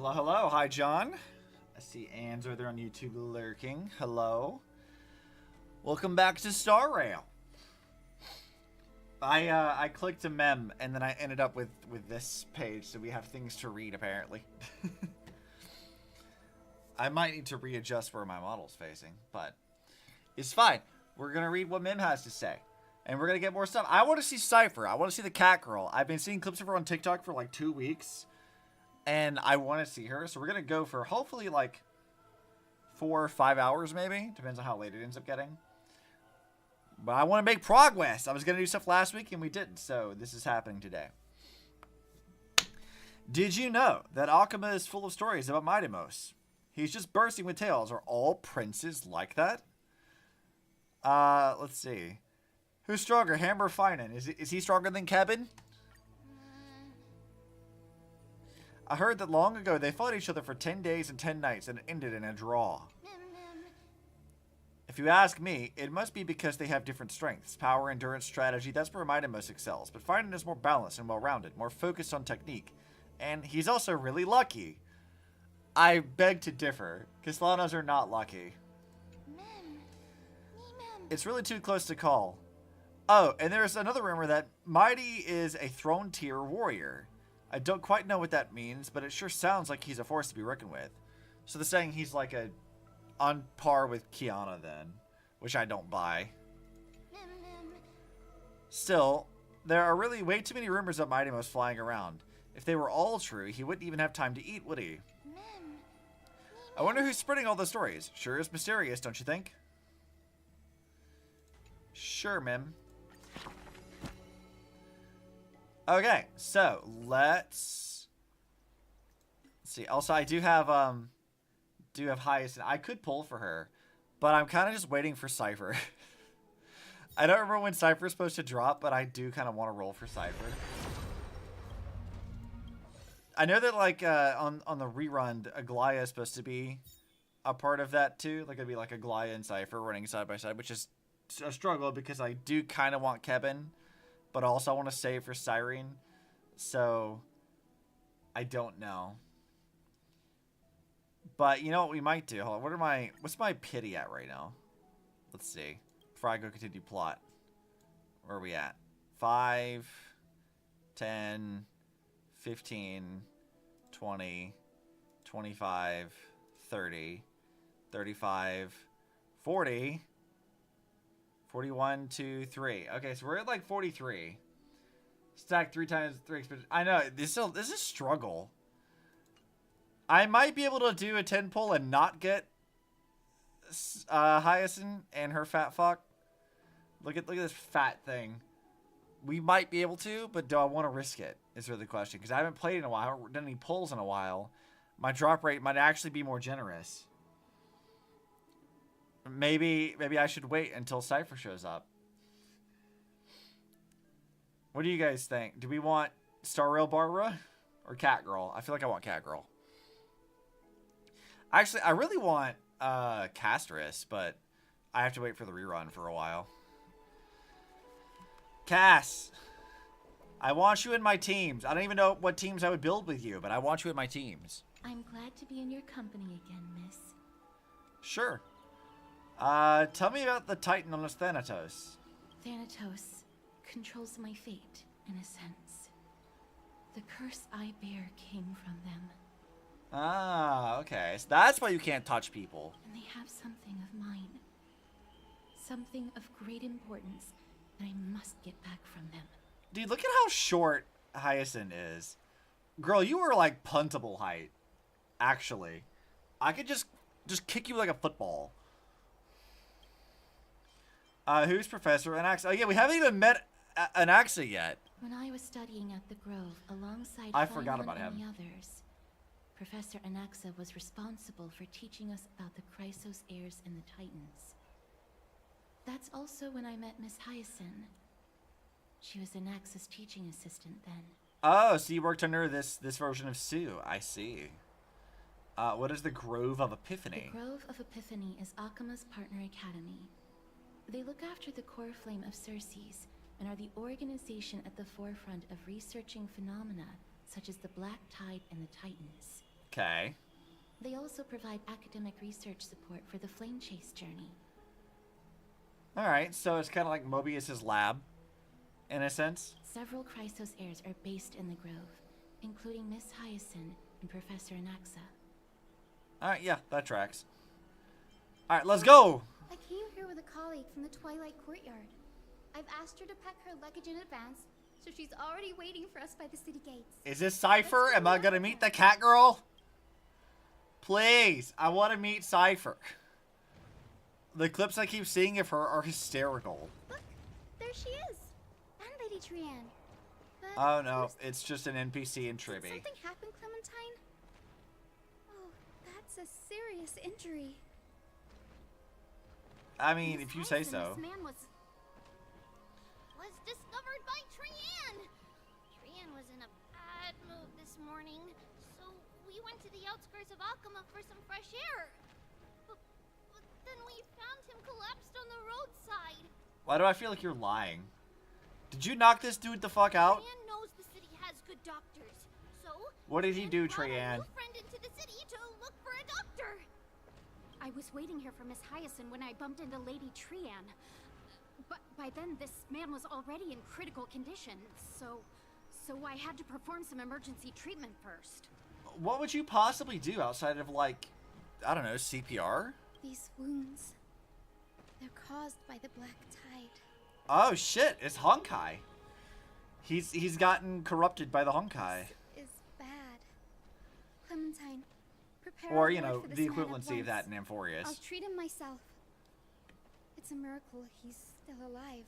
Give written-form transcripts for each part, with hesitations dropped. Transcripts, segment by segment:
Hello, hello. Hi, John. I see Anne's over there on YouTube lurking. Hello. Welcome back to Star Rail. I clicked a mem and then I ended up with this page, so we have things to read apparently. I might need to readjust where my model's facing, but it's fine. We're gonna read what Mim has to say, and we're gonna get more stuff. I want to see Cipher. I want to see the cat girl. I've been seeing clips of her on TikTok for like 2 weeks, and I want to see her. So we're gonna go for hopefully like 4 or 5 hours, maybe depends on how late it ends up getting. But I want to make progress. I was going to do stuff last week and we didn't. So this is happening today. Did you know that Akuma is full of stories about Midamos? He's just bursting with tales. Are all princes like that? Let's see. Who's stronger, him or Finan? Is he stronger than Kevin? I heard that long ago they fought each other for 10 days and 10 nights and it ended in a draw. If you ask me, it must be because they have different strengths. Power, endurance, strategy, that's where Midamos excels. But Finan is more balanced and well-rounded, more focused on technique. And he's also really lucky. I beg to differ. Kislanos are not lucky. It's really too close to call. Oh, and there's another rumor that Mighty is a throne tier warrior. I don't quite know what that means, but it sure sounds like he's a force to be reckoned with. So they're saying he's like a on par with Kiana then, which I don't buy. Still, there are really way too many rumors of Midamos flying around. If they were all true, he wouldn't even have time to eat, would he? I wonder who's spreading all the stories. Sure is mysterious, don't you think? Sure, Mim. Okay, so let's see. Also, I do have Hyacine. I could pull for her, but I'm kind of just waiting for Cipher. I don't remember when Cipher is supposed to drop, but I do kind of want to roll for Cipher. I know that like on the rerun, Aglaya is supposed to be a part of that too. Like it'd be like Aglaya and Cipher running side by side, which is a struggle because I do kind of want Kevin, but also I want to save for Cyrene. So I don't know. But you know what we might do? Hold on, what's my pity at right now? Let's see. Before I go continue plot. Where are we at? 5, 10, 15, 20, 25, 30, 35, 40, 41, 2, 3. Okay, so we're at like 43. Stack 3 times 3 experience. I know, this is a struggle. I might be able to do a 10 pull and not get Hyacine and her fat fuck. Look at this fat thing. We might be able to, but do I want to risk it? Is really the question. Because I haven't played in a while. I haven't done any pulls in a while. My drop rate might actually be more generous. Maybe I should wait until Cipher shows up. What do you guys think? Do we want Star Rail Barbara or Cat Girl? I feel like I want Cat Girl. Actually, I really want Castris, but I have to wait for the rerun for a while. Cass, I want you in my teams. I don't even know what teams I would build with you, but I want you in my teams. I'm glad to be in your company again, miss. Sure. Tell me about the Titan on Thanatos. Thanatos controls my fate, in a sense. The curse I bear came from them. Ah, okay. So that's why you can't touch people. And they have something of mine. Something of great importance that I must get back from them. Dude, look at how short Hyacine is. Girl, you were like puntable height. Actually. I could just kick you like a football. Who's Professor Anaxa? Oh yeah, we haven't even met Anaxa yet. When I was studying at the Grove alongside I forgot about him. and the others, Professor Anaxa was responsible for teaching us about the Chrysos heirs and the Titans. That's also when I met Miss Hyacine. She was Anaxa's teaching assistant then. Oh, so you worked under this version of Sue. I see. What is the Grove of Epiphany? The Grove of Epiphany is Akuma's partner academy. They look after the core flame of Circes and are the organization at the forefront of researching phenomena such as the Black Tide and the Titans. Okay. They also provide academic research support for the Flame Chase journey. Alright, so it's kind of like Mobius's lab, in a sense. Several Chrysos heirs are based in the Grove, including Miss Hyacine and Professor Anaxa. Alright, yeah, that tracks. Alright, let's go! I came here with a colleague from the Twilight Courtyard. I've asked her to pack her luggage in advance, so she's already waiting for us by the city gates. Is this Cipher? Am I gonna meet the cat girl? Please, I want to meet Cipher. The clips I keep seeing of her are hysterical. Look, there she is. And Lady Trianne. But Oh no, it's just an NPC in did Tribby. something happen, Clementine? Oh, that's a serious injury. I mean, Miss if you say Hyacine, so. This man was discovered by Trianne. Trianne was in a bad mood this morning, so we went to the outskirts of Akama for some fresh air. But then we found him collapsed on the roadside. Why do I feel like you're lying? Did you knock this dude the fuck out? Trianne knows the city has good doctors, so What did he do, brought a Trianne? new friend into the city to look for a doctor. I was waiting here for Miss Hyacine when I bumped into Lady Trianne. But by then, this man was already in critical condition, so I had to perform some emergency treatment first. What would you possibly do outside of, like, I don't know, CPR? These wounds, they're caused by the black tide. Oh shit, it's Honkai. He's gotten corrupted by the Honkai. This is bad. Clementine, prepare Or, a you ward know, for this the man at equivalency of that once. in Amphoreus. I'll treat him myself. It's a miracle he's still alive,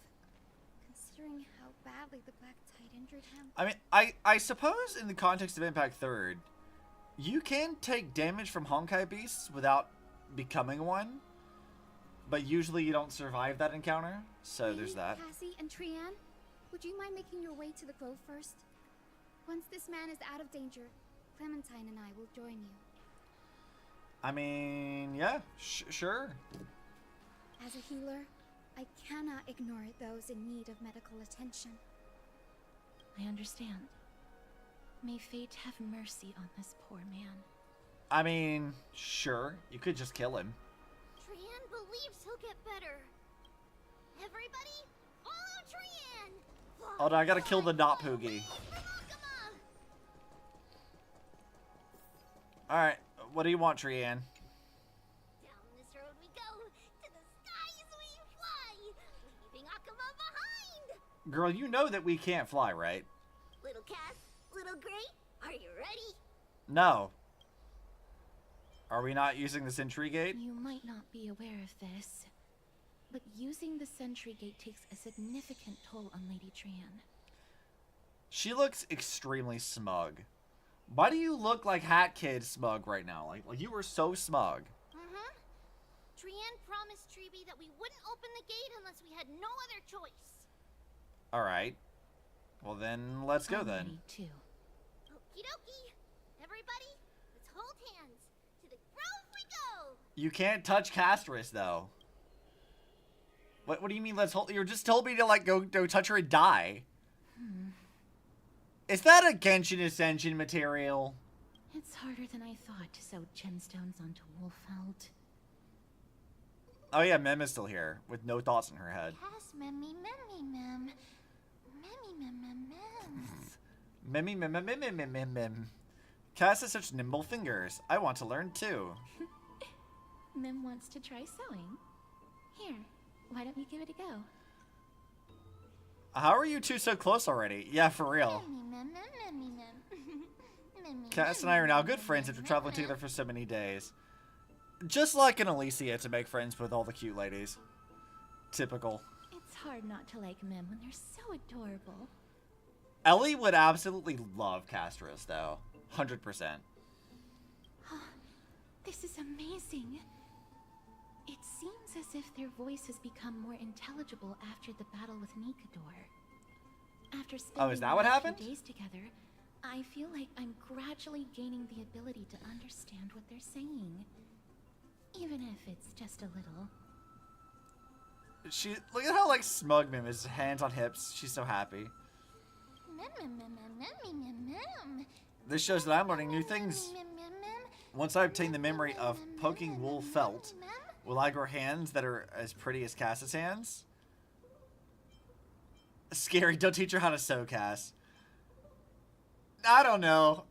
considering how badly the black tide injured him. I mean, I suppose in the context of Impact 3rd, you can take damage from Honkai beasts without becoming one, but usually you don't survive that encounter, so Lady, there's that. Cassie and Trianne, would you mind making your way to the grove first? Once this man is out of danger, Clementine and I will join you. I mean, yeah, sure. As a healer, I cannot ignore those in need of medical attention. I understand. May fate have mercy on this poor man. I mean, sure, you could just kill him. Trianne believes he'll get better. Everybody, follow Trianne! Oh no, I gotta kill the Not Poogie. Alright, what do you want, Trianne? Down this road we go, to the skies we fly, leaving Akama behind! Girl, you know that we can't fly, right? Little Cass, little Gray, are you ready? No. Are we not using the Sentry Gate? You might not be aware of this, but using the Sentry Gate takes a significant toll on Lady Trianne. She looks extremely smug. Why do you look like Hat Kid smug right now? Like you were so smug. Trianne promised Treby that we wouldn't open the gate unless we had no other choice. Alright. Well then, let's go I'm then. ready too. Okie dokie. Everybody, let's hold hands. To the grove we go! You can't touch Castris, though. What do you mean, let's hold... You just told me to, like, go touch her and die. Is that a Genshin Ascension material? It's harder than I thought to sew gemstones onto Wolfeld. Oh yeah, Mem is still here, with no thoughts in her head. Cass, memmy, memmy, mem. Memmy, mem, mem, mem. Mem, mem, mem, mem, mem, mem, mem. Cass has such nimble fingers. I want to learn too. Mim wants to try sewing. Here, why don't you give it a go? How are you two so close already? Yeah, for real. Memmy, mem, mem, memmy, mem. Memmy, Cass and I are now good friends after traveling together for so many days. Just like in Elysia to make friends with all the cute ladies. Typical. It's hard not to like Mim when they're so adorable. Ellie would absolutely love Castris, though. 100%. This is amazing. It seems as if their voice has become more intelligible after the battle with Nikador. After spending is that what the last happened? few days together, I feel like I'm gradually gaining the ability to understand what they're saying. Even if it's just a little. Look at how, like, smug Mim is, hands on hips. She's so happy. Mem, mem, mem, mem, memmy, mem, mem. This shows that I'm learning new things. Mem, mem, mem. Once I obtain the memory of poking wool felt, will I grow hands that are as pretty as Cass's hands? Scary, don't teach her how to sew, Cass. I don't know.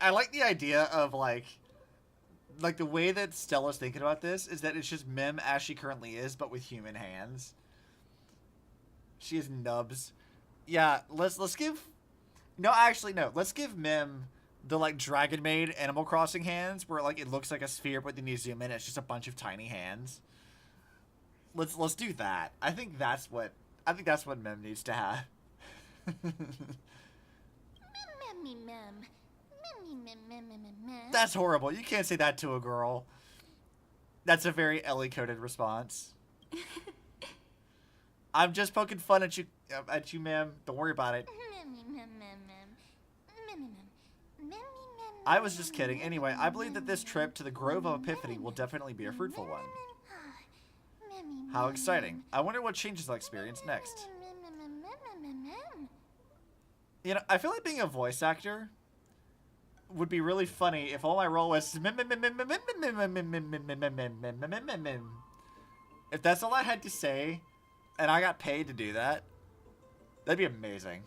I like the idea of, like the way that Stella's thinking about this is that it's just Mem as she currently is, but with human hands. She has nubs. Yeah, let's give... No, actually, no. Let's give Mem the, like, Dragon Maid Animal Crossing hands, where, like, it looks like a sphere, but then you zoom in, it's just a bunch of tiny hands. Let's do that. I think that's what Mem needs to have. That's horrible. You can't say that to a girl. That's a very Ellie-coded response. I'm just poking fun at you, ma'am. Don't worry about it. I was just kidding. Anyway, I believe that this trip to the Grove of Epiphany will definitely be a fruitful one. How exciting. I wonder what changes I'll experience next. You know, I feel like being a voice actor would be really funny if all my role was... If that's all I had to say, and I got paid to do that, that'd be amazing.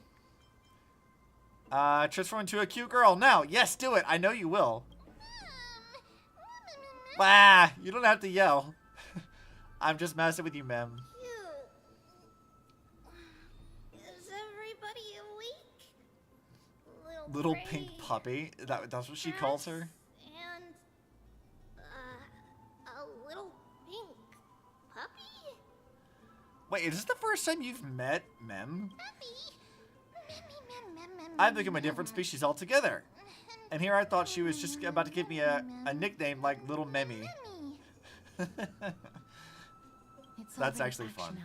Transform into a cute girl. Now, yes, do it. I know you will. Ah, you don't have to yell. I'm just messing with you, Mem. Is everybody awake? Little pink puppy? That's what she calls her? And, a little pink puppy? Wait, is this the first time you've met Mem? Puppy? I've become a different species altogether. And here I thought she was just about to give me a nickname like Little Memmy. That's actually fun.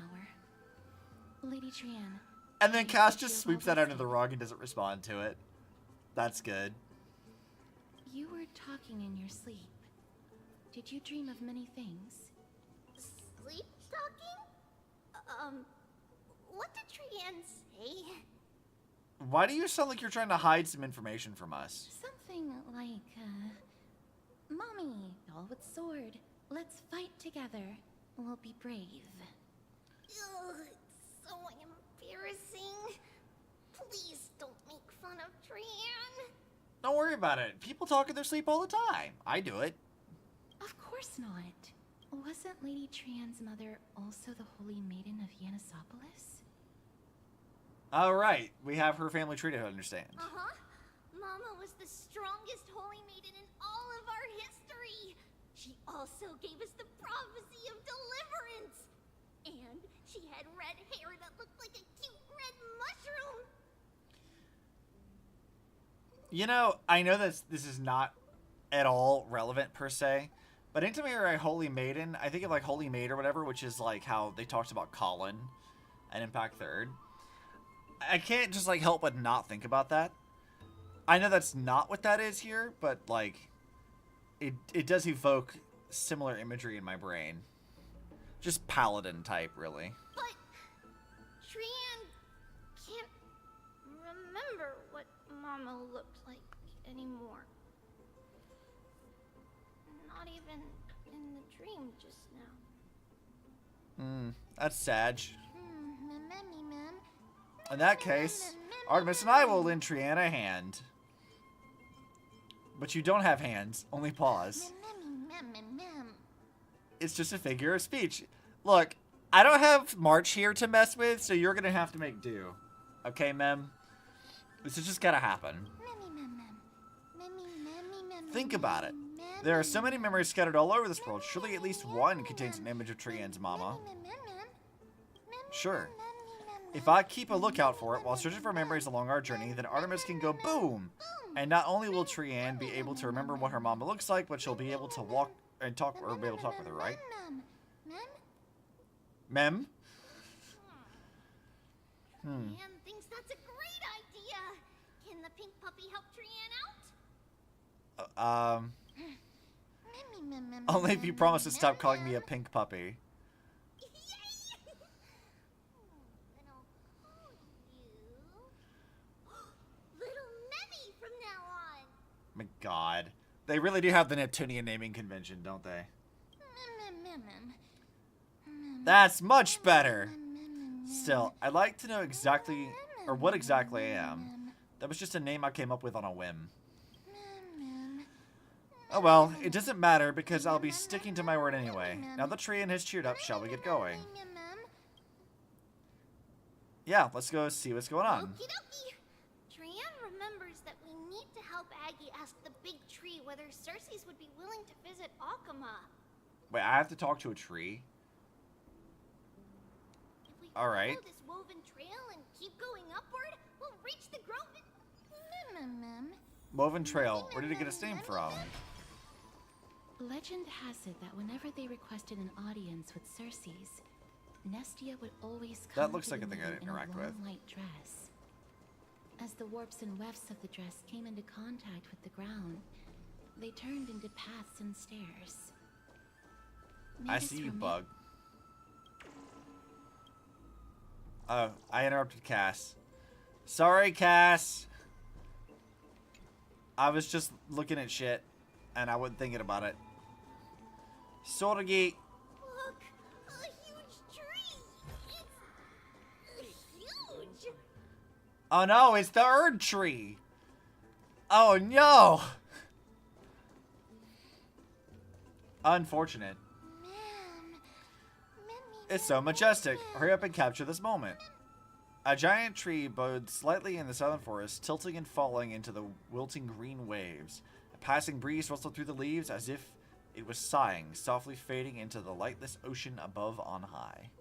Lady Trian. And then Cass just sweeps that under the rug and doesn't respond to it. That's good. You were talking in your sleep. Did you dream of many things? Sleep talking? What did Trian say? Why do you sound like you're trying to hide some information from us? Something like, Mommy, doll with sword. Let's fight together. We'll be brave. Ugh, it's so embarrassing. Please don't make fun of Trian. Don't worry about it. People talk in their sleep all the time. I do it. Of course not. Wasn't Lady Trian's mother also the Holy Maiden of Yanisopolis? Alright, we have her family tree to understand. Uh-huh. Mama was the strongest Holy Maiden in all of our history. She also gave us the prophecy of deliverance. And she had red hair that looked like a cute red mushroom. You know, I know that this is not at all relevant per se, but anytime I hear a Holy Maiden, I think of like Holy Maid or whatever, which is like how they talked about Colin and Impact 3rd. I can't just like help but not think about that. I know that's not what that is here, but like it does evoke similar imagery in my brain. Just paladin type, really. But Trian can't remember what Mama looked like anymore. Not even in the dream just now. That's sad. In that case, Artemis and I will lend Trian a hand. But you don't have hands, only paws. It's just a figure of speech. Look, I don't have March here to mess with, so you're gonna have to make do. Okay, Mem? This is just gotta happen. Think about it. There are so many memories scattered all over this world. Surely at least one contains an image of Trian's mama. Sure. If I keep a lookout for it while searching for memories along our journey, then Artemis can go boom! And not only will Trian be able to remember what her mama looks like, but she'll be able to walk and talk, or be able to talk with her, right? Mem? Trian thinks that's a great idea. Can the pink puppy help Trian out? Only if you promise to stop calling me a pink puppy. Little Memmy from now on. My God. They really do have the Neptunian naming convention, don't they? That's much better. Still, I'd like to know exactly, or what exactly I am. That was just a name I came up with on a whim. Oh well, it doesn't matter because I'll be sticking to my word anyway. Now that Trian has cheered up, shall we get going? Yeah, let's go see what's going on. Okie dokie. Trian remembers that we need to help Aggie ask the big tree whether Circes would be willing to visit Akama. Wait, I have to talk to a tree? If we Alright. follow this woven trail and keep going upward, we'll reach the grove and... Woven Trail. Where did it get its name from? Legend has it that whenever they requested an audience with Circes, Nestia would always come That looks to like a the thing I'd meeting in interact a long with. white dress. As the warps and wefts of the dress came into contact with the ground, they turned into paths and stairs. I Maybe see you, from it- bug. Oh, I interrupted Cass. Sorry, Cass. I was just looking at shit, and I wasn't thinking about it. Sorgi. Look, a huge tree. It's huge. Oh no, it's the Erd Tree. Oh no. Unfortunate. It's so majestic. Hurry up and capture this moment. A giant tree bowed slightly in the southern forest, tilting and falling into the wilting green waves. A passing breeze rustled through the leaves as if it was sighing, softly fading into the lightless ocean above on high.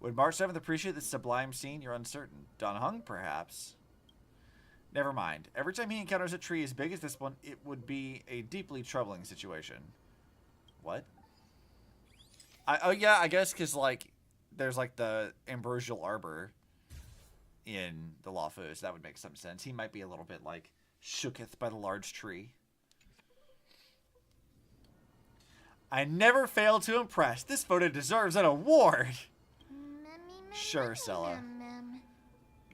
Would March 7th appreciate this sublime scene? You're uncertain. Don Hung, perhaps? Never mind. Every time he encounters a tree as big as this one, it would be a deeply troubling situation. What? Oh yeah, I guess because, like, there's, like, the ambrosial arbor in the Lawfus. That would make some sense. He might be a little bit, like, shooketh by the large tree. I never fail to impress. This photo deserves an award. Sure, Sella.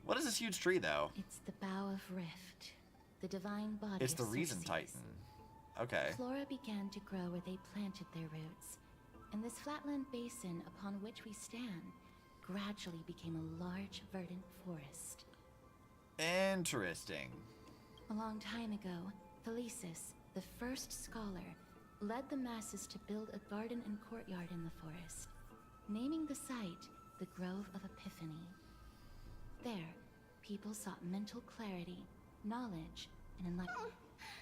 What is this huge tree, though? It's the bough of Rift, the divine body It's of the Reason Circes. Titan. Okay. Flora began to grow where they planted their roots, and this flatland basin upon which we stand gradually became a large, verdant forest. Interesting. A long time ago, Thelesis, the first scholar, led the masses to build a garden and courtyard in the forest, naming the site the Grove of Epiphany. There, people sought mental clarity, knowledge, and enlightenment.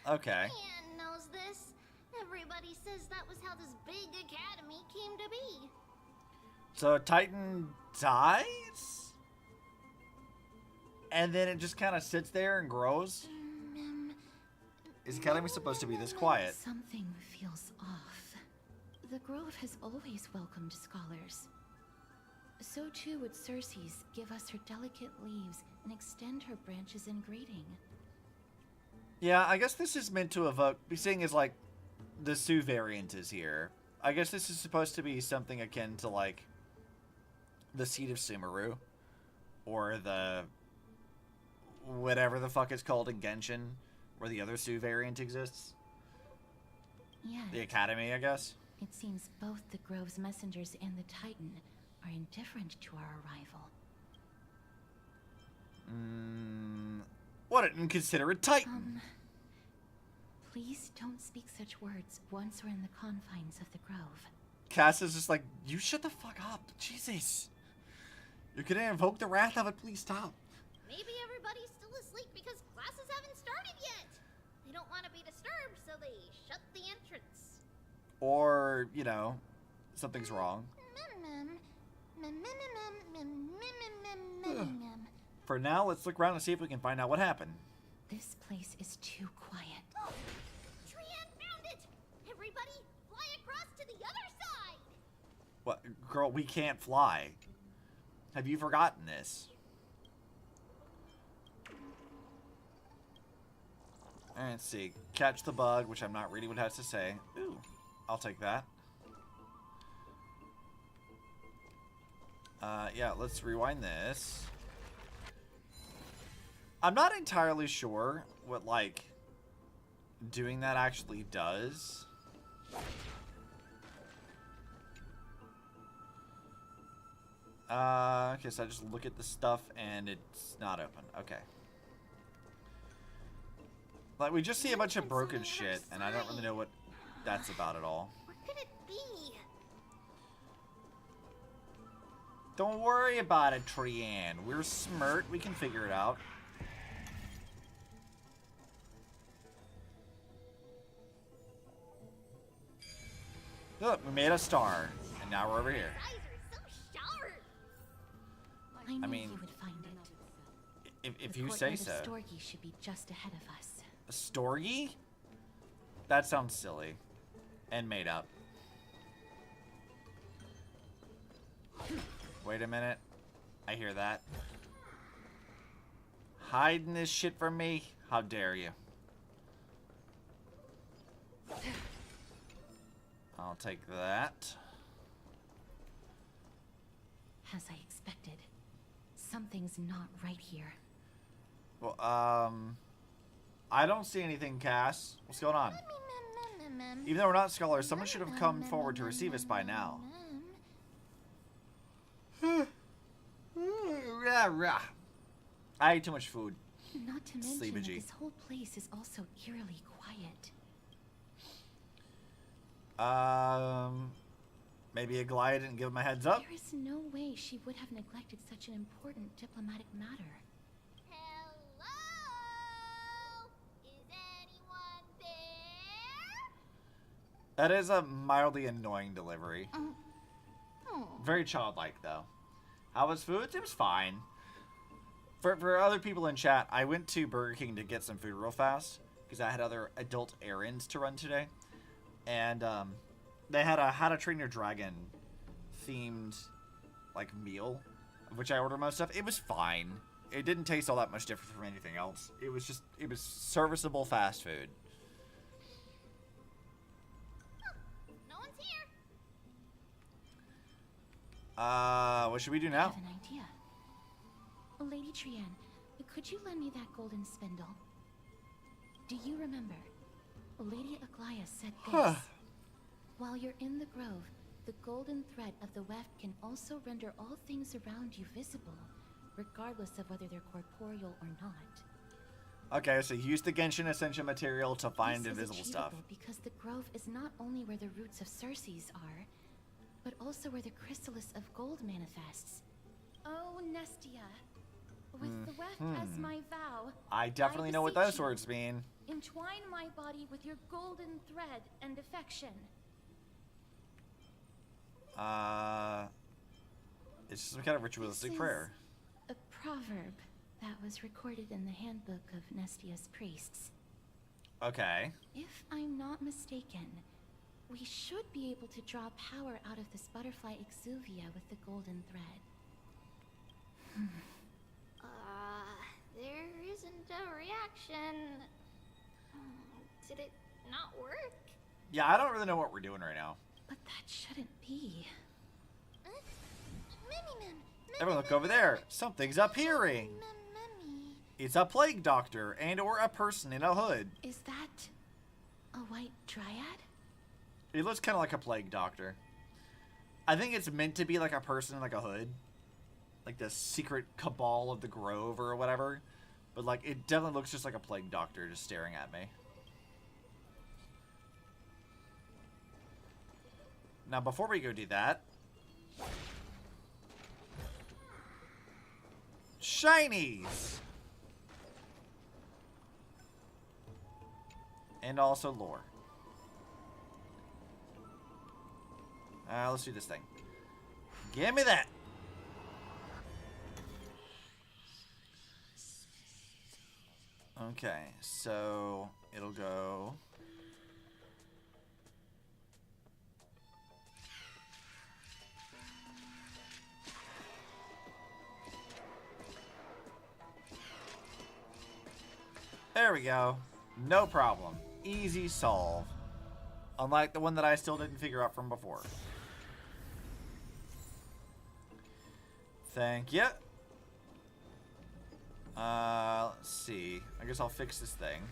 Okay. Trian knows this. Everybody says that was how this big academy came to be. So Titan dies? And then it just kind of sits there and grows? Is the academy supposed to be this quiet? Something feels off. The Grove has always welcomed scholars. So too would Circes give us her delicate leaves and extend her branches in greeting. Yeah, I guess this is meant to evoke, seeing as, like, the Sioux variant is here. I guess this is supposed to be something akin to, like, the Seed of Sumeru. Or the... whatever the fuck it's called in Genshin, where the other Sioux variant exists. Yet, The Academy, I guess. it seems both the Grove's messengers and the Titan are indifferent to our arrival. What an inconsiderate Titan! Please don't speak such words once we're in the confines of the Grove. Cass is just like, you shut the fuck up. Jesus. You're gonna invoke the wrath of it. Please stop. Maybe everybody's still asleep because classes haven't started yet. They don't want to be disturbed, so they shut the entrance. Or, you know, something's wrong. For now, let's look around and see if we can find out what happened. This place is too quiet. Trian found it! Everybody, fly across to the other side! What? Girl, we can't fly. Have you forgotten this? Alright, let's see. Catch the bug, which I'm not reading what it has to say. Ooh, I'll take that. Yeah, let's rewind this. I'm not entirely sure what, like, doing that actually does. Okay, so I just look at the stuff and it's not open. Okay. Like, we just see a bunch of broken shit, and I don't really know what that's about at all. What could it be? Don't worry about it, Trianne. We're smart. We can figure it out. Look, we made a star, and now we're over here. Eyes are so sharp. I knew mean, you would find it. If The you say so. courtyard of Storgi should be just ahead of us. A Storgi? That sounds silly. And made up. Wait a minute. I hear that. Hiding this shit from me? How dare you? I'll take that. As I expected. Something's not right here. Well, I don't see anything, Cass. What's going on? Even though we're not scholars, someone should have come forward to receive us by now. I ate too much food. Not to mention that Sleepy-G. this whole place is also eerily quiet. Maybe Aglaia didn't give him a heads up. There is no way she would have neglected such an important diplomatic matter. Hello? Is anyone there? That is a mildly annoying delivery. Very childlike, though. How was food? It was fine. For other people in chat, I went to Burger King to get some food real fast because I had other adult errands to run today. And they had a How to Train Your Dragon themed like meal, of which I ordered most of. It was fine. It didn't taste all that much different from anything else. It was serviceable fast food. No one's here. What should we do I now? have an idea. Lady Trianne, could you lend me that golden spindle? Do you remember? Lady Aglaia said this. While you're in the grove, the golden thread of the weft can also render all things around you visible, regardless of whether they're corporeal or not. Okay, so use the Genshin Ascension material to find This is invisible stuff. achievable because the grove is not only where the roots of Circes are, but also where the chrysalis of gold manifests. Oh, Nestia, with the weft as my vow, I definitely know what those beseech you, words mean. entwine my body with your golden thread and affection. It's just some kind of ritualistic This prayer. is a proverb that was recorded in the handbook of Nestia's priests. Okay. If I'm not mistaken, we should be able to draw power out of this butterfly exuvia with the golden thread. There isn't a reaction. Did it not work? Yeah, I don't really know what we're doing right now. But that shouldn't be. Everyone look over there. Something's appearing. It's a plague doctor and or a person in a hood. Is that a white dryad? It looks kind of like a plague doctor. I think it's meant to be like a person in like a hood. Like the secret cabal of the grove or whatever. But like it definitely looks just like a plague doctor just staring at me. Now before we go do that. Shinies! And also lore. Let's do this thing. Give me that! Okay, so it'll go... There we go. No problem. Easy solve. Unlike the one that I still didn't figure out from before. Thank you. Let's see. I guess I'll fix this thing.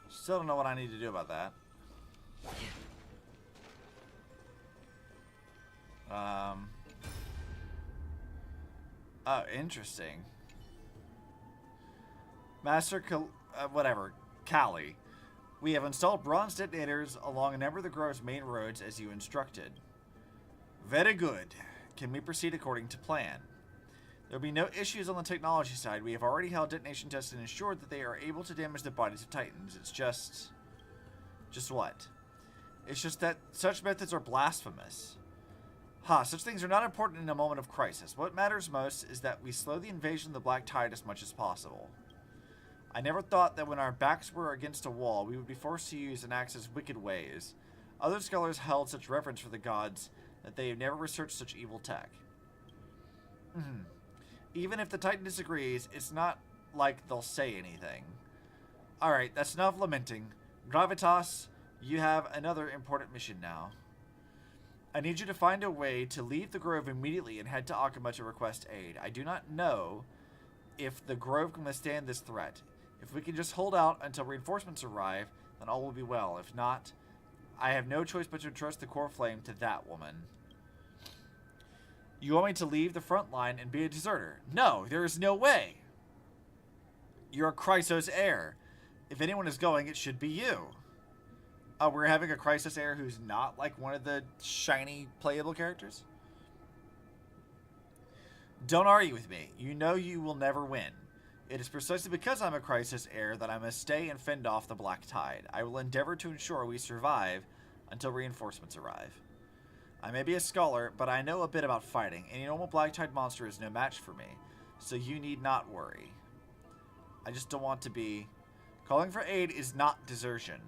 Still don't know what I need to do about that. Oh, interesting. Master whatever. Callie. We have installed bronze detonators along a number of the grove's main roads as you instructed. Very good. Can we proceed according to plan? There will be no issues on the technology side. We have already held detonation tests and ensured that they are able to damage the bodies of Titans. It's just... Just what? It's just that such methods are blasphemous. Such things are not important in a moment of crisis. What matters most is that we slow the invasion of the Black Tide as much as possible. I never thought that when our backs were against a wall, we would be forced to use Anax's wicked ways. Other scholars held such reverence for the gods that they have never researched such evil tech. Even if the Titan disagrees, it's not like they'll say anything. Alright, that's enough lamenting. Gravitas, you have another important mission now. I need you to find a way to leave the Grove immediately and head to Akuma to request aid. I do not know if the Grove can withstand this threat. If we can just hold out until reinforcements arrive, then all will be well. If not, I have no choice but to trust the core flame to that woman. You want me to leave the front line and be a deserter? No, there is no way. You're a Chrysos heir. If anyone is going, it should be you. Oh, we're having a Chrysos heir who's not like one of the shiny playable characters? Don't argue with me. You know you will never win. It is precisely because I'm a Chrysos heir that I must stay and fend off the Black Tide. I will endeavor to ensure we survive until reinforcements arrive. I may be a scholar, but I know a bit about fighting. Any normal Black Tide monster is no match for me, so you need not worry. I just don't want to be... Calling for aid is not desertion.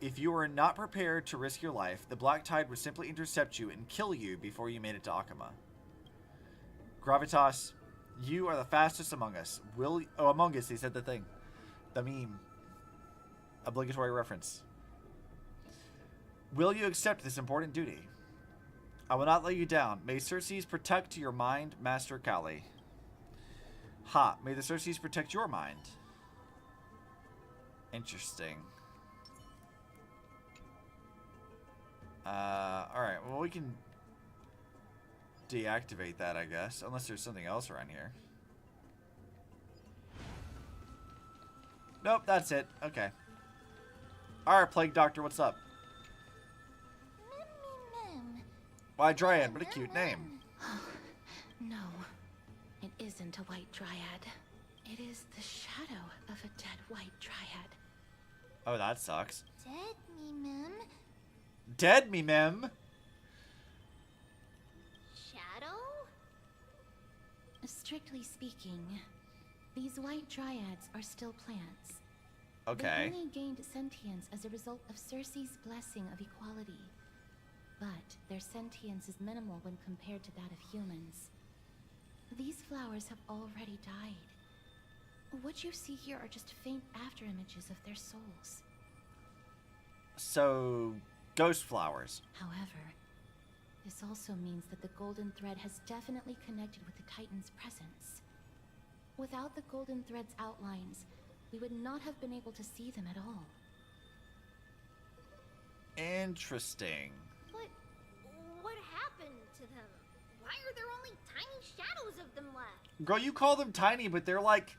If you were not prepared to risk your life, the Black Tide would simply intercept you and kill you before you made it to Akuma. Gravitas, you are the fastest among us. Among us, he said the thing. The meme. Obligatory reference. Will you accept this important duty? I will not let you down. May Circes protect your mind, Master Callie. May the Circes protect your mind. Interesting. Alright, well we can deactivate that, I guess. Unless there's something else around here. Nope, that's it. Okay. Alright, Plague Doctor, what's up? Why, Dryad, what a cute name. No, it isn't a white dryad. It is the shadow of a dead white dryad. Oh, that sucks. Dead me, mem. Dead me, mem. Shadow? Strictly speaking, these white dryads are still plants. Okay. They only gained sentience as a result of Circe's blessing of equality. But their sentience is minimal when compared to that of humans. These flowers have already died. What you see here are just faint afterimages of their souls. So, ghost flowers. However, this also means that the golden thread has definitely connected with the Titan's presence. Without the golden thread's outlines, we would not have been able to see them at all. Interesting. But what happened to them? Why are there only tiny shadows of them left? Girl, you call them tiny, but they're like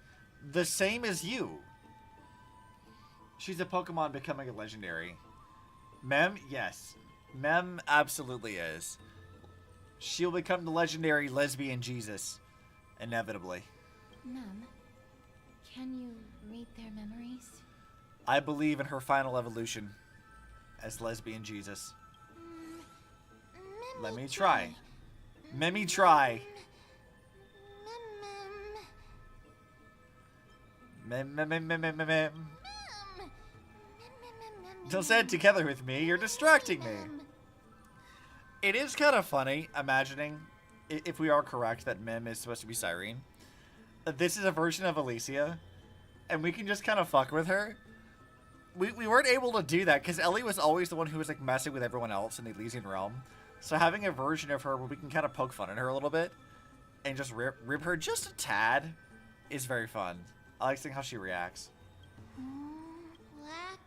the same as you. She's a Pokemon becoming a legendary. Mem, yes. Mem absolutely is. She'll become the legendary lesbian Jesus. Inevitably. Mem, can you read their memories? I believe in her final evolution as lesbian Jesus. Let me try. Memmy try. Mem. Don't say it together with me. You're distracting me. It is kind of funny imagining, if we are correct, that Mem is supposed to be Cyrene. This is a version of Alicia, and we can just kind of fuck with her. We weren't able to do that because Ellie was always the one who was like messing with everyone else in the Elysian realm. So having a version of her where we can kind of poke fun at her a little bit and just rip her just a tad is very fun. I like seeing how she reacts. Black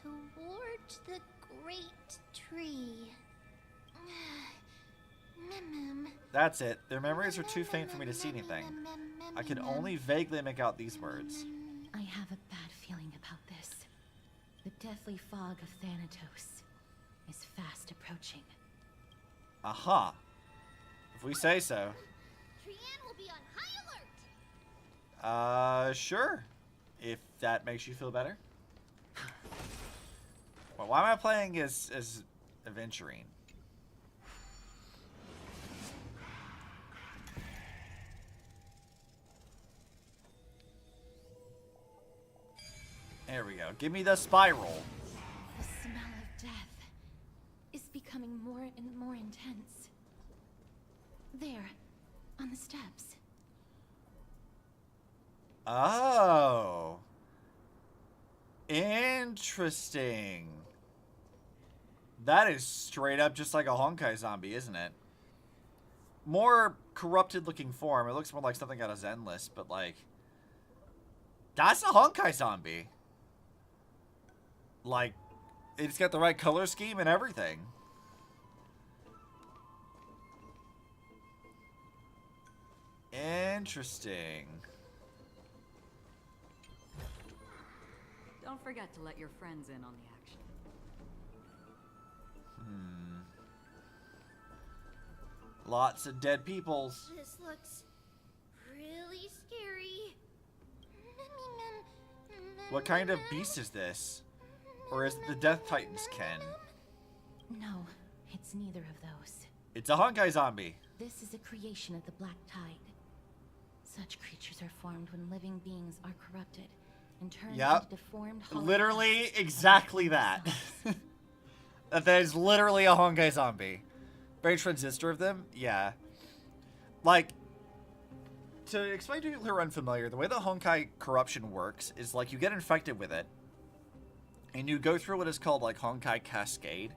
Toward the great tree. That's it. Their memories are too faint for me to see anything. I can only vaguely make out these words. I have a bad feeling about this. The deathly fog of Thanatos is fast approaching. Aha. If we say so. Trianne will be on high alert. Sure. If that makes you feel better. Well, why am I playing as Aventurine? There we go. Give me the spiral. The smell of death is becoming more and more intense. There, on the steps. Oh. Interesting. That is straight up just like a Honkai zombie, isn't it? More corrupted looking form. It looks more like something out of Zenless, but like... That's a Honkai zombie. Like, it's got the right color scheme and everything. Interesting. Don't forget to let your friends in on the action. Lots of dead peoples. This looks really scary. What kind of beast is this? Or is it the Death Titan's ken? No, it's neither of those. It's a Honkai zombie. This is a creation of the Black Tide. Such creatures are formed when living beings are corrupted and turned Yep. into deformed hollow Literally husks exactly of that. themselves. That is literally a Honkai zombie. Very transistor of them? Yeah. Like, to explain to people who are unfamiliar, the way the Honkai corruption works is like you get infected with it, and you go through what is called like Honkai Cascade,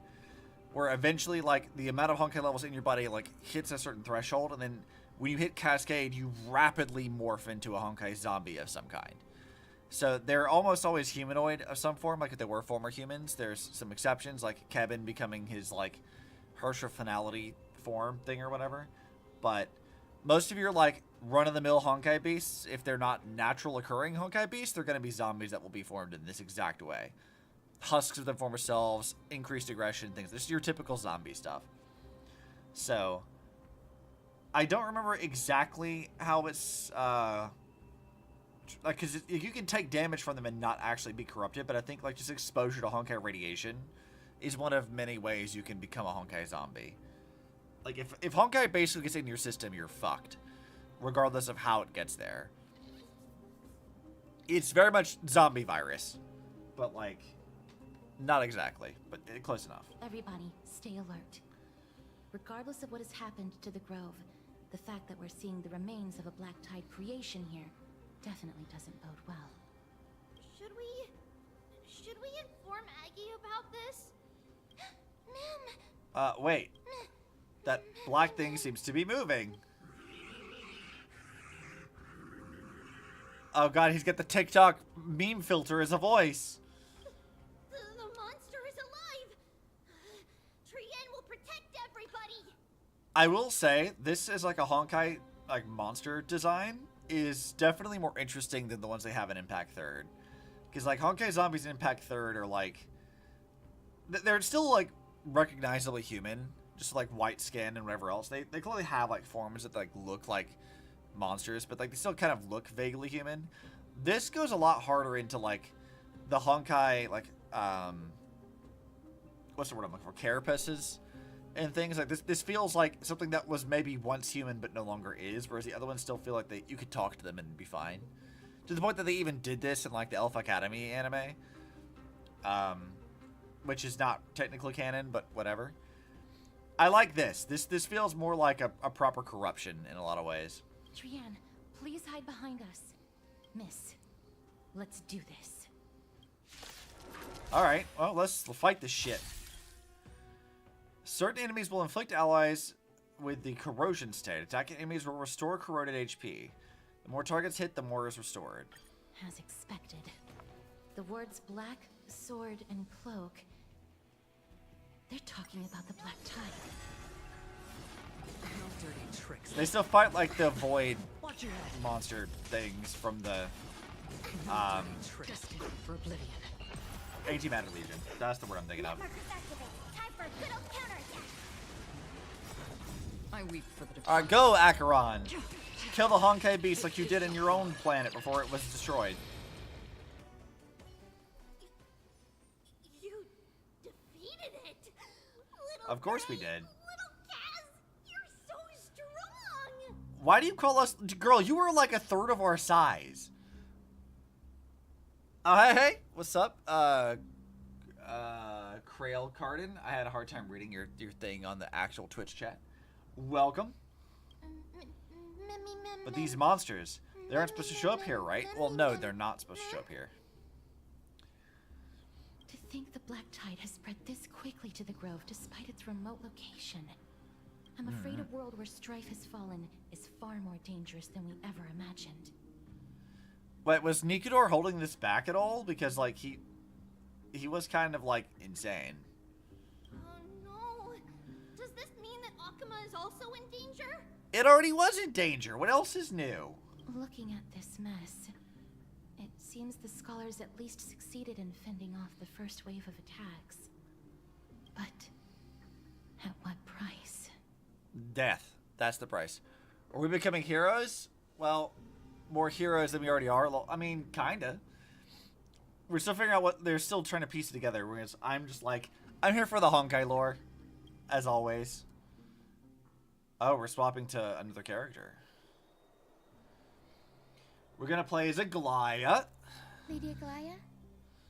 where eventually like the amount of Honkai levels in your body like hits a certain threshold, and then when you hit Cascade, you rapidly morph into a Honkai zombie of some kind. So they're almost always humanoid of some form, like if they were former humans. There's some exceptions, like Kevin becoming his like harsher finality form thing or whatever. But most of your like run-of-the-mill Honkai beasts, if they're not natural occurring Honkai beasts, they're going to be zombies that will be formed in this exact way. Husks of their former selves, increased aggression, things. This is your typical zombie stuff. So I don't remember exactly how it's like, because you can take damage from them and not actually be corrupted, but I think like just exposure to Honkai radiation is one of many ways you can become a Honkai zombie. Like if Honkai basically gets in your system, you're fucked, regardless of how it gets there. It's very much zombie virus, but like not exactly, but close enough. Everybody, stay alert. Regardless of what has happened to the Grove, the fact that we're seeing the remains of a Black Tide creation here definitely doesn't bode well. Should we inform Aggie about this? Ma'am. Wait. That black thing seems to be moving. Oh god, he's got the TikTok meme filter as a voice. The monster is alive. Trianne will protect everybody. I will say, this is like a Honkai like monster design is definitely more interesting than the ones they have in Impact 3rd. Because like Honkai zombies in Impact 3rd are like, they're still like recognizably human, just like white skin and whatever else. They clearly have like forms that like look like monsters, but like they still kind of look vaguely human. This goes a lot harder into like the Honkai like what's the word I'm looking for? Carapaces and things like this. This feels like something that was maybe once human but no longer is, whereas the other ones still feel like you could talk to them and be fine. To the point that they even did this in like the Elf Academy anime, which is not technically canon, but whatever. I like this. This feels more like a proper corruption in a lot of ways. Trianne, please hide behind us. Miss, let's do this. Alright, well, let's fight this shit. Certain enemies will inflict allies with the corrosion state. Attacking enemies will restore corroded HP. The more targets hit, the more is restored. As expected. The words black, sword, and cloak. They're talking about the Black Tide. No dirty tricks. They still fight like the void Watch your head. monster things from the No dirty tricks. Destined for oblivion. Antimatter Legion. That's the word I'm thinking of. Markers activate. Time for a good old counterattack. I weep for the Alright, go, Acheron. Kill the Honkai beast like you did in your own planet before it was destroyed. You defeated it. Little Of course we Gray, did. Little Kaz, you're so strong. Why do you call us... Girl, you were like a third of our size. Oh, hey. What's up? Krail Cardin. I had a hard time reading your thing on the actual Twitch chat. Welcome. But these monsters, they aren't supposed to show up here, right? Well, no, they're not supposed to show up here. To think the Black Tide has spread this quickly to the Grove despite its remote location. I'm afraid a world where strife has fallen is far more dangerous than we ever imagined. But was Nikador holding this back at all? Because, like, he was kind of, like, insane. Oh no. Does this mean that Akuma is also in danger? It already was in danger. What else is new? Looking at this mess, it seems the scholars at least succeeded in fending off the first wave of attacks. But at what price? Death. That's the price. Are we becoming heroes? Well, more heroes than we already are. I mean, kinda. We're still figuring out what they're still trying to piece it together. I'm just like, I'm here for the Honkai lore, as always. Oh, we're swapping to another character. We're gonna play as Aglaya. Lady Aglaya,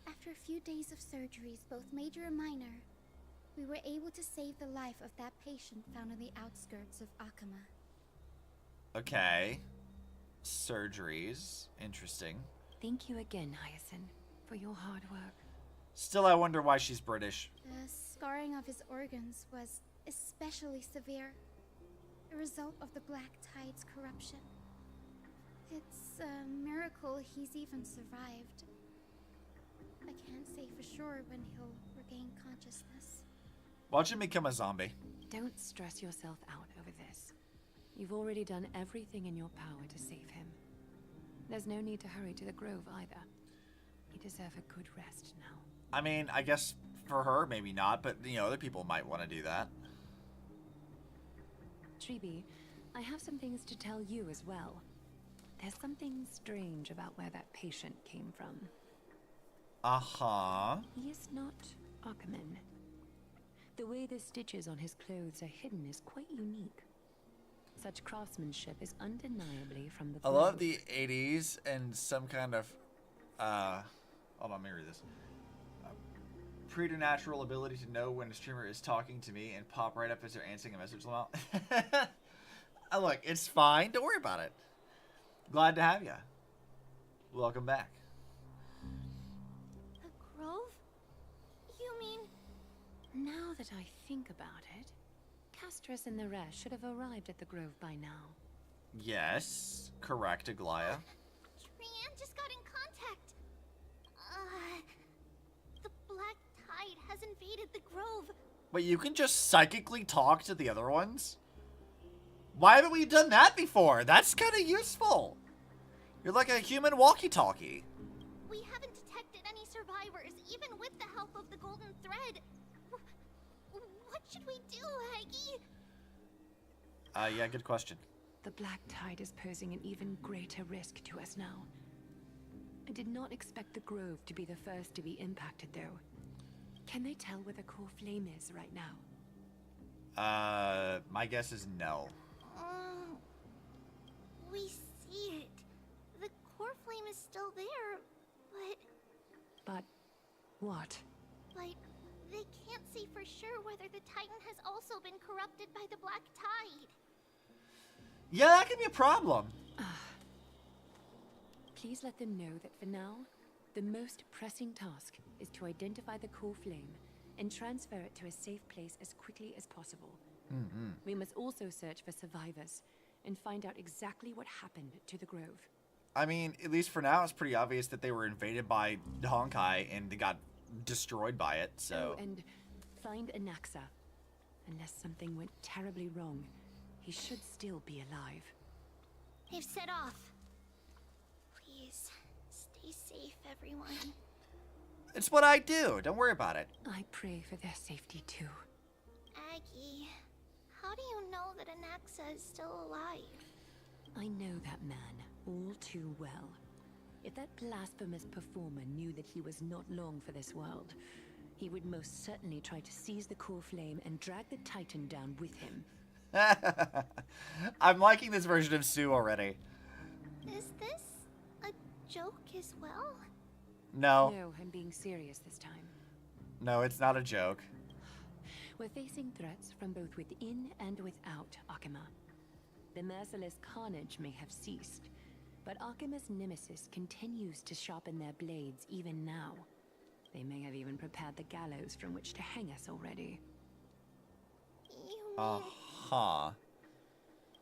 after a few days of surgeries, both major and minor, we were able to save the life of that patient found on the outskirts of Akuma. Okay. Surgeries. Interesting. Thank you again, Hyacine, for your hard work. Still, I wonder why she's British. The scarring of his organs was especially severe, a result of the Black Tide's corruption. It's a miracle he's even survived. I can't say for sure when he'll regain consciousness. Watch him become a zombie. Don't stress yourself out over this. You've already done everything in your power to save him. There's no need to hurry to the Grove either. You deserve a good rest now. I mean, I guess for her, maybe not, but, you know, other people might want to do that. Tribi, I have some things to tell you as well. There's something strange about where that patient came from. Uh-huh. He is not Akuman. The way the stitches on his clothes are hidden is quite unique. Such craftsmanship is undeniably from the I love Grove. the 80s and some kind of, hold on, let me read this. Preternatural ability to know when a streamer is talking to me and pop right up as they're answering a message. Look, it's fine. Don't worry about it. Glad to have you. Welcome back. The Grove? You mean... Now that I think about it, Castris and the rest should have arrived at the Grove by now. Yes, correct, Aglaya. Trian just got in contact. The Black Tide has invaded the Grove. Wait, you can just psychically talk to the other ones? Why haven't we done that before? That's kind of useful. You're like a human walkie-talkie. We haven't detected any survivors, even with the help of the Golden Thread. What should we do, Aggie? Yeah, good question. The Black Tide is posing an even greater risk to us now. I did not expect the Grove to be the first to be impacted, though. Can they tell where the core flame is right now? My guess is no. We see it. The core flame is still there, But what? but they can't say for sure whether the Titan has also been corrupted by the Black Tide. Yeah, that could be a problem. Please let them know that for now, the most pressing task is to identify the core flame and transfer it to a safe place as quickly as possible. We must also search for survivors and find out exactly what happened to the Grove. I mean, at least for now, it's pretty obvious that they were invaded by Honkai and they got destroyed by it, so... Oh, and find Anaxa. Unless something went terribly wrong, he should still be alive. They've set off. Please, stay safe, everyone. It's what I do. Don't worry about it. I pray for their safety too. Aggie, how do you know that Anaxa is still alive? I know that man all too well. If that blasphemous performer knew that he was not long for this world, he would most certainly try to seize the core flame and drag the Titan down with him. I'm liking this version of Sue already. Is this a joke as well? No. No, I'm being serious this time. No, it's not a joke. We're facing threats from both within and without Akima. The merciless carnage may have ceased, but Akima's nemesis continues to sharpen their blades even now. They may have even prepared the gallows from which to hang us already. You Uh-huh.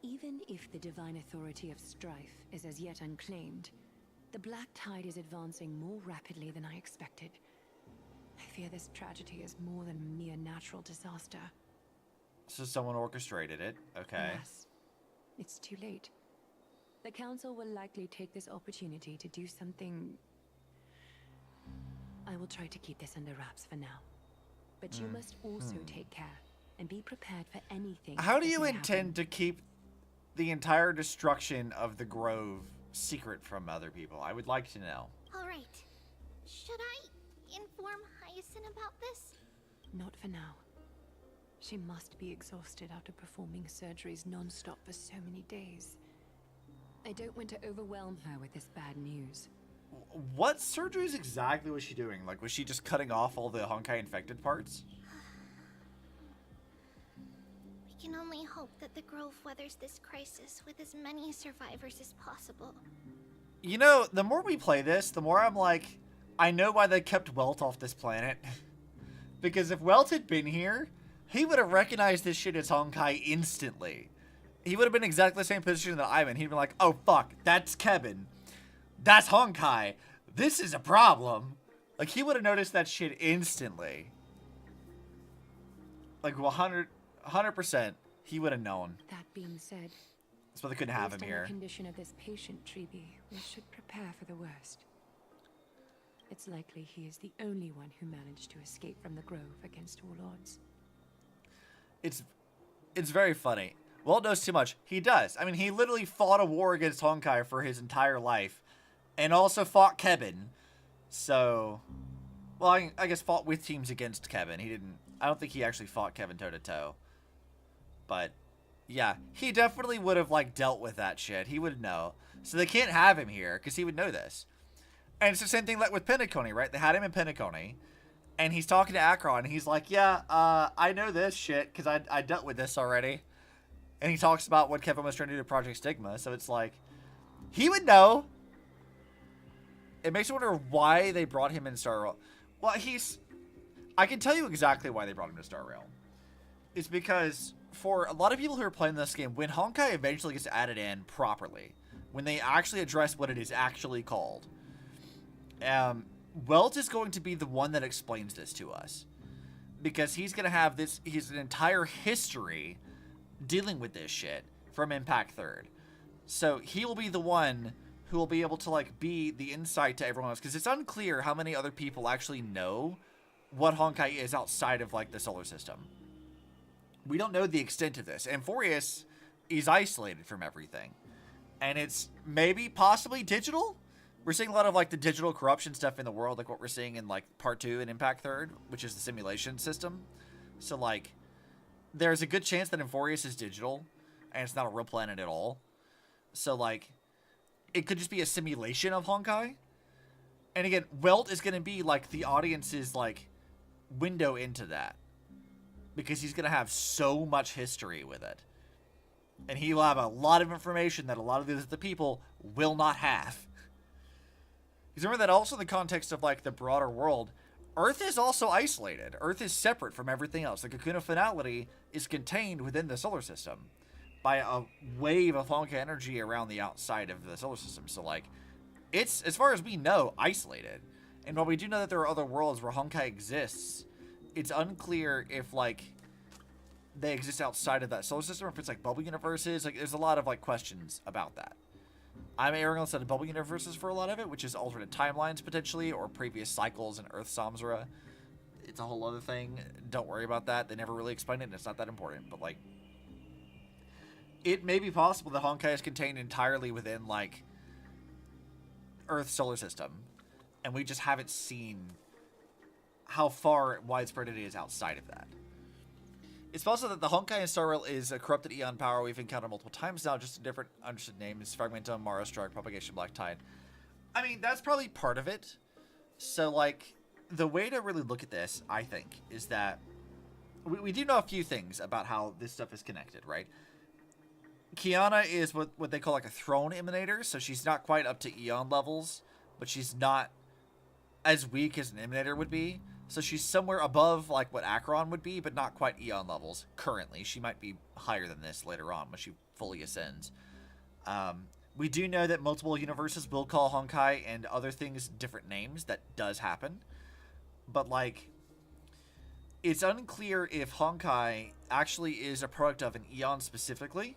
Even if the divine authority of strife is as yet unclaimed, the Black Tide is advancing more rapidly than I expected. I fear this tragedy is more than a mere natural disaster. So someone orchestrated it. Okay. Yes. It's too late. The Council will likely take this opportunity to do something... I will try to keep this under wraps for now. But you must also take care and be prepared for anything. How do that you may intend happen. to keep the entire destruction of the Grove secret from other people? I would like to know. All right. Should I inform Hyacine about this? Not for now. She must be exhausted after performing surgeries non-stop for so many days. I don't want to overwhelm her with this bad news. What surgeries exactly was she doing? Like, was she just cutting off all the Honkai infected parts? We can only hope that the Grove weathers this crisis with as many survivors as possible. You know, the more we play this, the more I'm like, I know why they kept Welt off this planet. Because if Welt had been here, he would have recognized this shit as Honkai instantly. He would have been exactly the same position that I'm in. He'd been like, oh fuck, that's Kevin. That's Honkai. This is a problem. Like, he would have noticed that shit instantly. Like, 100%, he would have known. That being said, That's why they couldn't have him based on here. the condition of this patient, Treeby, we should prepare for the worst. It's likely he is the only one who managed to escape from the Grove against all odds. It's very funny. Walt knows too much. He does. I mean, he literally fought a war against Honkai for his entire life. And also fought Kevin. So... Well, I guess fought with teams against Kevin. He didn't... I don't think he actually fought Kevin toe-to-toe. But, yeah. He definitely would have, like, dealt with that shit. He would know. So they can't have him here, because he would know this. And it's the same thing like with Penacony, right? They had him in Penacony. And he's talking to Akron, and he's like, yeah, I know this shit, because I dealt with this already. And he talks about what Kevin was trying to do to Project Stigma, so it's like, he would know. It makes me wonder why they brought him in Star Realm. Well, I can tell you exactly why they brought him to Star Realm. It's because, for a lot of people who are playing this game, when Honkai eventually gets added in properly, when they actually address what it is actually called, Welt is going to be the one that explains this to us. Because he's going to have an entire history dealing with this shit from Impact 3rd. So he will be the one who will be able to, like, be the insight to everyone else. Because it's unclear how many other people actually know what Honkai is outside of, like, the solar system. We don't know the extent of this. Amphoreus is isolated from everything. And it's maybe, possibly digital? We're seeing a lot of, like, the digital corruption stuff in the world, like what we're seeing in, like, Part 2 in Impact 3rd, which is the simulation system. So, like, there's a good chance that Amphoreus is digital, and it's not a real planet at all. So, like, it could just be a simulation of Honkai. And again, Welt is going to be, like, the audience's, like, window into that. Because he's going to have so much history with it. And he will have a lot of information that a lot of the people will not have. Because remember that also in the context of, like, the broader world, Earth is also isolated. Earth is separate from everything else. The cocoon of finality is contained within the solar system. by a wave of Honkai energy around the outside of the solar system. So, like, it's, as far as we know, isolated. And while we do know that there are other worlds where Honkai exists, it's unclear if, like, they exist outside of that solar system, or if it's, like, bubble universes. Like, there's a lot of, like, questions about that. I'm erring on the side of bubble universes for a lot of it, which is alternate timelines, potentially, or previous cycles in Earth Samsara. It's a whole other thing. Don't worry about that. They never really explain it, and it's not that important. But, like, it may be possible that Honkai is contained entirely within, like, Earth's solar system, and we just haven't seen how far widespread it is outside of that. It's possible that the Honkai in Star Rail is a corrupted Eon power we've encountered multiple times now, just in different understood names: Fragmentum, Mara Strike, Propagation, Black Tide. I mean, that's probably part of it. So, like, the way to really look at this, I think, is that we do know a few things about how this stuff is connected, right? Kiana is what they call, like, a throne emanator, so she's not quite up to Eon levels, but she's not as weak as an emanator would be. So she's somewhere above, like, what Acheron would be, but not quite Eon levels currently. She might be higher than this later on when she fully ascends. We do know that multiple universes will call Honkai and other things different names. That does happen. But, like, it's unclear if Honkai actually is a product of an Eon specifically,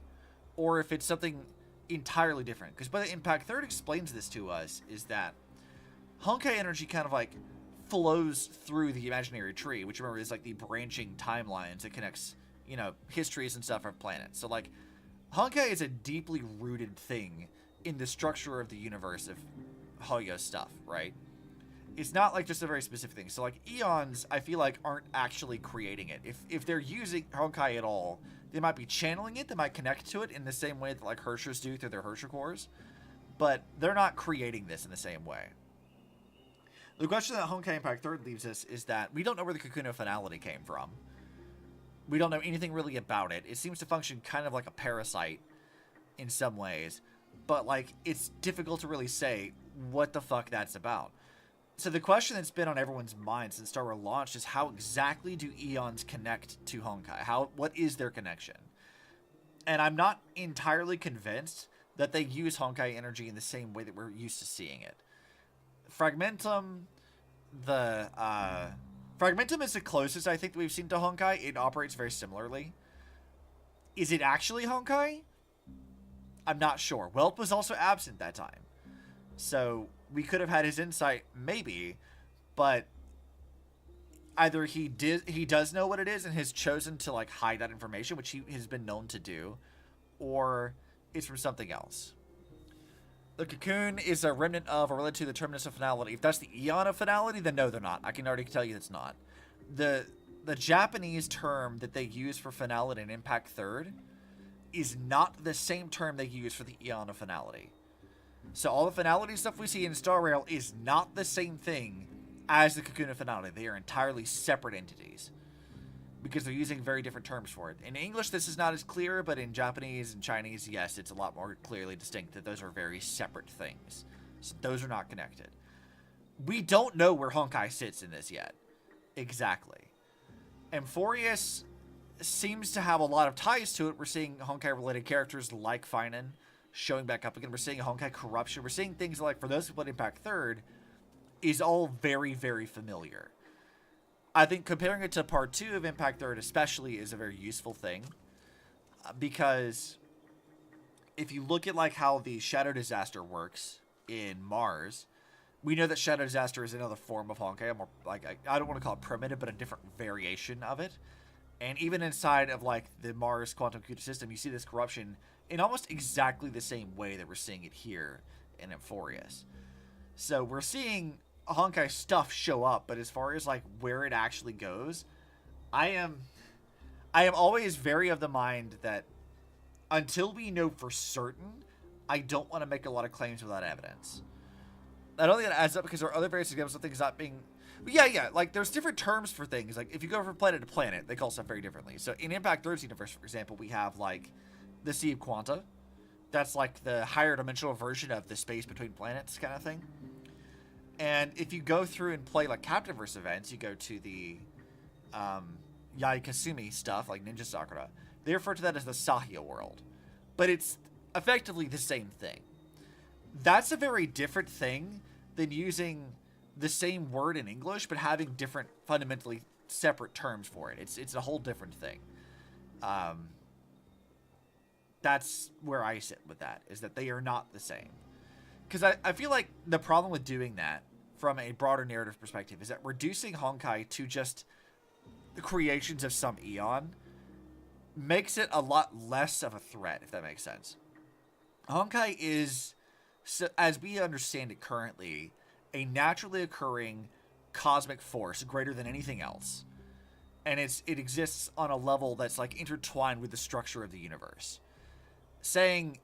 or if it's something entirely different. Because by the Impact Third explains this to us, is that Honkai energy kind of, like, flows through the imaginary tree, which, remember, is, like, the branching timelines that connects, you know, histories and stuff of planets. So, like, Honkai is a deeply rooted thing in the structure of the universe of Hoyo stuff, right? It's not, like, just a very specific thing. So, like, Eons, I feel like, aren't actually creating it. If they're using Honkai at all, they might be channeling it, they might connect to it in the same way that, like, Hershers do through their Hersher cores, but they're not creating this in the same way. The question that Honkai Impact Third leaves us is that we don't know where the Cocoon of Finality came from. We don't know anything really about it. It seems to function kind of like a parasite in some ways, but, like, it's difficult to really say what the fuck that's about. So the question that's been on everyone's mind since Star Wars launched is, how exactly do Eons connect to Honkai? What is their connection? And I'm not entirely convinced that they use Honkai energy in the same way that we're used to seeing it. Fragmentum is the closest I think that we've seen to Honkai. It operates very similarly. Is it actually Honkai? I'm not sure. Whelp was also absent that time, so we could have had his insight, maybe, but either he does know what it is and has chosen to, like, hide that information, which he has been known to do, or it's from something else. The Cocoon is a remnant of or related to the Terminus of Finality. If that's the Eon of Finality, then no, they're not. I can already tell you it's not. The Japanese term that they use for Finality in Impact Third is not the same term they use for the Eon of Finality. So all the Finality stuff we see in Star Rail is not the same thing as the Cocoon of Finality. They are entirely separate entities, because they're using very different terms for it. In English, this is not as clear, but in Japanese and Chinese, yes, it's a lot more clearly distinct that those are very separate things. So those are not connected. We don't know where Honkai sits in this yet. Exactly. Amphoreus seems to have a lot of ties to it. We're seeing Honkai-related characters like Finan showing back up again. We're seeing Honkai corruption. We're seeing things like, for those who played Impact Third, is all very, very familiar. I think comparing it to Part 2 of Impact Third especially is a very useful thing, because if you look at, like, how the Shadow Disaster works in Mars, we know that Shadow Disaster is another form of Honkai, a more, like, I don't want to call it primitive, but a different variation of it. And even inside of, like, the Mars quantum computer system, you see this corruption in almost exactly the same way that we're seeing it here in Amphoreus. So we're seeing Honkai stuff show up, but as far as, like, where it actually goes, I am always very of the mind that until we know for certain, I don't want to make a lot of claims without evidence. I don't think that adds up, because there are other various examples of things not being... Yeah, like, there's different terms for things. Like, if you go from planet to planet, they call stuff very differently. So in Impact Third's universe, for example, we have, like, the Sea of Quanta. That's, like, the higher dimensional version of the space between planets kind of thing. And if you go through and play, like, Captiverse events, you go to the Yai Kasumi stuff, like Ninja Sakura, they refer to that as the Sahya world. but it's effectively the same thing. That's a very different thing than using the same word in English, but having different, fundamentally separate terms for it. It's a whole different thing. That's where I sit with that, is that they are not the same. Because I feel like the problem with doing that from a broader narrative perspective is that reducing Honkai to just the creations of some Eon makes it a lot less of a threat, if that makes sense. Honkai is, so, as we understand it currently, a naturally occurring cosmic force greater than anything else. And it exists on a level that's like intertwined with the structure of the universe. Saying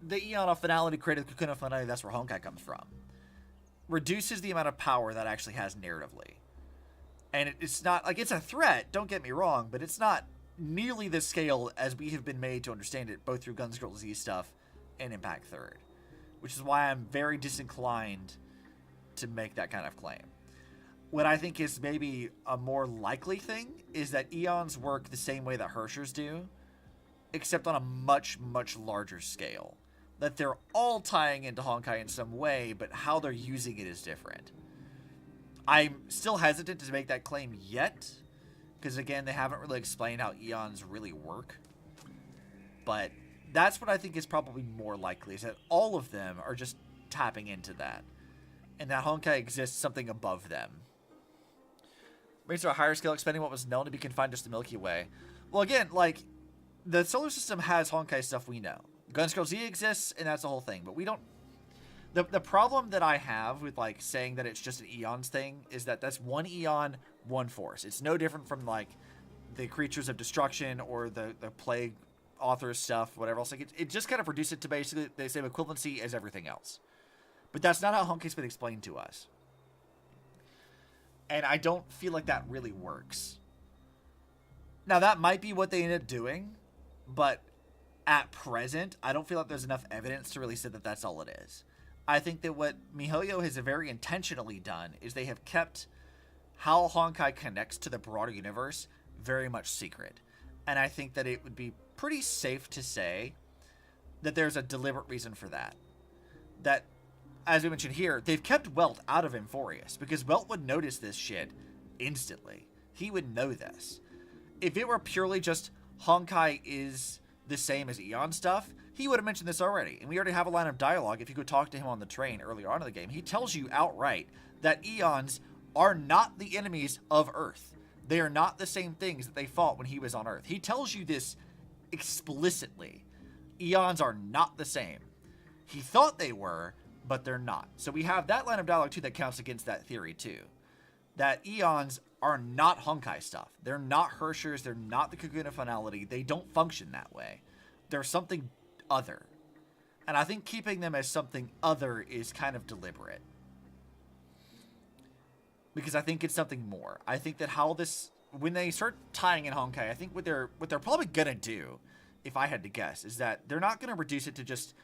the Eon of Finality created the Cocoon of Finality, that's where Honkai comes from, reduces the amount of power that actually has narratively. And it's not, like, it's a threat, don't get me wrong, but it's not nearly the scale as we have been made to understand it, both through Guns Girl Z stuff and Impact 3rd. Which is why I'm very disinclined to make that kind of claim. What I think is maybe a more likely thing is that Eons work the same way that Herschers do, except on a much, much larger scale. That they're all tying into Honkai in some way, but how they're using it is different. I'm still hesitant to make that claim yet, because again, they haven't really explained how Eons really work. But that's what I think is probably more likely, is that all of them are just tapping into that. And that Honkai exists something above them. Brings to a higher scale, expanding what was known to be confined just to the Milky Way. Well, again, like, the solar system has Honkai stuff we know. Guns Girl Z exists, and that's the whole thing. But we don't... The problem that I have with, like, saying that it's just an Eons thing is that that's one Eon, one force. It's no different from, like, the Creatures of Destruction or the Plague authors stuff, whatever else. Like, it just kind of reduces it to basically the same equivalency as everything else. But that's not how Honkai's been explained to us. And I don't feel like that really works. Now, that might be what they end up doing, but at present, I don't feel like there's enough evidence to really say that that's all it is. I think that what MiHoYo has very intentionally done is they have kept how Honkai connects to the broader universe very much secret. And I think that it would be pretty safe to say that there's a deliberate reason for that. That, as we mentioned here, they've kept Welt out of Amphoreus, because Welt would notice this shit instantly. He would know this. If it were purely just Honkai is the same as Eon stuff, he would have mentioned this already. And we already have a line of dialogue. If you go talk to him on the train earlier on in the game, he tells you outright that Eons are not the enemies of Earth. They are not the same things that they fought when he was on Earth. He tells you this explicitly. Eons are not the same. He thought they were, but they're not. So we have that line of dialogue too that counts against that theory too. That Eons are not Honkai stuff. They're not Herschers. They're not the Cocoon of Finality. They don't function that way. They're something other. And I think keeping them as something other is kind of deliberate. Because I think it's something more. I think that how this, when they start tying in Honkai, I think what they're probably gonna do, if I had to guess, is that they're not gonna reduce it to just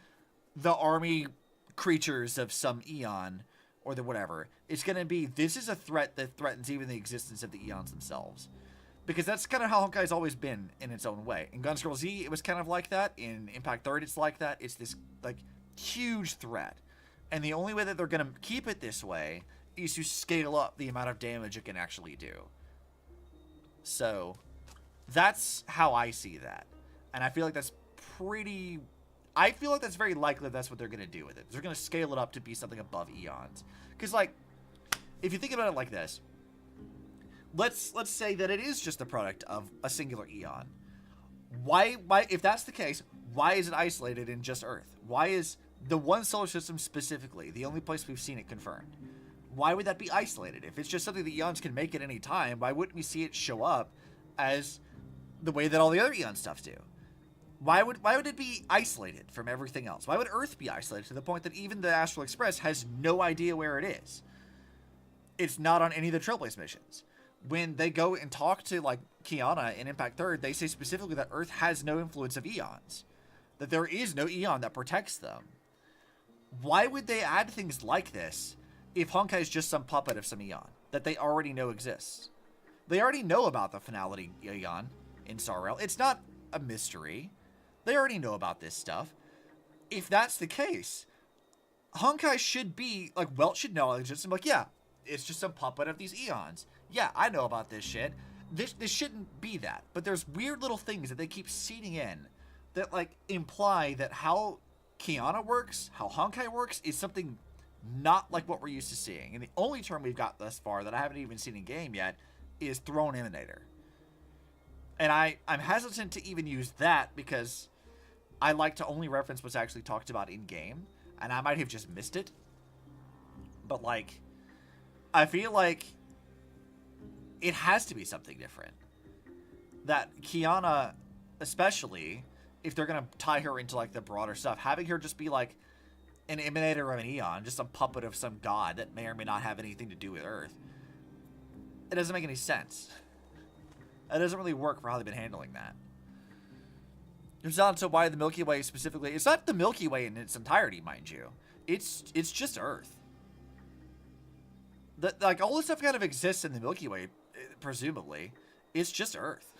the army creatures of some Eon or the whatever. It's gonna be, this is a threat that threatens even the existence of the Eons themselves. Because that's kind of how Honkai's always been in its own way. In Guns Girl Z, it was kind of like that. In Impact 3rd, it's like that. It's this, like, huge threat. And the only way that they're going to keep it this way is to scale up the amount of damage it can actually do. So, that's how I see that. And I feel like that's pretty... I feel like that's very likely that's what they're going to do with it. They're going to scale it up to be something above Eons. Because, like, if you think about it like this... Let's say that it is just the product of a singular Eon. Why, if that's the case, why is it isolated in just Earth? Why is the one solar system specifically the only place we've seen it confirmed? Why would that be isolated? If it's just something that Eons can make at any time, why wouldn't we see it show up as the way that all the other Eon stuffs do? Why would it be isolated from everything else? Why would Earth be isolated to the point that even the Astral Express has no idea where it is? It's not on any of the Trailblaze missions. When they go and talk to, like, Kiana in Impact 3rd, they say specifically that Earth has no influence of Eons. That there is no Eon that protects them. Why would they add things like this if Honkai is just some puppet of some Eon that they already know exists? They already know about the Finality Eon in Star Rail. It's not a mystery. They already know about this stuff. If that's the case, Honkai should be, like, Welt should know, like, just like, yeah, it's just some puppet of these eons. Yeah, I know about this shit. This shouldn't be that. But there's weird little things that they keep seeding in that, like, imply that how Kiana works, how Honkai works, is something not like what we're used to seeing. And the only term we've got thus far that I haven't even seen in game yet is Throne Emanator. And I'm hesitant to even use that because I like to only reference what's actually talked about in game, and I might have just missed it. But, like, I feel like it has to be something different. That Kiana, especially, if they're going to tie her into, like, the broader stuff, having her just be, like, an emanator of an eon, just a puppet of some god that may or may not have anything to do with Earth, it doesn't make any sense. It doesn't really work for how they've been handling that. It's not so why the Milky Way specifically. It's not the Milky Way in its entirety, mind you. It's just Earth. Like, all this stuff kind of exists in the Milky Way, presumably. It's just Earth.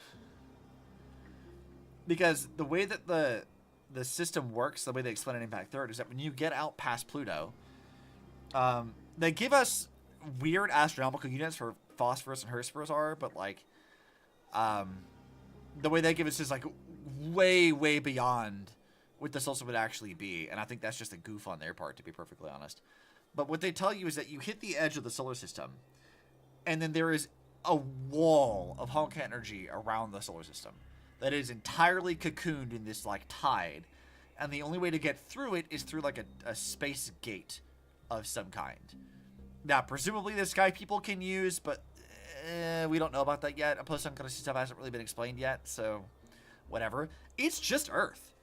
Because the way that the system works, the way they explain it in Impact Third, is that when you get out past Pluto, they give us weird astronomical units for phosphorus and Hesperus are, but, like, the way they give us is, like, way, way beyond what the system would actually be. And I think that's just a goof on their part, to be perfectly honest. But what they tell you is that you hit the edge of the solar system, and then there is a wall of Honkai energy around the solar system that is entirely cocooned in this, like, tide. And the only way to get through it is through, like, a space gate of some kind. Now, presumably the Sky people can use, but we don't know about that yet. Post-Honkai stuff hasn't really been explained yet, so whatever. It's just Earth.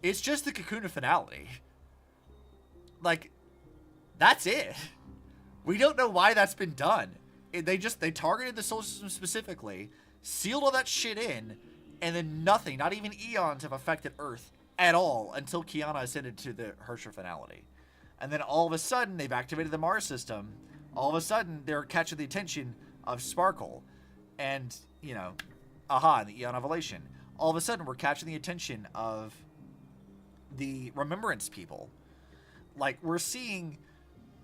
It's just the cocoon of finality. Like, that's it. We don't know why that's been done. They targeted the solar system specifically, sealed all that shit in, and then nothing, not even eons, have affected Earth at all until Kiana ascended to the Hersher finality. And then all of a sudden, they've activated the Mars system. All of a sudden, they're catching the attention of Sparkle and, you know, Aha, the Eon of Elation. All of a sudden, we're catching the attention of the Remembrance people. Like, we're seeing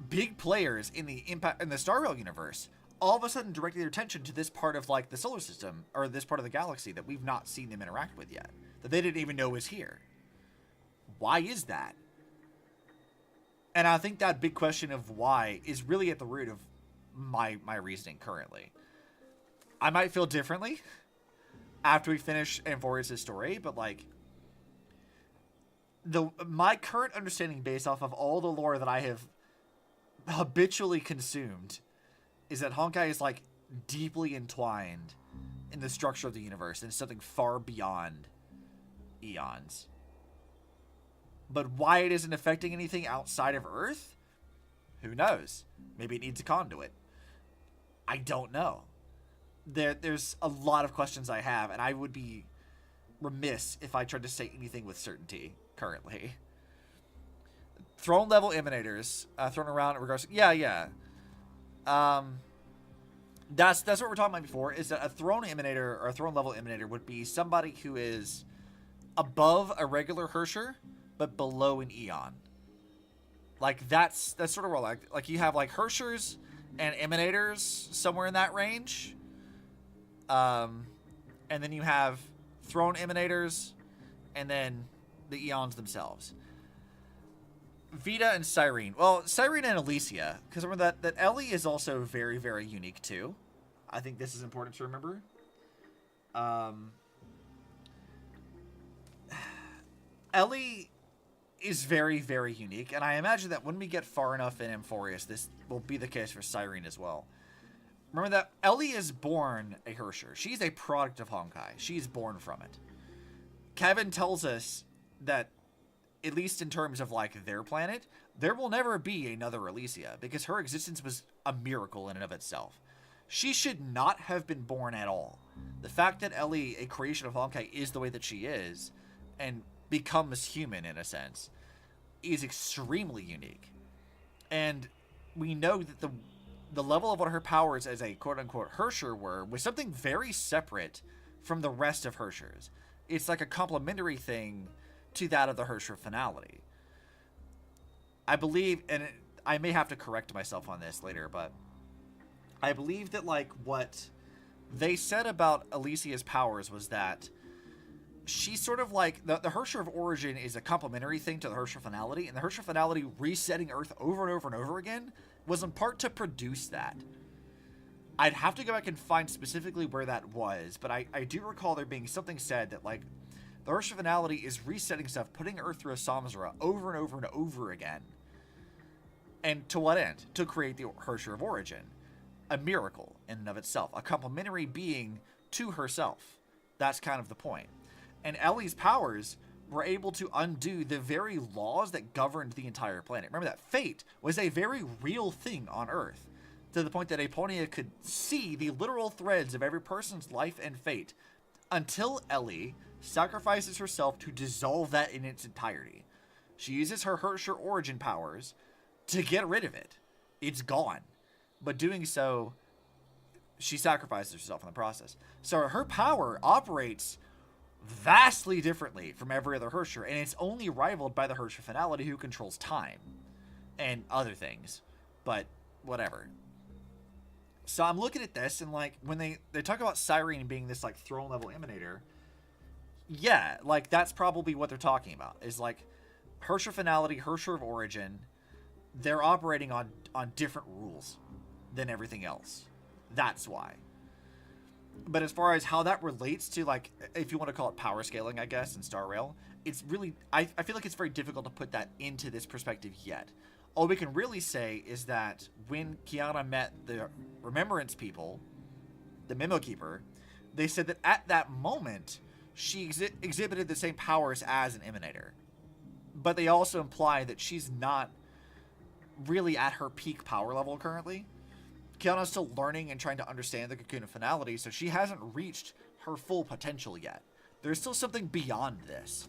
big players in the Star Rail universe all of a sudden directing their attention to this part of, like, the solar system, or this part of the galaxy that we've not seen them interact with yet, that they didn't even know was here. Why is that? And I think that big question of why is really at the root of my reasoning currently. I might feel differently after we finish Amphoreus' story, but, like, my current understanding based off of all the lore that I have habitually consumed is that Honkai is, like, deeply entwined in the structure of the universe and something far beyond eons. But why it isn't affecting anything outside of Earth? Who knows? Maybe it needs a conduit. I don't know. There's a lot of questions I have, and I would be remiss if I tried to say anything with certainty currently. Throne level emanators thrown around in regards to, yeah. That's what we're talking about before, is that a throne emanator or a throne level emanator would be somebody who is above a regular Hersher but below an Eon. Like, that's sort of where, like you have, like, Hershers and emanators somewhere in that range. And then you have throne emanators and then the Eons themselves. Vita and Cyrene. Well, Cyrene and Alicia, because remember that Ellie is also very, very unique too. I think this is important to remember. Ellie is very, very unique, and I imagine that when we get far enough in Amphoreus, this will be the case for Cyrene as well. Remember that Ellie is born a Hersher. She's a product of Honkai. She's born from it. Kevin tells us that, at least in terms of, like, their planet, there will never be another Alicia, because her existence was a miracle in and of itself. She should not have been born at all. The fact that Ellie, a creation of Honkai, is the way that she is, and becomes human, in a sense, is extremely unique. And we know that the level of what her powers as a quote-unquote Hersher were was something very separate from the rest of Hershers. it's like a complementary thing to that of the Hersher finality. I believe, and I may have to correct myself on this later, but I believe that like what they said about Alicia's powers was that she's sort of like the Hersher of Origin is a complementary thing to the Hersher finality, and the Hersher finality resetting Earth over and over and over again was in part to produce that. I'd have to go back and find specifically where that was, but I do recall there being something said that like the Hersher finality is resetting stuff, putting Earth through a Samsara over and over and over again. And to what end? To create the Hersher of Origin. A miracle in and of itself. A complementary being to herself. That's kind of the point. And Ellie's powers were able to undo the very laws that governed the entire planet. Remember that fate was a very real thing on Earth. To the point that Aponia could see the literal threads of every person's life and fate. Until Ellie sacrifices herself to dissolve that in its entirety. She uses her Hersher origin powers to get rid of it. It's gone. But doing so, she sacrifices herself in the process. So her power operates vastly differently from every other Hersher, and it's only rivaled by the Hersher finality, who controls time and other things. But whatever. So I'm looking at this, and like when they talk about Cyrene being this like throne level emanator, yeah, like that's probably what they're talking about. Is like Hersher finality, Hersher of origin, they're operating on different rules than everything else. That's why. But as far as how that relates to, like, if you want to call it power scaling, I guess, in Star Rail, it's really, I feel like it's very difficult to put that into this perspective yet. All we can really say is that when Kiana met the Remembrance people, the Memo Keeper, they said that at that moment, she exhibited the same powers as an Emanator. But they also imply that she's not really at her peak power level currently. Kiana's still learning and trying to understand the Cocoon of Finality, so she hasn't reached her full potential yet. There's still something beyond this.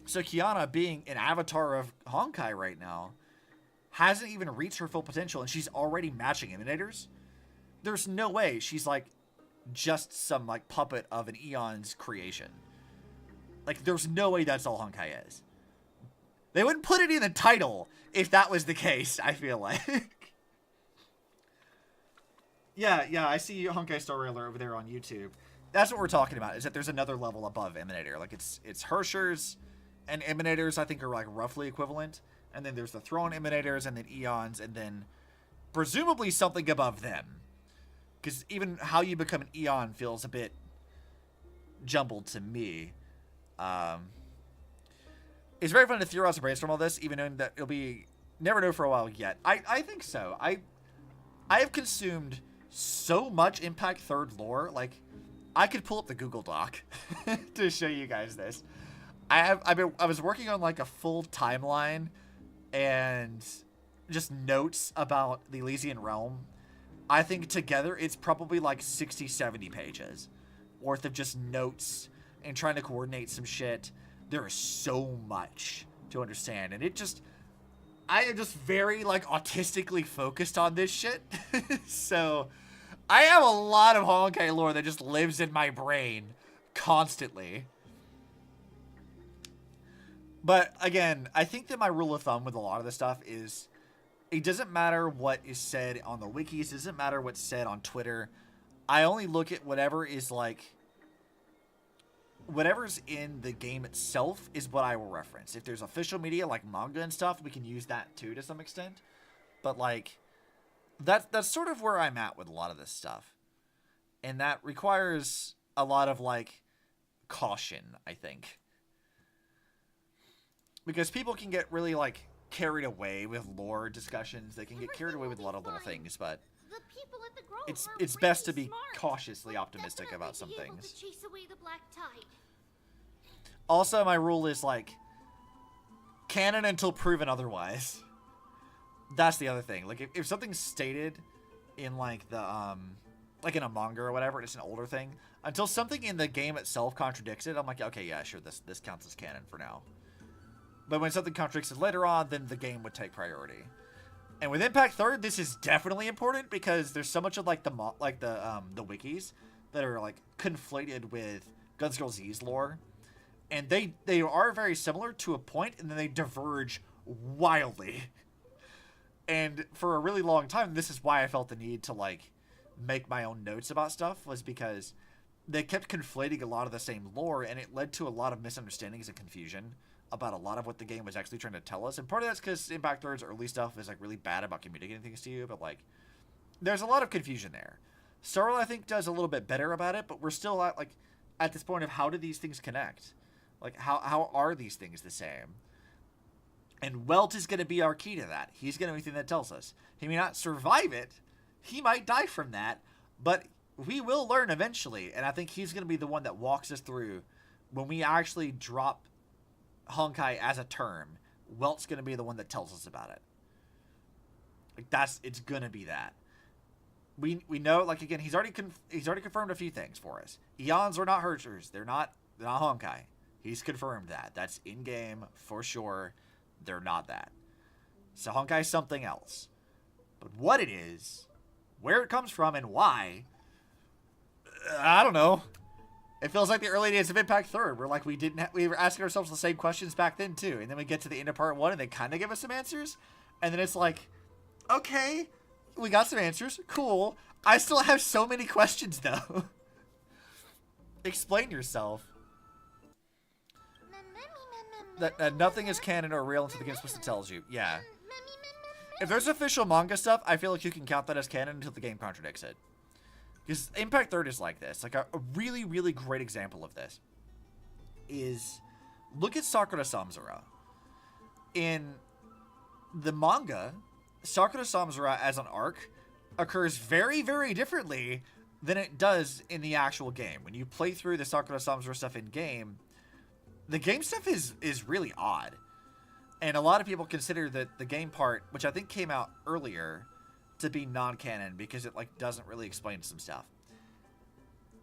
So Kiana, being an avatar of Honkai right now, hasn't even reached her full potential, and she's already matching Emanators. There's no way she's like just some like puppet of an Eon's creation. Like, there's no way that's all Honkai is. They wouldn't put it in the title if that was the case, I feel like. Yeah, I see Honkai Star Railer over there on YouTube. That's what we're talking about, is that there's another level above Emanator. Like, it's Hershers and Emanators, I think, are like roughly equivalent. And then there's the Throne Emanators, and then Eons, and then presumably something above them. Because even how you become an Eon feels a bit jumbled to me. It's very fun to theorize and brainstorm all this, even knowing that it'll be never know for a while yet. I think so. I have consumed so much Impact 3rd lore. Like, I could pull up the Google Doc to show you guys this. I was working on like a full timeline and just notes about the Elysian Realm. I think together it's probably like 60, 70 pages worth of just notes and trying to coordinate some shit. There is so much to understand, and I am just very like autistically focused on this shit. So I have a lot of Honkai lore that just lives in my brain constantly. But again, I think that my rule of thumb with a lot of this stuff is it doesn't matter what is said on the wikis, it doesn't matter what's said on Twitter. I only look at whatever is like, whatever's in the game itself is what I will reference. If there's official media like manga and stuff, we can use that too to some extent. But like, that's sort of where I'm at with a lot of this stuff. And that requires a lot of like caution, I think. Because people can get really like carried away with lore discussions. They can get carried away with a lot of little things, but The people at the Grove it's are best to really be smart. cautiously We'll optimistic definitely about some be able things. to chase away the black tide. Also, my rule is like canon until proven otherwise. That's the other thing. Like if something's stated in like the like in a manga or whatever, and it's an older thing, until something in the game itself contradicts it, I'm like, okay, yeah, sure, this counts as canon for now. But when something contradicts it later on, then the game would take priority. And with Impact 3rd, this is definitely important because there's so much of like the wikis that are like conflated with Guns Girl Z's lore. And they are very similar to a point, and then they diverge wildly. And for a really long time, this is why I felt the need to, like, make my own notes about stuff, was because they kept conflating a lot of the same lore, and it led to a lot of misunderstandings and confusion about a lot of what the game was actually trying to tell us. And part of that's because Impact Third's early stuff is, like, really bad about communicating things to you, but, like, there's a lot of confusion there. Starl, I think, does a little bit better about it, but we're still at, like, at this point of how do these things connect? Like, how are these things the same? And Welt is going to be our key to that. He's going to be the thing that tells us. He may not survive it. He might die from that. But we will learn eventually. And I think he's going to be the one that walks us through when we actually drop Honkai as a term. Welt's going to be the one that tells us about it. Like, it's going to be that. We know, like, again, he's already confirmed a few things for us. Eons are not Herschers. They're not Honkai. He's confirmed that. That's in-game for sure. They're not that. So Honkai's something else. But what it is, where it comes from, and why, I don't know. It feels like the early days of Impact Third, where, like, we were asking ourselves the same questions back then too, and then we get to the end of Part 1 and they kind of give us some answers, and then it's like, okay, we got some answers, cool. I still have so many questions though. Explain yourself. That nothing is canon or real until the game explicitly tells you. Yeah. If there's official manga stuff, I feel like you can count that as canon until the game contradicts it. Because Impact Third is like this. Like, a really, really great example of this is, look at Sakura Samsara. In the manga, Sakura Samsara as an arc occurs very, very differently than it does in the actual game. When you play through the Sakura Samsara stuff in game, the game stuff is really odd. And a lot of people consider that the game part, which I think came out earlier, to be non-canon because it, like, doesn't really explain some stuff.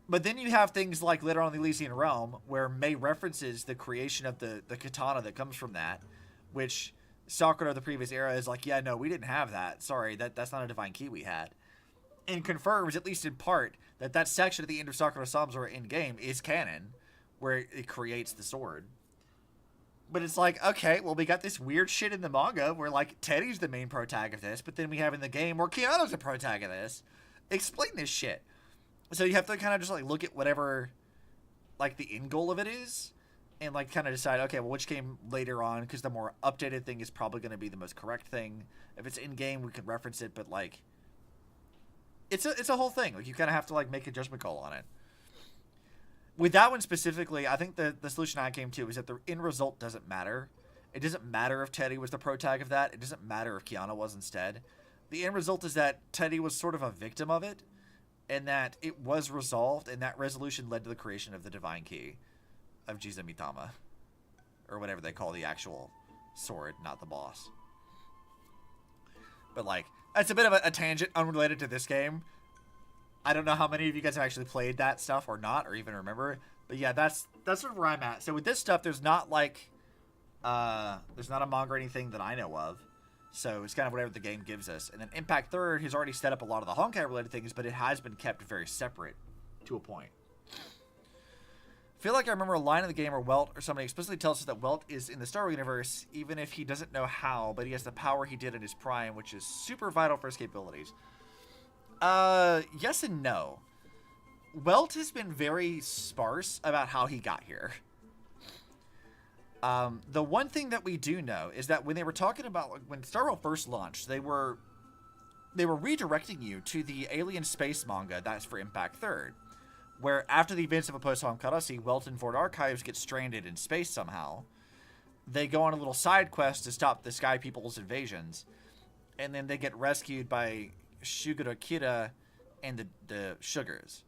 But then you have things like later on in the Elysian Realm, where Mei references the creation of the katana that comes from that, which Sakura of the previous era is like, yeah, no, we didn't have that. Sorry, that's not a divine key we had. And confirms, at least in part, that section at the end of Sakura Samsara in-game is canon, where it creates the sword. But it's like, okay, well, we got this weird shit in the manga where, like, Teddy's the main protagonist, but then we have in the game where Keanu's the protagonist. Explain this shit. So you have to kind of just, like, look at whatever, like, the end goal of it is, and, like, kind of decide, okay, well, which came later on, because the more updated thing is probably going to be the most correct thing. If it's in-game, we can reference it, but, like, it's a whole thing. Like, you kind of have to, like, make a judgment call on it. With that one specifically, I think the solution I came to is that the end result doesn't matter. It doesn't matter if Teddy was the protag of that. It doesn't matter if Kiana was instead. The end result is that Teddy was sort of a victim of it, and that it was resolved, and that resolution led to the creation of the Divine Key of Jizumitama. Or whatever they call the actual sword, not the boss. But, like, that's a bit of a tangent unrelated to this game. I don't know how many of you guys have actually played that stuff or not, or even remember. But yeah, that's sort of where I'm at. So with this stuff, there's not like, there's not a manga or anything that I know of. So it's kind of whatever the game gives us. And then Impact Third has already set up a lot of the Honkai related things, but it has been kept very separate to a point. I feel like I remember a line in the game where Welt or somebody explicitly tells us that Welt is in the Star Wars universe, even if he doesn't know how, but he has the power he did in his prime, which is super vital for his capabilities. Yes and no. Welt has been very sparse about how he got here. The one thing that we do know is that when they were talking about, like, when Star Wars first launched, they were redirecting you to the Alien Space manga that's for Impact Third, where after the events of a Post-Honkai, Welt and Vord Archives get stranded in space somehow. They go on a little side quest to stop the Sky People's invasions, and then they get rescued by Shugura Kira and the Sugars.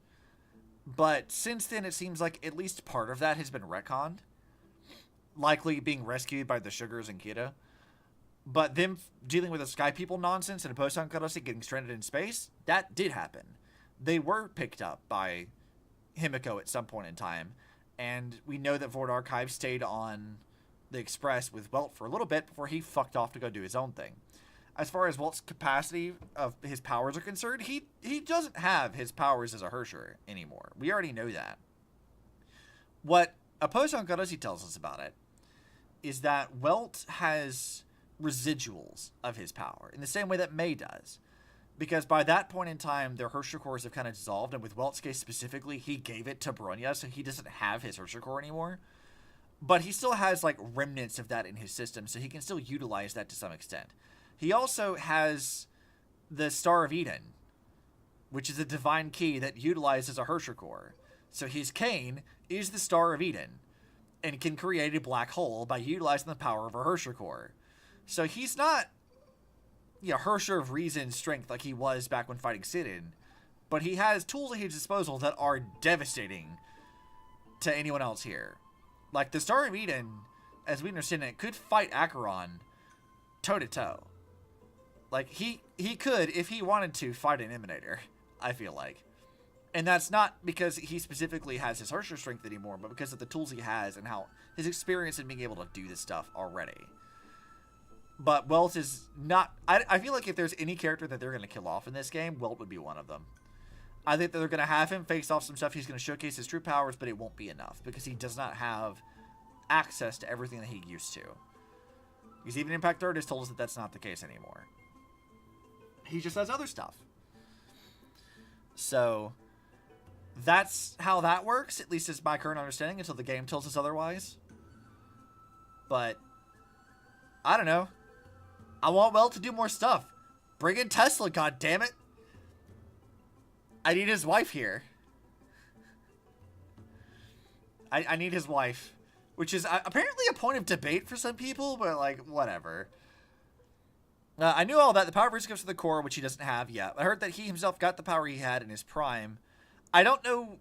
But since then, it seems like at least part of that has been retconned. Likely being rescued by the Sugars and Kira. But them dealing with the Sky People nonsense and a Post-Honkai getting stranded in space, that did happen. They were picked up by Himiko at some point in time. And we know that Vord Archive stayed on the Express with Welt for a little bit before he fucked off to go do his own thing. As far as Welt's capacity of his powers are concerned, he doesn't have his powers as a Hersher anymore. We already know that. What a Post-Honkai tells us about it is that Welt has residuals of his power in the same way that May does. Because by that point in time, their Hershey cores have kind of dissolved, and with Welt's case specifically, he gave it to Bronya, so he doesn't have his Hershey core anymore. But he still has, like, remnants of that in his system, so he can still utilize that to some extent. He also has the Star of Eden, which is a divine key that utilizes a Hershey core. So his Kane is the Star of Eden, and can create a black hole by utilizing the power of a Hershey core. So he's not, Herrscher of reason strength like he was back when fighting Sidon, but he has tools at his disposal that are devastating to anyone else here. Like, the Star of Eden, as we understand it, could fight Acheron toe-to-toe. Like, he could, if he wanted to, fight an Emanator, I feel like. And that's not because he specifically has his Herrscher strength anymore, but because of the tools he has and how his experience in being able to do this stuff already. But Welt is not... I feel like if there's any character that they're going to kill off in this game, Welt would be one of them. I think that they're going to have him face off some stuff. He's going to showcase his true powers, but it won't be enough because he does not have access to everything that he used to. Because even Impact Third has told us that that's not the case anymore. He just has other stuff. So... that's how that works, at least is my current understanding, until the game tells us otherwise. But, I don't know. I want Welt to do more stuff. Bring in Tesla, goddammit. I need his wife here. I need his wife. Which is apparently a point of debate for some people, but, like, whatever. I knew all that. The power of comes to the core, which he doesn't have yet. I heard that he himself got the power he had in his prime. I don't know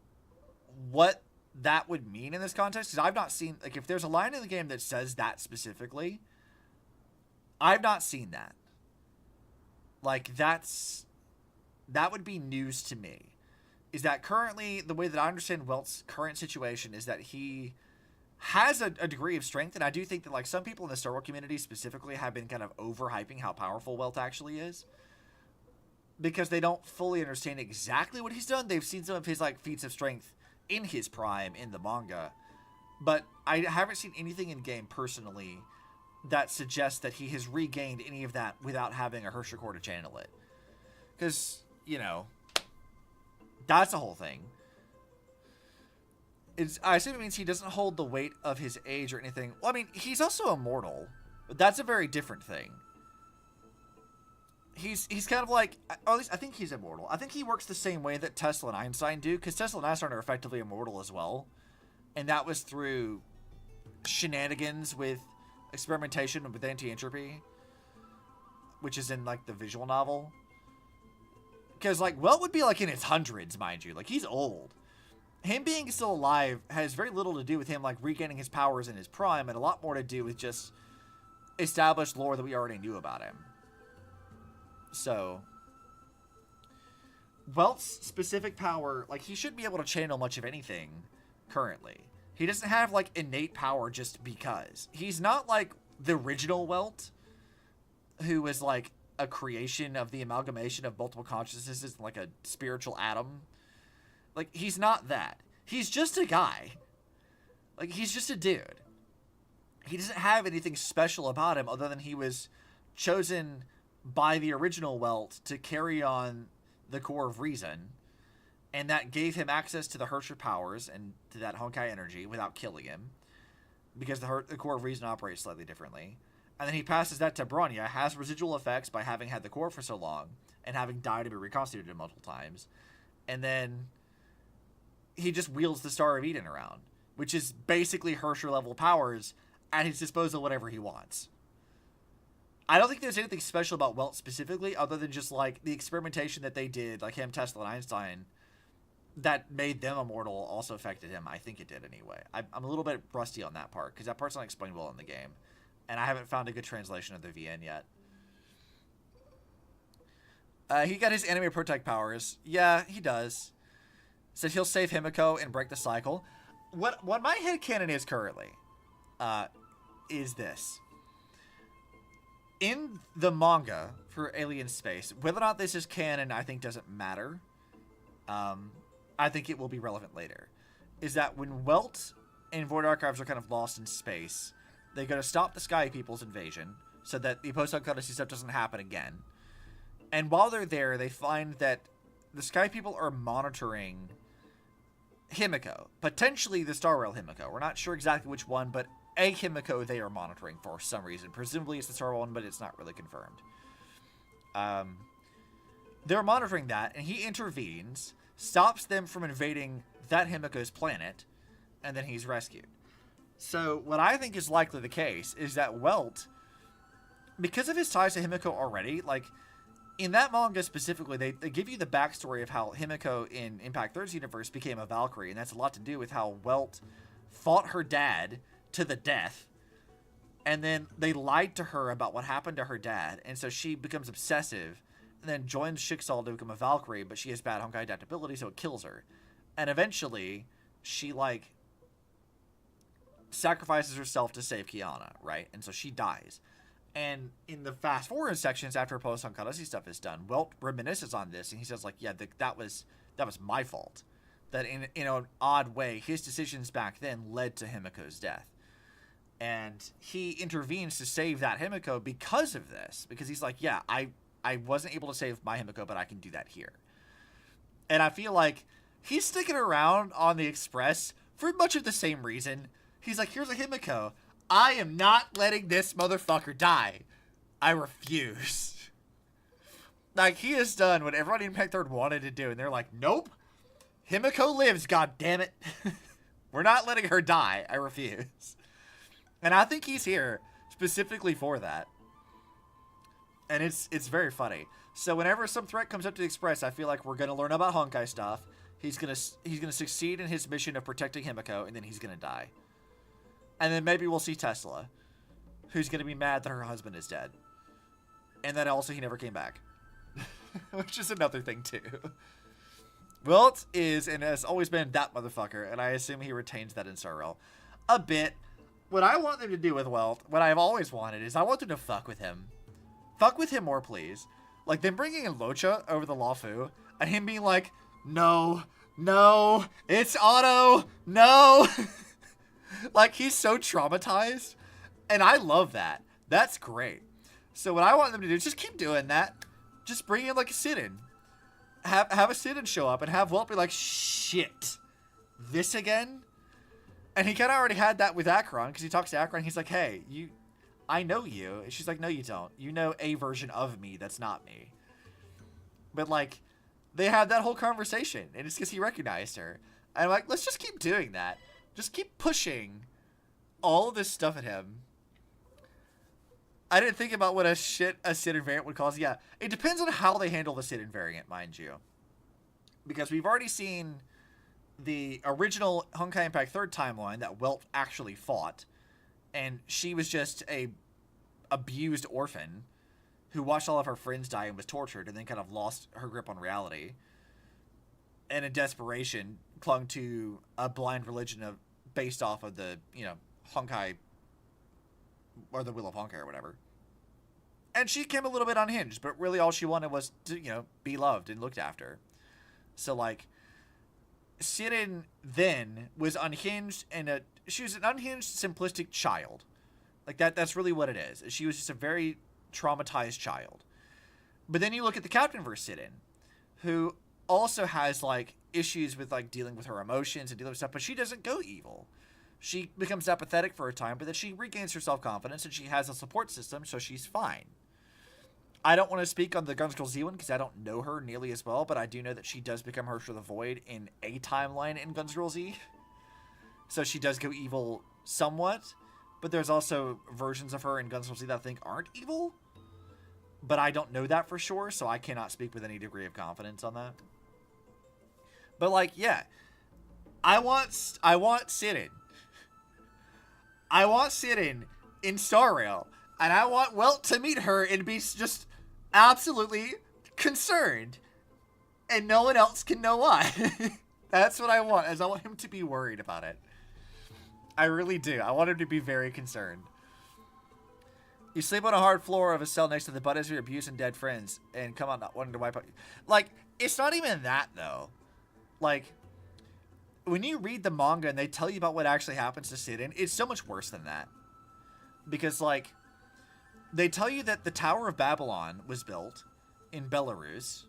what that would mean in this context, because I've not seen, like, if there's a line in the game that says that specifically, I've not seen that. Like, that would be news to me. Is that currently, the way that I understand Welt's current situation is that he has a degree of strength, and I do think that, like, some people in the Star Wars community specifically have been kind of overhyping how powerful Welt actually is. Because they don't fully understand exactly what he's done. They've seen some of his, like, feats of strength in his prime in the manga. But I haven't seen anything in game personally that suggests that he has regained any of that without having a Hershey core to channel it. Because, that's the whole thing. I assume it means he doesn't hold the weight of his age or anything. Well, I mean, he's also immortal. But that's a very different thing. He's kind of like, or at least I think he's immortal. I think he works the same way that Tesla and Einstein do, because Tesla and Einstein are effectively immortal as well. And that was through shenanigans with experimentation with anti-entropy, which is in, like, the visual novel. Because, like, Welt would be, like, in his hundreds, mind you. Like, he's old. Him being still alive has very little to do with him, like, regaining his powers in his prime, and a lot more to do with just established lore that we already knew about him. So, Welt's specific power, like, he shouldn't be able to channel much of anything currently. He doesn't have, like, innate power just because. He's not like the original Welt, who was, like, a creation of the amalgamation of multiple consciousnesses, like a spiritual atom. Like, he's not that. He's just a guy. Like, he's just a dude. He doesn't have anything special about him other than he was chosen by the original Welt to carry on the core of reason, and that gave him access to the Herrscher powers and to that Honkai energy without killing him, because the core of reason operates slightly differently. And then he passes that to Bronya, has residual effects by having had the core for so long, and having died to be reconstituted multiple times, and then he just wields the Star of Eden around, which is basically Herrscher level powers at his disposal whenever he wants. I don't think there's anything special about Welt specifically, other than just, like, the experimentation that they did, like him, Tesla, and Einstein, that made them immortal also affected him. I think it did anyway. I'm a little bit rusty on that part, because that part's not explained well in the game, and I haven't found a good translation of the VN yet. He got his anime protect powers. Yeah, he does. Said he'll save Himiko and break the cycle. What my headcanon is currently, is this. In the manga for Alien Space, whether or not this is canon, I think doesn't matter. I think it will be relevant later. Is that when Welt and Void Archives are kind of lost in space. They go to stop the Sky People's invasion so that the Post-Honkai stuff doesn't happen again. And while they're there, they find that the Sky People are monitoring Himiko. Potentially the Star Rail Himiko. We're not sure exactly which one, but a Himiko they are monitoring for some reason. Presumably it's the Star Rail one, but it's not really confirmed. They're monitoring that, and he intervenes, stops them from invading that Himiko's planet, and then he's rescued. So what I think is likely the case is that Welt, because of his ties to Himiko already, like, in that manga specifically, they give you the backstory of how Himiko in Impact 3's universe became a Valkyrie, and that's a lot to do with how Welt fought her dad to the death, and then they lied to her about what happened to her dad, and so she becomes obsessive, and then joins Schicksal to become a Valkyrie, but she has bad Honkai adaptability, so it kills her. And eventually, she, like, sacrifices herself to save Kiana, right? And so she dies. And in the fast forward sections after Post-Honkai stuff is done, Welt reminisces on this, and he says, like, yeah, that was my fault. That in an odd way, his decisions back then led to Himiko's death. And he intervenes to save that Himiko because of this. Because he's like, yeah, I wasn't able to save my Himiko, but I can do that here. And I feel like he's sticking around on the Express for much of the same reason. He's like, here's a Himiko. I am not letting this motherfucker die. I refuse. Like, he has done what everyone in Impact 3 wanted to do, and they're like, nope. Himiko lives, goddammit. We're not letting her die. I refuse. And I think he's here specifically for that. And it's very funny. So whenever some threat comes up to the Express, I feel like we're going to learn about Honkai stuff. He's gonna succeed in his mission of protecting Himiko, and then he's going to die. And then maybe we'll see Tesla, who's going to be mad that her husband is dead. And then also he never came back. Which is another thing, too. Welt is, and has always been, that motherfucker, and I assume he retains that in Star Rail. A bit. What I want them to do with Welt, what I've always wanted, is I want them to fuck with him. Fuck with him more, please. Like, them bringing in Locha over the Lafu, and him being like, no, it's Otto, no. Like, he's so traumatized, and I love that. That's great. So what I want them to do is just keep doing that. Just bring in, like, a sit-in. Have a sit-in show up, and have Welt be like, shit, this again? And he kind of already had that with Akron, because he talks to Akron, he's like, hey, I know you. And she's like, no, you don't. You know a version of me that's not me. But, like, they had that whole conversation, and it's because he recognized her. And I'm like, let's just keep doing that. Just keep pushing all of this stuff at him. I didn't think about what a sit-in variant would cause. Yeah, it depends on how they handle the sit-in variant, mind you. Because we've already seen the original Honkai Impact 3rd timeline that Welt actually fought. And she was just a abused orphan who watched all of her friends die and was tortured and then kind of lost her grip on reality. And in desperation, clung to a blind religion based off of the, Honkai, or the Will of Honkai or whatever. And she came a little bit unhinged, but really all she wanted was to, be loved and looked after. So, like, Sirin then was unhinged, and she was an unhinged, simplistic child. Like, that's really what it is. She was just a very traumatized child. But then you look at the Captain versus Sirin, who also has, like, issues with, like, dealing with her emotions and dealing with stuff, but she doesn't go evil. She becomes apathetic for a time, but then she regains her self-confidence, and she has a support system, so she's fine. I don't want to speak on the Guns Girl Z one, because I don't know her nearly as well, but I do know that she does become Herrscher the Void in a timeline in Guns Girl Z. So she does go evil somewhat, but there's also versions of her in Guns Girl Z that I think aren't evil. But I don't know that for sure, so I cannot speak with any degree of confidence on that. But, like, yeah. I want Sirin. I want Sirin in Star Rail. And I want Welt to meet her and be just absolutely concerned. And no one else can know why. That's what I want, is I want him to be worried about it. I really do. I want him to be very concerned. You sleep on a hard floor of a cell next to the butt of your abused and dead friends and come out not wanting to wipe out. Like, it's not even that, though. Like, when you read the manga and they tell you about what actually happens to Sidon, it's so much worse than that. Because, like, they tell you that the Tower of Babylon was built in Belarus,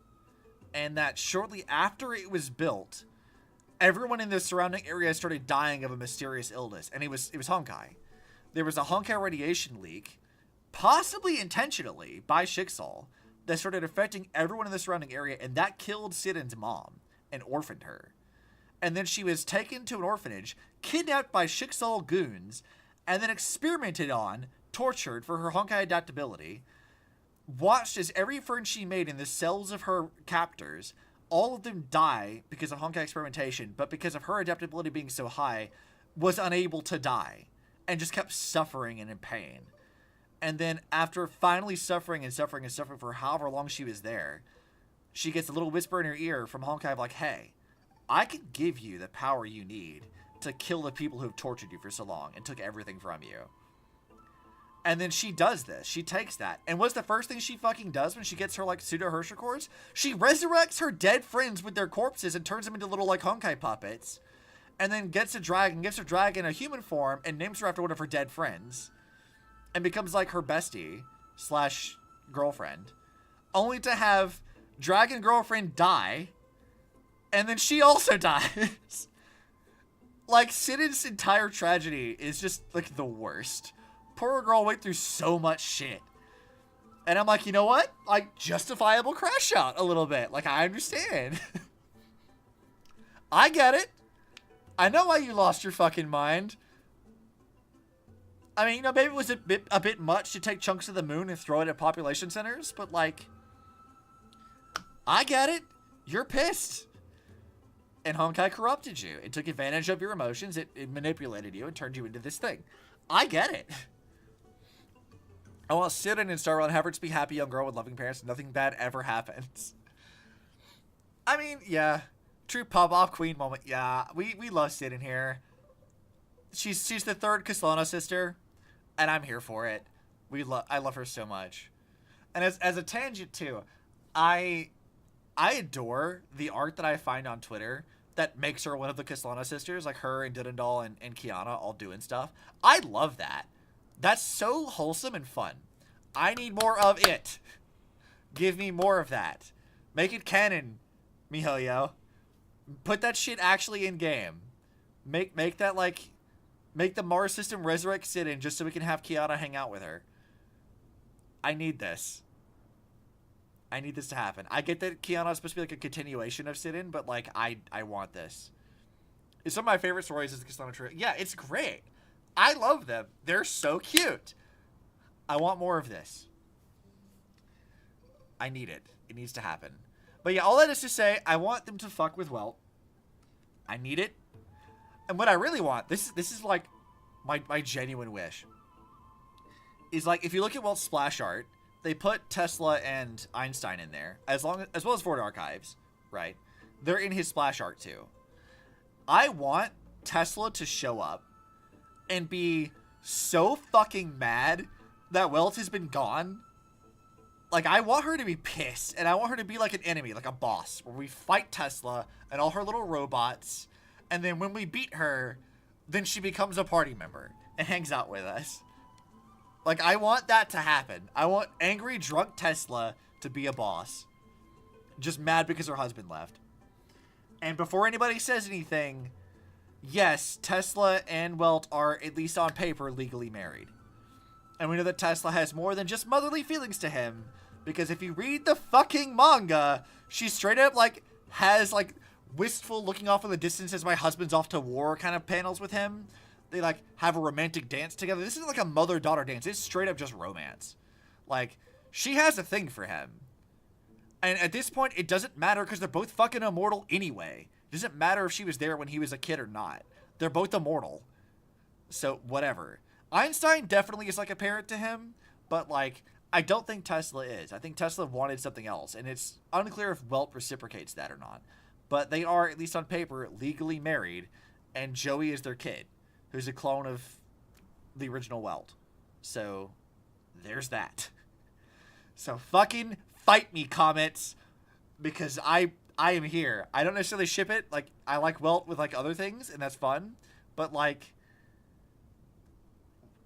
and that shortly after it was built, everyone in the surrounding area started dying of a mysterious illness, and it was Honkai. There was a Honkai radiation leak, possibly intentionally, by Schicksal, that started affecting everyone in the surrounding area, and that killed Sidon's mom and orphaned her. And then she was taken to an orphanage, kidnapped by Schicksal goons, and then experimented on, tortured for her Honkai adaptability, watched as every friend she made in the cells of her captors, all of them die because of Honkai experimentation, but because of her adaptability being so high, was unable to die, and just kept suffering and in pain. And then after finally suffering for however long she was there, she gets a little whisper in her ear from Honkai of like, hey, I can give you the power you need to kill the people who have tortured you for so long and took everything from you. And then she does this. She takes that. And what's the first thing she fucking does when she gets her, like, pseudo-Hershey cores? She resurrects her dead friends with their corpses and turns them into little, like, Honkai puppets. And then gives her dragon a human form and names her after one of her dead friends. And becomes, like, her bestie / girlfriend. Only to have dragon girlfriend die. And then she also dies. Like, Sidon's entire tragedy is just, like, the worst. Poor girl went through so much shit. And I'm like, you know what? Like, justifiable crash out a little bit. Like, I understand. I get it. I know why you lost your fucking mind. I mean, you know, maybe it was a bit much to take chunks of the moon and throw it at population centers, but, like, I get it. You're pissed. And Honkai corrupted you. It took advantage of your emotions. It manipulated you and turned you into this thing. I get it. I want to sit in and start on Havertz be happy young girl with loving parents. Nothing bad ever happens. I mean, yeah. True pop-off queen moment. Yeah, we love Sid in here. She's the third Kaslana sister, and I'm here for it. I love her so much. And as a tangent too, I adore the art that I find on Twitter that makes her one of the Kaslana sisters, like her and Didendal and Kiana all doing stuff. I love that. That's so wholesome and fun. I need more of it. Give me more of that. Make it canon, MiHoYo. Put that shit actually in game. Make that, like, make the Mars system resurrect Sidon just so we can have Kiana hang out with her. I need this. I need this to happen. I get that Kiana is supposed to be like a continuation of Sidon, but like I want this. It's some of my favorite stories is the Kaslana trio. Yeah, it's great. I love them. They're so cute. I want more of this. I need it. It needs to happen. But yeah, all that is to say, I want them to fuck with Welt. I need it. And what I really want, this is like my genuine wish, is like if you look at Welt's splash art, they put Tesla and Einstein in there, as well as Ford Archives, right? They're in his splash art too. I want Tesla to show up and be so fucking mad that Welt has been gone. Like, I want her to be pissed, and I want her to be like an enemy, like a boss, where we fight Tesla and all her little robots, and then when we beat her, then she becomes a party member and hangs out with us. Like, I want that to happen. I want angry, drunk Tesla to be a boss. Just mad because her husband left. And before anybody says anything, yes, Tesla and Welt are, at least on paper, legally married. And we know that Tesla has more than just motherly feelings to him, because if you read the fucking manga, she straight up, like, has, like, wistful looking off in the distance as my husband's off to war kind of panels with him. They, like, have a romantic dance together. This isn't like a mother-daughter dance. It's straight up just romance. Like, she has a thing for him. And at this point, it doesn't matter because they're both fucking immortal anyway. It doesn't matter if she was there when he was a kid or not. They're both immortal. So, whatever. Einstein definitely is like a parent to him, but, like, I don't think Tesla is. I think Tesla wanted something else, and it's unclear if Welt reciprocates that or not. But they are, at least on paper, legally married, and Joey is their kid, who's a clone of the original Welt. So, there's that. So, fucking fight me, comments, because I I am here. I don't necessarily ship it. Like, I like Welt with, like, other things, and that's fun. But, like,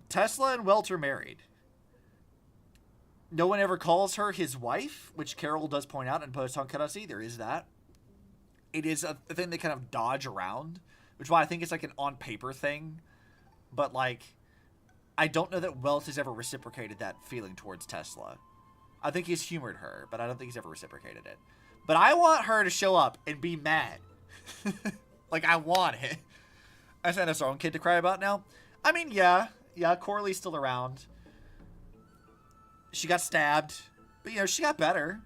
Tesla and Welt are married. No one ever calls her his wife, which Carol does point out in Post-Honkai. There is that. It is a thing they kind of dodge around, which is why I think it's, like, an on-paper thing. But, like, I don't know that Welt has ever reciprocated that feeling towards Tesla. I think he's humored her, but I don't think he's ever reciprocated it. But I want her to show up and be mad. Like, I want it. I said that's our own kid to cry about now. I mean, yeah, Corley's still around. She got stabbed, but, you know, she got better.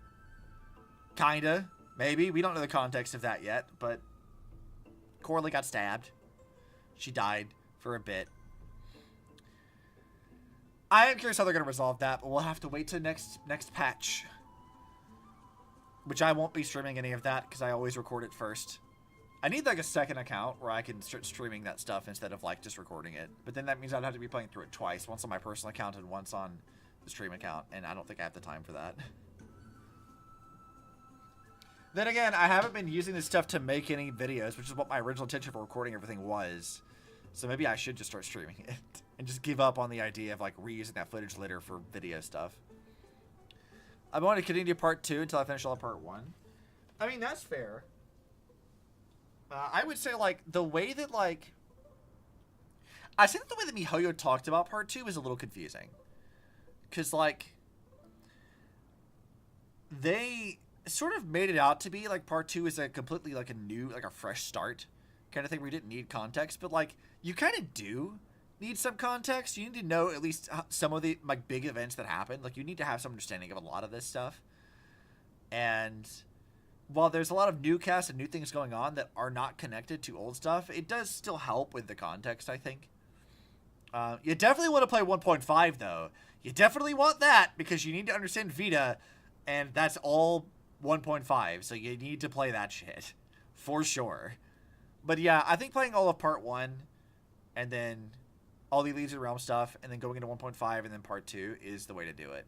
Kinda, maybe. We don't know the context of that yet, but Corley got stabbed. She died for a bit. I am curious how they're going to resolve that, but we'll have to wait till next patch. Which I won't be streaming any of that, because I always record it first. I need, like, a second account where I can start streaming that stuff instead of, like, just recording it. But then that means I'd have to be playing through it twice. Once on my personal account and once on the stream account. And I don't think I have the time for that. Then again, I haven't been using this stuff to make any videos, which is what my original intention for recording everything was. So maybe I should just start streaming it. And just give up on the idea of, like, reusing that footage later for video stuff. I'm going to continue part 2 until I finish all of part 1. I mean, that's fair. I would say, like, the way that, like... I think the way that MiHoYo talked about part 2 is a little confusing. Because, like... They sort of made it out to be, like, part 2 is a completely, like, a new, like, a fresh start kind of thing where you didn't need context. But, like, you kind of do need some context. You need to know at least some of the, like, big events that happened. Like, you need to have some understanding of a lot of this stuff. And while there's a lot of new casts and new things going on that are not connected to old stuff, it does still help with the context, I think. You definitely want to play 1.5, though. You definitely want that, because you need to understand Vita, and that's all 1.5, so you need to play that shit. For sure. But yeah, I think playing all of part 1, and then all the Legion Realm stuff, and then going into 1.5, and then part 2 is the way to do it.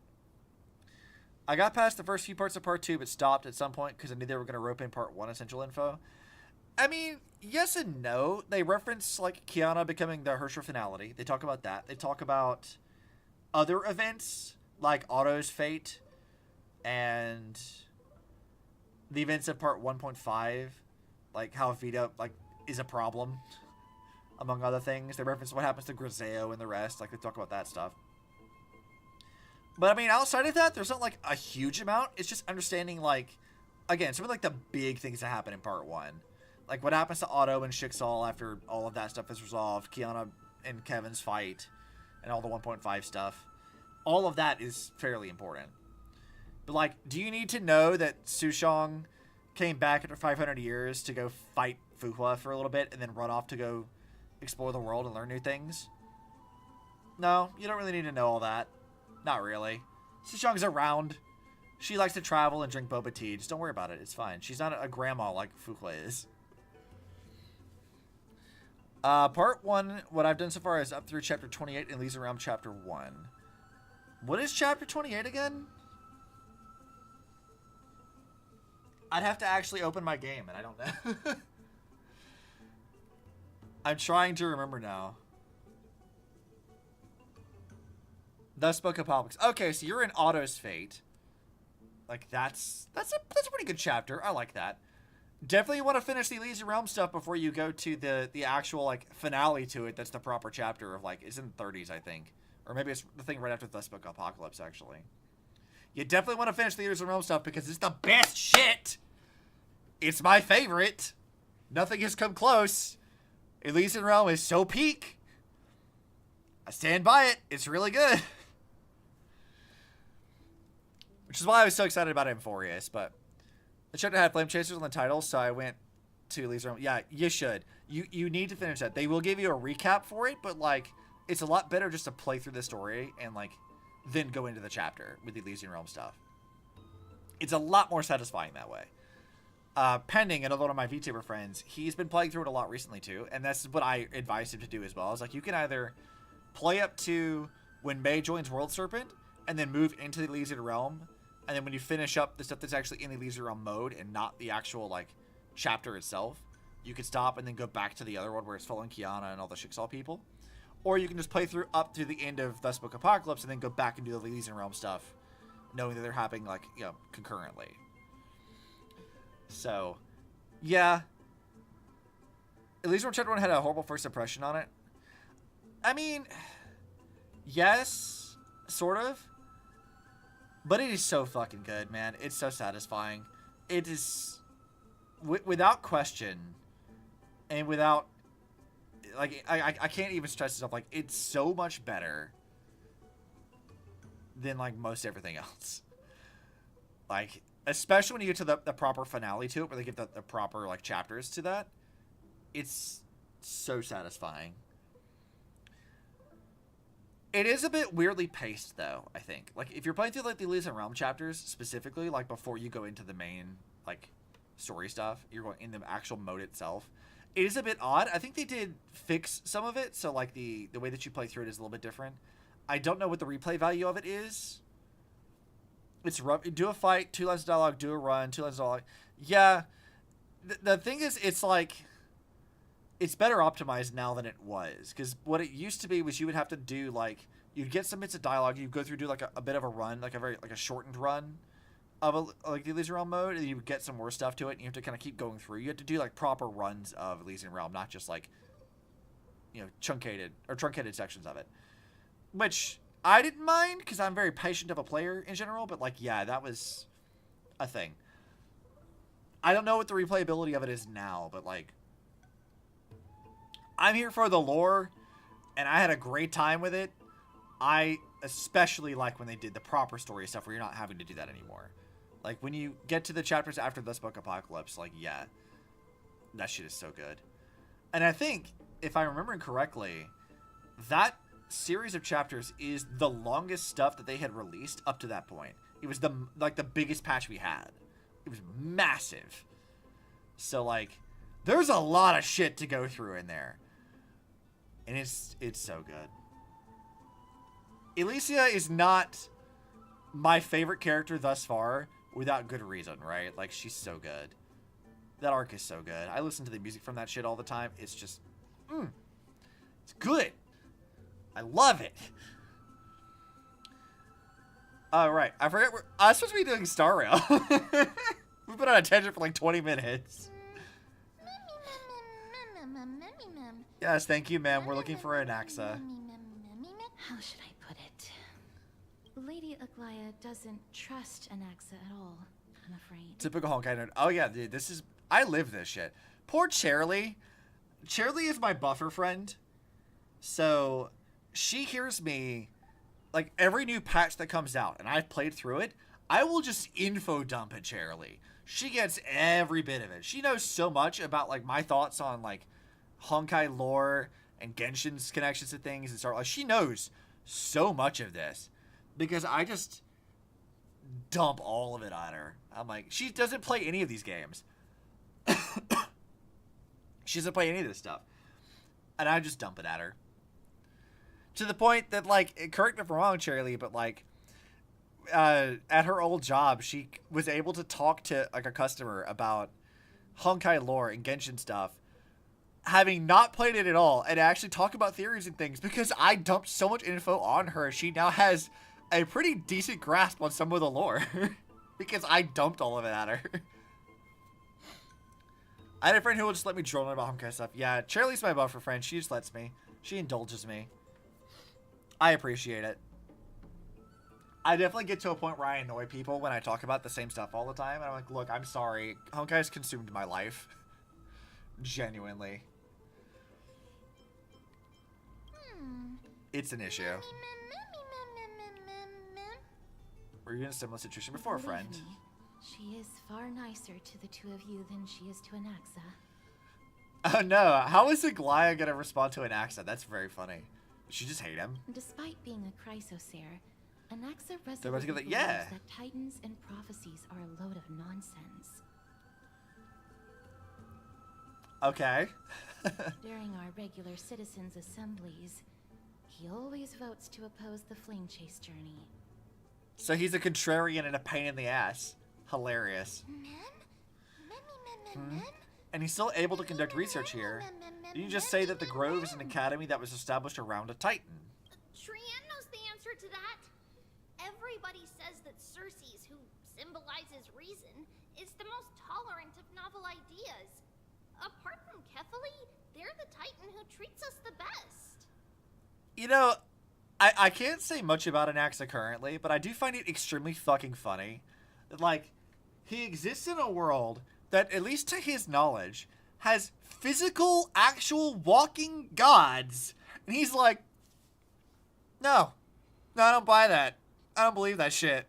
I got past the first few parts of part 2, but stopped at some point because I knew they were going to rope in part 1 essential info. I mean, yes and no. They reference, like, Kiana becoming the Herrscher finality. They talk about that. They talk about other events, like Otto's fate, and the events of part 1.5, like how Vita, like, is a problem, among other things. They reference what happens to Griseo and the rest. Like, they talk about that stuff. But, I mean, outside of that, there's not, like, a huge amount. It's just understanding, like, again, some of, like, the big things that happen in part 1. Like, what happens to Otto and Schicksal after all of that stuff is resolved. Kiana and Kevin's fight. And all the 1.5 stuff. All of that is fairly important. But, like, do you need to know that Sushong came back after 500 years to go fight Fuhua for a little bit and then run off to go explore the world and learn new things? No, you don't really need to know all that. Not really. Sushong's around. She likes to travel and drink boba tea. Just don't worry about it. It's fine. She's not a grandma like Fuhua is. Part 1, what I've done so far is up through chapter 28 and leaves around chapter 1. What is chapter 28 again? I'd have to actually open my game, and I don't know. I'm trying to remember now. Thus spoke Apocalypse. Okay, so you're in Otto's fate. Like, that's a pretty good chapter. I like that. Definitely want to finish the Elysian Realm stuff before you go to the actual, like, finale to it. That's the proper chapter of, like, it's in the 30s, I think. Or maybe it's the thing right after Thus spoke Apocalypse, actually. You definitely want to finish the Elysian Realm stuff because it's the best shit! It's my favorite! Nothing has come close. Elysian Realm is so peak. I stand by it. It's really good. Which is why I was so excited about Amphoreus, but the chapter had Flame Chasers on the title, so I went to Elysian Realm. Yeah, you should. You need to finish that. They will give you a recap for it, but, like, it's a lot better just to play through the story and, like, then go into the chapter with the Elysian Realm stuff. It's a lot more satisfying that way. Pending, another one of my VTuber friends, he's been playing through it a lot recently too, and that's what I advised him to do as well. I was like, you can either play up to when May joins World Serpent and then move into the Elysian Realm And then when you finish up the stuff that's actually in the Elysian Realm mode and not the actual, like, chapter itself, you can stop and then go back to the other one where it's following Kiana and all the Schicksal people. Or you can just play through up to the end of Thus Spoke Apocalypse and then go back and do the Elysian Realm stuff, knowing that they're happening, like, you know, concurrently. So, yeah. Elysian Realm Chapter 1 had a horrible first impression on it. I mean, yes, sort of. But it is so fucking good, man. It's so satisfying. It is, without question, and without, like, I can't even stress this enough. Like, it's so much better than, like, most everything else. Like, especially when you get to the proper finale to it, where they give the proper, like, chapters to that. It's so satisfying. It is a bit weirdly paced, though, I think. Like, if you're playing through, like, the Elysian Realm chapters, specifically, like, before you go into the main, like, story stuff, you're going in the actual mode itself, it is a bit odd. I think they did fix some of it, so, like, the way that you play through it is a little bit different. I don't know what the replay value of it is. It's rough. Do a fight, 2 lines of dialogue, do a run, 2 lines of dialogue. Yeah. The thing is, it's, like, it's better optimized now than it was, because what it used to be was you would have to do, like, you'd get some bits of dialogue, you'd go through, do like a bit of a run, like a shortened run of like the Elysian Realm mode, and you would get some more stuff to it, and you have to kind of keep going through. You have to do, like, proper runs of Elysian Realm, not just, like, you know, truncated sections of it, which I didn't mind because I'm very patient of a player in general. But, like, yeah, that was a thing. I don't know what the replayability of it is now, but, like, I'm here for the lore, and I had a great time with it. I especially like when they did the proper story stuff where you're not having to do that anymore. Like, when you get to the chapters after Thus Spoke Apocalypse, like, yeah, that shit is so good. And I think, if I'm remembering correctly, that series of chapters is the longest stuff that they had released up to that point. It was the biggest patch we had. It was massive. So, like, there's a lot of shit to go through in there. And it's so good. Elysia is not my favorite character thus far without good reason, right? Like, she's so good. That arc is so good. I listen to the music from that shit all the time. It's just, it's good. I love it. Right. I forget I was supposed to be doing Star Rail. We've been on a tangent for like 20 minutes. Yes, thank you, ma'am. We're looking for an AXA. How should I put it? Lady Aglaya doesn't trust Anaxa at all, I'm afraid. Typical Honkai nerd. Oh yeah, dude, this is, I live this shit. Poor Charlie. Charlie is my buffer friend. So she hears me, like, every new patch that comes out, and I've played through it, I will just info dump at Charlie. She gets every bit of it. She knows so much about, like, my thoughts on, like, Honkai lore and Genshin's connections to things and stuff. Like, she knows so much of this because I just dump all of it on her. I'm like, she doesn't play any of these games. She doesn't play any of this stuff. And I just dump it at her. To the point that, like, correct me if I'm wrong, Charlie, but, like, at her old job, she was able to talk to, like, a customer about Honkai lore and Genshin stuff, having not played it at all, and actually talk about theories and things, because I dumped so much info on her. She now has a pretty decent grasp on some of the lore, because I dumped all of it at her. I had a friend who will just let me drone on about Honkai stuff. Yeah, Charlie's my buffer friend. She just lets me. She indulges me. I appreciate it. I definitely get to a point where I annoy people when I talk about the same stuff all the time. And I'm like, look, I'm sorry. Honkai's consumed my life. Genuinely. It's an issue. Were you in a similar situation before, Believe friend? me, she is far nicer to the two of you than she is to Anaxa. Oh no, how is Aglaya gonna respond to an accent? That's very funny. Did she just hate him? Despite being a chrysosaur, Anaxa They're about to resolutely get believes yeah. that titans and prophecies are a load of nonsense. Okay. During our regular citizens' assemblies, he always votes to oppose the flame chase journey. So he's a contrarian and a pain in the ass. Hilarious. And he's still able to conduct research here. Did you just say that the Grove is an academy that was established around a Titan? Trian knows the answer to that. Everybody says that Circes, who symbolizes reason, is the most tolerant of novel ideas. Apart from Kefali, they're the Titan who treats us the best. You know, I can't say much about Anaxa currently, but I do find it extremely fucking funny. Like, he exists in a world that, at least to his knowledge, has physical, actual walking gods. And he's like, no, I don't buy that. I don't believe that shit.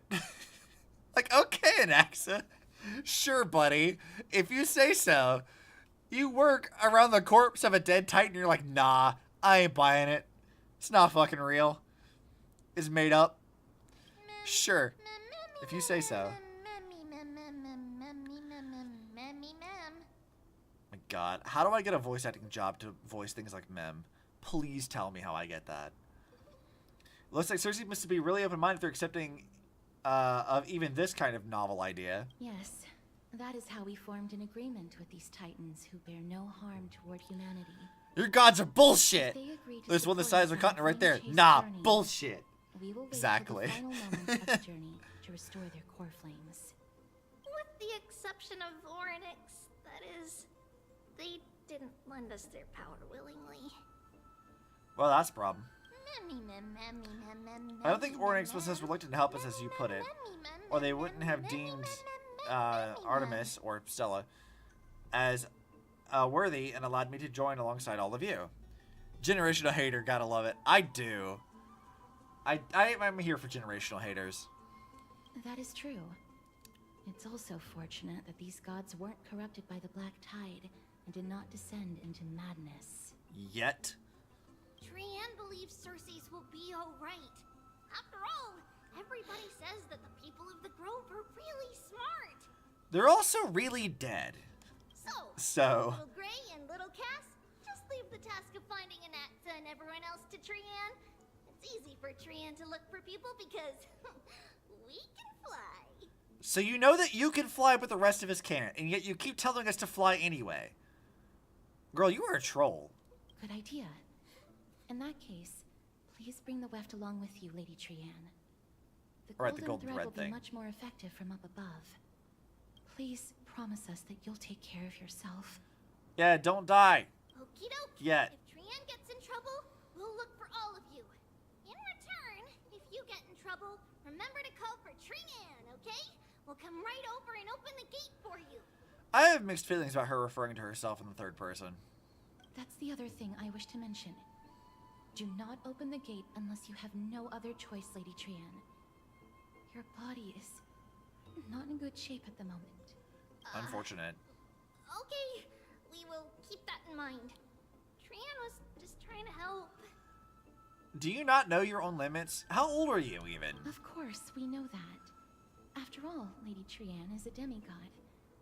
Like, okay, Anaxa. Sure, buddy. If you say so. You work around the corpse of a dead Titan, you're like, nah, I ain't buying it. It's not fucking real. It's made up. Sure. If you say so. My god. How do I get a voice acting job to voice things like Mem? Please tell me how I get that. Looks like Cersei must be really open-minded if they're accepting of even this kind of novel idea. Yes, that is how we formed an agreement with these Titans who bear no harm toward humanity. Your gods are bullshit! They agree to There's one the support size of a us on continent right there. flame-chased Nah, journey. bullshit. We will wait Exactly. till the final moments of the journey to restore their core flames. With the exception of Oryx, that is, they didn't lend us their power willingly. Well, that's a problem. I don't think Oryx was as reluctant to help us as you put it. Or they wouldn't have deemed Artemis, or Stella, as worthy and allowed me to join alongside all of you. Generational hater, gotta love it. I do. I'm here for generational haters. That is true. It's also fortunate that these gods weren't corrupted by the Black Tide and did not descend into madness. Yet. Trian believes Circes will be alright. After all, everybody says that the people of the Grove are really smart. They're also really dead. So. Little Gray and Little Cass, just leave the task of finding Anaxa and everyone else to Trian. It's easy for Trian to look for people because we can fly. So you know that you can fly, but the rest of us can't, and yet you keep telling us to fly anyway. Girl, you are a troll. Good idea. In that case, please bring the weft along with you, Lady Trian. The golden thread will be much more effective from up above. Please promise us that you'll take care of yourself. Yeah, don't die. Okie doke. Yet. If Trian gets in trouble, we'll look for all of you. In return, if you get in trouble, remember to call for Trian, okay? We'll come right over and open the gate for you. I have mixed feelings about her referring to herself in the third person. That's the other thing I wish to mention. Do not open the gate unless you have no other choice, Lady Trian. Your body is not in good shape at the moment. Unfortunate. Okay, we will keep that in mind. Trian was just trying to help. Do you not know your own limits? How old are you, even? Of course, we know that. After all, Lady Trian is a demigod,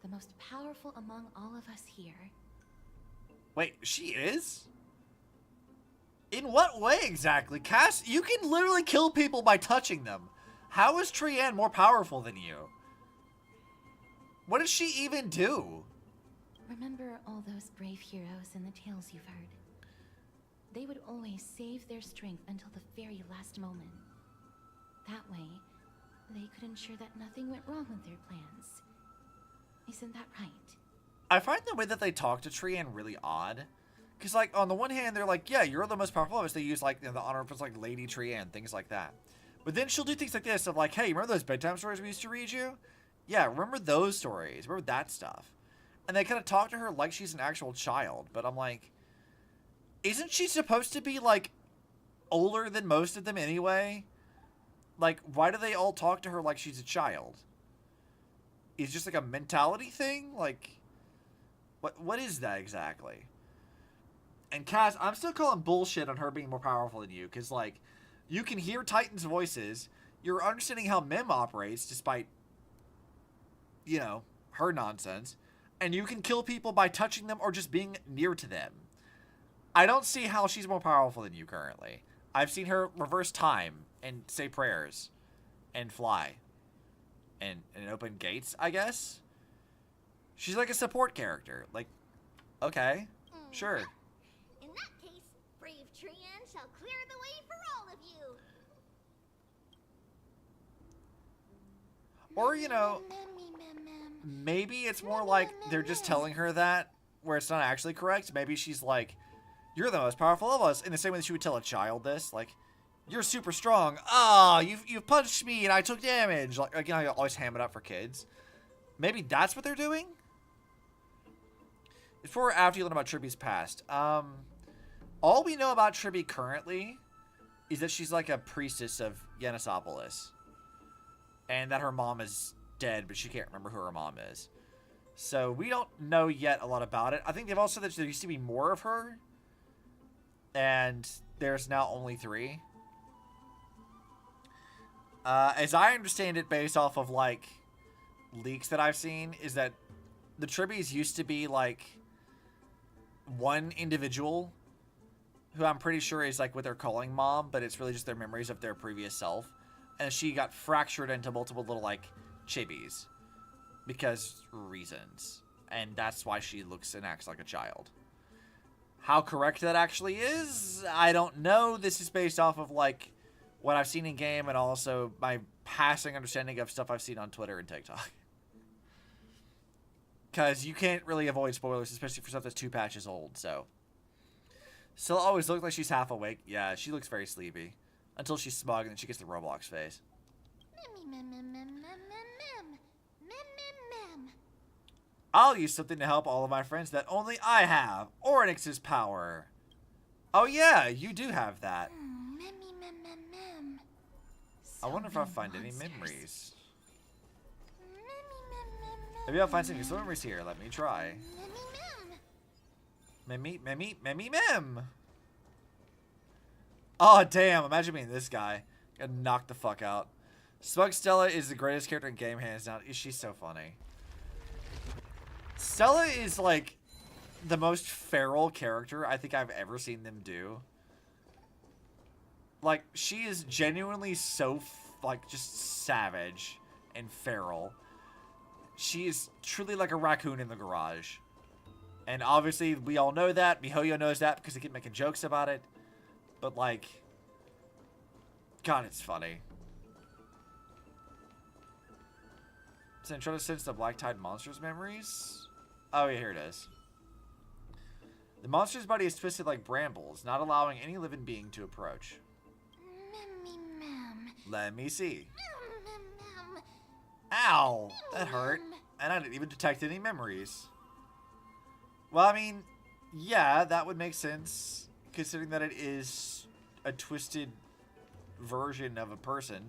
the most powerful among all of us here. Wait, she is? In what way exactly? Cass, you can literally kill people by touching them. How is Trian more powerful than you? What does she even do? Remember all those brave heroes in the tales you've heard? They would always save their strength until the very last moment. That way, they could ensure that nothing went wrong with their plans. Isn't that right? I find the way that they talk to Trian really odd. Because, like, on the one hand, they're like, yeah, you're the most powerful of us. They use, like, you know, the honor of, like, Lady Trian, things like that. But then she'll do things like this of, like, hey, remember those bedtime stories we used to read you? Yeah, remember those stories. Remember that stuff. And they kind of talk to her like she's an actual child. But I'm like, isn't she supposed to be, like, older than most of them anyway? Like, why do they all talk to her like she's a child? Is it just, like, a mentality thing? Like, what is that exactly? And Cass, I'm still calling bullshit on her being more powerful than you. Because, like, you can hear Titan's voices. You're understanding how Mem operates despite, you know, her nonsense. And you can kill people by touching them or just being near to them. I don't see how she's more powerful than you currently. I've seen her reverse time and say prayers. and fly. And open gates, I guess? She's like a support character. Like, okay, sure. In that case, brave Trian shall clear the way for all of you. Or, you know, maybe it's more like they're just telling her that, where it's not actually correct. Maybe she's like, you're the most powerful of us, in the same way that she would tell a child this. Like, you're super strong. Ah, you've punched me and I took damage. Like, again, I always ham it up for kids. Maybe that's what they're doing? Before or after you learn about Triby's past? All we know about Triby currently is that she's like a priestess of Yenisopolis. And that her mom is dead, but she can't remember who her mom is. So we don't know yet a lot about it. I think they've also said that there used to be more of her. And there's now only 3. As I understand it, based off of, like, leaks that I've seen, is that the Tribbies used to be, like, one individual who I'm pretty sure is, like, what they're calling mom, but it's really just their memories of their previous self. And she got fractured into multiple little, like, chibis. Because reasons. And that's why she looks and acts like a child. How correct that actually is, I don't know. This is based off of, like, what I've seen in game and also my passing understanding of stuff I've seen on Twitter and TikTok. Because you can't really avoid spoilers, especially for stuff that's 2 patches old, so. Still always looks like she's half awake. Yeah, she looks very sleepy. Until she's smug and then she gets the Roblox face. I'll use something to help all of my friends that only I have. Oryx's power. Oh yeah, you do have that. I wonder if I'll find any memories. Maybe I'll find some useful memories here. Let me try. Mem. Oh, damn. Imagine being this guy. Got knocked the fuck out. Smug Stella is the greatest character in game, hands down. She's so funny. Stella is, like, the most feral character I think I've ever seen them do. Like, she is genuinely so, like, just savage and feral. She is truly like a raccoon in the garage. And obviously, we all know that. MiHoYo knows that because they keep making jokes about it. But, like, God, it's funny. So I'm trying to sense the Black Tide monster's memories. Oh, yeah, here it is. The monster's body is twisted like brambles, not allowing any living being to approach. Let me see. Ow! That hurt. And I didn't even detect any memories. Well, I mean, yeah, that would make sense, considering that it is a twisted version of a person.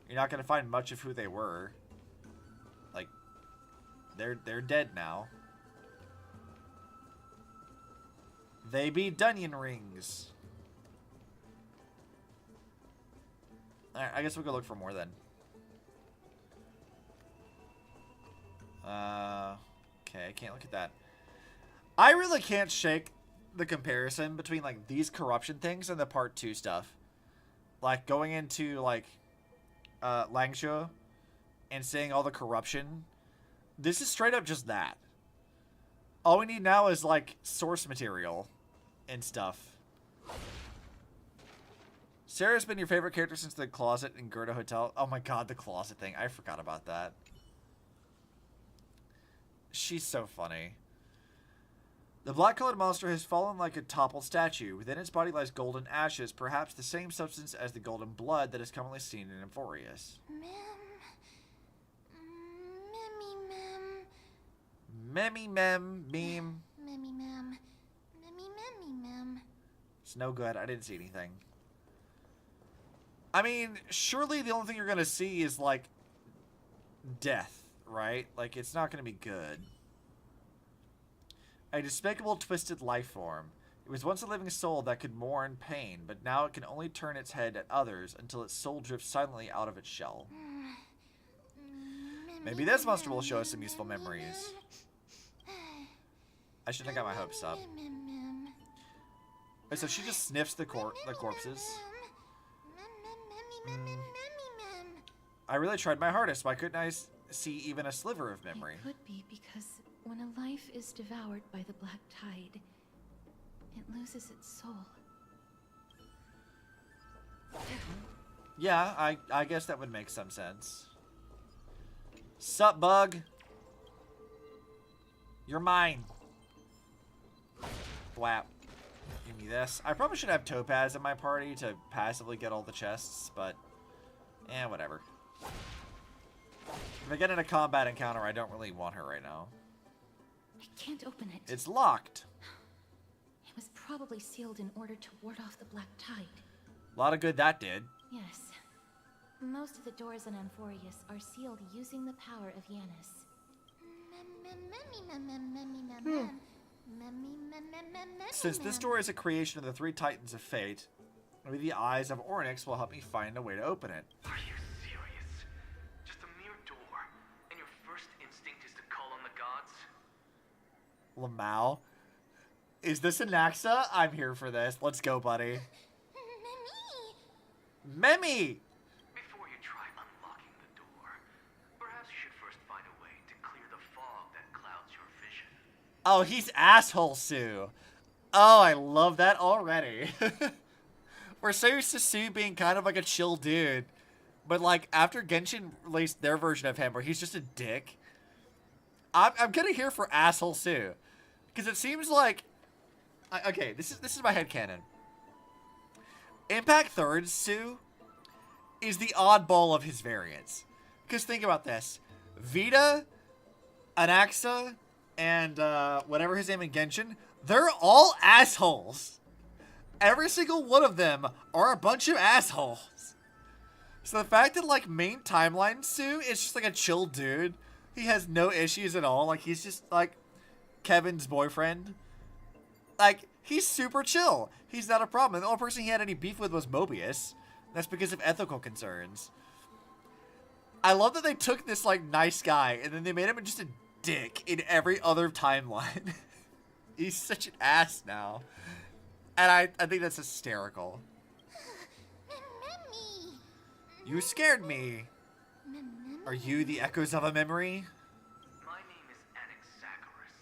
You're not going to find much of who they were. Like, they're dead now. They be Dunyan rings. Alright, I guess we'll go look for more then. Okay, I can't look at that. I really can't shake the comparison between, like, these corruption things and the part 2 stuff. Like, going into, like, Langshuo and seeing all the corruption. This is straight up just that. All we need now is, like, source material and stuff. Sarah's been your favorite character since the closet in Gerda Hotel. Oh my god, the closet thing. I forgot about that. She's so funny. The black-colored monster has fallen like a toppled statue. Within its body lies golden ashes, perhaps the same substance as the golden blood that is commonly seen in Amphoreus. Meme. It's no good. I didn't see anything. I mean, surely the only thing you're going to see is, like, death, right? Like, it's not going to be good. A despicable, twisted life form. It was once a living soul that could mourn pain, but now it can only turn its head at others until its soul drifts silently out of its shell. Maybe this monster will show us some useful memories. I shouldn't have got my hopes up. Wait, so she just sniffs the corpses? I really tried my hardest. Why couldn't I see even a sliver of memory? It could be because when a life is devoured by the black tide, it loses its soul. Yeah, I guess that would make some sense. Sup, bug? You're mine. Thwap. Give me this. I probably should have Topaz in my party to passively get all the chests, but whatever. If I get in a combat encounter, I don't really want her right now. I can't open it. It's locked. It was probably sealed in order to ward off the black tide. A lot of good that did. Yes. Most of the doors in Amphoreus are sealed using the power of Yanis. Since this door is a creation of the 3 Titans of Fate, maybe the eyes of Ornyx will help me find a way to open it. Are you serious? Just a mere door, and your first instinct is to call on the gods? Lamau? Is this Anaxa? I'm here for this. Let's go, buddy. Memmy! Before you try unlocking the door, perhaps you should first find a way to clear the fog that clouds your vision. Oh, he's asshole Sue. Oh, I love that already. We're so used to Sue being kind of like a chill dude. But like, after Genshin released their version of him where he's just a dick, I'm kind of here for asshole Sue. Because it seems like... okay, this is my headcanon. Impact Third Sue is the oddball of his variants. Because think about this. Vita, Anaxa, and whatever his name in Genshin, they're all assholes. Every single one of them are a bunch of assholes. So the fact that like main timeline Sue is just like a chill dude. He has no issues at all. Like he's just like Kevin's boyfriend. Like, he's super chill. He's not a problem. And the only person he had any beef with was Mobius. That's because of ethical concerns. I love that they took this, like, nice guy, and then they made him just a dick in every other timeline. He's such an ass now. And I think that's hysterical. You scared me. Are you the echoes of a memory? My name is Anaxagoras,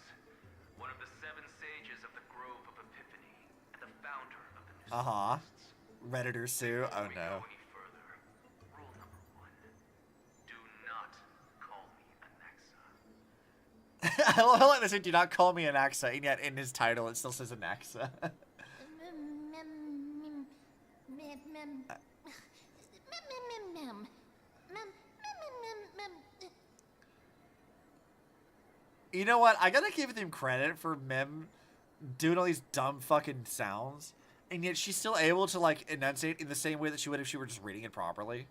one of the 7 sages of the Grove of Epiphany, and the founder of the New Scientists. Redditor Sue. Oh Before we no. go any further, rule number 1, do not call me Anaxa. I love how they say do not call me Anaxa, and yet in his title it still says Anaxa. You know what? I gotta give them credit for Mem doing all these dumb fucking sounds, and yet she's still able to like enunciate in the same way that she would if she were just reading it properly.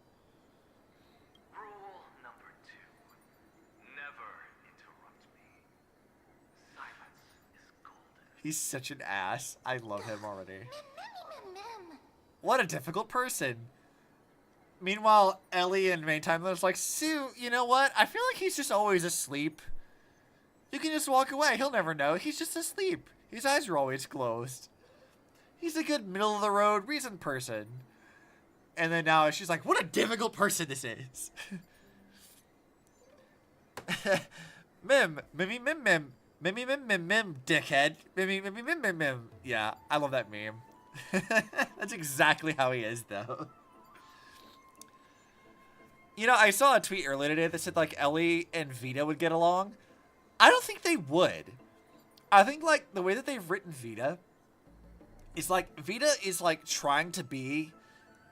Rule number 2, never interrupt me. Silence is golden. He's such an ass. I love him already. What a difficult person. Meanwhile, Ellie and main timeline's like, Sue, you know what? I feel like he's just always asleep. You can just walk away. He'll never know. He's just asleep. His eyes are always closed. He's a good middle-of-the-road reasoned person. And then now she's like, what a difficult person this is. Mim, dickhead. Mim. Yeah, I love that meme. That's exactly how he is, though. You know, I saw a tweet earlier today that said, like, Ellie and Vita would get along. I don't think they would. I think, like, the way that they've written Vita is, like, Vita is, like, trying to be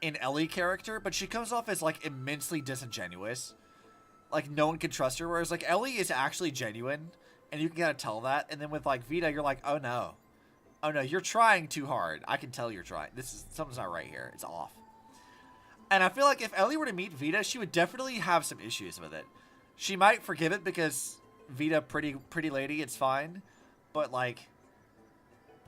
an Ellie character, but she comes off as, like, immensely disingenuous. Like, no one can trust her, whereas, like, Ellie is actually genuine, and you can kind of tell that. And then with, like, Vita, you're like, oh, no. Oh, no, you're trying too hard. I can tell you're trying. Something's not right here. It's off. And I feel like if Ellie were to meet Vita, she would definitely have some issues with it. She might forgive it because Vita, pretty lady, it's fine. But, like,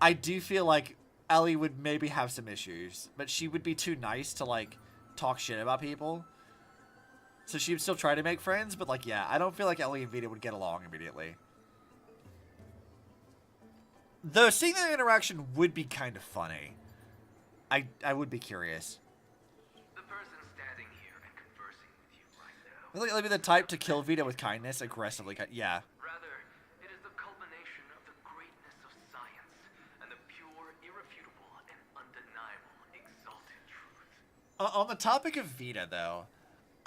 I do feel like Ellie would maybe have some issues. But she would be too nice to, like, talk shit about people. So she would still try to make friends. But, like, yeah, I don't feel like Ellie and Vita would get along immediately. Though seeing their interaction would be kind of funny. I would be curious. The person standing here and conversing with you right Let me the type to kill Vita with kindness, aggressively. Yeah. Rather, it is the culmination of the greatness of science and the pure, irrefutable, and undeniable exalted truth. On the topic of Vita, though,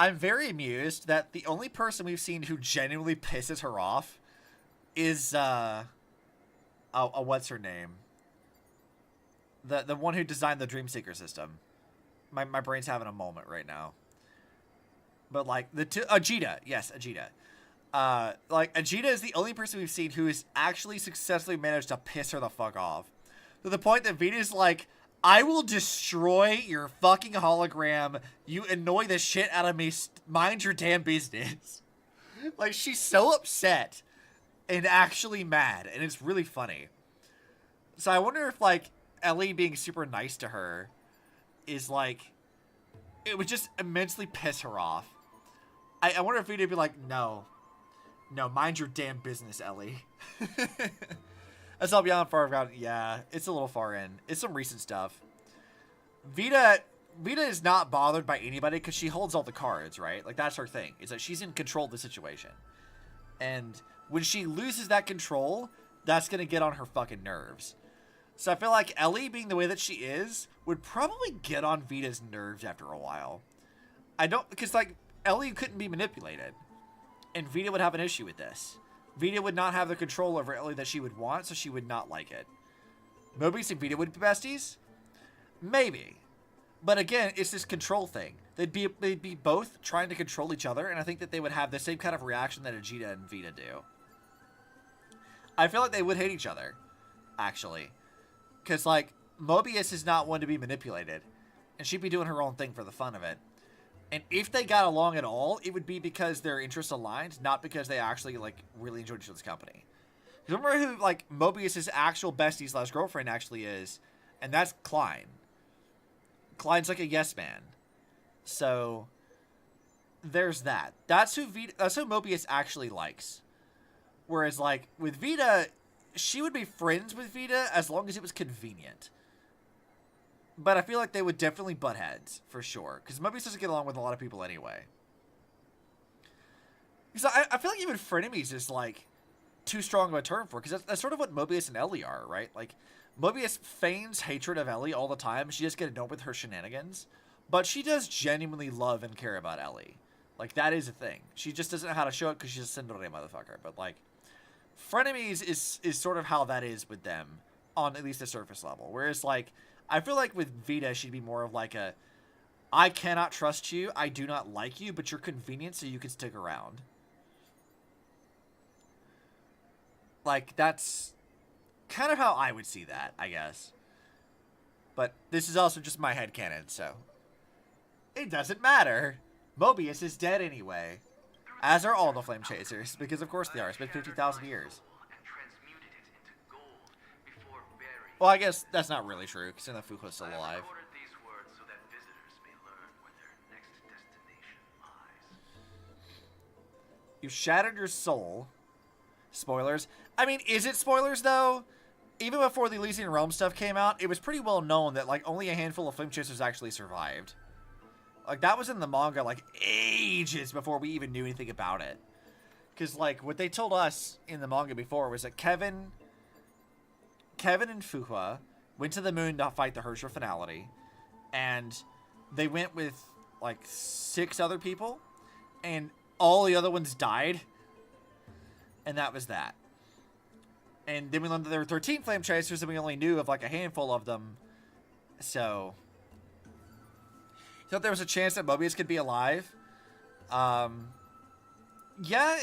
I'm very amused that the only person we've seen who genuinely pisses her off is, what's her name? The one who designed the Dreamseeker system. My brain's having a moment right now. But, like, Ajita. Yes, Ajita. Like, Ajita is the only person we've seen who has actually successfully managed to piss her the fuck off. To the point that Vita's like, I will destroy your fucking hologram. You annoy the shit out of me. Mind your damn business. Like, she's so upset and actually mad. And it's really funny. So I wonder if, like, Ellie being super nice to her is, like, it would just immensely piss her off. I wonder if Vita would be like, no, mind your damn business, Ellie. That's all beyond far out. Yeah, it's a little far in. It's some recent stuff. Vita is not bothered by anybody because she holds all the cards, right? Like, that's her thing. Is that she's in control of the situation. And when she loses that control, that's going to get on her fucking nerves. So I feel like Ellie, being the way that she is, would probably get on Vita's nerves after a while. Because, like, Ellie couldn't be manipulated. And Vita would have an issue with this. Vita would not have the control over Ellie that she would want, so she would not like it. Mobius and Vita would be besties? Maybe. But again, it's this control thing. They'd be both trying to control each other, and I think that they would have the same kind of reaction that Ajita and Vita do. I feel like they would hate each other, actually. Because, like, Mobius is not one to be manipulated. And she'd be doing her own thing for the fun of it. And if they got along at all, it would be because their interests aligned, not because they actually, like, really enjoyed each other's company. Because remember who, like, Mobius' actual bestie / girlfriend actually is? And that's Klein. Klein's like a yes man. So, there's that. That's who Mobius actually likes. Whereas, like, with Vita, she would be friends with Vita as long as it was convenient. But I feel like they would definitely butt heads, for sure. Because Mobius doesn't get along with a lot of people anyway. Because I feel like even frenemies is, like, too strong of a term for it. Because that's sort of what Mobius and Ellie are, right? Like, Mobius feigns hatred of Ellie all the time. She just gets annoyed with her shenanigans. But she does genuinely love and care about Ellie. Like, that is a thing. She just doesn't know how to show it because she's a Cinderella motherfucker. But, like, frenemies is sort of how that is with them. On at least the surface level. Whereas, like, I feel like with Vita, she'd be more of like a, I cannot trust you, I do not like you, but you're convenient so you can stick around. Like, that's kind of how I would see that, I guess. But this is also just my headcanon, so it doesn't matter. Mobius is dead anyway. As are all the Flame Chasers, because of course they are. It's been 50,000 years. Well, I guess that's not really true, because Fuhua's still alive. You shattered your soul. Spoilers. I mean, is it spoilers, though? Even before the Elysian Realm stuff came out, it was pretty well known that, like, only a handful of Flame Chasers actually survived. Like, that was in the manga, like, ages before we even knew anything about it. Because, like, what they told us in the manga before was that Kevin and Fuhua went to the moon to fight the Hersher Finality, and they went with, like, 6 other people, and all the other ones died, and that was that. And then we learned that there were 13 Flame Chasers, and we only knew of, like, a handful of them, so you thought there was a chance that Mobius could be alive? Yeah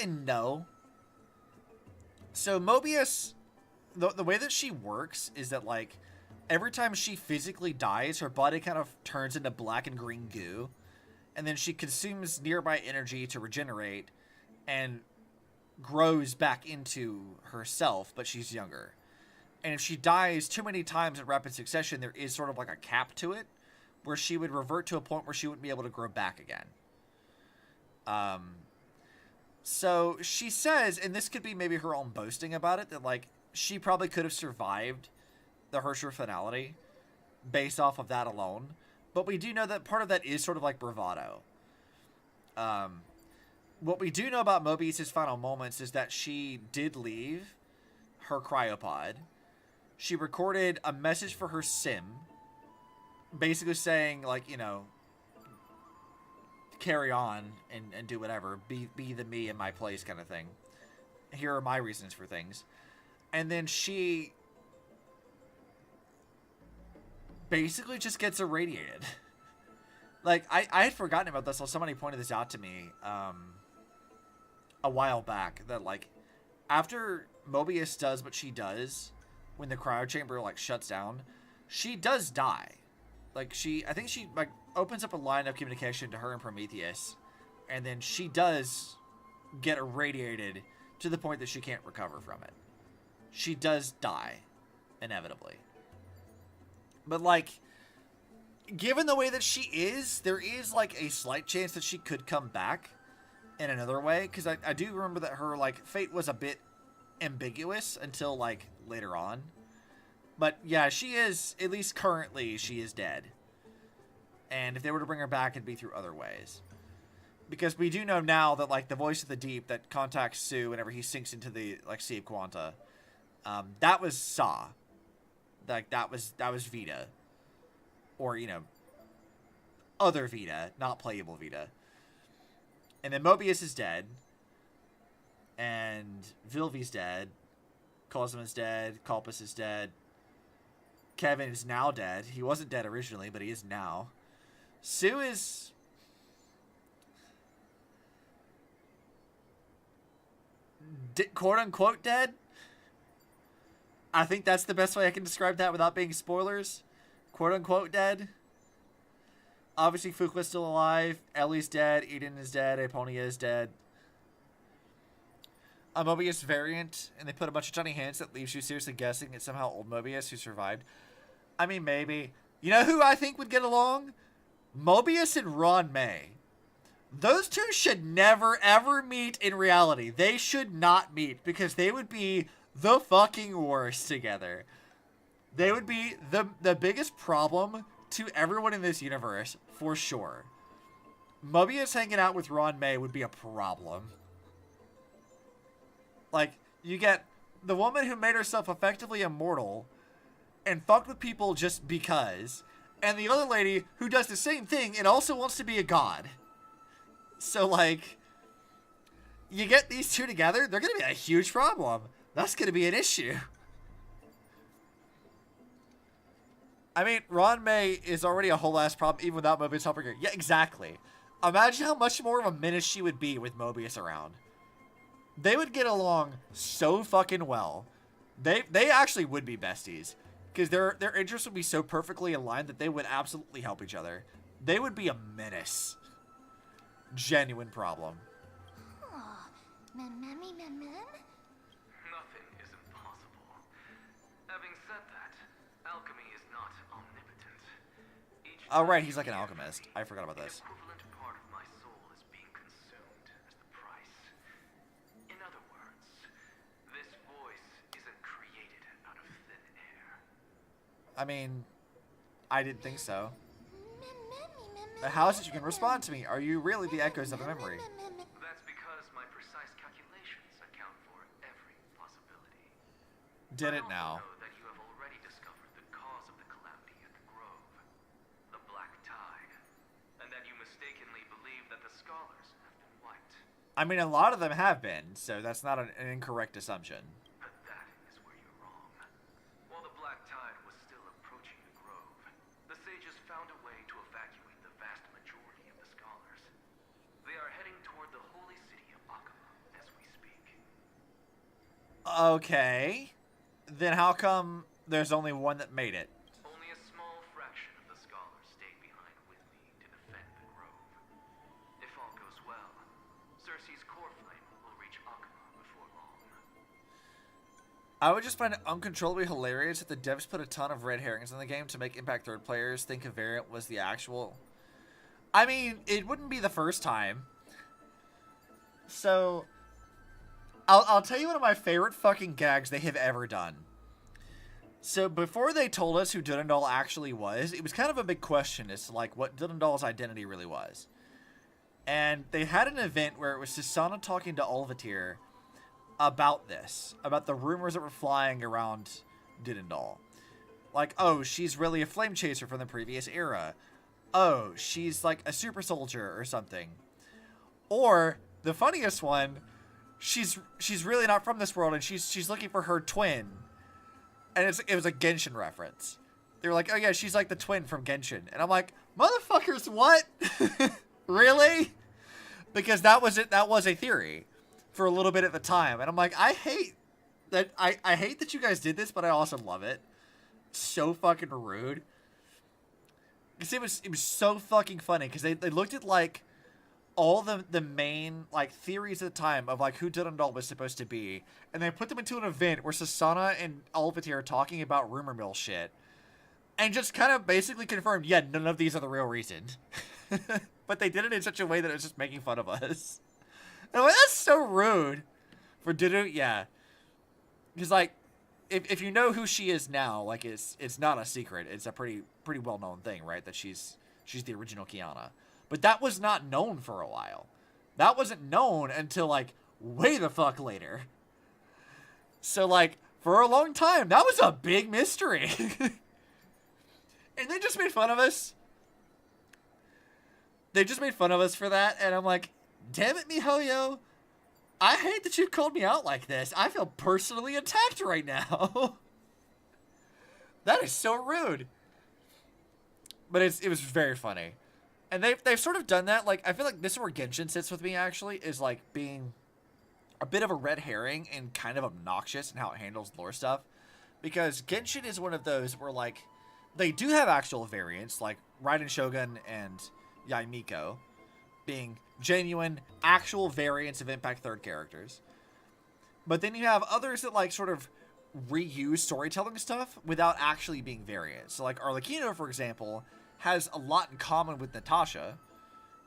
and no. So Mobius, the way that she works is that, like, every time she physically dies, her body kind of turns into black and green goo. And then she consumes nearby energy to regenerate and grows back into herself, but she's younger. And if she dies too many times in rapid succession, there is sort of like a cap to it, where she would revert to a point where she wouldn't be able to grow back again. So she says, and this could be maybe her own boasting about it, that, like, she probably could have survived the Hersher Finality based off of that alone. But we do know that part of that is sort of like bravado. what we do know about Mobius' final moments is that she did leave her cryopod. She recorded a message for her sim, basically saying, like, you know, carry on and do whatever. Be the me in my place kind of thing. Here are my reasons for things. And then she basically just gets irradiated. Like, I had forgotten about this, so somebody pointed this out to me a while back, that, like, after Mobius does what she does, when the cryo chamber, like, shuts down, she does die. Like, I think she, like, opens up a line of communication to her and Prometheus, and then she does get irradiated to the point that she can't recover from it. She does die, inevitably. But, like, given the way that she is, there is, like, a slight chance that she could come back in another way, because I do remember that her, like, fate was a bit ambiguous until, like, later on. But, yeah, she is, at least currently, she is dead. And if they were to bring her back, it'd be through other ways. Because we do know now that, like, the voice of the deep that contacts Sue whenever he sinks into the, like, Sea of Quanta, that was Saw. Like, that was Vita. Or, you know, other Vita, not playable Vita. And then Mobius is dead. And Vilvi's dead. Cosmo's dead. Culpus is dead. Kevin is now dead. He wasn't dead originally, but he is now. Sue is... quote-unquote dead? I think that's the best way I can describe that without being spoilers. Quote-unquote dead. Obviously, Fuqua's still alive. Ellie's dead. Eden is dead. Aponia is dead. A Mobius variant, and they put a bunch of tiny hints that leaves you seriously guessing it's somehow old Mobius who survived. I mean, maybe. You know who I think would get along? Mobius and Ron May. Those two should never, ever meet in reality. They should not meet, because they would be the fucking worst together. They would be the biggest problem to everyone in this universe, for sure. Mobius hanging out with Ron May would be a problem. Like, you get the woman who made herself effectively immortal and fucked with people just because, and the other lady who does the same thing and also wants to be a god. So, like, you get these two together, they're going to be a huge problem. That's going to be an issue. I mean, Ron May is already a whole ass problem even without Mobius helping her. Yeah, exactly. Imagine how much more of a menace she would be with Mobius around. They would get along so fucking well. They actually would be besties. Because their interests would be so perfectly aligned that they would absolutely help each other. They would be a menace. Genuine problem. Nothing is impossible. Having said that, alchemy is not omnipotent. Oh, right, he's like an alchemist. I forgot about this. The equivalent part of my soul is being consumed as the price. In other words, this voice isn't created out of thin air. I mean, I didn't think so. How is it you can respond to me? Are you really the echoes of a memory? That's because my precise calculations account for every possibility. Did it I now. also know that you have already discovered the cause of the calamity at the Grove, the Black Tide, and that you mistakenly believe that the scholars have been wiped. I mean, a lot of them have been, so that's not an incorrect assumption. But that is where you're wrong. While the Black Tide was still approaching the Grove, the sages found a way to evacuate the vast majority of the scholars. They are heading toward the holy city of Akama as we speak. Okay. Then how come there's only one that made it? Only a small fraction of the scholars stayed behind with me to defend the Grove. If all goes well, Cersei's core flame will reach Akama before long. I would just find it uncontrollably hilarious if the devs put a ton of red herrings in the game to make Impact Third players think a variant was the actual... I mean, it wouldn't be the first time. So, I'll tell you one of my favorite fucking gags they have ever done. So, before they told us who Dudendal actually was, it was kind of a big question as to, like, what Dudendal's identity really was. And they had an event where it was Susanna talking to Ulvatir about this, about the rumors that were flying around Didendal. Like, oh, she's really a flame chaser from the previous era. Oh, she's like a super soldier or something. Or the funniest one, she's really not from this world, and she's looking for her twin. And it was a Genshin reference. They were like, oh yeah, she's like the twin from Genshin. And I'm like, motherfuckers, what? Really? Because that was it. That was a theory for a little bit at the time. And I'm like, I hate that. I hate that you guys did this, but I also love it. So fucking rude. Because it was so fucking funny. Because they looked at like all the main like theories at the time of like who Didendal was supposed to be, and they put them into an event where Susanna and Ulvatir are talking about rumor mill shit, and just kind of basically confirmed, yeah, none of these are the real reason. But they did it in such a way that it was just making fun of us. And I'm like, that's so rude for Didu. Yeah, because like if you know who she is now, like it's not a secret. It's a pretty well known thing, right? That she's the original Kiana. But that was not known for a while. That wasn't known until, like, way the fuck later. So, like, for a long time, that was a big mystery. And they just made fun of us. They just made fun of us for that. And I'm like, damn it, MiHoYo. I hate that you called me out like this. I feel personally attacked right now. That is so rude. But it was very funny. And they've sort of done that. Like, I feel like this is where Genshin sits with me, actually, is, like, being a bit of a red herring and kind of obnoxious in how it handles lore stuff. Because Genshin is one of those where, like, they do have actual variants, like Raiden Shogun and Yai Miko being genuine, actual variants of Impact 3rd characters. But then you have others that, like, sort of reuse storytelling stuff without actually being variants. So, like, Arlecchino, for example, has a lot in common with Natasha,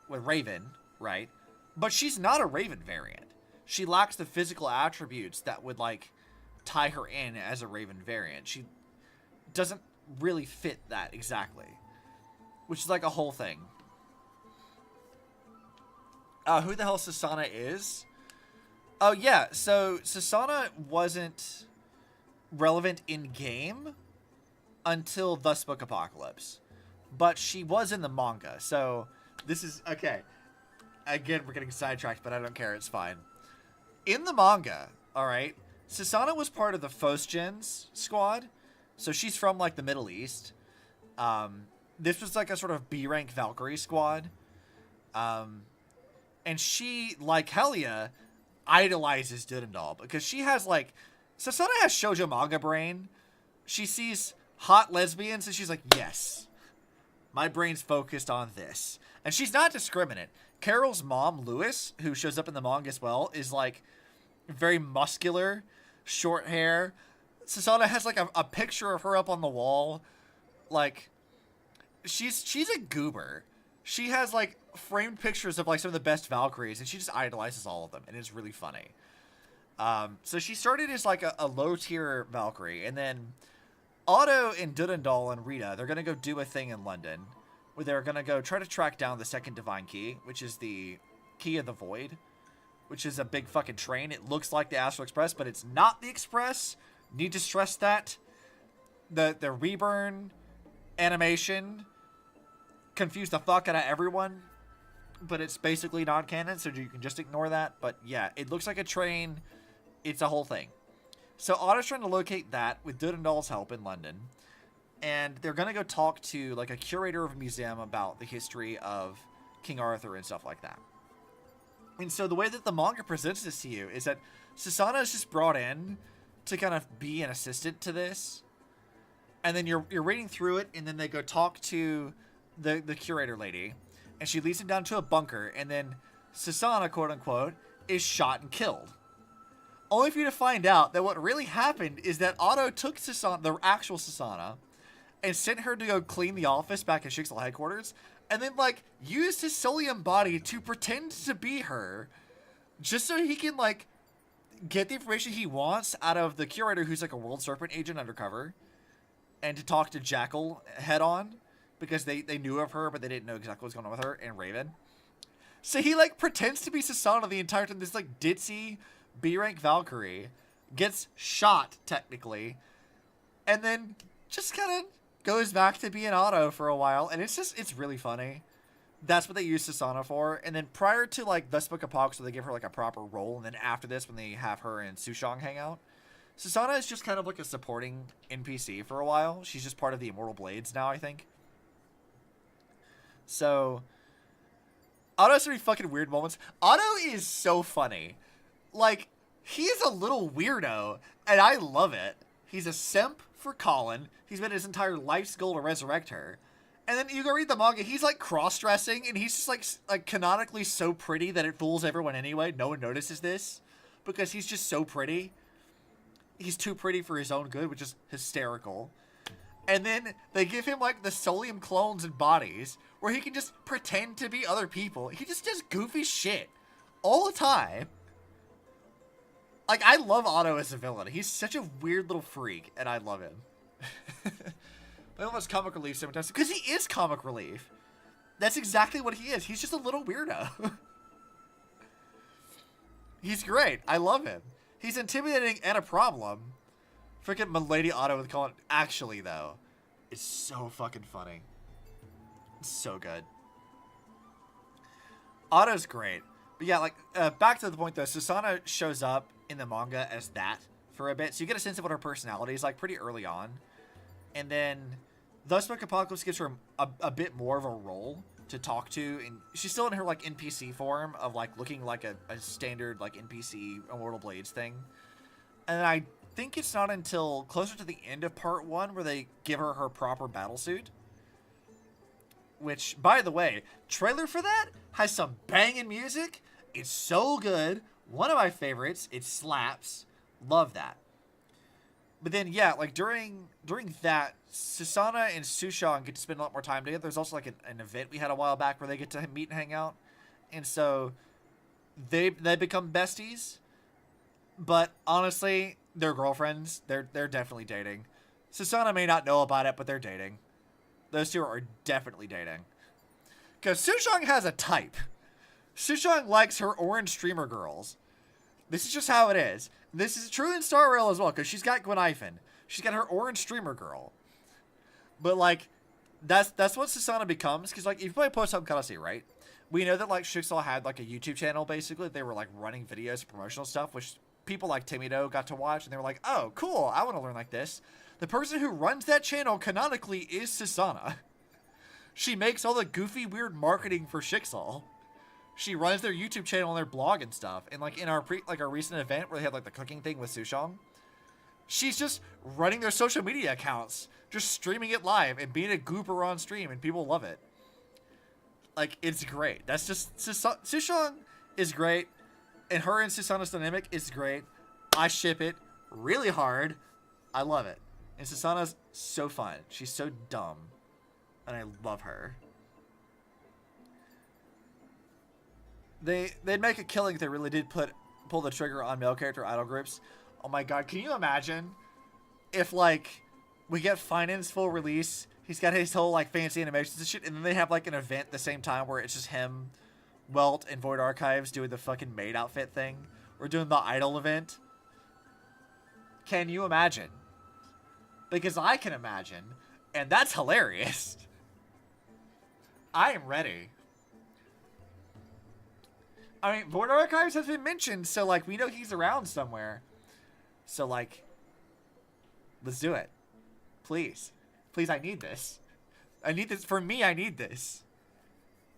with Raven, right? But she's not a Raven variant. She lacks the physical attributes that would, like, tie her in as a Raven variant. She doesn't really fit that exactly. Which is, like, a whole thing. Who the hell Susanna is? Oh, yeah, so Susanna wasn't relevant in-game until Thus Spoke Apocalypse. But she was in the manga, so this is... Okay. Again, we're getting sidetracked, but I don't care. It's fine. In the manga, alright, Susanna was part of the Phosgens squad, so she's from, like, the Middle East. This was, like, a sort of B-rank Valkyrie squad. And she, like Helia, idolizes Didendal, because she has, like... Susanna has shoujo manga brain. She sees hot lesbians, and she's like, yes... My brain's focused on this. And she's not discriminate. Carol's mom, Lewis, who shows up in the manga as well, is, like, very muscular, short hair. Susanna has, like, a picture of her up on the wall. Like, she's a goober. She has, like, framed pictures of, like, some of the best Valkyries, and she just idolizes all of them, and it's really funny. So she started as, like, a low-tier Valkyrie, and then... Otto and Dudendal and Rita, they're going to go do a thing in London where they're going to go try to track down the second divine key, which is the key of the void, which is a big fucking train. It looks like the Astral Express, but it's not the Express. Need to stress that. The Reburn animation confused the fuck out of everyone, but it's basically non-canon, so you can just ignore that. But yeah, it looks like a train. It's a whole thing. So Otto's trying to locate that with Dudendal's help in London. And they're going to go talk to, like, a curator of a museum about the history of King Arthur and stuff like that. And so the way that the manga presents this to you is that Susanna is just brought in to kind of be an assistant to this. And then you're reading through it, and then they go talk to the curator lady. And she leads him down to a bunker, and then Susanna, quote-unquote, is shot and killed. Only for you to find out that what really happened is that Otto took Susanna, the actual Susanna, and sent her to go clean the office back at Shixel headquarters, and then, like, used his Solium body to pretend to be her, just so he can, like, get the information he wants out of the curator, who's, like, a World Serpent agent undercover, and to talk to Jackal head-on, because they knew of her, but they didn't know exactly what's going on with her, and Raven. So he like pretends to be Susanna the entire time. This like ditzy B-rank Valkyrie gets shot technically, and then just kind of goes back to being Otto for a while, and it's really funny. That's what they use Susanna for. And then prior to like this book of Pogs, where they give her like a proper role, and then after this, when they have her and Sushang hang out, Susanna is just kind of like a supporting NPC for a while. She's just part of the Immortal Blades now, I think. So Otto has some fucking weird moments. Otto is so funny. Like, he is a little weirdo, and I love it. He's a simp for Colin. He's been his entire life's goal to resurrect her. And then you go read the manga, he's like cross-dressing, and he's just like canonically so pretty that it fools everyone anyway. No one notices this because he's just so pretty. He's too pretty for his own good, which is hysterical. And then they give him like the Solium clones and bodies where he can just pretend to be other people. He just does goofy shit all the time. Like, I love Otto as a villain. He's such a weird little freak, and I love him. I almost comic relief sometimes because he is comic relief. That's exactly what he is. He's just a little weirdo. He's great. I love him. He's intimidating and a problem. Freaking Milady Otto with Colin. Actually, though, it's so fucking funny. It's so good. Otto's great. But yeah, like, back to the point, though. Susanna shows up in the manga as that for a bit. So you get a sense of what her personality is like pretty early on. And then Thus Book Apocalypse gives her a bit more of a role to talk to. And she's still in her, like, NPC form of, like, looking like a standard, like, NPC Immortal Blades thing. And I think it's not until closer to the end of part 1 where they give her her proper battlesuit. Which, by the way, trailer for that has some banging music. It's so good. One of my favorites. It slaps. Love that. But then, yeah, like during that, Susanna and Sushang get to spend a lot more time together. There's also like an event we had a while back where they get to meet and hang out. And so they become besties. But honestly, they're girlfriends. They're definitely dating. Susanna may not know about it, but they're dating. Those two are definitely dating. Because Sushang has a type. Sushang likes her orange streamer girls. This is just how it is. This is true in Star Rail as well, because she's got Gwenhyphen. She's got her orange streamer girl. But, like, that's what Susanna becomes. Because, like, if you play Post-Honkai, right? We know that, like, Shixal had, like, a YouTube channel, basically. They were, like, running videos, promotional stuff, which people like Timido got to watch. And they were like, oh, cool, I want to learn like this. The person who runs that channel, canonically, is Susanna. She makes all the goofy, weird marketing for Shixal. She runs their YouTube channel and their blog and stuff. And like in our recent event where they had like the cooking thing with Sushang, she's just running their social media accounts, just streaming it live and being a gooper on stream, and people love it. Like, it's great. That's just Sushang is great, and her and Susanna's dynamic is great. I ship it really hard. I love it. And Susanna's so fun. She's so dumb, and I love her. They'd make a killing if they really did pull the trigger on male character idol groups. Oh my god, can you imagine if, like, we get Finance full release, he's got his whole, like, fancy animations and shit, and then they have, like, an event at the same time where it's just him, Welt, and Void Archives doing the fucking maid outfit thing. We're doing the idol event. Can you imagine? Because I can imagine, and that's hilarious. I am ready. I mean, Void Archives has been mentioned, so, like, we know he's around somewhere. So, like, let's do it. Please. Please, I need this. I need this. For me, I need this.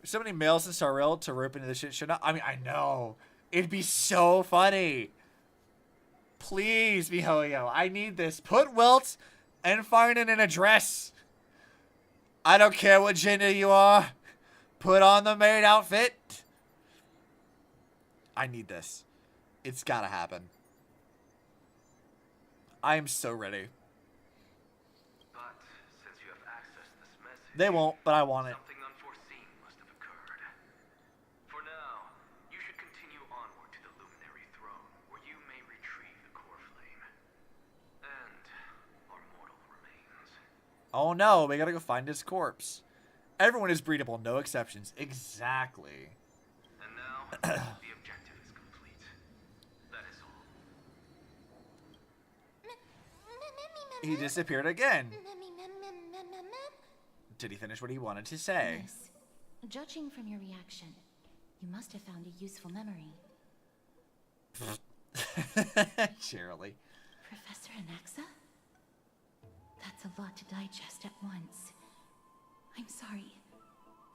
There's so many males in Star Rail to rope into this shit. I mean, I know. It'd be so funny. Please, MiHoYo. I need this. Put Welt and Finan in a dress. I don't care what gender you are. Put on the maid outfit. I need this. It's gotta happen. I am so ready. But since you have accessed this message, They won't, but I want it. something unforeseen must have occurred. For now, you should continue onward to the Luminary Throne, where you may retrieve the core flame. And our mortal remains. Oh no, we gotta go find his corpse. Everyone is breedable, no exceptions. Exactly. The objective is complete. That is all. He disappeared again. Did he finish what he wanted to say? Yes. Judging from your reaction, you must have found a useful memory. Cheerily. Professor Anaxa? That's a lot to digest at once. I'm sorry.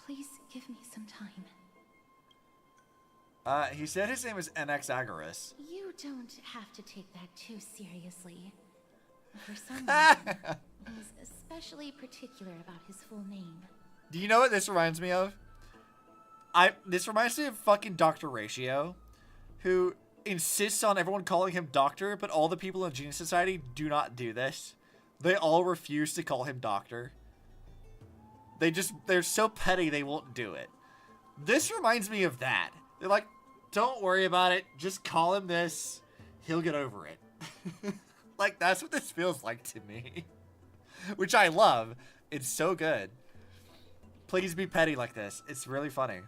Please give me some time. He said his name was Anaxagoras. You don't have to take that too seriously. For some reason, he's especially particular about his full name. Do you know what this reminds me of? This reminds me of fucking Dr. Ratio, who insists on everyone calling him Doctor, but all the people in Genius Society do not do this. They all refuse to call him Doctor. They're so petty they won't do it. This reminds me of that. They're like, don't worry about it, just call him this, he'll get over it. Like, that's what this feels like to me. Which I love. It's so good. Please be petty like this. It's really funny.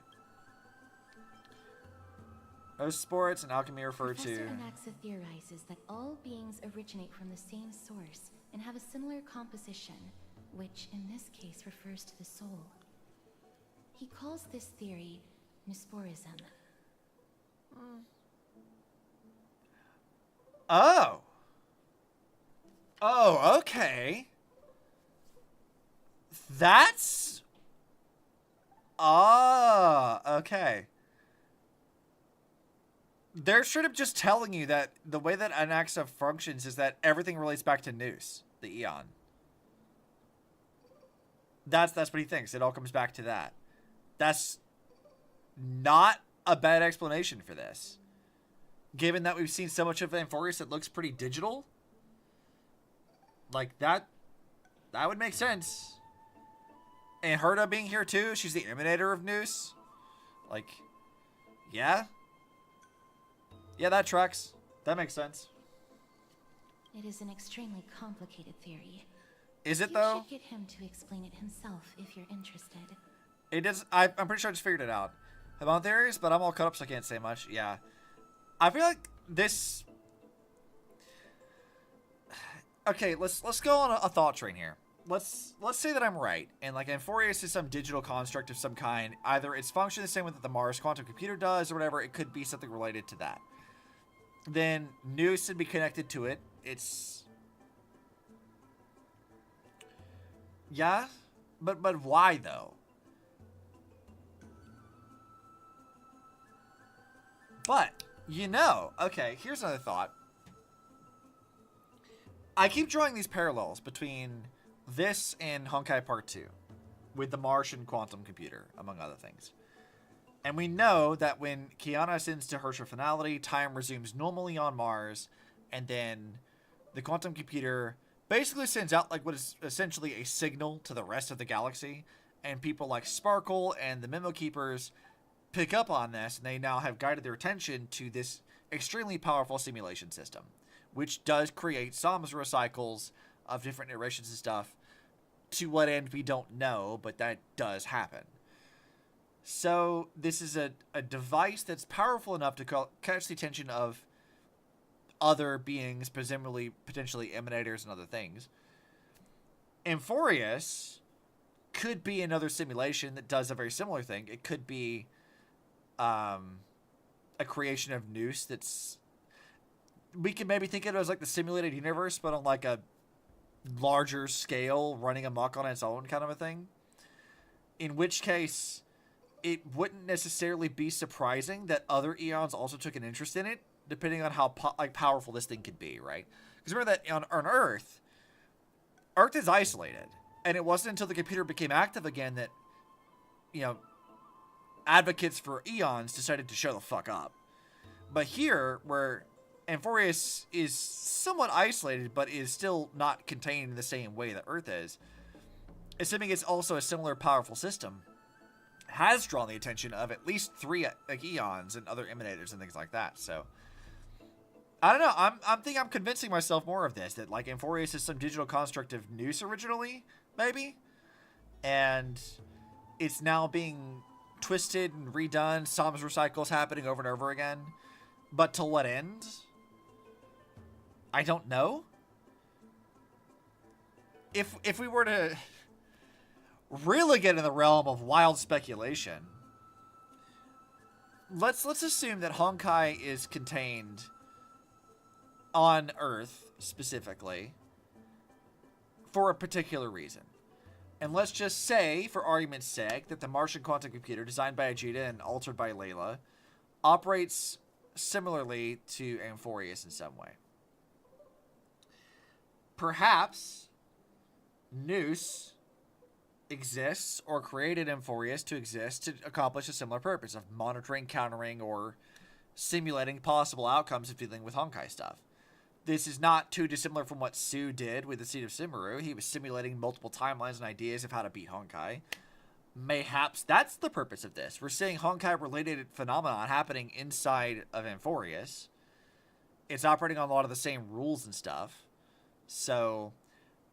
Most sports and alchemy refer Professor to... Anaxa theorizes that all beings originate from the same source and have a similar composition, which in this case refers to the soul. He calls this theory Nesporism. Oh. Oh, okay. That's... Ah, okay. They're straight up just telling you that the way that Anaxa functions is that everything relates back to Nous, the Eon. That's what he thinks. It all comes back to that. That's not a bad explanation for this. Given that we've seen so much of Amphoreus that looks pretty digital. Like, that would make sense. And Herta being here too, she's the emanator of Nous. Like, yeah. Yeah, that tracks. That makes sense. It is an extremely complicated theory. Is it, though? You should get him to explain it himself if you're interested. It is. I'm pretty sure I just figured it out. I have my own theories, but I'm all caught up, so I can't say much. Yeah. I feel like this... Okay, let's go on a thought train here. Let's say that I'm right, and like Amphoreus is some digital construct of some kind. Either it's functioning the same way that the Mars quantum computer does, or whatever. It could be something related to that. Then Nous would be connected to it. It's... Yeah? But why, though? But, you know, okay, here's another thought. I keep drawing these parallels between this and Honkai Part 2 with the Martian quantum computer, among other things. And we know that when Kiana ascends to her finality, time resumes normally on Mars, and then the quantum computer basically sends out like what is essentially a signal to the rest of the galaxy, and people like Sparkle and the Memo Keepers pick up on this, and they now have guided their attention to this extremely powerful simulation system, which does create Samsara cycles of different iterations and stuff. To what end, we don't know, but that does happen. So this is a device that's powerful enough to catch the attention of other beings, presumably potentially emanators and other things. Amphoreus could be another simulation that does a very similar thing. It could be a creation of Nous that's... We can maybe think of it as like the simulated universe, but on like a larger scale, running amok on its own kind of a thing. In which case, it wouldn't necessarily be surprising that other Eons also took an interest in it, depending on how powerful this thing could be, right? Because remember that on Earth is isolated. And it wasn't until the computer became active again that, you know, advocates for Eons decided to show the fuck up. But here, where Amphoreus is somewhat isolated, but is still not contained in the same way that Earth is, assuming it's also a similar powerful system, has drawn the attention of at least 3 like Eons and other emanators and things like that. So I don't know. I'm convincing myself more of this, that like Amphoreus is some digital construct of Nous originally, maybe, and it's now being twisted and redone, some recycles happening over and over again. But to what end? I don't know. If we were to really get in the realm of wild speculation, let's assume that Honkai is contained on Earth specifically for a particular reason. And let's just say, for argument's sake, that the Martian quantum computer, designed by Ajita and altered by Layla, operates similarly to Amphoreus in some way. Perhaps Noose exists or created Amphoreus to exist to accomplish a similar purpose of monitoring, countering, or simulating possible outcomes of dealing with Honkai stuff. This is not too dissimilar from what Sue did with the Seed of Sumeru. He was simulating multiple timelines and ideas of how to beat Honkai. Mayhaps that's the purpose of this. We're seeing Honkai-related phenomenon happening inside of Amphoreus. It's operating on a lot of the same rules and stuff. So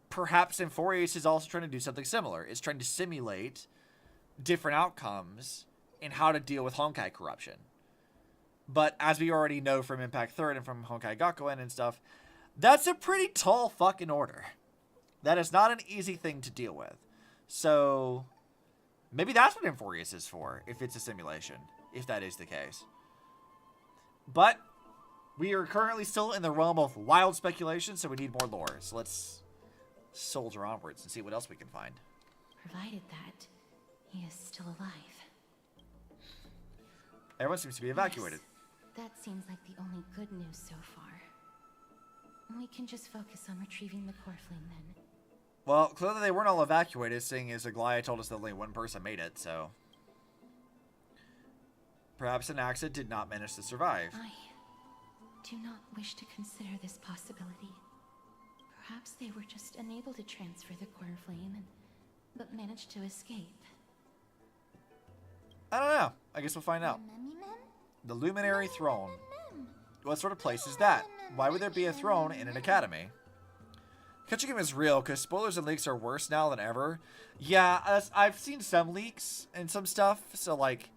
perhaps Amphoreus is also trying to do something similar. It's trying to simulate different outcomes in how to deal with Honkai corruption. But as we already know from Impact 3rd and from Honkai Gakuen and stuff, that's a pretty tall fucking order. That is not an easy thing to deal with. So maybe that's what Amphoreus is for, if it's a simulation, if that is the case. But we are currently still in the realm of wild speculation, so we need more lore. So let's soldier onwards and see what else we can find. Provided that he is still alive. Everyone seems to be evacuated. Yes, that seems like the only good news so far. We can just focus on retrieving the core flame then. Well, clearly they weren't all evacuated, seeing as Aglaia told us that only one person made it, so perhaps Anaxa did not manage to survive. I do not wish to consider this possibility. Perhaps they were just unable to transfer the core flame, but managed to escape. I don't know. I guess we'll find out. The Luminary Throne. What sort of place is that? Why would there be a throne in an academy? Catching him is real, because spoilers and leaks are worse now than ever. Yeah, I've seen some leaks and some stuff, so like,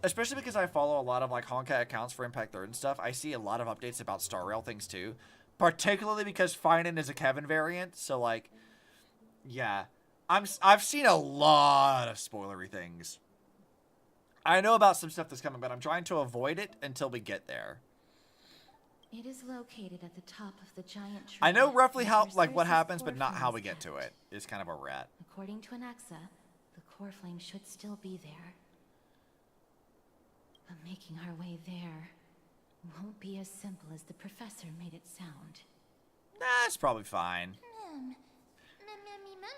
especially because I follow a lot of like Honkai accounts for Impact 3rd and stuff, I see a lot of updates about Star Rail things too. Particularly because Finan is a Kevin variant, so like, yeah. I've seen a lot of spoilery things. I know about some stuff that's coming, but I'm trying to avoid it until we get there. It is located at the top of the giant tree. I know roughly how, where like, what Cersei's happens, but core not how flame we get to kept. it. Is kind of where we're at. According to Anaxa, the core flame should still be there. But making our way there won't be as simple as the professor made it sound. Nah, it's probably fine.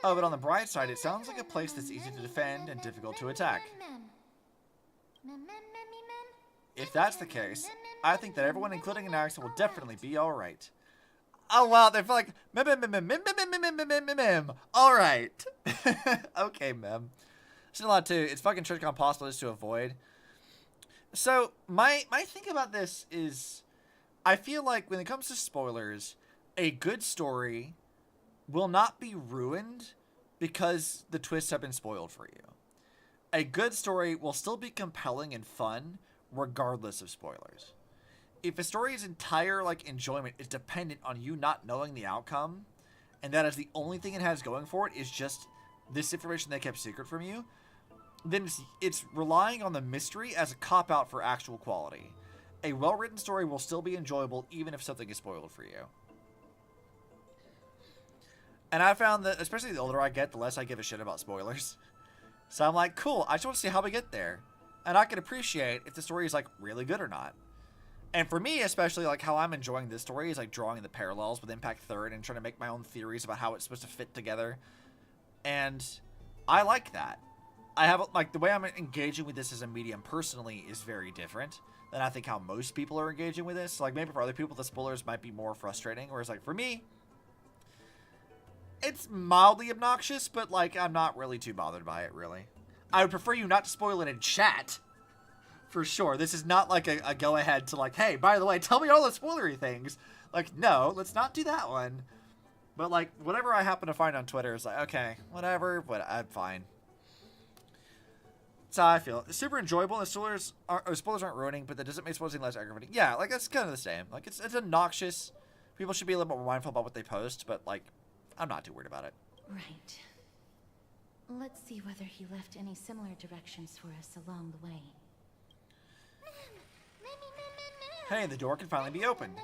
Oh, but on the bright side, it sounds like a place that's easy to defend and difficult to attack. If that's the case, I think that everyone, including Anaxa, will definitely be alright. Oh, wow, they're like, alright. Okay, mem. There's a lot, too. It's fucking TrickCon possible to avoid. So, my thing about this is, I feel like when it comes to spoilers, a good story will not be ruined because the twists have been spoiled for you. A good story will still be compelling and fun regardless of spoilers. If a story's entire like enjoyment is dependent on you not knowing the outcome, and that is the only thing it has going for it is just this information they kept secret from you, then it's relying on the mystery as a cop-out for actual quality. A well-written story will still be enjoyable even if something is spoiled for you. And I found that, especially the older I get, the less I give a shit about spoilers. So I'm like, cool, I just want to see how we get there. And I can appreciate if the story is, like, really good or not. And for me, especially, like, how I'm enjoying this story is, like, drawing the parallels with Impact 3rd and trying to make my own theories about how it's supposed to fit together. And I like that. I have, like, the way I'm engaging with this as a medium personally is very different than I think how most people are engaging with this. Like, maybe for other people, the spoilers might be more frustrating. Whereas, like, for me, it's mildly obnoxious, but, like, I'm not really too bothered by it, really. I would prefer you not to spoil it in chat, for sure. This is not, like, a go-ahead to, like, hey, by the way, tell me all the spoilery things. Like, no, let's not do that one. But, like, whatever I happen to find on Twitter is like, okay, whatever, but I'm fine. That's how I feel. It's super enjoyable, and spoilers aren't ruining, but that doesn't make spoilers any less aggravating. Yeah, like, that's kind of the same. Like, it's obnoxious. People should be a little more mindful about what they post, but, like, I'm not too worried about it. Right. Let's see whether he left any similar directions for us along the way. Hey, the door can finally be opened.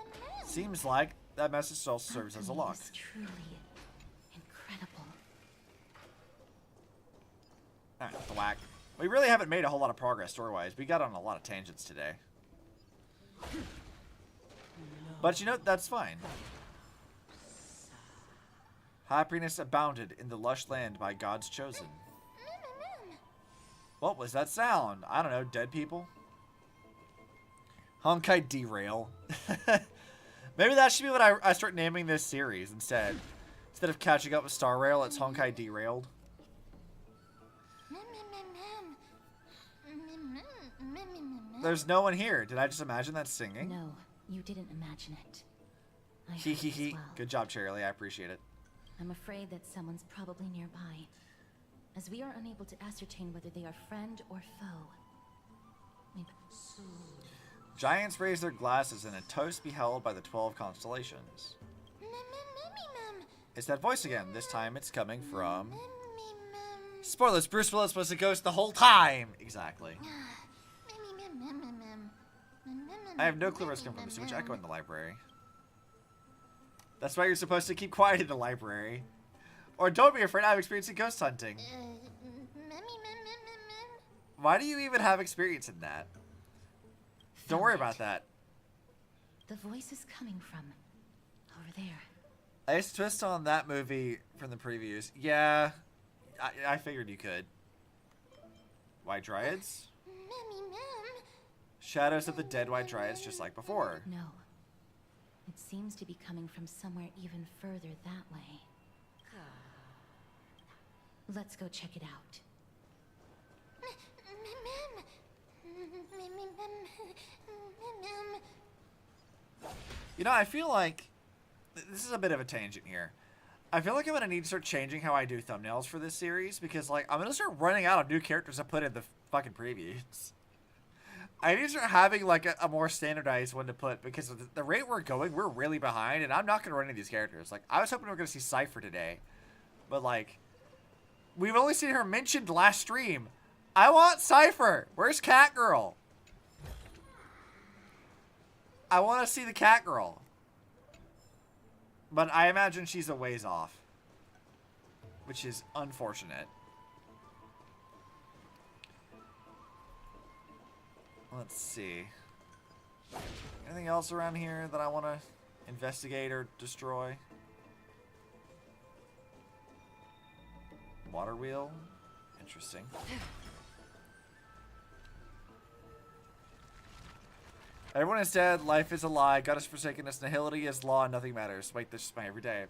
Seems like that message also serves as a lock. This is truly incredible. Alright, whack. We really haven't made a whole lot of progress story-wise. We got on a lot of tangents today. But you know, that's fine. Happiness abounded in the lush land by God's chosen. What was that sound? I don't know, dead people? Honkai derail. Maybe that should be what I start naming this series instead. Instead of catching up with Star Rail, it's Honkai Derailed. There's no one here. Did I just imagine that singing? No, you didn't imagine it. Hee hee hee. Good job, Cherry. I appreciate it. I'm afraid that someone's probably nearby, as we are unable to ascertain whether they are friend or foe. Giants raise their glasses in a toast beheld by the 12 constellations. It's that voice again. This time it's coming from... Spoilers, Bruce Willis was a ghost the whole time! Exactly. I have no clue where it's coming from. So much echo in the library. That's why you're supposed to keep quiet in the library. Or don't be afraid, I'm experiencing ghost hunting. Why do you even have experience in that? Don't worry about that. The voice is coming from over there. I used to twist on that movie from the previews. Yeah, I figured you could. White Dryads? Shadows of the dead White Dryads, just like before. No. It seems to be coming from somewhere even further that way. Let's go check it out. You know, I feel like... This is a bit of a tangent here. I feel like I'm going to need to start changing how I do thumbnails for this series, because, like, I'm going to start running out of new characters to put in the fucking previews. I need to start having, like, a more standardized one to put, because of the rate we're going, we're really behind, and I'm not going to run any of these characters. Like, I was hoping we were going to see Cipher today, but, like, we've only seen her mentioned last stream. I want Cipher! Where's Cat Girl? I want to see the Cat Girl. But I imagine she's a ways off, which is unfortunate. Let's see. Anything else around here that I want to investigate or destroy? Water wheel? Interesting. Everyone is dead, life is a lie, God has forsaken us, nihility is law, and nothing matters. Wait, this is my everyday.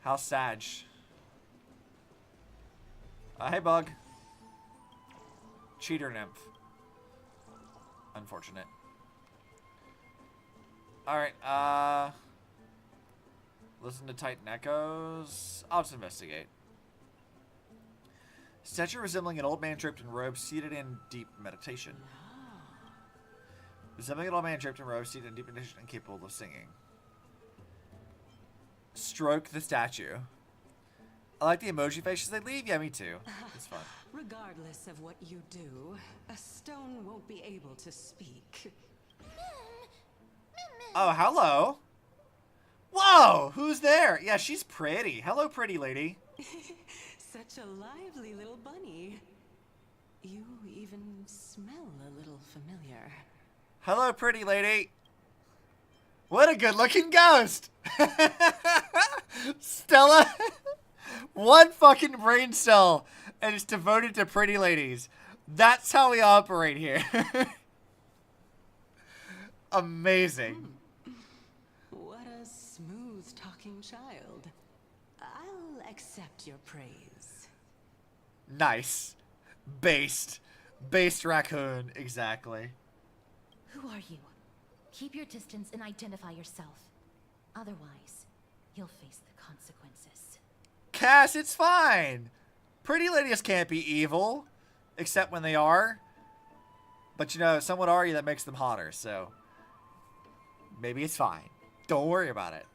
How sad. Hey, bug. Cheater nymph. Unfortunate. Alright, listen to Titan Echoes. I'll just investigate. Statue resembling an old man draped in robes, seated in deep meditation. Resembling an old man draped in robes, seated in deep meditation and capable of singing. Stroke the statue. I like the emoji faces they leave. Yeah, me too. It's fun. Regardless of what you do, a stone won't be able to speak. Oh, hello. Whoa, who's there? Yeah, she's pretty. Hello, pretty lady. Such a lively little bunny. You even smell a little familiar. Hello, pretty lady. What a good-looking ghost. Stella. One fucking brain cell, and it's devoted to pretty ladies. That's how we operate here. Amazing. What a smooth-talking child. I'll accept your praise. Nice. Based. Based raccoon, exactly. Who are you? Keep your distance and identify yourself. Otherwise, you'll face the consequences. Cass, it's fine. Pretty ladies can't be evil. except when they are. But, you know, some would argue that makes them hotter, so maybe it's fine. Don't worry about it.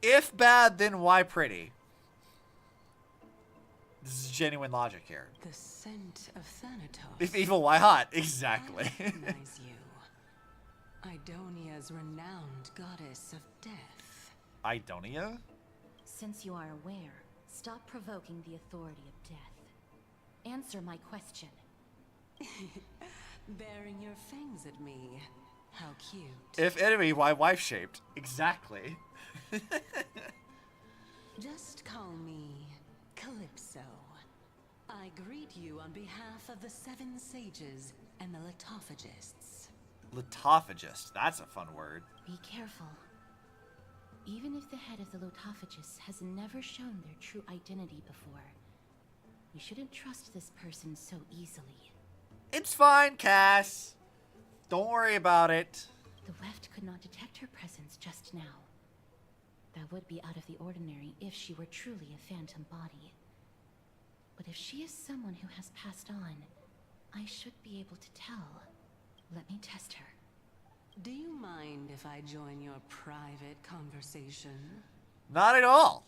If bad, then why pretty? This is genuine logic here. The scent of Thanatos. If evil, why hot? Exactly. I recognize you. Idonia's renowned goddess of death. Idonia? Since you are aware, stop provoking the authority of death. Answer my question. Baring your fangs at me. How cute. If enemy, why wife-shaped? Exactly. Just call me Calypso. I greet you on behalf of the 7 sages and the Litophagists. Litophagist. That's a fun word. Be careful. Even if the head of the Lotophagists has never shown their true identity before, we shouldn't trust this person so easily. It's fine, Cass. Don't worry about it. The Weft could not detect her presence just now. That would be out of the ordinary if she were truly a phantom body. But if she is someone who has passed on, I should be able to tell. Let me test her. Do you mind if I join your private conversation? Not at all.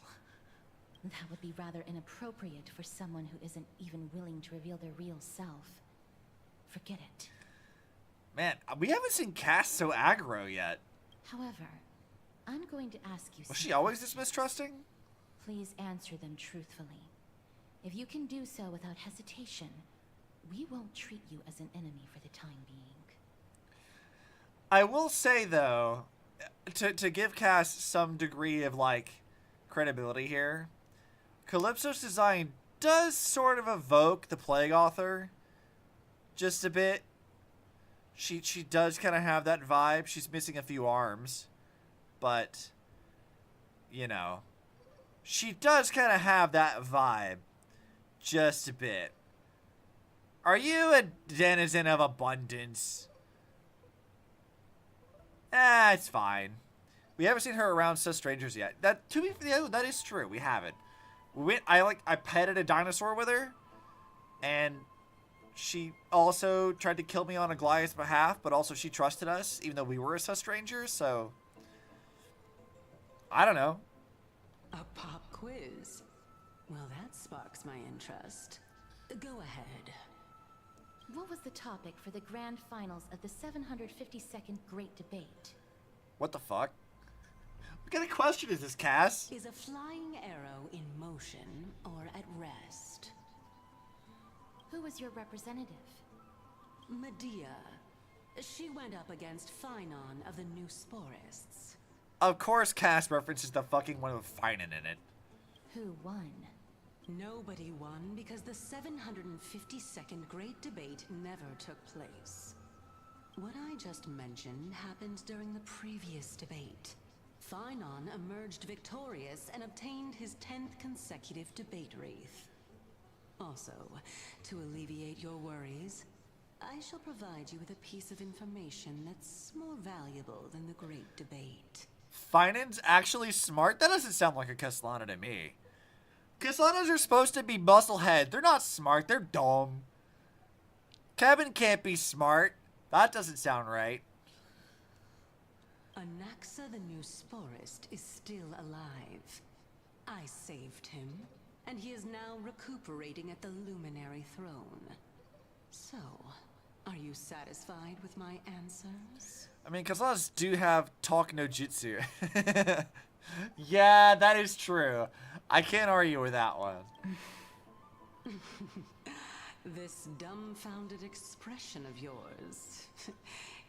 That would be rather inappropriate for someone who isn't even willing to reveal their real self. Forget it. Man, we haven't seen Cass so aggro yet. However, I'm going to ask you Was she something. always this mistrusting? Please answer them truthfully. If you can do so without hesitation, we won't treat you as an enemy for the time being. I will say, though, to give Cass some degree of, like, credibility here, Calypso's design does sort of evoke the Plague Author just a bit. She does kind of have that vibe. She's missing a few arms, but, you know, she does kind of have that vibe just a bit. Are you a denizen of abundance? It's fine. We haven't seen her around such strangers yet. That that is true. We haven't. I petted a dinosaur with her, and she also tried to kill me on Aglaea's behalf, but also she trusted us, even though we were such strangers. So I don't know. A pop quiz. Well, that sparks my interest. Go ahead. What was the topic for the grand finals of the 752nd Great Debate? What the fuck? What kind of question is this, Cass? Is a flying arrow in motion or at rest? Who was your representative? Medea. She went up against Phynon of the New Sporists. Of course, Cass references the fucking one with Finan in it. Who won? Nobody won because the 752nd Great Debate never took place. What I just mentioned happened during the previous debate. Phynon emerged victorious and obtained his 10th consecutive debate wreath. Also, to alleviate your worries, I shall provide you with a piece of information that's more valuable than the Great Debate. Finan's actually smart? That doesn't sound like a Caslana to me. Caslanas are supposed to be musclehead. They're not smart. They're dumb. Kevin can't be smart. That doesn't sound right. Anaxa the New Sporist is still alive. I saved him, and he is now recuperating at the Luminary Throne. So, are you satisfied with my answers? I mean, Caslanas do have talk no jutsu. Yeah, that is true. I can't argue with that one. This dumbfounded expression of yours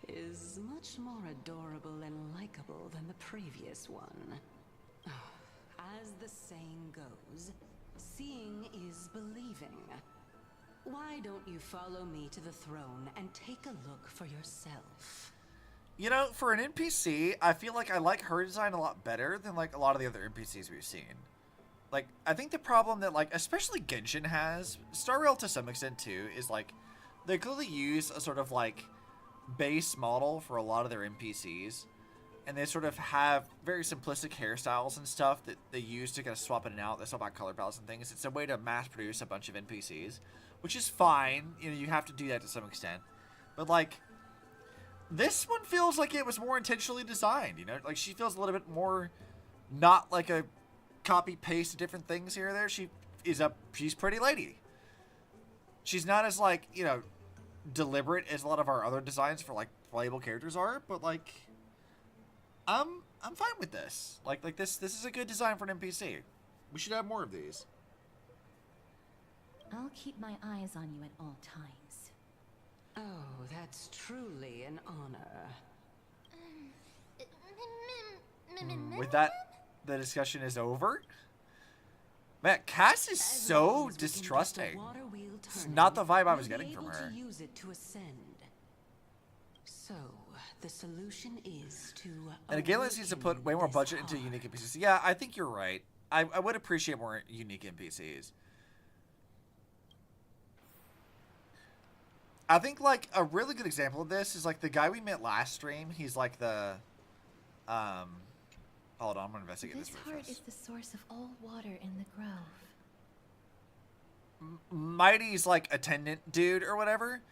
is much more adorable and likable than the previous one. As the saying goes, seeing is believing. Why don't you follow me to the throne and take a look for yourself? You know, for an NPC, I feel like I like her design a lot better than, like, a lot of the other NPCs we've seen. Like, I think the problem that, like, especially Genshin has, Star Rail to some extent too, is, like, they clearly use a sort of, like, base model for a lot of their NPCs. and they sort of have very simplistic hairstyles and stuff that they use to kind of swap in and out. They swap out color palettes and things. It's a way to mass produce a bunch of NPCs, which is fine. You know, you have to do that to some extent. But, like, this one feels like it was more intentionally designed, you know? Like, she feels a little bit more not like a copy-paste of different things here or there. She's pretty lady. She's not as, like, you know, deliberate as a lot of our other designs for, like, playable characters are, but, like, I'm fine with this. Like this is a good design for an NPC. We should have more of these. I'll keep my eyes on you at all times. Oh, that's truly an honor. With that, the discussion is over. Man, Cass is so distrusting. It's not the vibe I was getting from her. Use it to ascend. So, the solution is to. And again, let's need to put way more budget into unique NPCs. Yeah, I think you're right. I would appreciate more unique NPCs. I think, like, a really good example of this is, like, the guy we met last stream. He's, like, the, hold on, I'm gonna investigate this. This heart is the source of all water in the grove. Mighty's, like, attendant dude or whatever.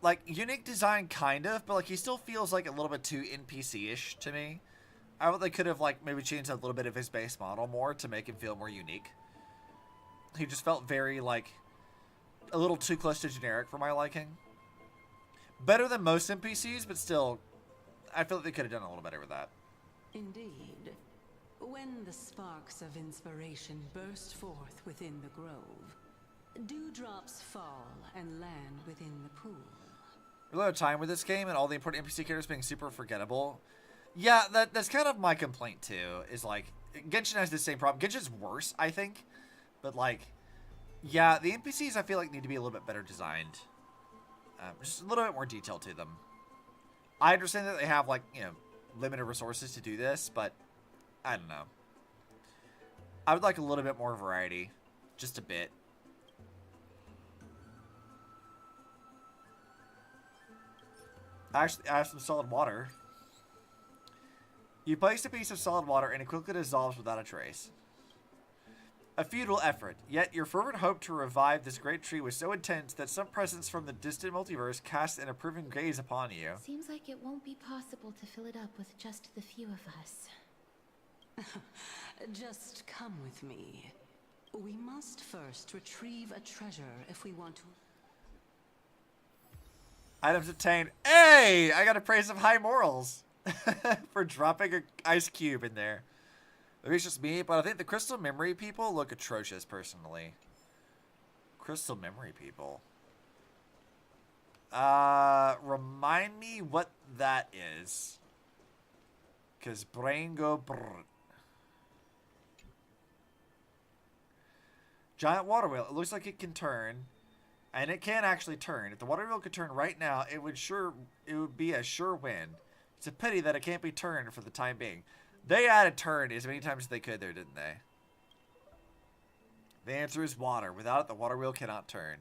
Like, unique design, kind of, but, like, he still feels, like, a little bit too NPC-ish to me. I thought they could have, like, maybe changed a little bit of his base model more to make him feel more unique. He just felt very, like, a little too close to generic for my liking. Better than most NPCs, but still, I feel like they could have done a little better with that. Indeed. When the sparks of inspiration burst forth within the grove, dewdrops fall and land within the pool. A lot of time with this game and all the important NPC characters being super forgettable. Yeah, that's kind of my complaint too, is like, Genshin has the same problem. Genshin's worse, I think. But like, yeah, the NPCs I feel like need to be a little bit better designed. Just a little bit more detail to them. I understand that they have, like, you know, limited resources to do this, but I don't know. I would like a little bit more variety. Just a bit. Actually, I have some solid water. You place a piece of solid water and it quickly dissolves without a trace. A futile effort, yet your fervent hope to revive this great tree was so intense that some presence from the distant multiverse cast an approving gaze upon you. Seems like it won't be possible to fill it up with just the few of us. Just come with me. We must first retrieve a treasure if we want to. Items obtained. Hey! I got to praise of high morals for dropping an ice cube in there. Maybe it's just me, but I think the crystal memory people look atrocious, personally. Crystal memory people. Remind me what that is. Because brain go brrr. Giant water wheel. It looks like it can turn. And it can actually turn. If the water wheel could turn right now, it would be a sure win. It's a pity that it can't be turned for the time being. They added turn as many times as they could there, didn't they? The answer is water. Without it, the water wheel cannot turn.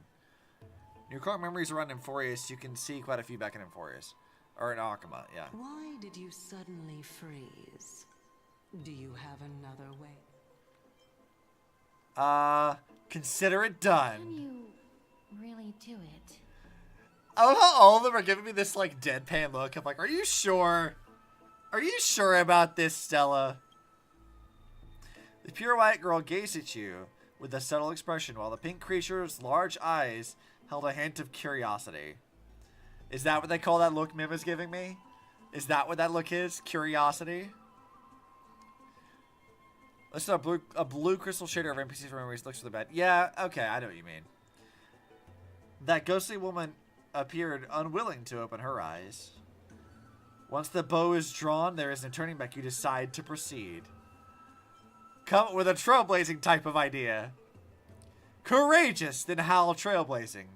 Your current memories around Amphoreus, you can see quite a few back in Amphoreus. Or in Akama, yeah. Why did you suddenly freeze? Do you have another way? Consider it done. Can you really do it? I love how all of them are giving me this, like, deadpan look. I'm like, are you sure? Are you sure about this, Stella? The pure white girl gazed at you with a subtle expression while the pink creature's large eyes held a hint of curiosity. Is that what they call that look Mim is giving me? Is that what that look is? Curiosity? Let's do a blue crystal shader of NPCs for memories looks for the bed. Yeah, okay, I know what you mean. That ghostly woman appeared unwilling to open her eyes. Once the bow is drawn, there is no turning back. You decide to proceed. Come up with a trailblazing type of idea. Courageous, then howl trailblazing.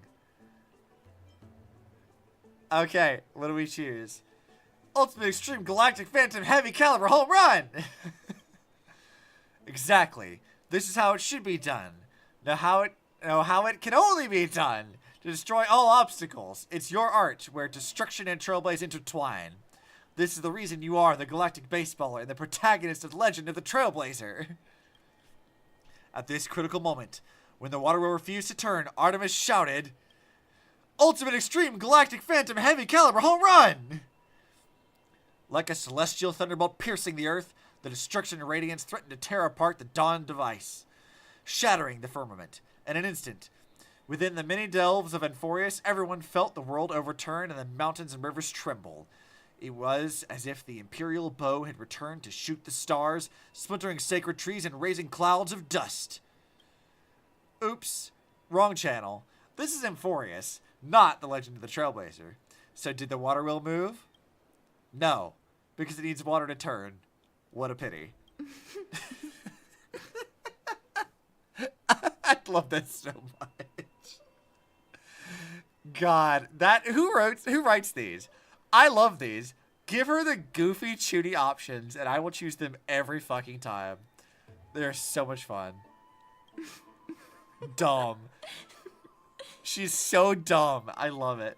Okay, what do we choose? Ultimate Extreme Galactic Phantom Heavy Caliber Home Run! Exactly. This is how it should be done. Know how it can only be done. To destroy all obstacles. It's your art, where destruction and trailblaze intertwine. This is the reason you are the galactic baseballer and the protagonist of the legend of the Trailblazer. At this critical moment, when the water will refuse to turn, Artemis shouted, "Ultimate Extreme Galactic Phantom Heavy Caliber Home Run!" Like a celestial thunderbolt piercing the earth, the destruction radiance threatened to tear apart the Dawn device, shattering the firmament. In an instant, within the many delves of Amphoreus, everyone felt the world overturn and the mountains and rivers tremble. It was as if the Imperial bow had returned to shoot the stars, splintering sacred trees and raising clouds of dust. Oops, wrong channel. This is Amphoreus, not the Legend of the Trailblazer. So did the water wheel move? No, because it needs water to turn. What a pity. I love that so much. God, who writes these? I love these. Give her the goofy, chuty options, and I will choose them every fucking time. They're so much fun. Dumb. She's so dumb. I love it.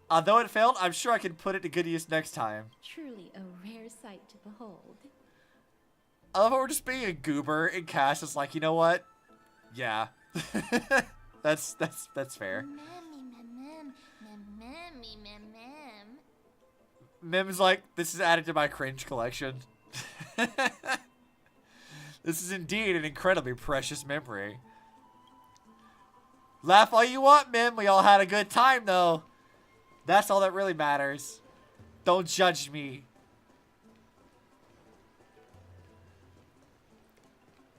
Although it failed, I'm sure I can put it to good use next time. Truly a rare sight to behold. I love how we're just being a goober, and Cass is like, you know what? Yeah. that's fair. Mim's like, this is added to my cringe collection. This is indeed an incredibly precious memory. Laugh all you want, Mim. We all had a good time, though. That's all that really matters. Don't judge me.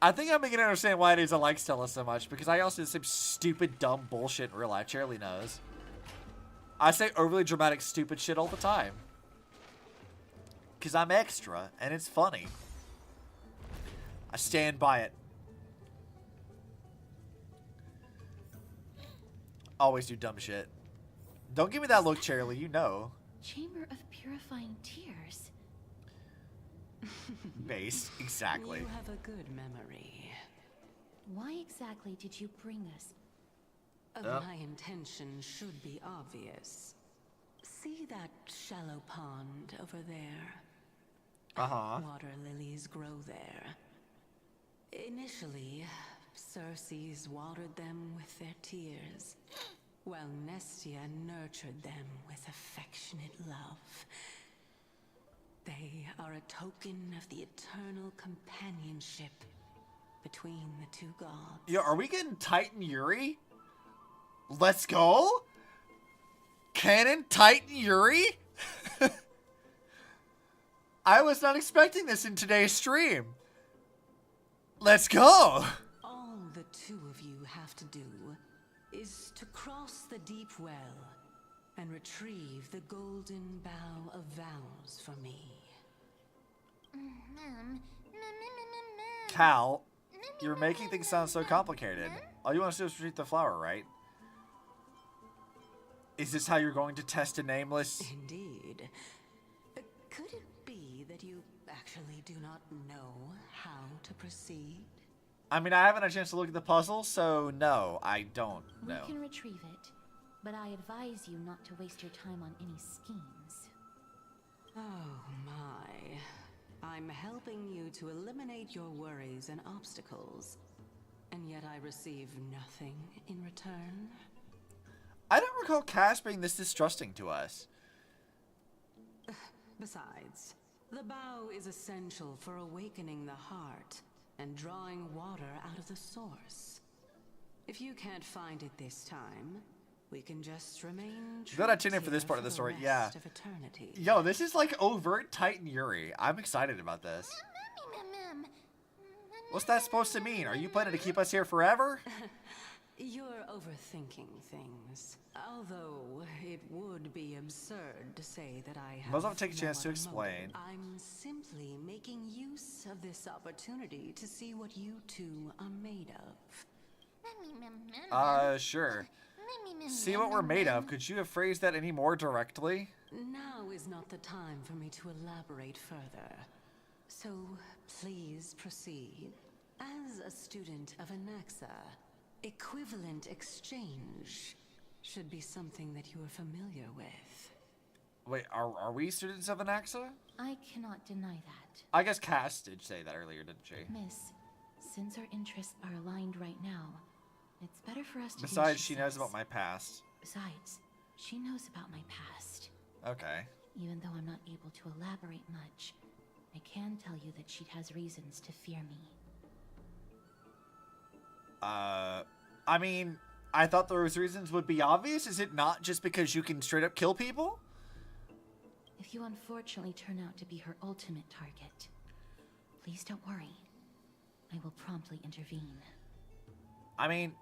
I think I'm beginning to understand why it is I like Stella so much, because I also do the same stupid, dumb bullshit in real life. Charlie knows. I say overly dramatic, stupid shit all the time. Because I'm extra, and it's funny. I stand by it. Always do dumb shit. Don't give me that look, Charlie. You know. Chamber of Purifying Tears. Base, exactly. You have a good memory. Why exactly did you bring us? My intention should be obvious. See that shallow pond over there? Uh-huh. Water lilies grow there. Initially, Circes watered them with their tears, while Nestia nurtured them with affectionate love. They are a token of the eternal companionship between the two gods. Yo, are we getting Titan Yuri? Let's go? Canon Titan Yuri? I was not expecting this in today's stream. Let's go! All the two of you have to do is to cross the deep well and retrieve the golden bough of vows for me. Cal, you're making things sound so complicated. All you want to do is retrieve the flower, right? Is this how you're going to test a nameless? Indeed. Could it be that you actually do not know how to proceed? I mean, I haven't had a chance to look at the puzzle, so no, I don't know. We can retrieve it, but I advise you not to waste your time on any schemes. Oh my. I'm helping you to eliminate your worries and obstacles, and yet I receive nothing in return. I don't recall Cass being this distrusting to us. Besides, the bow is essential for awakening the heart and drawing water out of the source. If you can't find it this time, we can just remain true. Gotta tune in for this part of the story, yeah. Of eternity. Yo, this is like overt Titan Yuri. I'm excited about this. What's that supposed to mean? Are you planning to keep us here forever? You're overthinking things. Although it would be absurd to say that I have. Might as well take a chance to no other explain. motive. I'm simply making use of this opportunity to see what you two are made of. Sure. See what we're made of. Could you have phrased that any more directly? Now is not the time for me to elaborate further. So please proceed. As a student of Anaxa, equivalent exchange should be something that you are familiar with. Wait, are we students of Anaxa? I cannot deny that. I guess Cass did say that earlier, didn't she? Miss, since our interests are aligned right now, it's better for us to do Besides, as she knows says. about my past. Besides, she knows about my past. Okay. Even though I'm not able to elaborate much, I can tell you that she has reasons to fear me. I mean, I thought those reasons would be obvious. Is it not just because you can straight up kill people? If you unfortunately turn out to be her ultimate target, please don't worry. I will promptly intervene. I mean,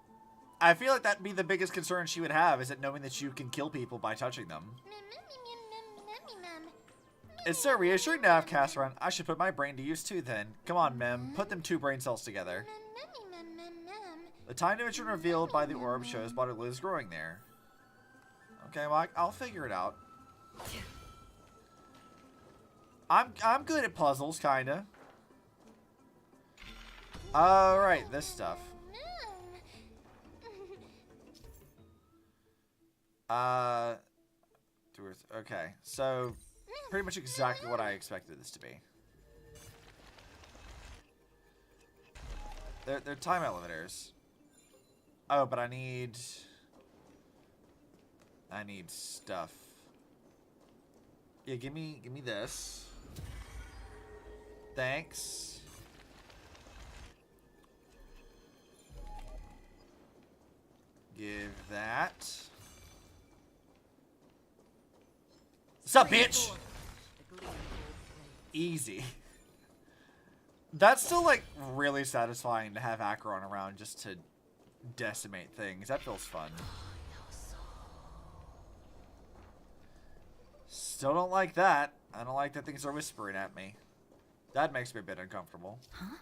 I feel like that'd be the biggest concern she would have, is it knowing that you can kill people by touching them. It's so reassuring to have Cass around. I should put my brain to use too then. Come on, Mem. Put them 2 brain cells together. The time dimension revealed by the orb shows water is growing there. Okay, well, I'll figure it out. I'm good at puzzles, kinda. Alright, this stuff. Okay, so pretty much exactly what I expected this to be. They're time elevators. Oh, but I need stuff. Yeah, give me this. Thanks. Give that. Sup, bitch? Easy. That's still, like, really satisfying to have Acheron around just to decimate things. That feels fun. Still don't like that. I don't like that things are whispering at me. That makes me a bit uncomfortable. Huh?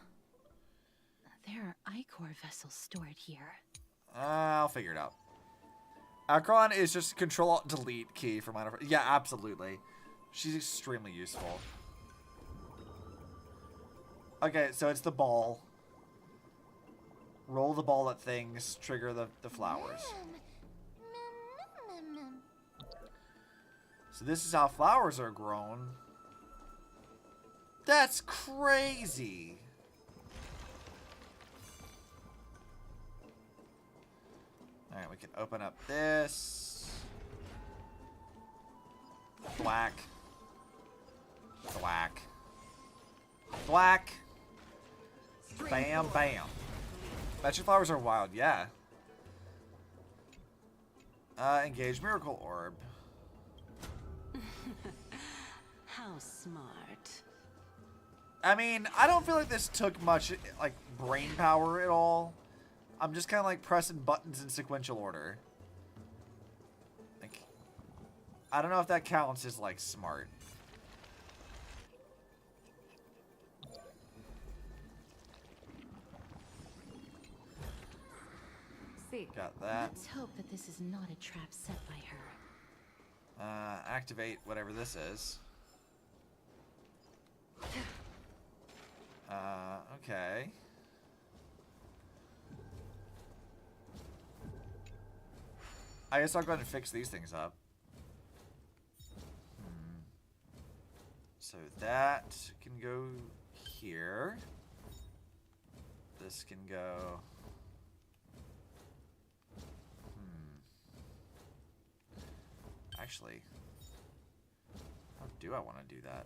There are Ichor vessels stored here. I'll figure it out. Acheron is just Control-Alt-Delete key for minor... Yeah, absolutely. She's extremely useful. Okay, so it's the ball. Roll the ball at things, trigger the flowers. So this is how flowers are grown. That's crazy. Alright, we can open up this. Thwack. Thwack. Thwack. Bam, bam. Magic flowers are wild, yeah. Engage Miracle Orb. How smart. I mean, I don't feel like this took much, like, brain power at all. I'm just kind of, like, pressing buttons in sequential order. Like, I don't know if that counts as, like, smart. Got that. Let's hope that this is not a trap set by her. Activate whatever this is. Okay. I guess I'll go ahead and fix these things up. So that can go here. This can go... Actually, how do I want to do that?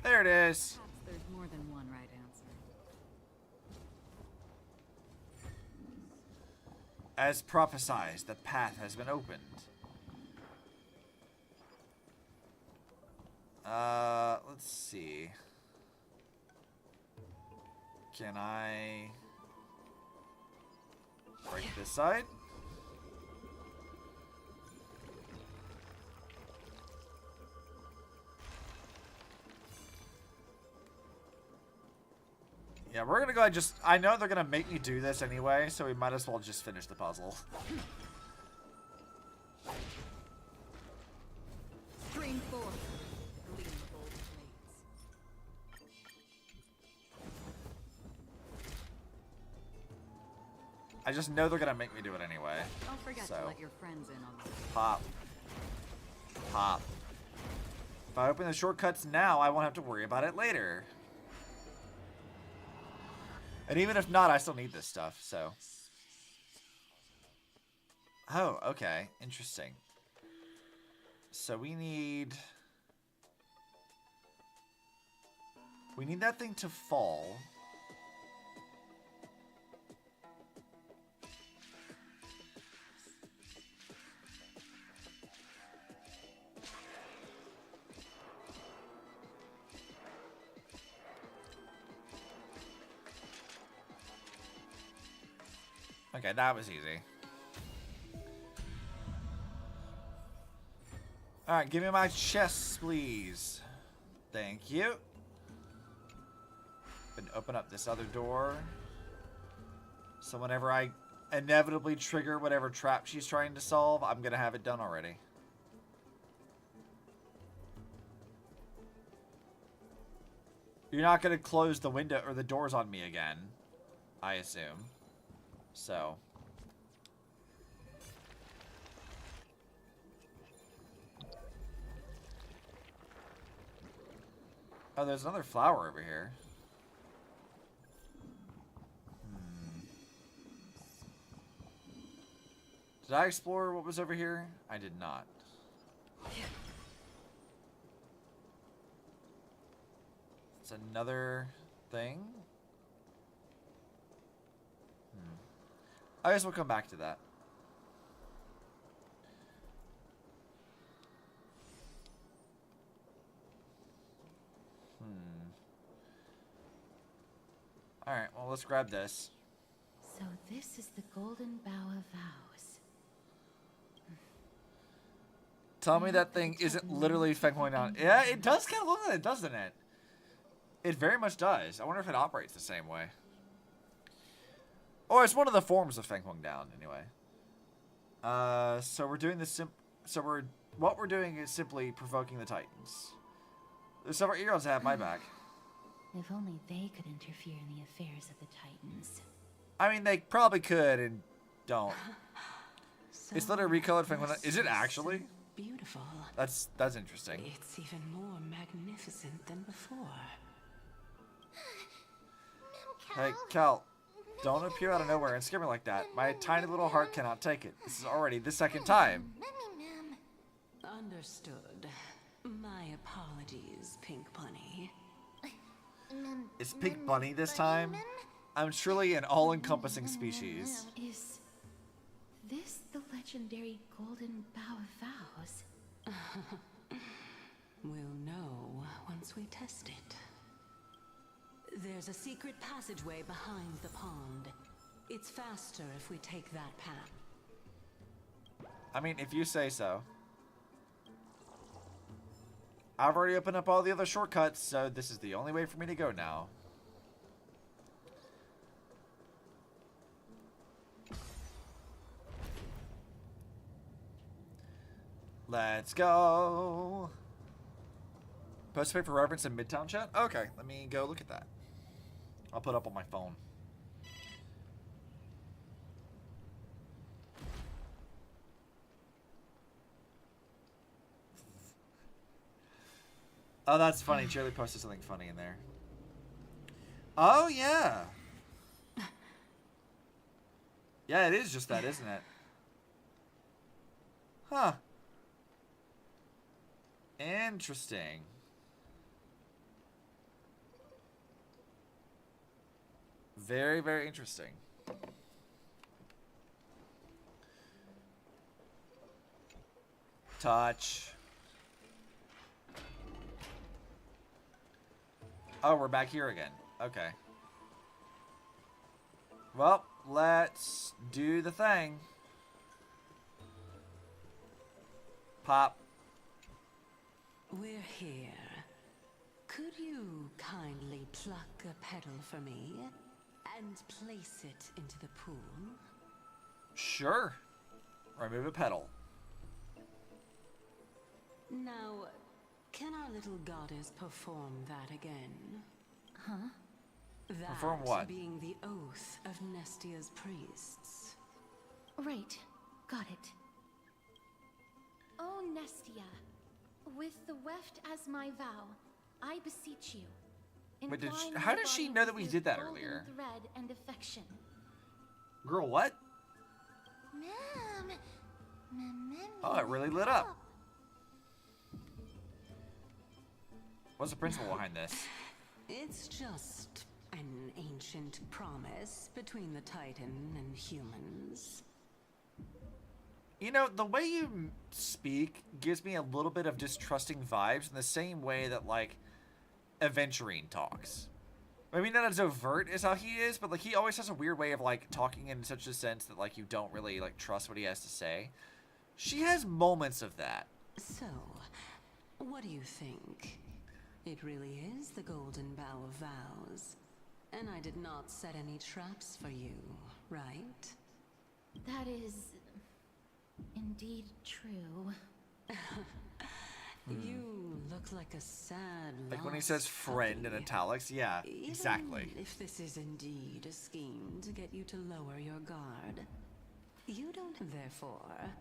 There it is. Perhaps there's more than one right answer. As prophesied, the path has been opened. Let's see. Can I break this side? Yeah, we're gonna go ahead and just... I know they're gonna make me do this anyway, so we might as well just finish the puzzle. Stream 4. I just know they're gonna make me do it anyway. Don't forget So. to let your friends in on this. Pop. Pop. If I open the shortcuts now, I won't have to worry about it later. And even if not, I still need this stuff, so. Oh, okay. Interesting. So we need that thing to fall. Okay, that was easy. Alright, give me my chest, please. Thank you. And open up this other door. So whenever I inevitably trigger whatever trap she's trying to solve, I'm gonna have it done already. You're not gonna close the window or the doors on me again, I assume. So. Oh, there's another flower over here. Did I explore what was over here? I did not. It's another thing. I guess we'll come back to that. Alright, well, let's grab this. So this is the Golden Bough of Vows. Tell me that thing isn't literally Feng down. Yeah, it does kind of look like it, doesn't it? It very much does. I wonder if it operates the same way. Or it's one of the forms of Feng down, anyway. So we're doing this what we're doing is simply provoking the Titans. There's several eons that have my back. If only they could interfere in the affairs of the Titans. I mean, they probably could and don't. So It's literally recolored Feng. Is it actually? Beautiful. That's interesting. It's even more magnificent than before. Hey, Cal, don't appear out of nowhere and scare me like that. My tiny little heart cannot take it. This is already the second time. Understood. My apologies, Pink Bunny. Is Pink Bunny this time? I'm truly an all-encompassing species. Is this the legendary Golden Bough of Vows? We'll know once we test it. There's a secret passageway behind the pond. It's faster if we take that path. I mean, if you say so. I've already opened up all the other shortcuts, so this is the only way for me to go now. Let's go. Post paper reference in Midtown chat? Okay, let me go look at that. I'll put it up on my phone. Oh, that's funny. Shirley posted something funny in there. Oh, yeah. Yeah, it is just that, isn't it? Huh. Interesting. Very, very interesting. Touch. Oh, we're back here again. Okay. Well, let's do the thing. Pop. We're here. Could you kindly pluck a petal for me and place it into the pool? Sure. Remove a petal. Now, can our little goddess perform that again? Huh? That Confirm what? being the oath of Nestia's priests. Right. Got it. Oh, Nestia, with the weft as my vow, I beseech you. Wait, entwine how my does she body know that we with did that golden earlier? Thread and affection. Girl, what? Mom. Oh, it really lit up. What's the principle behind this? It's just an ancient promise between the Titan and humans. You know, the way you speak gives me a little bit of distrusting vibes in the same way that, like, Aventurine talks. Maybe not as overt as how he is, but, like, he always has a weird way of, like, talking in such a sense that, like, you don't really, like, trust what he has to say. She has moments of that. So, what do you think? It really is the Golden Bough of Vows. And I did not set any traps for you, right? That is indeed true. You look like a sad Like when he lost says friend in puppy. italics, yeah, Even exactly. if this is indeed a scheme to get you to lower your guard, you don't. Therefore,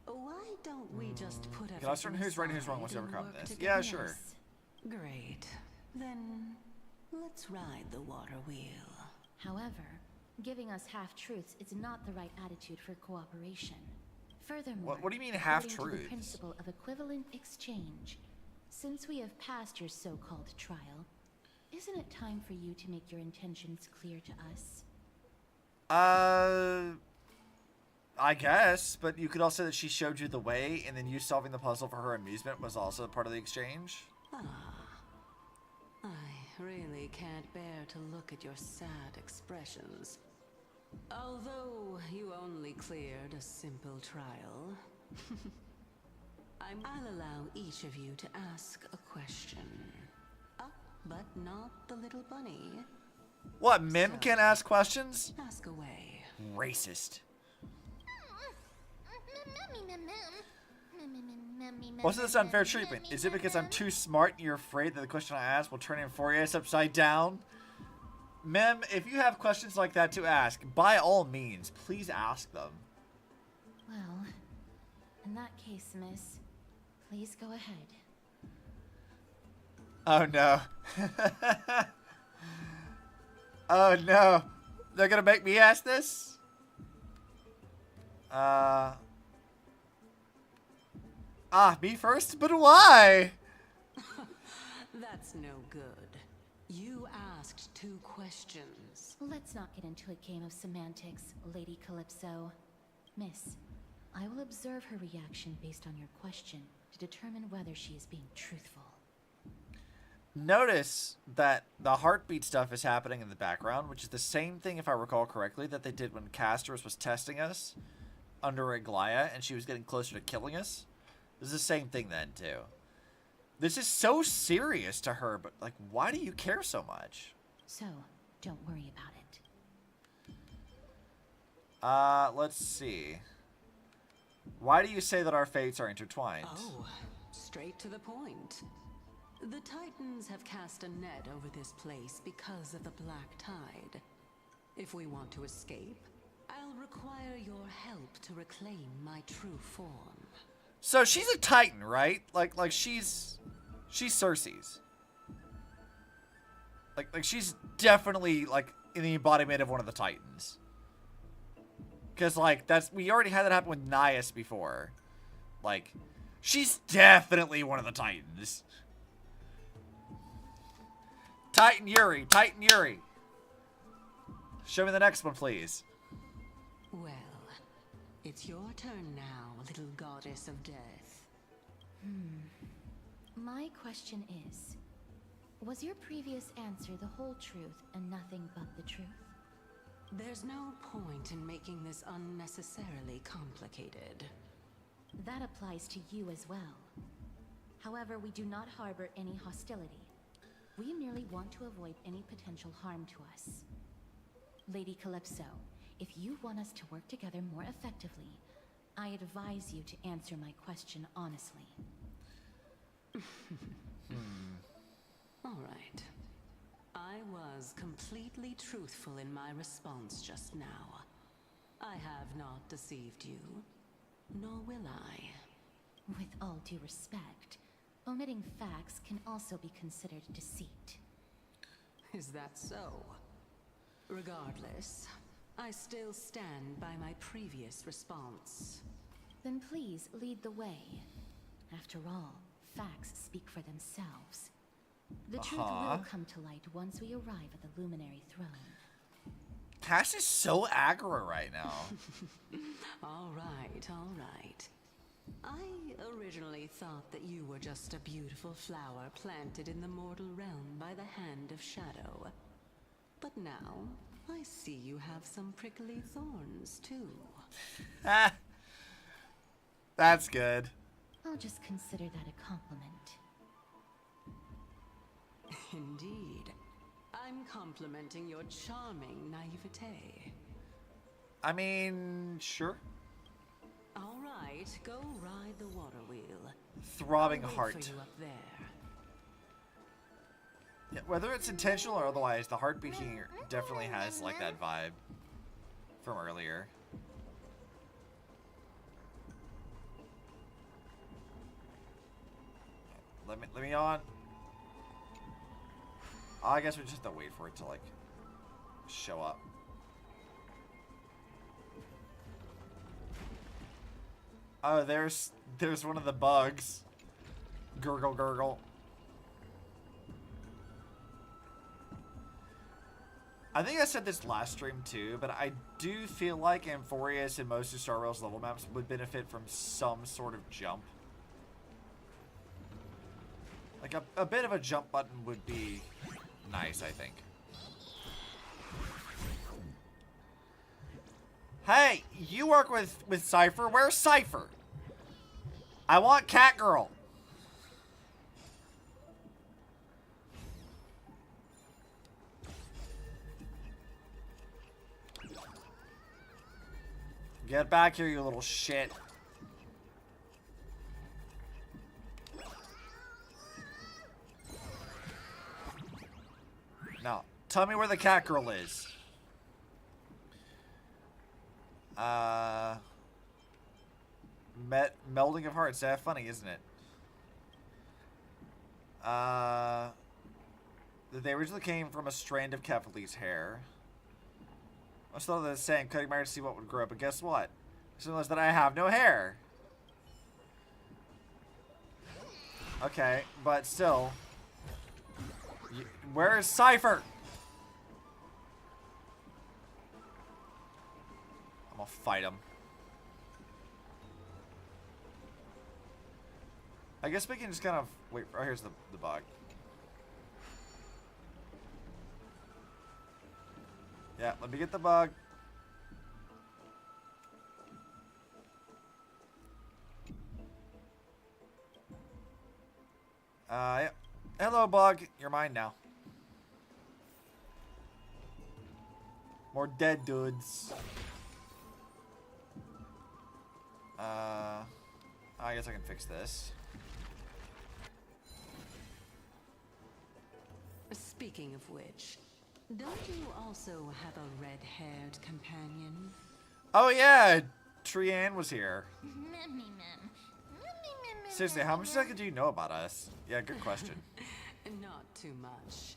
why don't we just put Can I learn who's right and who's wrong once aside we overcome and work this? together? Yeah, sure. Yes. Great. Then let's ride the water wheel. However, giving us half-truths is not the right attitude for cooperation. Furthermore, What do you mean according to half-truths? the principle of equivalent exchange, since we have passed your so-called trial, isn't it time for you to make your intentions clear to us? I guess, but you could also say that she showed you the way, and then you solving the puzzle for her amusement was also part of the exchange. I really can't bear to look at your sad expressions. Although you only cleared a simple trial, I'll allow each of you to ask a question. But not the little bunny. What, Mim can't ask questions? Ask away. Racist. What's this unfair treatment? Is it because I'm too smart and you're afraid that the question I ask will turn Amphoreus upside down? Mem, if you have questions like that to ask, by all means, please ask them. Well, in that case, miss, please go ahead. Oh no. Oh no. They're gonna make me ask this? Me first? But why? That's no good. You asked 2 questions. Let's not get into a game of semantics, Lady Calypso. Miss, I will observe her reaction based on your question to determine whether she is being truthful. Notice that the heartbeat stuff is happening in the background, which is the same thing, if I recall correctly, that they did when Castorus was testing us under Aglaya and she was getting closer to killing us. This is the same thing then, too. This is so serious to her, but, like, why do you care so much? So, don't worry about it. Let's see. Why do you say that our fates are intertwined? Oh, straight to the point. The Titans have cast a net over this place because of the Black Tide. If we want to escape, I'll require your help to reclaim my true form. So she's a Titan, right? Like she's Cersei's. Like she's definitely like in the embodiment of one of the Titans. Cause like we already had that happen with Nias before. Like, she's definitely one of the Titans. Titan Yuri, Titan Yuri. Show me the next one, please. Well, it's your turn now, little goddess of death. My question is, was your previous answer the whole truth and nothing but the truth? There's no point in making this unnecessarily complicated. That applies to you as well. However, we do not harbor any hostility. We merely want to avoid any potential harm to us. Lady Calypso, if you want us to work together more effectively, I advise you to answer my question honestly. All right. I was completely truthful in my response just now. I have not deceived you, nor will I. With all due respect, omitting facts can also be considered deceit. Is that so? Regardless, I still stand by my previous response. Then please lead the way. After all, facts speak for themselves. The truth will come to light once we arrive at the Luminary Throne. Cash is so aggro right now. All right, all right. I originally thought that you were just a beautiful flower planted in the mortal realm by the hand of shadow. But now, I see you have some prickly thorns, too. That's good. I'll just consider that a compliment. Indeed. I'm complimenting your charming naivete. I mean, sure. All right, go ride the water wheel. Throbbing I'll wait heart. for you up there. Yeah, whether it's intentional or otherwise, the heartbeat here definitely has like that vibe from earlier. Let me on. Oh, I guess we just have to wait for it to like show up. Oh, there's one of the bugs. Gurgle, gurgle. I think I said this last stream too, but I do feel like Amphoreus and most of Star Rail's level maps would benefit from some sort of jump. Like a bit of a jump button would be nice, I think. Hey, you work with Cipher. Where's Cipher? I want Cat Girl. Get back here, you little shit. Now, tell me where the cat girl is. Melding of hearts. That's funny, isn't it? They originally came from a strand of Kefali's hair. I was thought of the same, cutting my hair to see what would grow, but guess what? I just realized that I have no hair. Okay, but still. Where is Cipher? I'm gonna fight him. I guess we can just kind of wait. Oh, here's the bug. Yeah, let me get the bug. Yeah. Hello, bug. You're mine now. More dead dudes. I guess I can fix this. Speaking of which, don't you also have a red-haired companion? Oh yeah, Trianne was here. Seriously, how much do you know about us? Yeah, good question. Not too much.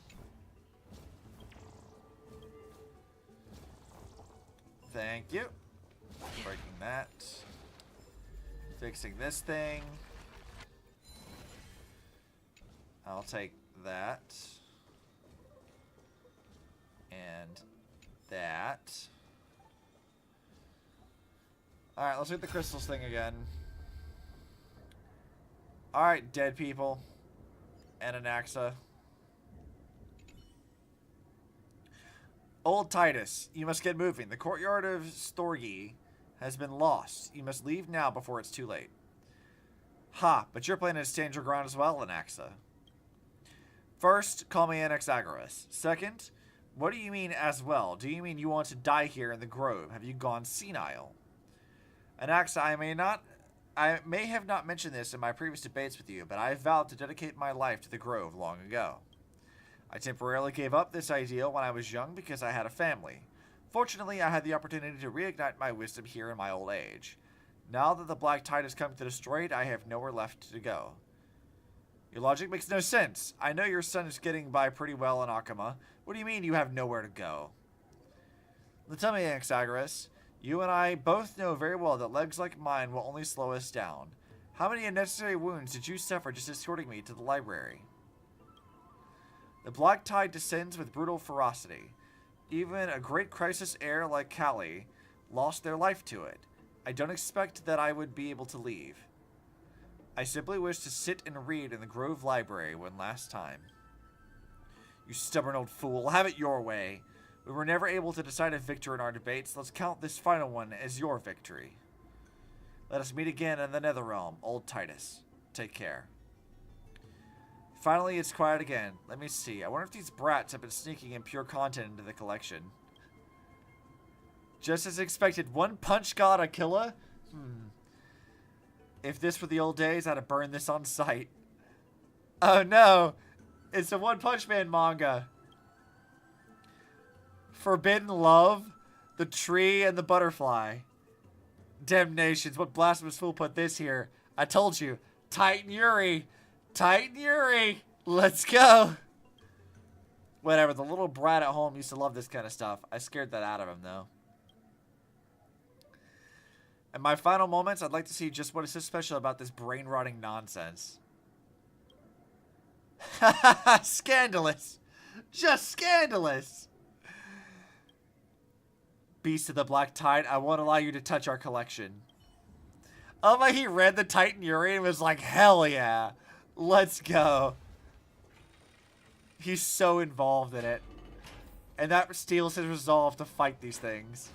Thank you. Breaking that. Fixing this thing. I'll take that. And that. Alright, let's hit the crystals thing again. Alright, dead people. And Anaxa. Old Titus, you must get moving. The courtyard of Storgi has been lost. You must leave now before it's too late. Ha, but your plan is to stand your ground as well, Anaxa. First, call me Anaxagoras. Second, what do you mean as well? Do you mean you want to die here in the grove? Have you gone senile? Anaxa, I may have not mentioned this in my previous debates with you, but I vowed to dedicate my life to the grove long ago. I temporarily gave up this ideal when I was young because I had a family. Fortunately, I had the opportunity to reignite my wisdom here in my old age. Now that the Black Tide has come to destroy it, I have nowhere left to go. Your logic makes no sense. I know your son is getting by pretty well in Akama. What do you mean you have nowhere to go? Tell me, Anaxagoras, you and I both know very well that legs like mine will only slow us down. How many unnecessary wounds did you suffer just escorting me to the library? The Black Tide descends with brutal ferocity. Even a great crisis heir like Callie lost their life to it. I don't expect that I would be able to leave. I simply wish to sit and read in the Grove Library one last time. You stubborn old fool, have it your way. We were never able to decide a victor in our debates. Let's count this final one as your victory. Let us meet again in the Netherrealm, old Titus. Take care. Finally, it's quiet again. Let me see. I wonder if these brats have been sneaking in pure content into the collection. Just as expected, one punch god Aquila? If this were the old days, I'd have burned this on sight. Oh no! It's a One Punch Man manga. Forbidden Love, the tree, and the butterfly. Damnations, what blasphemous fool put this here? I told you. Titan Yuri! Titan Yuri! Let's go! Whatever, the little brat at home used to love this kind of stuff. I scared that out of him, though. In my final moments, I'd like to see just what is so special about this brain-rotting nonsense. Scandalous! Just scandalous! Beast of the Black Tide, I won't allow you to touch our collection. Oh my, he read the Titan Yuri and was like, hell yeah! Let's go. He's so involved in it. And that steals his resolve to fight these things.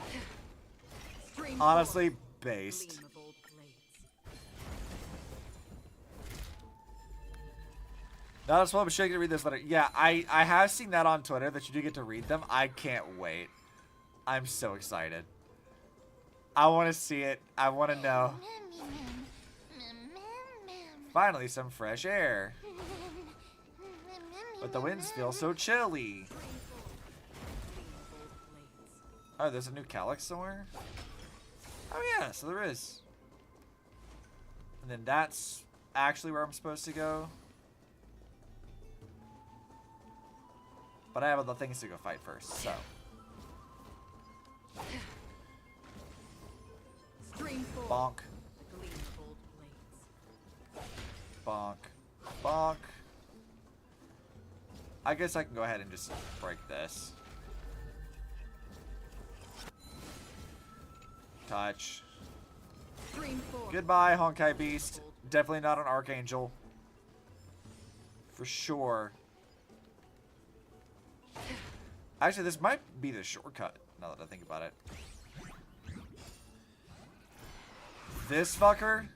Honestly, based. Now that's why I'm sure you can read this letter. Yeah, I have seen that on Twitter, that you do get to read them. I can't wait. I'm so excited. I want to see it. I want to know. Finally, some fresh air. But the winds feel so chilly. Oh, there's a new calyx somewhere? Oh yeah, so there is. And then that's actually where I'm supposed to go. But I have other things to go fight first, so. Bonk. Bonk. Bonk. I guess I can go ahead and just break this. Touch. Goodbye, Honkai Beast. Definitely not an Archangel. For sure. Actually, this might be the shortcut, now that I think about it. This fucker?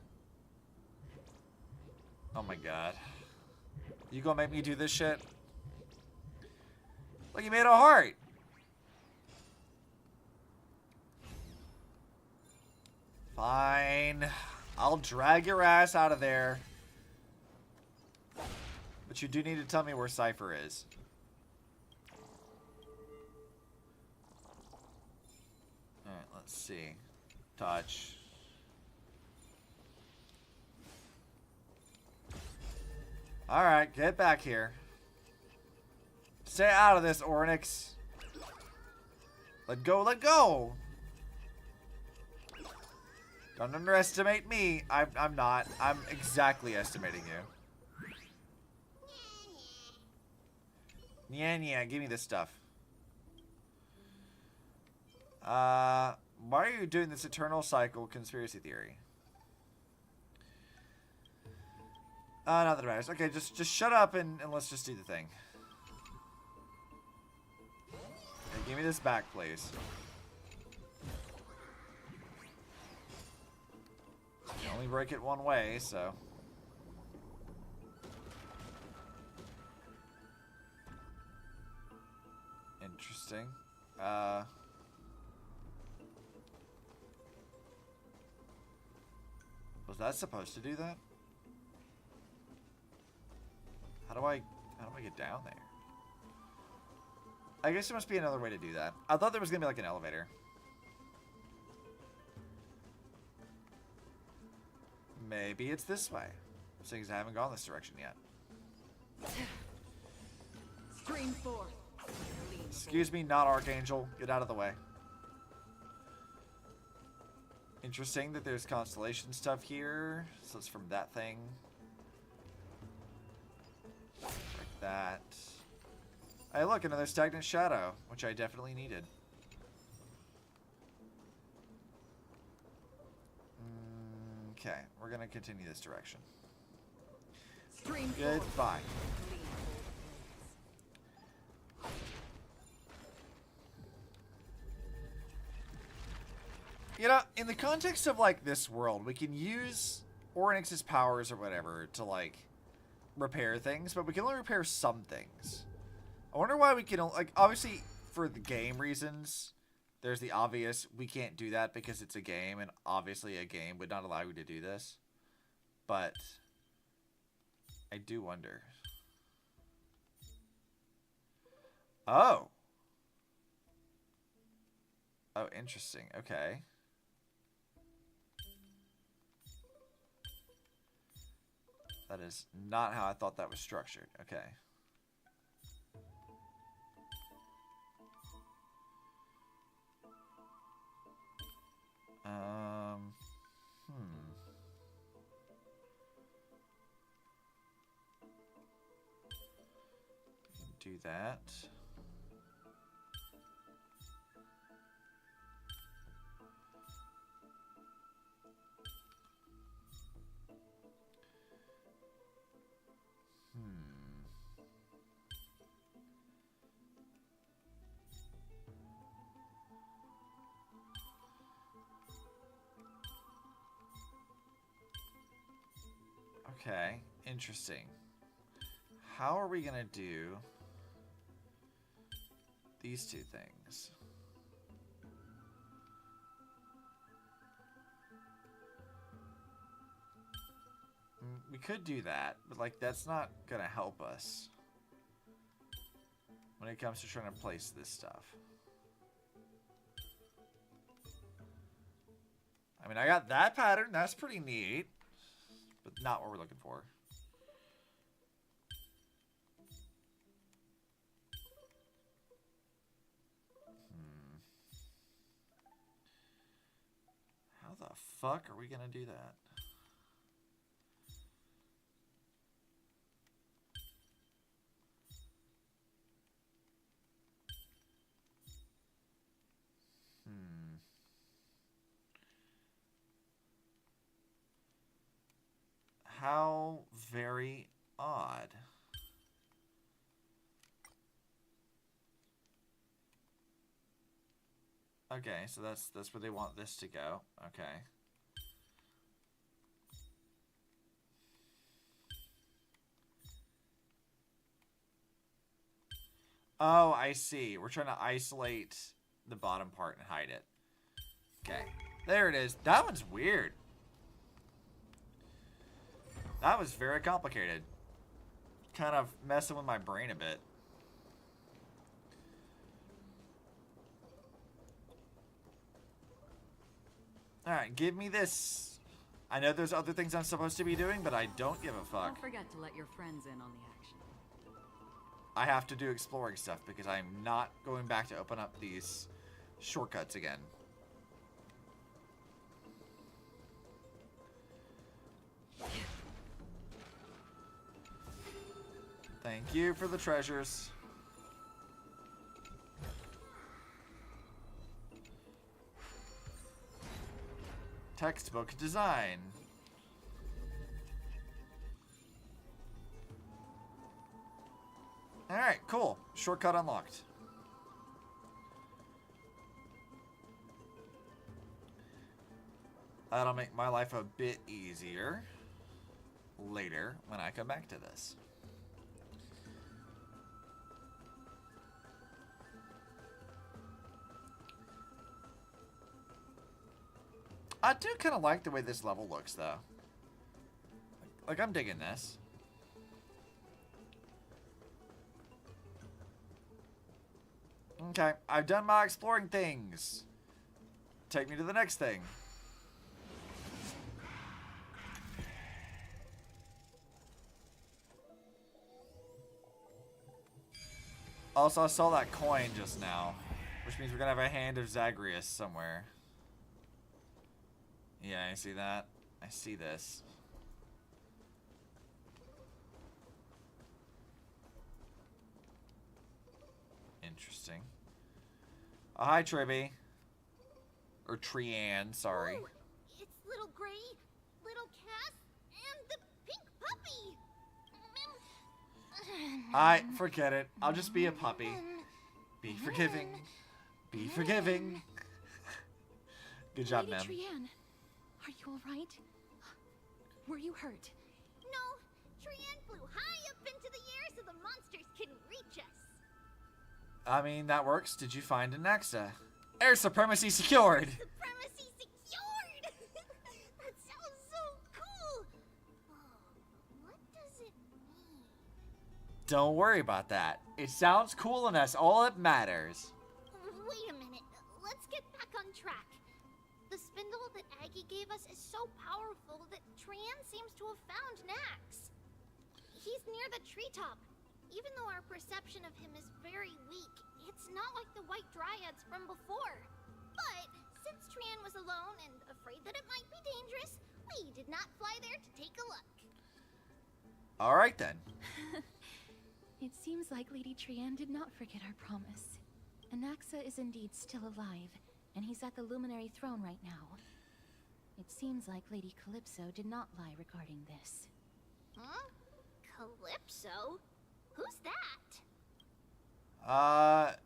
Oh my god. You gonna make me do this shit? Look, you made a heart! Fine. I'll drag your ass out of there. But you do need to tell me where Cipher is. Alright, let's see. Touch. Alright, get back here. Stay out of this, Ornix. Let go, let go! Don't underestimate me. I'm not. I'm exactly estimating you. Yeah, give me this stuff. Why are you doing this eternal cycle conspiracy theory? Not that it matters. Okay, just shut up and let's just do the thing. Okay, give me this back, please. You only break it one way, so. Interesting. Was that supposed to do that? How do I get down there? I guess there must be another way to do that. I thought there was going to be like an elevator. Maybe it's this way. Seeing as I haven't gone this direction yet. Stream forth. Excuse me, not Archangel. Get out of the way. Interesting that there's constellation stuff here. So it's from that thing. Like that. Hey, look, another stagnant shadow, which I definitely needed. Okay, we're gonna continue this direction. Goodbye. You know, in the context of, like, this world, we can use Oryx's powers or whatever to, like, repair things, but we can only repair some things. I wonder why we can, like, obviously, for the game reasons, there's the obvious, we can't do that because it's a game, and obviously a game would not allow you to do this. But I do wonder. Oh. Oh, interesting. Okay. That is not how I thought that was structured. Okay. Do that. Okay, interesting. How are we gonna do these two things? We could do that, but like that's not gonna help us when it comes to trying to place this stuff. I mean, I got that pattern. That's pretty neat. But not what we're looking for. How the fuck are we gonna do that? How very odd. Okay, so that's where they want this to go. Okay. Oh, I see. We're trying to isolate the bottom part and hide it. Okay. There it is. That one's weird. That was very complicated. Kind of messing with my brain a bit. Alright, give me this. I know there's other things I'm supposed to be doing, but I don't give a fuck. Don't forget to let your friends in on the action. I have to do exploring stuff because I'm not going back to open up these shortcuts again. Thank you for the treasures. Textbook design. Alright, cool. Shortcut unlocked. That'll make my life a bit easier later when I come back to this. I do kind of like the way this level looks, though. Like, I'm digging this. Okay, I've done my exploring things. Take me to the next thing. Also, I saw that coin just now, which means we're gonna have a hand of Zagreus somewhere. Yeah, I see that. I see this. Interesting. Oh, hi, Tribby. Or Trianne, sorry. Oh, it's little Gray, little Cass, and the pink puppy. I forget it. I'll just be a puppy. Be forgiving. Be forgiving. Good job, Lady ma'am. Trianne, are you all right? Were you hurt? No, Trianne flew high up into the air so the monsters couldn't reach us. I mean, that works. Did you find Anaxa? Air supremacy secured! Supremacy secured! That sounds so cool! Oh, what does it mean? Don't worry about that. It sounds cool and that's all that matters. Wait a minute. Let's get back on track. The spindle that Aggie gave us is so powerful that Trianne seems to have found Nax. He's near the treetop. Even though our perception of him is very weak, it's not like the White Dryads from before. But since Trianne was alone and afraid that it might be dangerous, we did not fly there to take a look. Alright then. It seems like Lady Trianne did not forget our promise. Anaxa is indeed still alive, and he's at the Luminary Throne right now. It seems like Lady Calypso did not lie regarding this. Huh? Calypso? Who's that?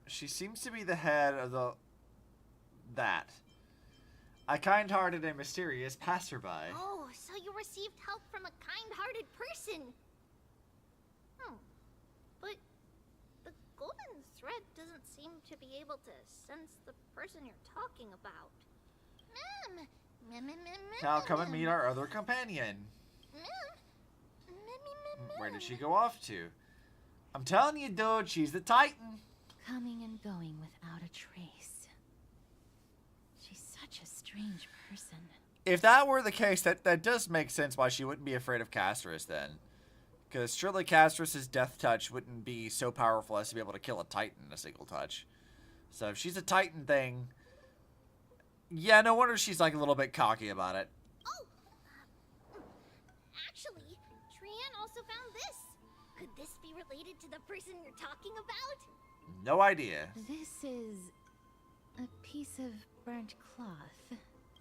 She seems to be the head of the... that. A kind-hearted and mysterious passerby. Oh, so you received help from a kind-hearted person. But the golden thread doesn't seem to be able to sense the person you're talking about. Now come and meet our other companion. Where did she go off to? I'm telling you, dude, she's the Titan. Coming and going without a trace. She's such a strange person. If that were the case, that does make sense why she wouldn't be afraid of Castris then. Because surely Castris' death touch wouldn't be so powerful as to be able to kill a Titan in a single touch. So if she's a Titan thing, yeah, no wonder she's like a little bit cocky about it. Oh! Actually, Trianne also found this. Could this be related to the person you're talking about? No idea. This is a piece of burnt cloth.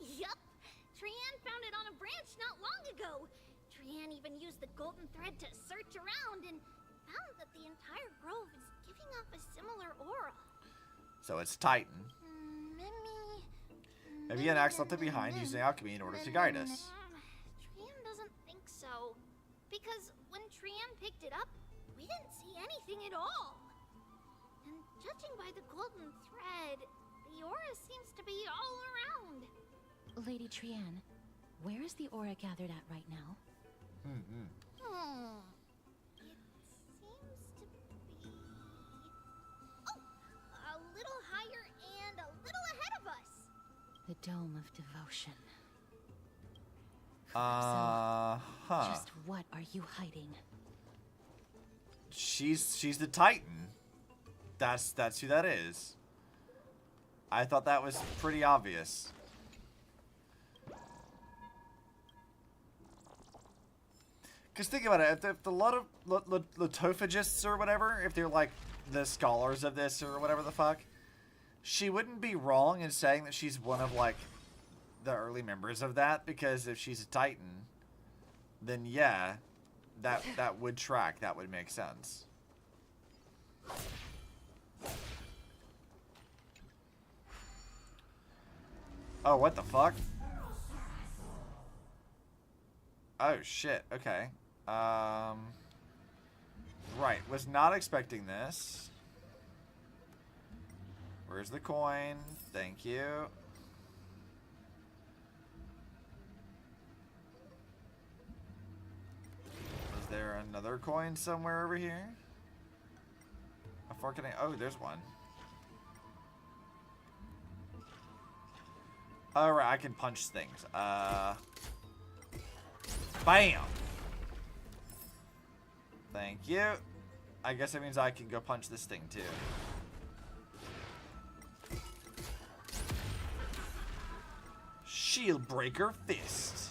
Yup. Trianne found it on a branch not long ago. Trianne even used the golden thread to search around and found that the entire grove is giving off a similar aura. So it's Titan. Maybe Anax left it behind using alchemy in order to guide us. Trianne doesn't think so. Because when Trianne picked it up, we didn't see anything at all. And judging by the golden thread, the aura seems to be all around. Lady Trianne, where is the aura gathered at right now? It seems to be... Oh! A little higher and a little ahead of us. The Dome of Devotion. Just what are you hiding? She's the Titan. That's who that is. I thought that was pretty obvious. Because think about it, if the lot of litophagists or whatever, if they're like the scholars of this or whatever the fuck, she wouldn't be wrong in saying that she's one of like the early members of that, because if she's a Titan, then yeah, that would track, that would make sense. Oh, what the fuck? Oh shit, okay. Right, was not expecting this. Where's the coin? Thank you. Is there another coin somewhere over here? How far can I? Oh, there's one. All right, I can punch things. Bam. Thank you. I guess that means I can go punch this thing too. Shield Breaker Fist.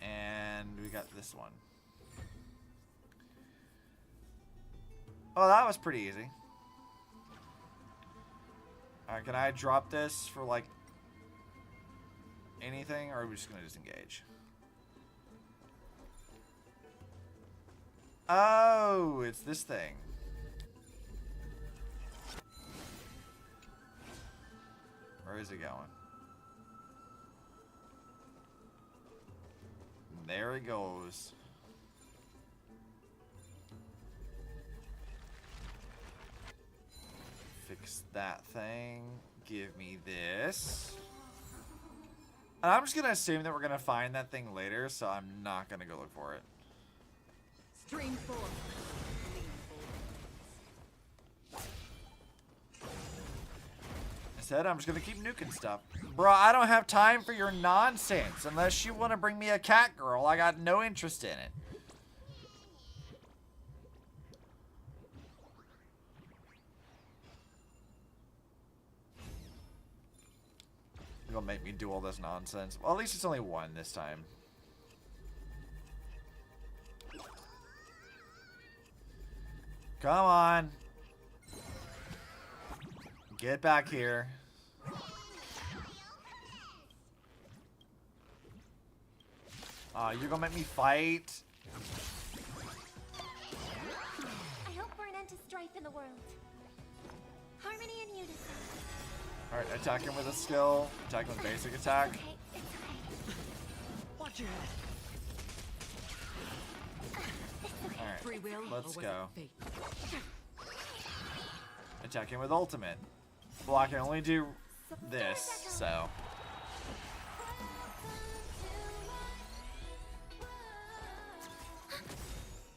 And we got this one. Oh, that was pretty easy. Alright, can I drop this for like anything, or are we just gonna disengage? Oh, it's this thing. Where is it going? There it goes. Fix that thing. Give me this. And I'm just gonna assume that we're gonna find that thing later, so I'm not gonna go look for it. Stream 4. Instead, I'm just gonna keep nuking stuff. Bro, I don't have time for your nonsense. Unless you want to bring me a cat girl, I got no interest in it. You're gonna make me do all this nonsense. Well, at least it's only one this time. Come on. Get back here. You're gonna make me fight? I hope for an end to strife in the world. Harmony and unity. Alright, attack him with a skill. Attack him with basic attack. Okay, it's okay. Watch your head. Alright, Free will let's or was go. it fate? Attack him with ultimate. Well, I can only do this, so.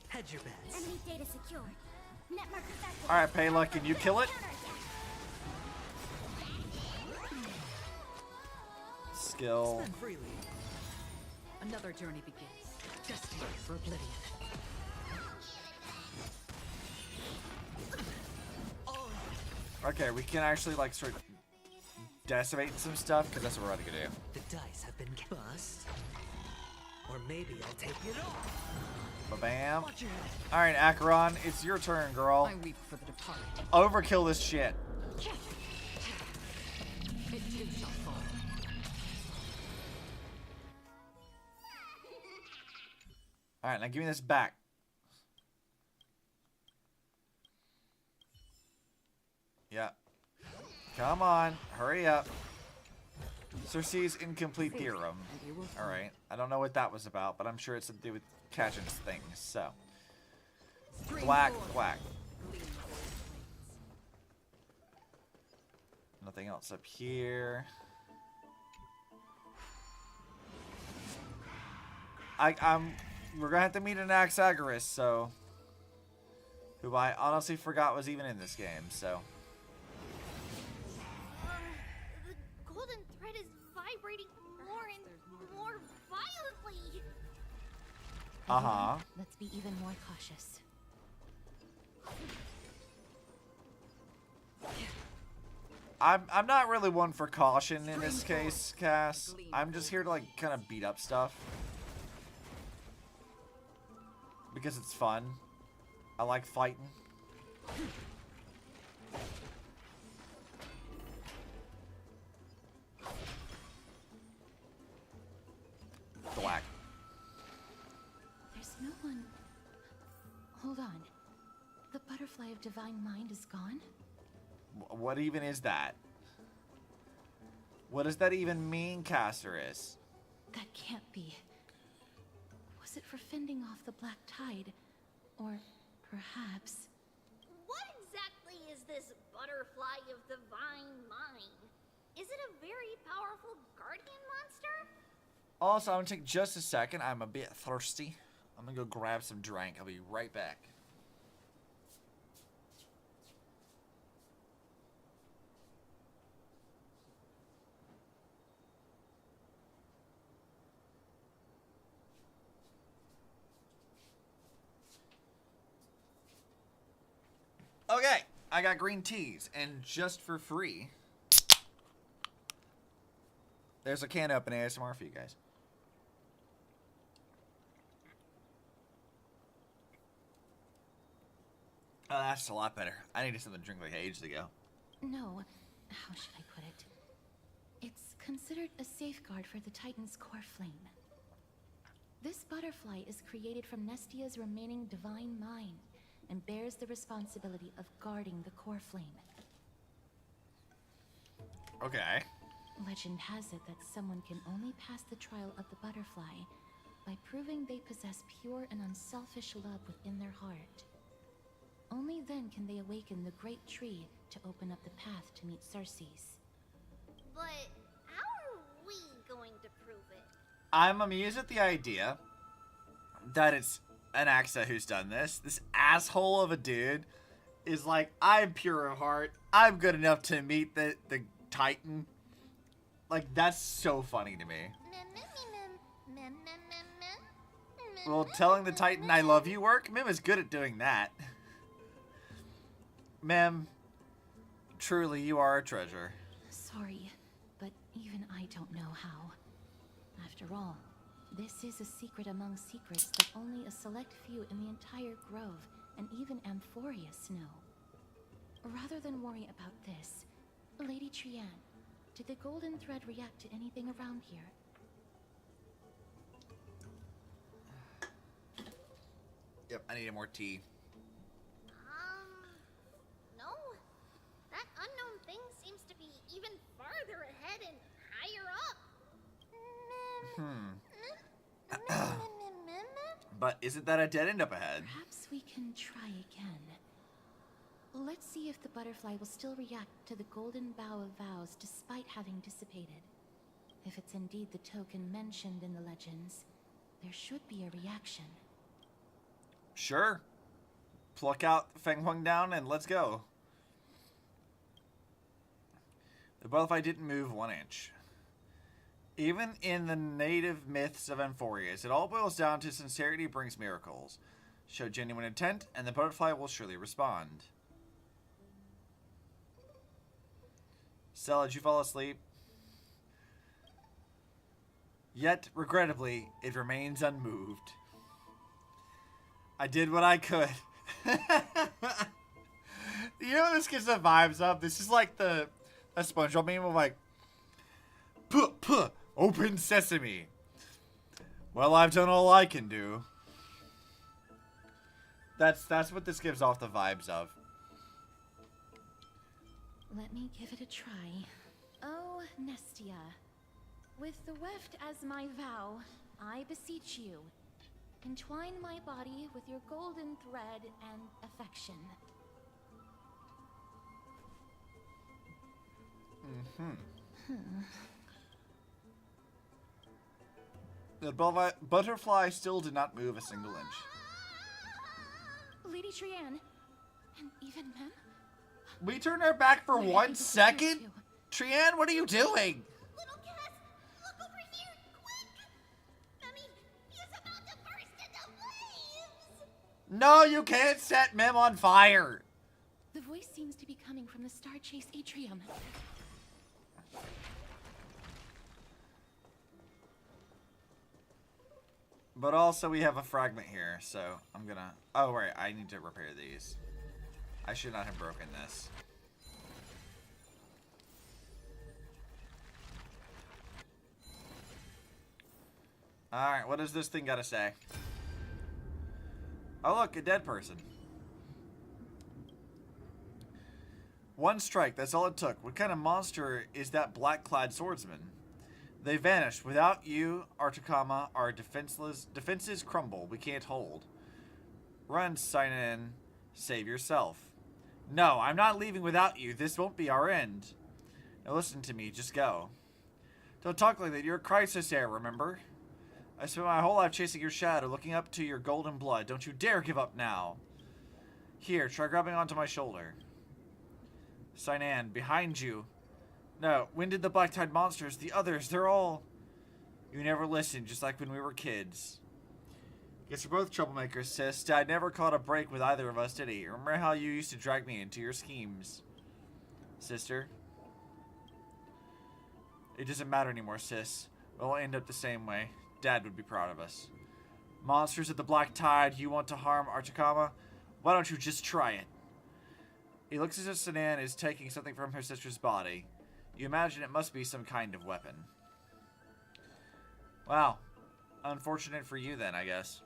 Hedge your bets. Enemy data secured. Net markers active. Alright, Payla, can you kill it? Skill. Spend freely. Another journey begins. Destined for oblivion. Okay, we can actually like start decimating some stuff because that's what we're about to do. The dice have been bust. Or maybe I'll take it off. Ba-bam. Watch your head. Alright, Acheron, it's your turn, girl. I weep for the departed. Overkill this shit. It too shall fall. Alright, now give me this back. Yeah. Come on, hurry up. Cersei's incomplete theorem. Alright, I don't know what that was about, but I'm sure it's to do with catching things, so. Whack, whack. Nothing else up here. We're gonna have to meet an Anaxagoras, so. Who I honestly forgot was even in this game, so. The golden thread is vibrating more and more violently. Uh-huh. Let's be even more cautious. I'm not really one for caution in this case, Cass. I'm just here to like kind of beat up stuff. Because it's fun. I like fighting. Black. There's no one. Hold on. The butterfly of divine mind is gone? What even is that? What does that even mean, Caceres? That can't be. Was it for fending off the black tide? Or perhaps... What exactly is this butterfly of divine mind? Is it a very powerful guardian monster? Also, I'm gonna take just a second. I'm a bit thirsty. I'm gonna go grab some drink. I'll be right back. I got green teas, and just for free, there's a can open ASMR for you guys. Oh, that's a lot better. I needed something to drink like ages ago. No, how should I put it? It's considered a safeguard for the Titan's core flame. This butterfly is created from Nestia's remaining divine mind and bears the responsibility of guarding the core flame. Okay. Legend has it that someone can only pass the trial of the butterfly by proving they possess pure and unselfish love within their heart. Only then can they awaken the great tree to open up the path to meet Circes. But how are we going to prove it? I'm amused at the idea that it's Anaxa who's done this. This asshole of a dude is like, I'm pure of heart. I'm good enough to meet the Titan. Like, that's so funny to me. Well, telling the Titan I love you work? Mim is good at doing that. Mem, truly you are a treasure. Sorry, but even I don't know how. After all, this is a secret among secrets that only a select few in the entire grove, and even Amphoreus, know. Rather than worry about this, Lady Trianne, did the golden thread react to anything around here? Yep, I needed more tea. No. That unknown thing seems to be even farther ahead and higher up. But isn't that a dead end up ahead? Perhaps we can try again. Let's see if the butterfly will still react to the golden bough of vows despite having dissipated. If it's indeed the token mentioned in the legends, there should be a reaction. Sure. Pluck out Feng Huang down and let's go. The butterfly didn't move 1 inch. Even in the native myths of Amphoreus, it all boils down to sincerity brings miracles. Show genuine intent, and the butterfly will surely respond. Stella, did you fall asleep? Yet, regrettably, it remains unmoved. I did what I could. You know what this gives the vibes of? This is like a SpongeBob meme of like, puh, puh, open sesame. Well, I've done all I can do. That's what this gives off the vibes of. Let me give it a try. Oh, Nestia. With the weft as my vow, I beseech you, entwine my body with your golden thread and affection. The butterfly still did not move a single inch. Lady Trianne, and even Mem? We turned our back for Where did 1 you second? disappear Trianne, what are you doing? Little Cass, look over here, quick! Memmy, he is about to burst into flames! No, you can't set Mem on fire. The voice seems to be coming from the Star Chase atrium. But also we have a fragment here, so I'm gonna... Oh, right, I need to repair these. I should not have broken this. Alright, what does this thing gotta say? Oh look, a dead person. One strike, that's all it took. What kind of monster is that black-clad swordsman? They vanished. Without you, Artakama, our defenses crumble. We can't hold. Run, sign in. Save yourself. No, I'm not leaving without you. This won't be our end. Now listen to me. Just go. Don't talk like that. You're a crisis heir, remember? I spent my whole life chasing your shadow, looking up to your golden blood. Don't you dare give up now. Here, try grabbing onto my shoulder. Sinan, behind you. No, when did the Black Tide monsters, the others, they're all... You never listened, just like when we were kids. Guess we're both troublemakers, sis. Dad never caught a break with either of us, did he? Remember how you used to drag me into your schemes, sister? It doesn't matter anymore, sis. We'll end up the same way. Dad would be proud of us. Monsters at the Black Tide, you want to harm Archikama? Why don't you just try it? He looks as if Sinan is taking something from her sister's body. You imagine it must be some kind of weapon. Wow. Unfortunate for you then, I guess.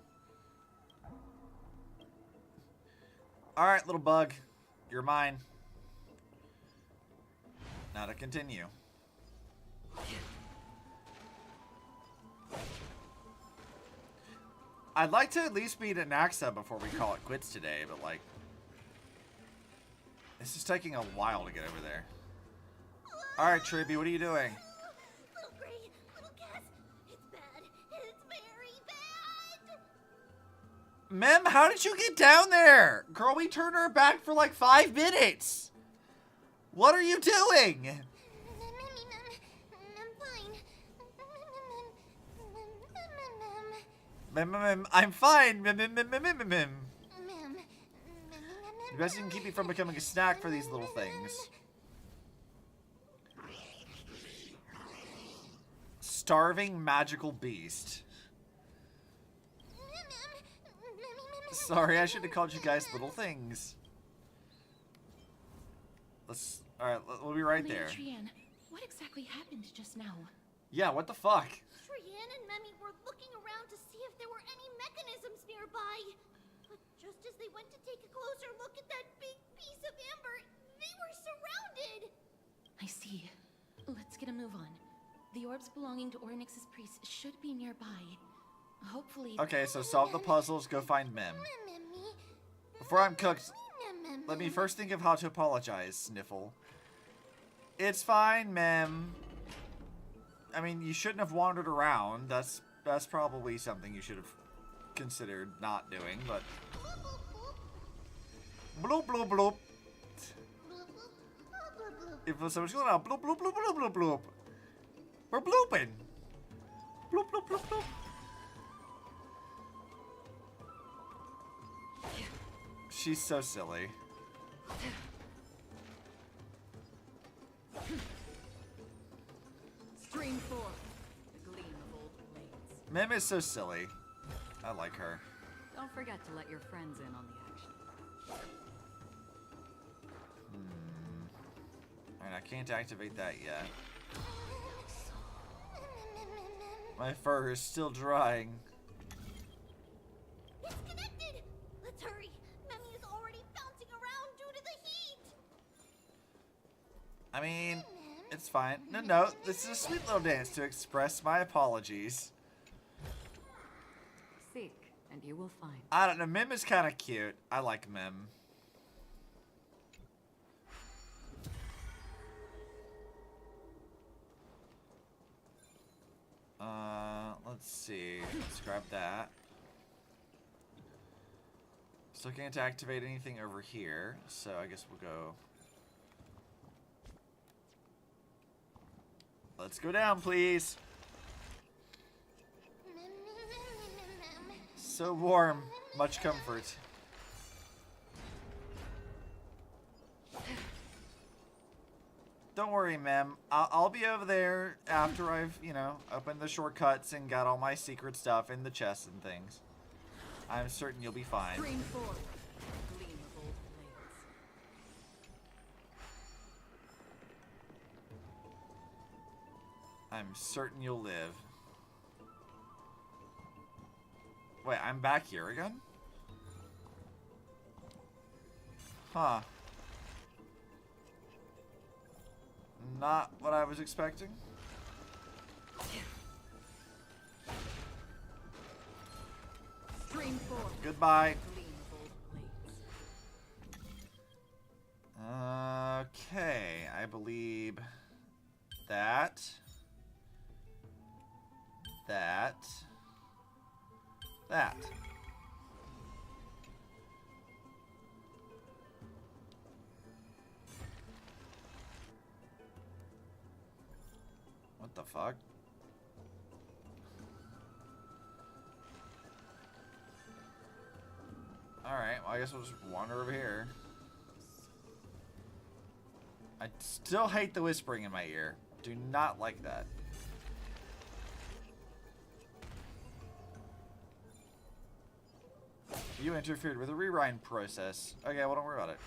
Alright, little bug. You're mine. Now to continue. I'd like to at least beat Anaxa before we call it quits today, but like... This is taking a while to get over there. Alright, Tribby, what are you doing? Little Gray, little Cass, it's bad. It's very bad. Mem, how did you get down there? Girl, we turned her back for like 5 minutes. What are you doing? I'm fine. Mem, I'm fine. Mem. You guys can keep me from becoming a snack for these little things. Starving magical beast. Sorry, I should have called you guys little things. Alright, we'll be right there. Trian, what exactly happened just now? Yeah, what the fuck? Trian and Memi were looking around to see if there were any mechanisms nearby. But just as they went to take a closer look at that big piece of amber, they were surrounded. I see. Let's get a move on. The orbs belonging to Ornyx's priests should be nearby. Hopefully... Okay, so solve the puzzles, go find Mem. Before I'm cooked, let me first think of how to apologize, Sniffle. It's fine, Mem. I mean, you shouldn't have wandered around. That's probably something you should have considered not doing, but... Bloop, bloop, bloop. If someone's going out, bloop, bloop, bloop, bloop, bloop, bloop. We're blooping. Bloop, bloop, bloop, bloop. She's so silly. Stream 4. The gleam of old blades. Mem is so silly. I like her. Don't forget to let your friends in on the action. Alright, I can't activate that yet. My fur is still drying. It's connected. Let's hurry. Memi is already bouncing around due to the heat. I mean, it's fine. No, this is a sweet little dance to express my apologies. Seek, and you will find. I don't know, Mim is kind of cute. I like Mim. Let's see. Let's grab that. Still can't activate anything over here, so I guess we'll go. Let's go down, please. So warm. Much comfort. Don't worry, Mem. I'll be over there after I've, opened the shortcuts and got all my secret stuff in the chests and things. I'm certain you'll be fine. Stream 4. The gleam of old blades. I'm certain you'll live. Wait, I'm back here again? Huh. Not what I was expecting. Stream 4. Goodbye. Gleam of old blades. Okay, I believe that. What the fuck? Alright, well I guess we'll just wander over here. I still hate the whispering in my ear. Do not like that. You interfered with the rewind process. Okay, well don't worry about it.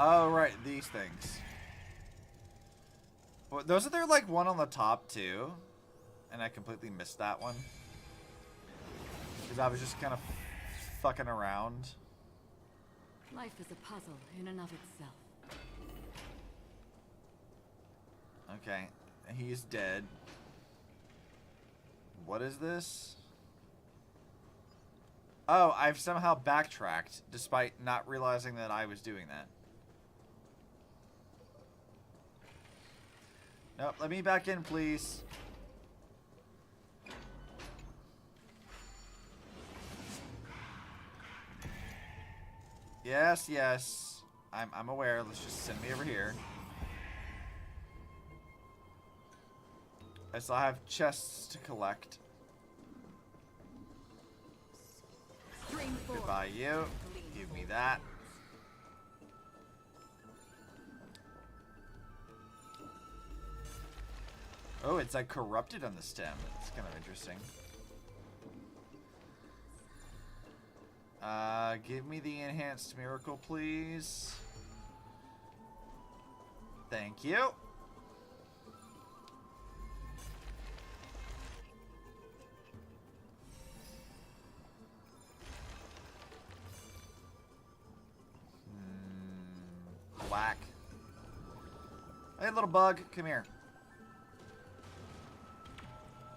Oh right, these things. Well, wasn't there like one on the top too? And I completely missed that one. Because I was just kind of fucking around. Life is a puzzle in and of itself. Okay, he's dead. What is this? Oh, I've somehow backtracked despite not realizing that I was doing that. Nope, let me back in, please. Yes, yes. I'm aware. Let's just send me over here. I still have chests to collect. Goodbye, you. Give me that. Oh, it's like corrupted on the stem. That's kind of interesting. Give me the enhanced miracle, please. Thank you. Black. Hey, little bug, come here.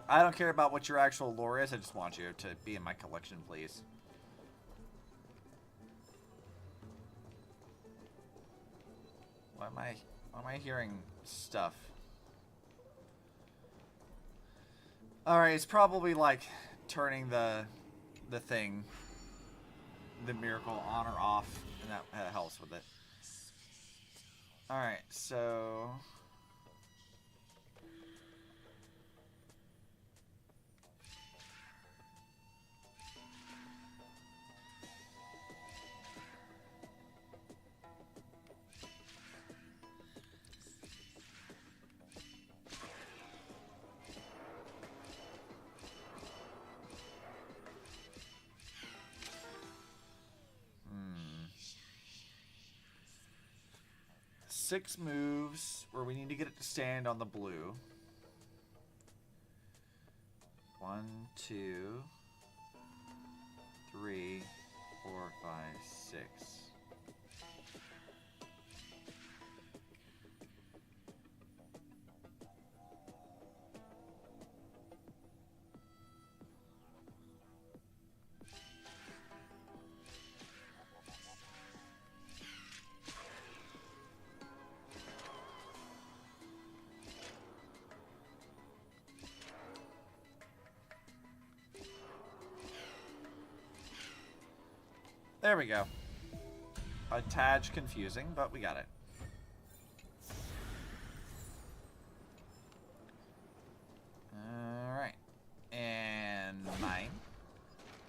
I don't care about what your actual lore is. I just want you to be in my collection, please. Why am I hearing stuff? Alright, it's probably like turning the thing, the miracle on or off, and that helps with it. Alright, so... Six moves where we need to get it to stand on the blue. 1, 2, 3, 4, 5, 6. There we go. A tad confusing, but we got it. Alright. And mine.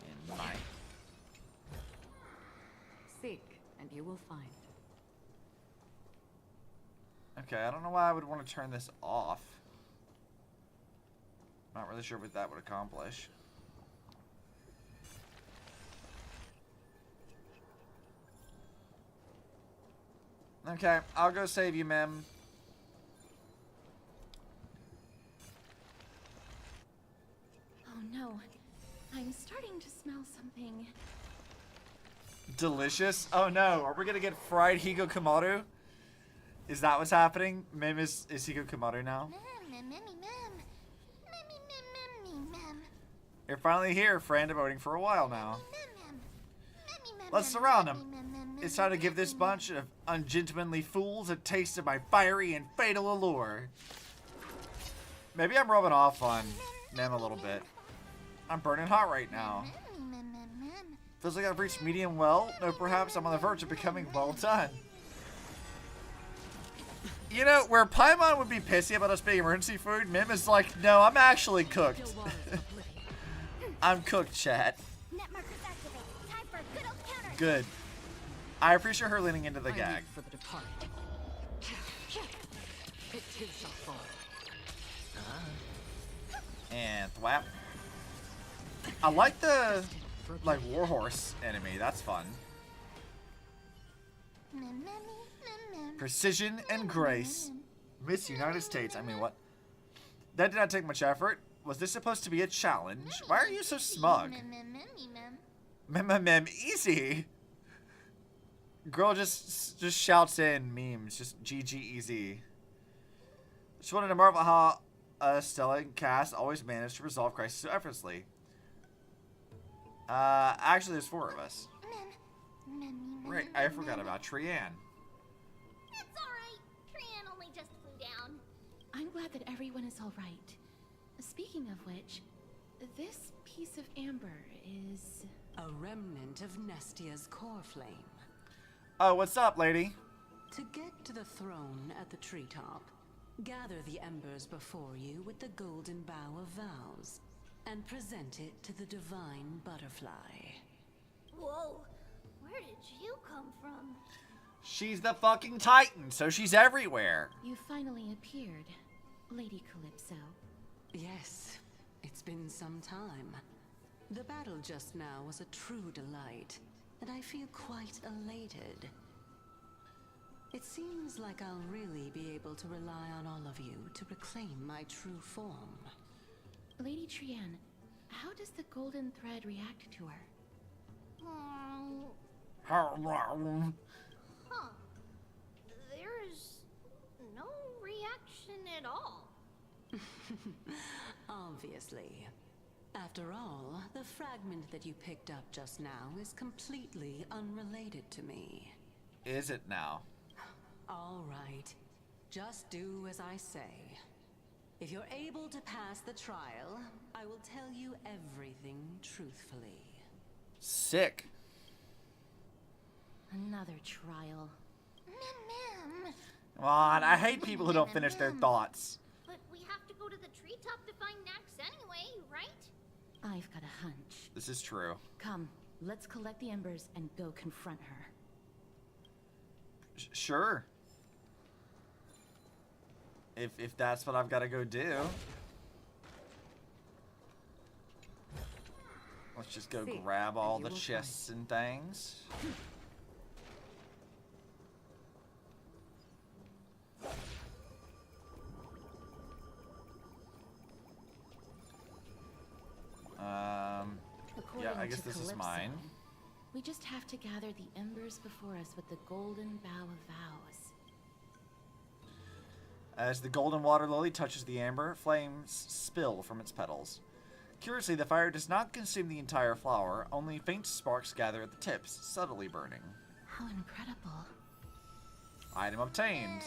And mine. Seek, and you will find. Okay, I don't know why I would want to turn this off. Not really sure what that would accomplish. Okay, I'll go save you, Mem. Oh no, I'm starting to smell something. Delicious? Oh no, are we gonna get fried Higokumaru? Is that what's happening? Mem is Higokumaru now? You're finally here, friend. I've been waiting for a while now. Let's surround him. It's time to give this bunch of ungentlemanly fools a taste of my fiery and fatal allure. Maybe I'm rubbing off on Mem a little bit. I'm burning hot right now. Feels like I've reached medium well. No, perhaps I'm on the verge of becoming well done. You know, where Paimon would be pissy about us being emergency food, Mim is like, no, I'm actually cooked. I'm cooked, chat. Good. I appreciate her leaning into the gag. For the departed. It is a fall. And thwap. I like the warhorse enemy. That's fun. Precision and grace. Miss United States. I mean, what? That did not take much effort. Was this supposed to be a challenge? Why are you so smug? Mem, easy. Girl just shouts in memes. Just GG easy. Just wanted to marvel how Stella and Cass always manage to resolve crises so effortlessly. Actually, there's 4 of us. Right, I forgot about Trianne. It's alright. Trianne only just flew down. I'm glad that everyone is all right. Speaking of which, this piece of amber is... A remnant of Nestia's core flame. Oh, what's up, lady? To get to the throne at the treetop, gather the embers before you with the golden bough of vows, and present it to the divine butterfly. Whoa, where did you come from? She's the fucking Titan, so she's everywhere. You finally appeared, Lady Calypso. Yes, it's been some time. The battle just now was a true delight, and I feel quite elated. It seems like I'll really be able to rely on all of you to reclaim my true form. Lady Trianne, how does the golden thread react to her? Huh. There's no reaction at all. Obviously. After all, the fragment that you picked up just now is completely unrelated to me. Is it now? All right. Just do as I say. If you're able to pass the trial, I will tell you everything truthfully. Sick. Another trial. Come on, I hate people who don't finish their thoughts. But we have to go to the treetop to find Nax anyway, right? I've got a hunch. This is true. Come, let's collect the embers and go confront her. Sure. If that's what I've got to go do. Let's just go grab all the chests and things. Yeah, I guess this is mine. We just have to gather the embers before us with the golden bough of vows. As the golden water lily touches the amber, flames spill from its petals. Curiously, the fire does not consume the entire flower, only faint sparks gather at the tips, subtly burning. How incredible. Item obtained.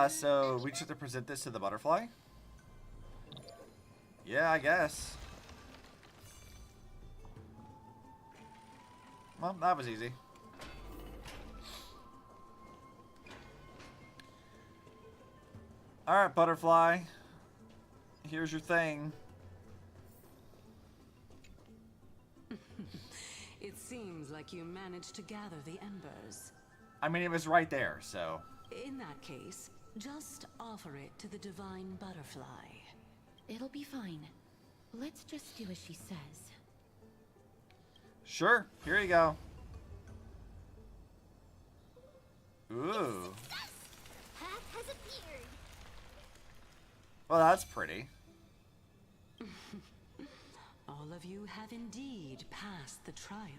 So we just have to present this to the butterfly? Yeah, I guess. Well, that was easy. Alright, butterfly. Here's your thing. It seems like you managed to gather the embers. I mean, it was right there, so... In that case, just offer it to the divine butterfly. It'll be fine. Let's just do as she says. Sure, here you go. Ooh. Path has appeared. Well, that's pretty. All of you have indeed passed the trial.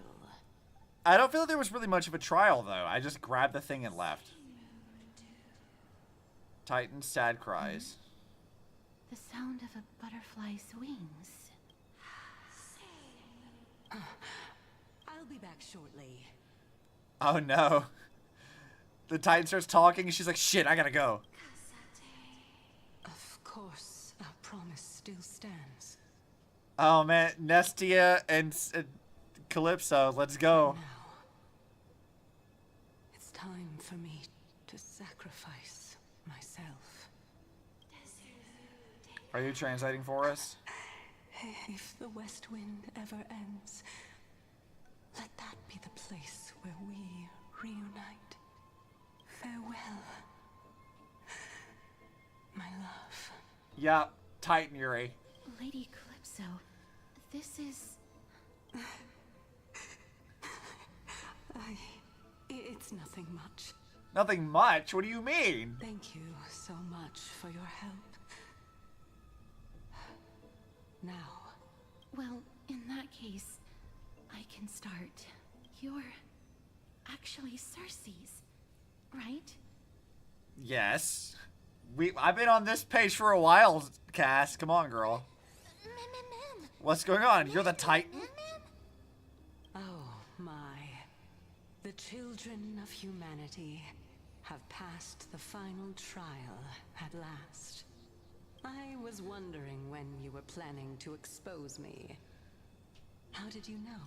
I don't feel there was really much of a trial, though. I just grabbed the thing and left. Titan's sad cries. The sound of a butterfly's wings. I'll be back shortly. Oh no. The Titan starts talking and she's like, shit, I gotta go. Of course, our promise still stands. Oh man, Nestia and Calypso, let's go. Now, it's time for me to sacrifice myself. Are you translating for us? If the West Wind ever ends, let that be the place where we reunite. Farewell, my love. Yeah, Titan Yuri. Lady Calypso, this is... It's nothing much. Nothing much? What do you mean? Thank you so much for your help. Now. Well, in that case, I can start. You're actually Circe's, right? Yes. I've been on this page for a while, Cass. Come on, girl. What's going on? You're the Titan? Oh my. The children of humanity have passed the final trial at last. I was wondering when you were planning to expose me. How did you know?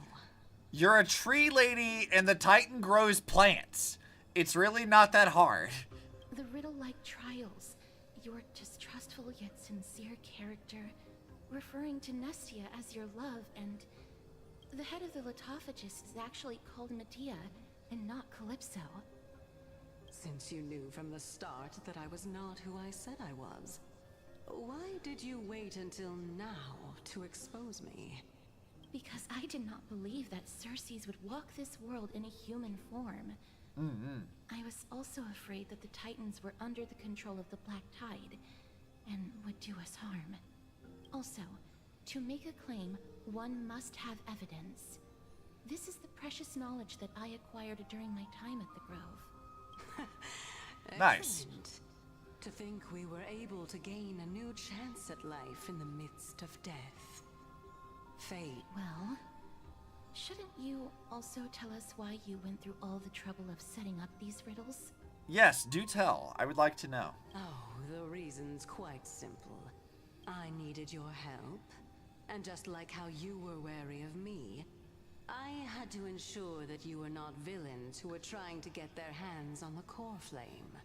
You're a tree lady and the Titan grows plants. It's really not that hard. The riddle-like trials. Your distrustful yet sincere character, referring to Nestia as your love, and the head of the Lithophagus is actually called Medea and not Calypso. Since you knew from the start that I was not who I said I was, why did you wait until now to expose me? Because I did not believe that Circe's would walk this world in a human form. I was also afraid that the Titans were under the control of the Black Tide and would do us harm. Also, to make a claim, one must have evidence. This is the precious knowledge that I acquired during my time at the Grove. Nice. To think we were able to gain a new chance at life in the midst of death. Fate. Well, shouldn't you also tell us why you went through all the trouble of setting up these riddles? Yes, do tell. I would like to know. Oh, the reason's quite simple. I needed your help, and just like how you were wary of me, I had to ensure that you were not villains who were trying to get their hands on the core flame.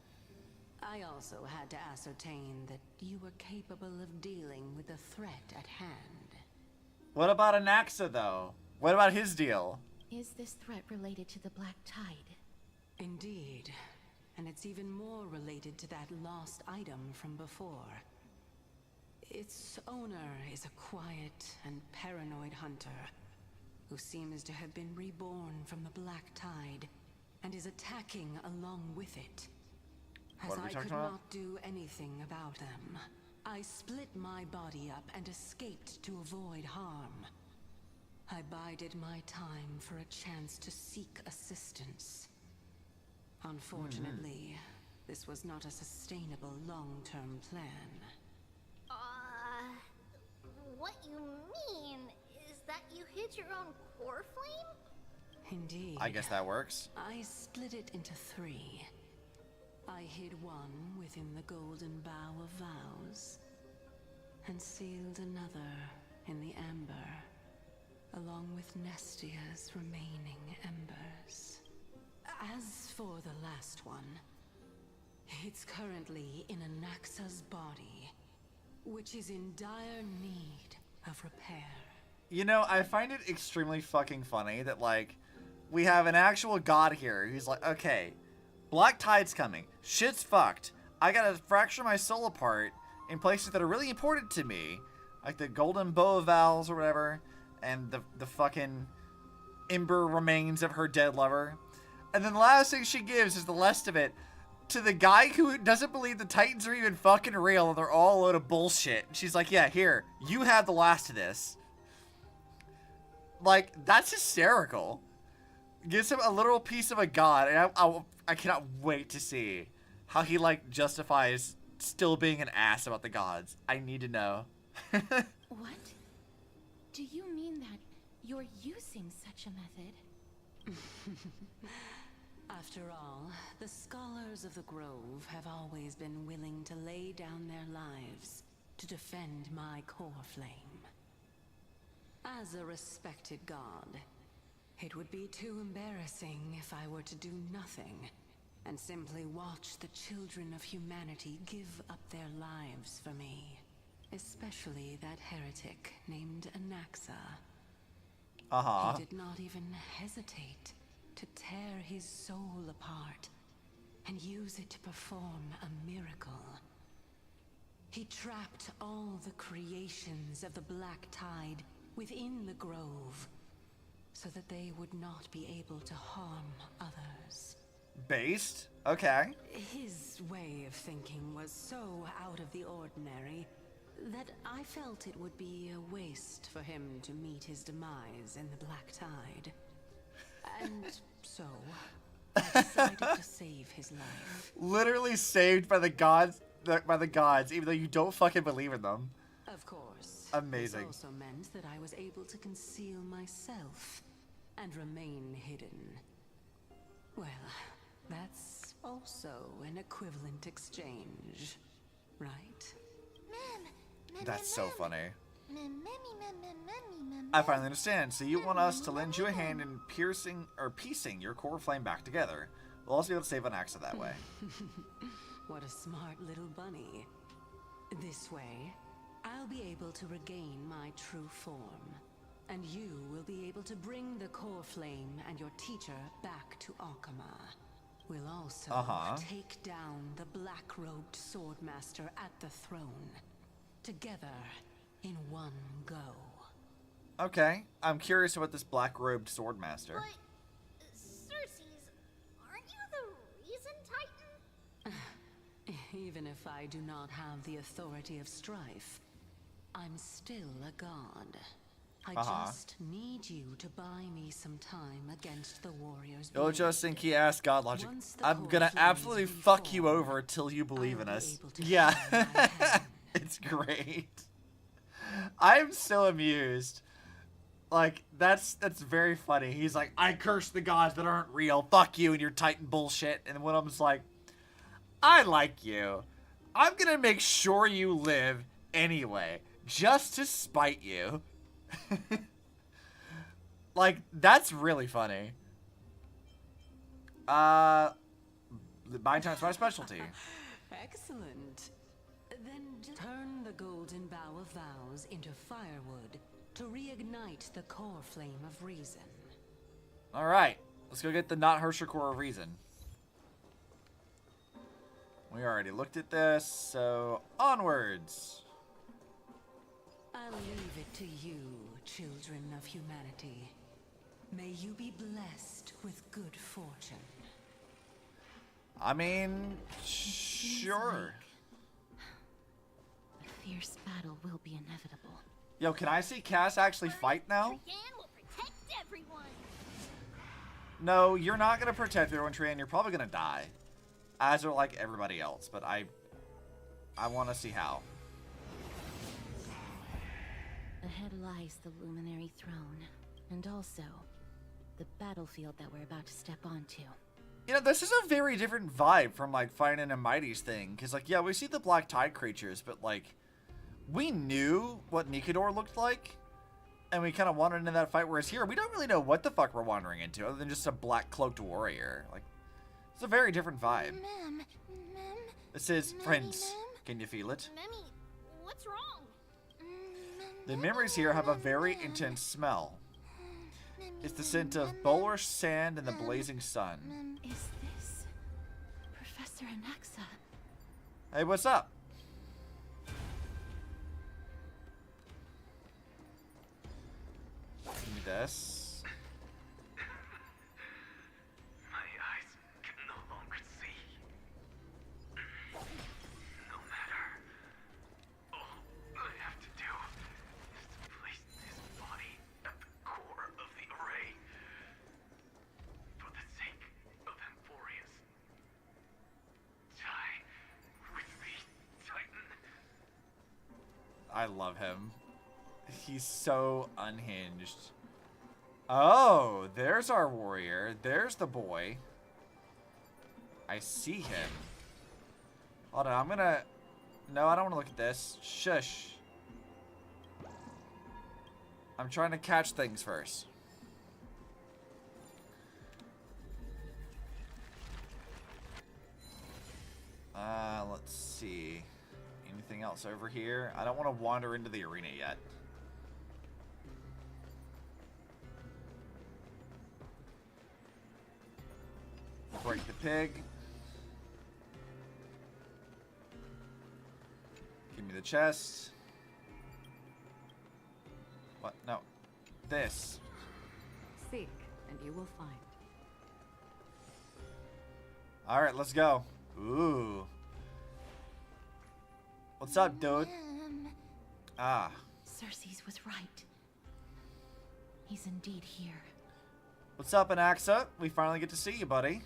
I also had to ascertain that you were capable of dealing with the threat at hand. What about Anaxa, though? What about his deal? Is this threat related to the Black Tide? Indeed. And it's even more related to that lost item from before. Its owner is a quiet and paranoid hunter who seems to have been reborn from the Black Tide and is attacking along with it. As I could not do anything about them, I split my body up and escaped to avoid harm. I bided my time for a chance to seek assistance. Unfortunately, this was not a sustainable long-term plan. What you mean is that you hid your own core flame? Indeed. I guess that works. I split it into 3. I hid one within the golden bough of vows, and sealed another in the amber, along with Nestia's remaining embers. As for the last one, it's currently in Anaxa's body, which is in dire need of repair. You know, I find it extremely fucking funny that, like, we have an actual god here who's like, okay, Black Tide's coming. Shit's fucked. I gotta fracture my soul apart in places that are really important to me, like the golden bow of vows or whatever, and the fucking ember remains of her dead lover. And then the last thing she gives is the rest of it to the guy who doesn't believe the Titans are even fucking real and they're all a load of bullshit. And she's like, yeah, here, you have the last of this. Like, that's hysterical. Gives him a literal piece of a god, and I cannot wait to see how he, like, justifies still being an ass about the gods. I need to know. What? Do you mean that you're using such a method? After all, the scholars of the Grove have always been willing to lay down their lives to defend my core flame. As a respected god, it would be too embarrassing if I were to do nothing and simply watch the children of humanity give up their lives for me. Especially that heretic named Anaxa. Uh-huh. He did not even hesitate to tear his soul apart and use it to perform a miracle. He trapped all the creations of the Black Tide within the grove so that they would not be able to harm others. Based? Okay. His way of thinking was so out of the ordinary that I felt it would be a waste for him to meet his demise in the Black Tide. And so, I decided to save his life. Literally saved by the gods, even though you don't fucking believe in them. Of course. Amazing. This also meant that I was able to conceal myself and remain hidden. Well, that's also an equivalent exchange, right? That's so funny. I finally understand. So you want us to lend you a hand in piecing your core flame back together. We'll also be able to save Anaxa that way. What a smart little bunny. This way, I'll be able to regain my true form. And you will be able to bring the core flame and your teacher back to Akama. We'll also take down the black-robed swordmaster at the throne. Together, in one go. Okay, I'm curious about this black-robed swordmaster. But, Circes, aren't you the reason Titan? Even if I do not have the authority of strife, I'm still a god. I just need you to buy me some time against the warriors. You'll just think he asked God logic. I'm gonna absolutely fuck you over till you believe in us. Yeah. It's great. I'm so amused. Like, that's very funny. He's like, I curse the gods that aren't real. Fuck you and your Titan bullshit. And one of them's like, I like you. I'm gonna make sure you live anyway. Just to spite you. Like, that's really funny. Buying time's my specialty. Excellent. Then just turn the golden bough of vows into firewood to reignite the core flame of reason. Alright, let's go get the not Hersher core of reason. We already looked at this, so onwards. I'll leave it to you, children of humanity. May you be blessed with good fortune. I mean, sure. A fierce battle will be inevitable. Yo, can I see Cass actually fight now? Trian will protect everyone. No, you're not gonna protect everyone, Trian. You're probably gonna die. As are like everybody else, but I want to see how. Ahead lies the Luminary Throne, and also the battlefield that we're about to step onto. You know, this is a very different vibe from, like, Fighting a Mighty's thing. Because, like, yeah, we see the Black Tide creatures, but, like, we knew what Nikador looked like. And we kind of wandered into that fight, whereas here, we don't really know what the fuck we're wandering into, other than just a black-cloaked warrior. Like, it's a very different vibe. This is, friends, can you feel it? Memmy, what's wrong? The memories here have a very intense smell. It's the scent of bulrush sand and the blazing sun. Is this Professor Anaxa? Hey, what's up? Give me this. My eyes can no longer see. No matter. All I have to do is to place his body at the core of the array. For the sake of Amphoreus. Die with me, Titan. I love him. He's so unhinged. Oh, there's our warrior. There's the boy. I see him. Hold on, I'm gonna... No, I don't want to look at this. Shush. I'm trying to catch things first. anything else over here? I don't want to wander into the arena yet. Break the pig. Give me the chest. What? No. This. Seek, and you will find. Alright, let's go. Ooh. What's up, dude? Ah. Circes was right. He's indeed here. What's up, Anaxa? We finally get to see you, buddy.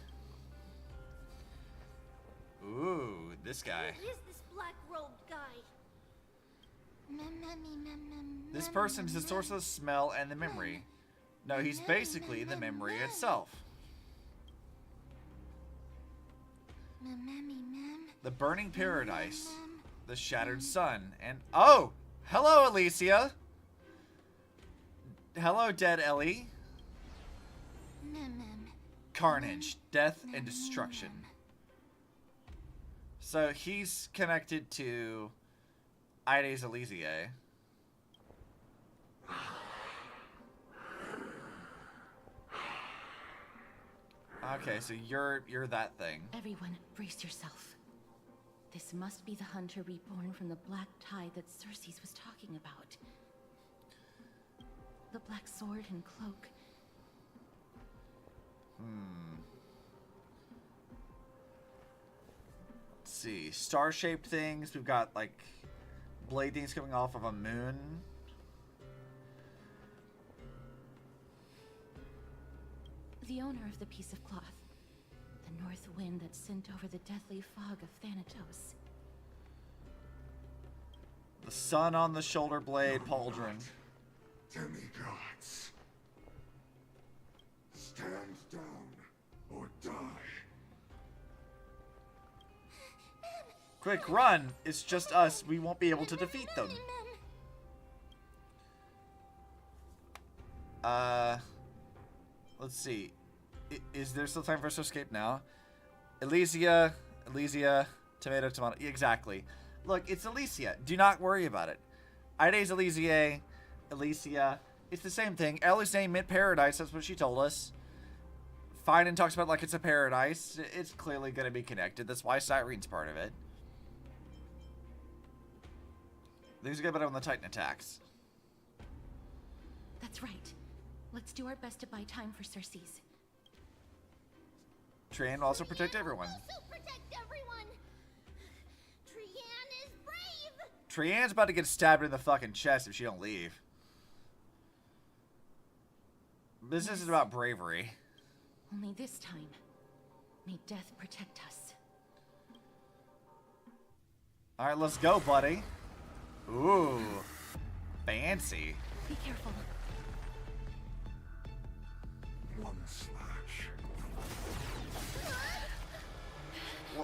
Ooh, this guy. Who is this black-robed guy? This person's the source of the smell and the memory. No, he's basically the memory itself. The burning paradise, the shattered sun, and oh, hello, Alicia. Hello, dead Ellie. Carnage, death, and destruction. So he's connected to Ides Elysiae. Okay, so you're that thing. Everyone, brace yourself. This must be the hunter reborn from the black tide that Circes was talking about. The black sword and cloak. Let's see. Star-shaped things. We've got, like, blade things coming off of a moon. The owner of the piece of cloth. The north wind that sent over the deathly fog of Thanatos. The sun on the shoulder blade pauldron. Demigods. Stand down or die. Quick, run! It's just us. We won't be able to defeat them. Let's see. Is there still time for us to escape now? Elysia, tomato. Exactly. Look, it's Elysia. Do not worry about it. Ides Elysiae, Elysia. It's the same thing. Ellie's name meant paradise. That's what she told us. Finan talks about like it's a paradise. It's clearly going to be connected. That's why Cyrene's part of it. Things get better when the Titan attacks. That's right. Let's do our best to buy time for Circes. Trian will also protect everyone. Also protect everyone. Trian is brave. Trian's about to get stabbed in the fucking chest if she don't leave. This isn't about bravery. Only this time, may death protect us. Alright, let's go, buddy. Ooh. Fancy. Be careful. One slash.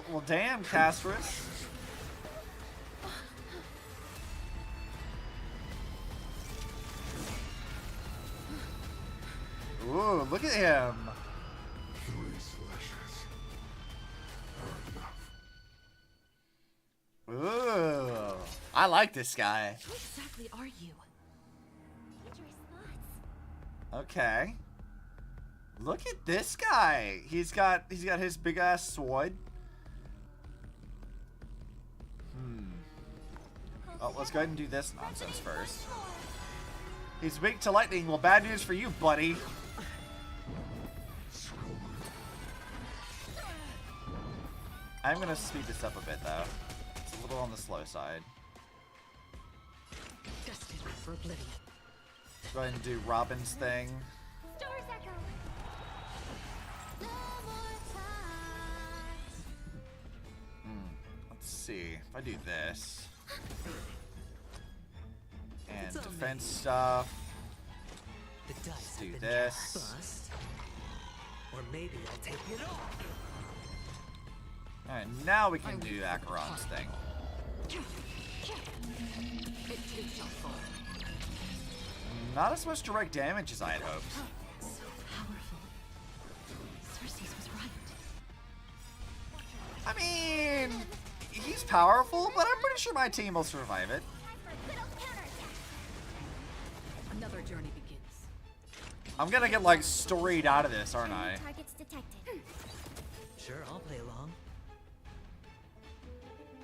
Well, damn, Castris. Ooh, look at him. 3 slashes. Are enough. Ooh. I like this guy. Who exactly are you? Dangerous thoughts. Okay. Look at this guy. He's got his big ass sword. Oh, let's go ahead and do this nonsense first. He's weak to lightning. Well, bad news for you, buddy. I'm gonna speed this up a bit though. It's a little on the slow side. Destined for oblivion. Go ahead and do Robin's thing. Stars echo. No more time. Let's see. If I do this. And It's all defense me. stuff. The dice Let's do have been this. bust. Or maybe I'll take it off. Alright, now we can do Acheron's thing. It takes your fall. Not as much direct damage as I had hoped. So powerful. Circes was right. I mean, he's powerful, but I'm pretty sure my team will survive it. Another journey begins. I'm gonna get like storied out of this, aren't I? Targets detected. Sure, I'll play along.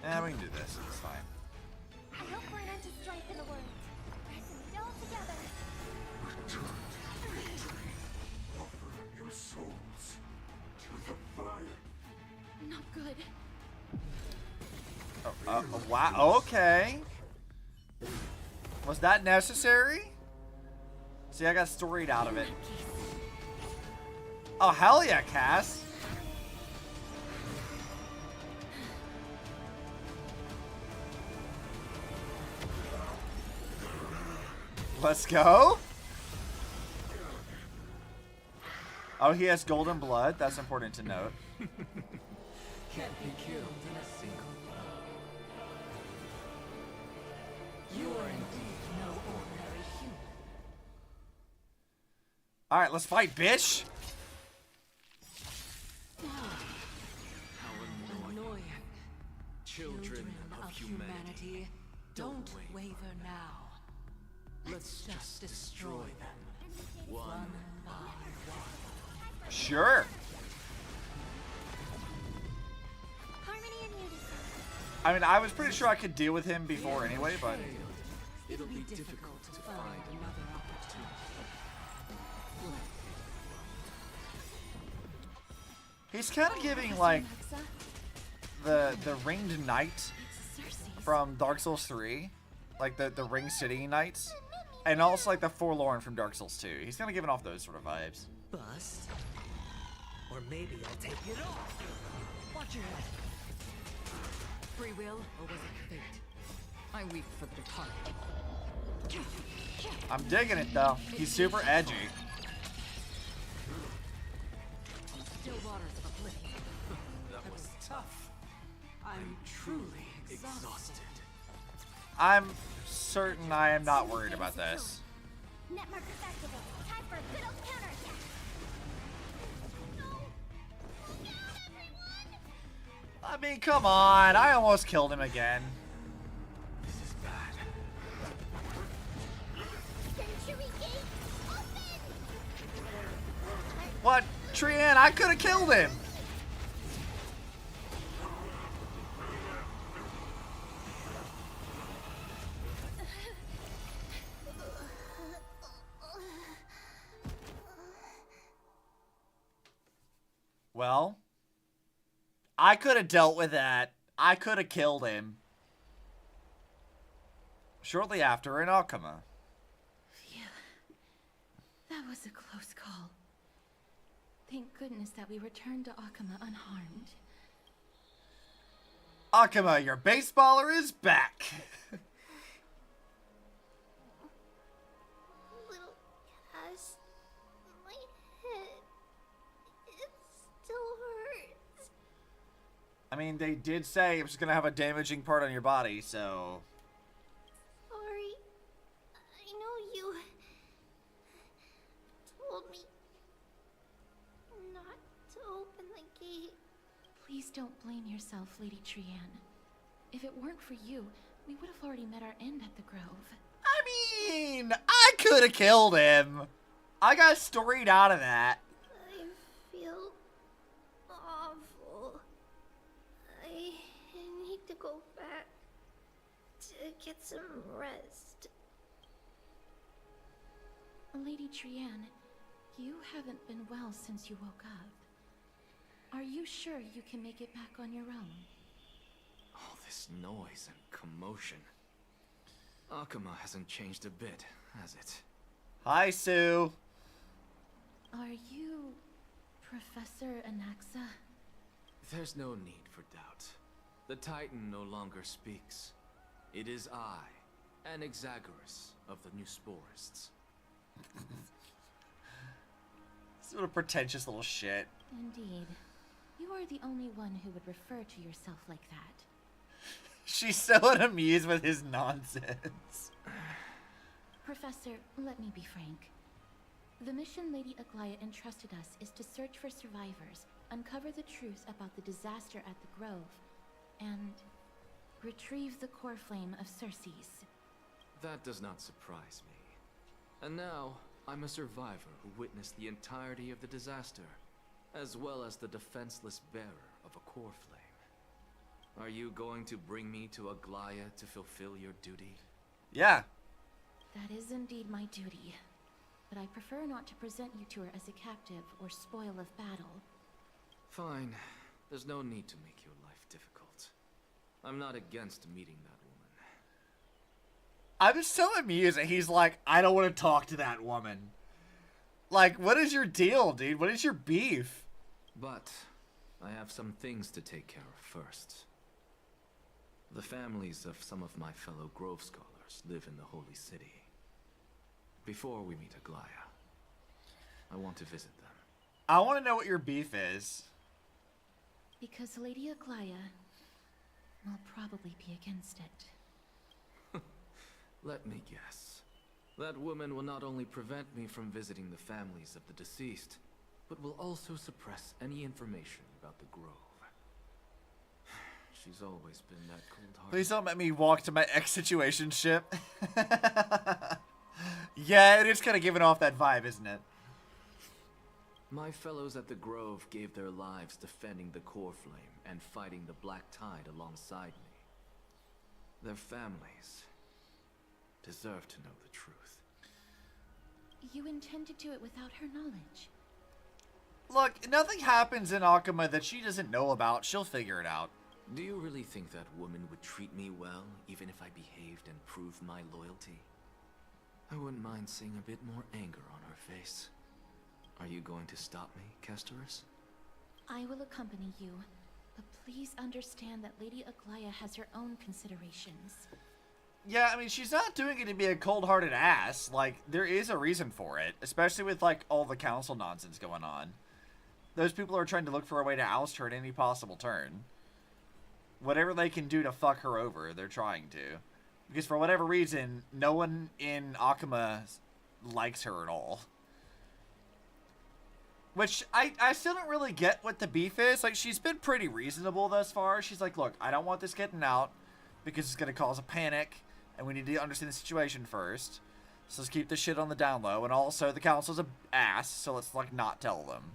Yeah, we can do this. It's fine. I hope for an end to strife in the world. Pressing it all together. Return to victory. Offer your souls to the fire. Not good. Wow. Okay. Was that necessary? See, I got storied out of it. Oh, hell yeah, Cass. Let's go. Oh, he has golden blood. That's important to note. Can't be killed in a single blow. You are indeed no ordinary human. All right, let's fight, bitch. How annoying. Children of humanity, don't waver now. let's just destroy them. One by one. Sure. Harmony and unity. I mean, I was pretty sure I could deal with him before anyway, but It'll be difficult to find another opportunity. he's kind of giving like the ringed knight from Dark Souls 3, like the ring city knights, and also like the forlorn from Dark Souls 2. He's kind of giving off those sort of vibes. Bust. Or maybe I'll take it off. Watch your head. Free will, or was it fate? I weep for the departed. I'm digging it though. He's super edgy. Still waters of oblivion. That was tough. I'm truly exhausted. I'm certain I am not worried about this. Net markers activated. Time for a good old counterattack. I mean, come on. I almost killed him again. This is bad. Century gate open. What? Trian, I could have killed him. Well, I could have dealt with that. I could have killed him. Shortly after in Akama. Phew. That was a close call. Thank goodness that we returned to Akama unharmed. Akama, your baseballer is back. Little Cass, my head, it still hurts. I mean, they did say it was going to have a damaging part on your body, so... Sorry. I know you told me not to open the gate. Please don't blame yourself, Lady Trian. If it weren't for you, we would have already met our end at the Grove. I mean, I could have killed him. I got storied out of that. I feel awful. I need to go back to get some rest. Lady Trian, you haven't been well since you woke up. Are you sure you can make it back on your own? All this noise and commotion. Akama hasn't changed a bit, has it? Hi, Sue. Are you Professor Anaxa? There's no need for doubt. The Titan no longer speaks. It is I, Anaxagoras of the New Sporists. What a pretentious little shit. Indeed. You are the only one who would refer to yourself like that. She's so unamused with his nonsense. Professor, let me be frank. The mission Lady Aglaia entrusted us is to search for survivors, uncover the truth about the disaster at the Grove, and Retrieve the core flame of Circe's. That does not surprise me. And now, I'm a survivor who witnessed the entirety of the disaster, as well as the defenseless bearer of a core flame. Are you going to bring me to Aglaia to fulfill your duty? Yeah. That is indeed my duty. But I prefer not to present you to her as a captive or spoil of battle. Fine. There's no need to make your life difficult. I'm not against meeting that woman. I'm just so amused that he's like, I don't want to talk to that woman. Like, what is your deal, dude? What is your beef? But I have some things to take care of first. The families of some of my fellow Grove Scholars live in the Holy City. Before we meet Aglaia, I want to visit them. I want to know what your beef is. Because Lady Aglaia will probably be against it. Let me guess. That woman will not only prevent me from visiting the families of the deceased, but will also suppress any information about the Grove. She's always been that cold-hearted. Please don't let me walk to my ex-situationship. Yeah, it is kind of giving off that vibe, isn't it? My fellows at the Grove gave their lives defending the core flame and fighting the Black Tide alongside me. Their families deserve to know the truth. You intend to do it without her knowledge. Look, nothing happens in Akuma that she doesn't know about. She'll figure it out. Do you really think that woman would treat me well, even if I behaved and proved my loyalty? I wouldn't mind seeing a bit more anger on her face. Are you going to stop me, Castorus? I will accompany you, but please understand that Lady Aglaia has her own considerations. Yeah, I mean, she's not doing it to be a cold-hearted ass. Like, there is a reason for it, especially with, like, all the council nonsense going on. Those people are trying to look for a way to oust her at any possible turn. Whatever they can do to fuck her over, they're trying to. Because for whatever reason, no one in Akuma likes her at all. Which, I still don't really get what the beef is. Like, she's been pretty reasonable thus far. She's like, look, I don't want this getting out because it's going to cause a panic, and we need to understand the situation first. So let's keep this shit on the down low. And also, the council's a ass, so let's, like, not tell them.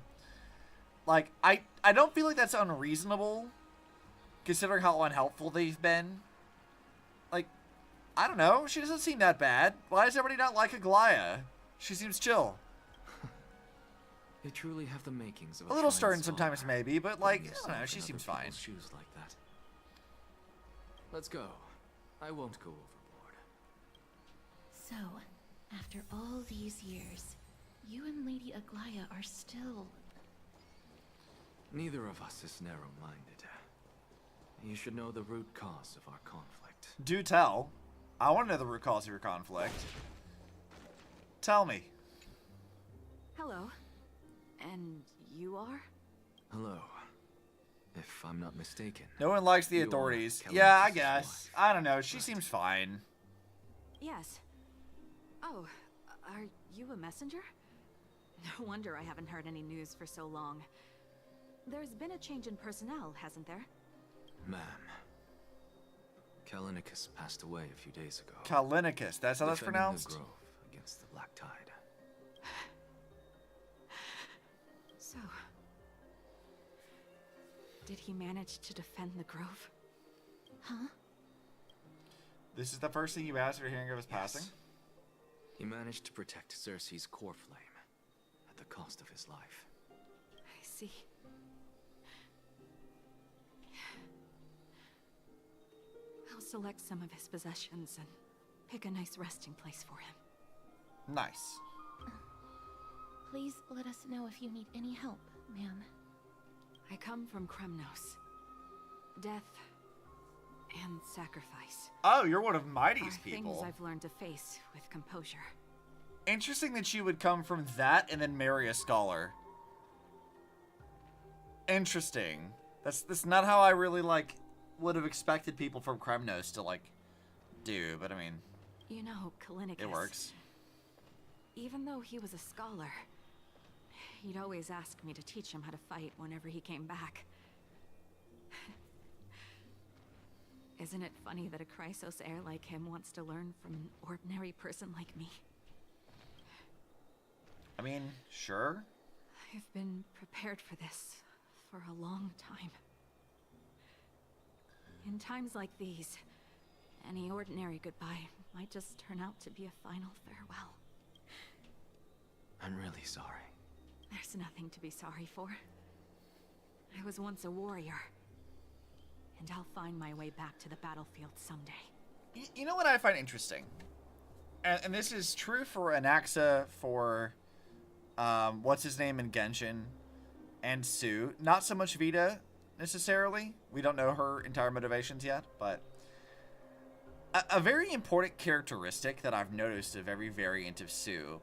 Like, I don't feel like that's unreasonable, considering how unhelpful they've been. Like, I don't know. She doesn't seem that bad. Why does everybody not like Aglaia? She seems chill. They truly have the makings of a little stern sometimes, maybe, but, like, I don't know. She seems fine. Shoes like that. Let's go. I won't go overboard. So, after all these years, you and Lady Aglaia are still... Neither of us is narrow-minded. You should know the root cause of our conflict. Do tell. I want to know the root cause of your conflict. Tell me. Hello. And you are? Hello. If I'm not mistaken. No one likes the authorities. Yeah, I guess. I don't know. She seems fine. Yes. Oh, are you a messenger? No wonder I haven't heard any news for so long. There's been a change in personnel, hasn't there? Ma'am. Kalinicus passed away a few days ago. Kalinicus, that's how that's Defending pronounced? the Grove against the Black Tide. So, did he manage to defend the Grove? Huh? This is the first thing you asked her hearing of his passing? He managed to protect Circe's core flame at the cost of his life. I see. I'll select some of his possessions and pick a nice resting place for him. Nice. Please let us know if you need any help, ma'am. I come from Kremnos. Death and sacrifice. Oh, you're one of Mighty's people. Things I've learned to face with composure. Interesting that you would come from that and then marry a scholar. Interesting. That's not how I really, like, would have expected people from Kremnos to, like, do, but I mean... You know, Kalinicus... It works. Even though he was a scholar, he'd always ask me to teach him how to fight whenever he came back. Isn't it funny that a Chrysos heir like him wants to learn from an ordinary person like me? I mean, sure. I've been prepared for this for a long time. In times like these, any ordinary goodbye might just turn out to be a final farewell. I'm really sorry. There's nothing to be sorry for. I was once a warrior, and I'll find my way back to the battlefield someday. You know what I find interesting? And this is true for Anaxa, for what's his name in Genshin, and Sue. Not so much Vita, necessarily. We don't know her entire motivations yet, but a very important characteristic that I've noticed of every variant of Sue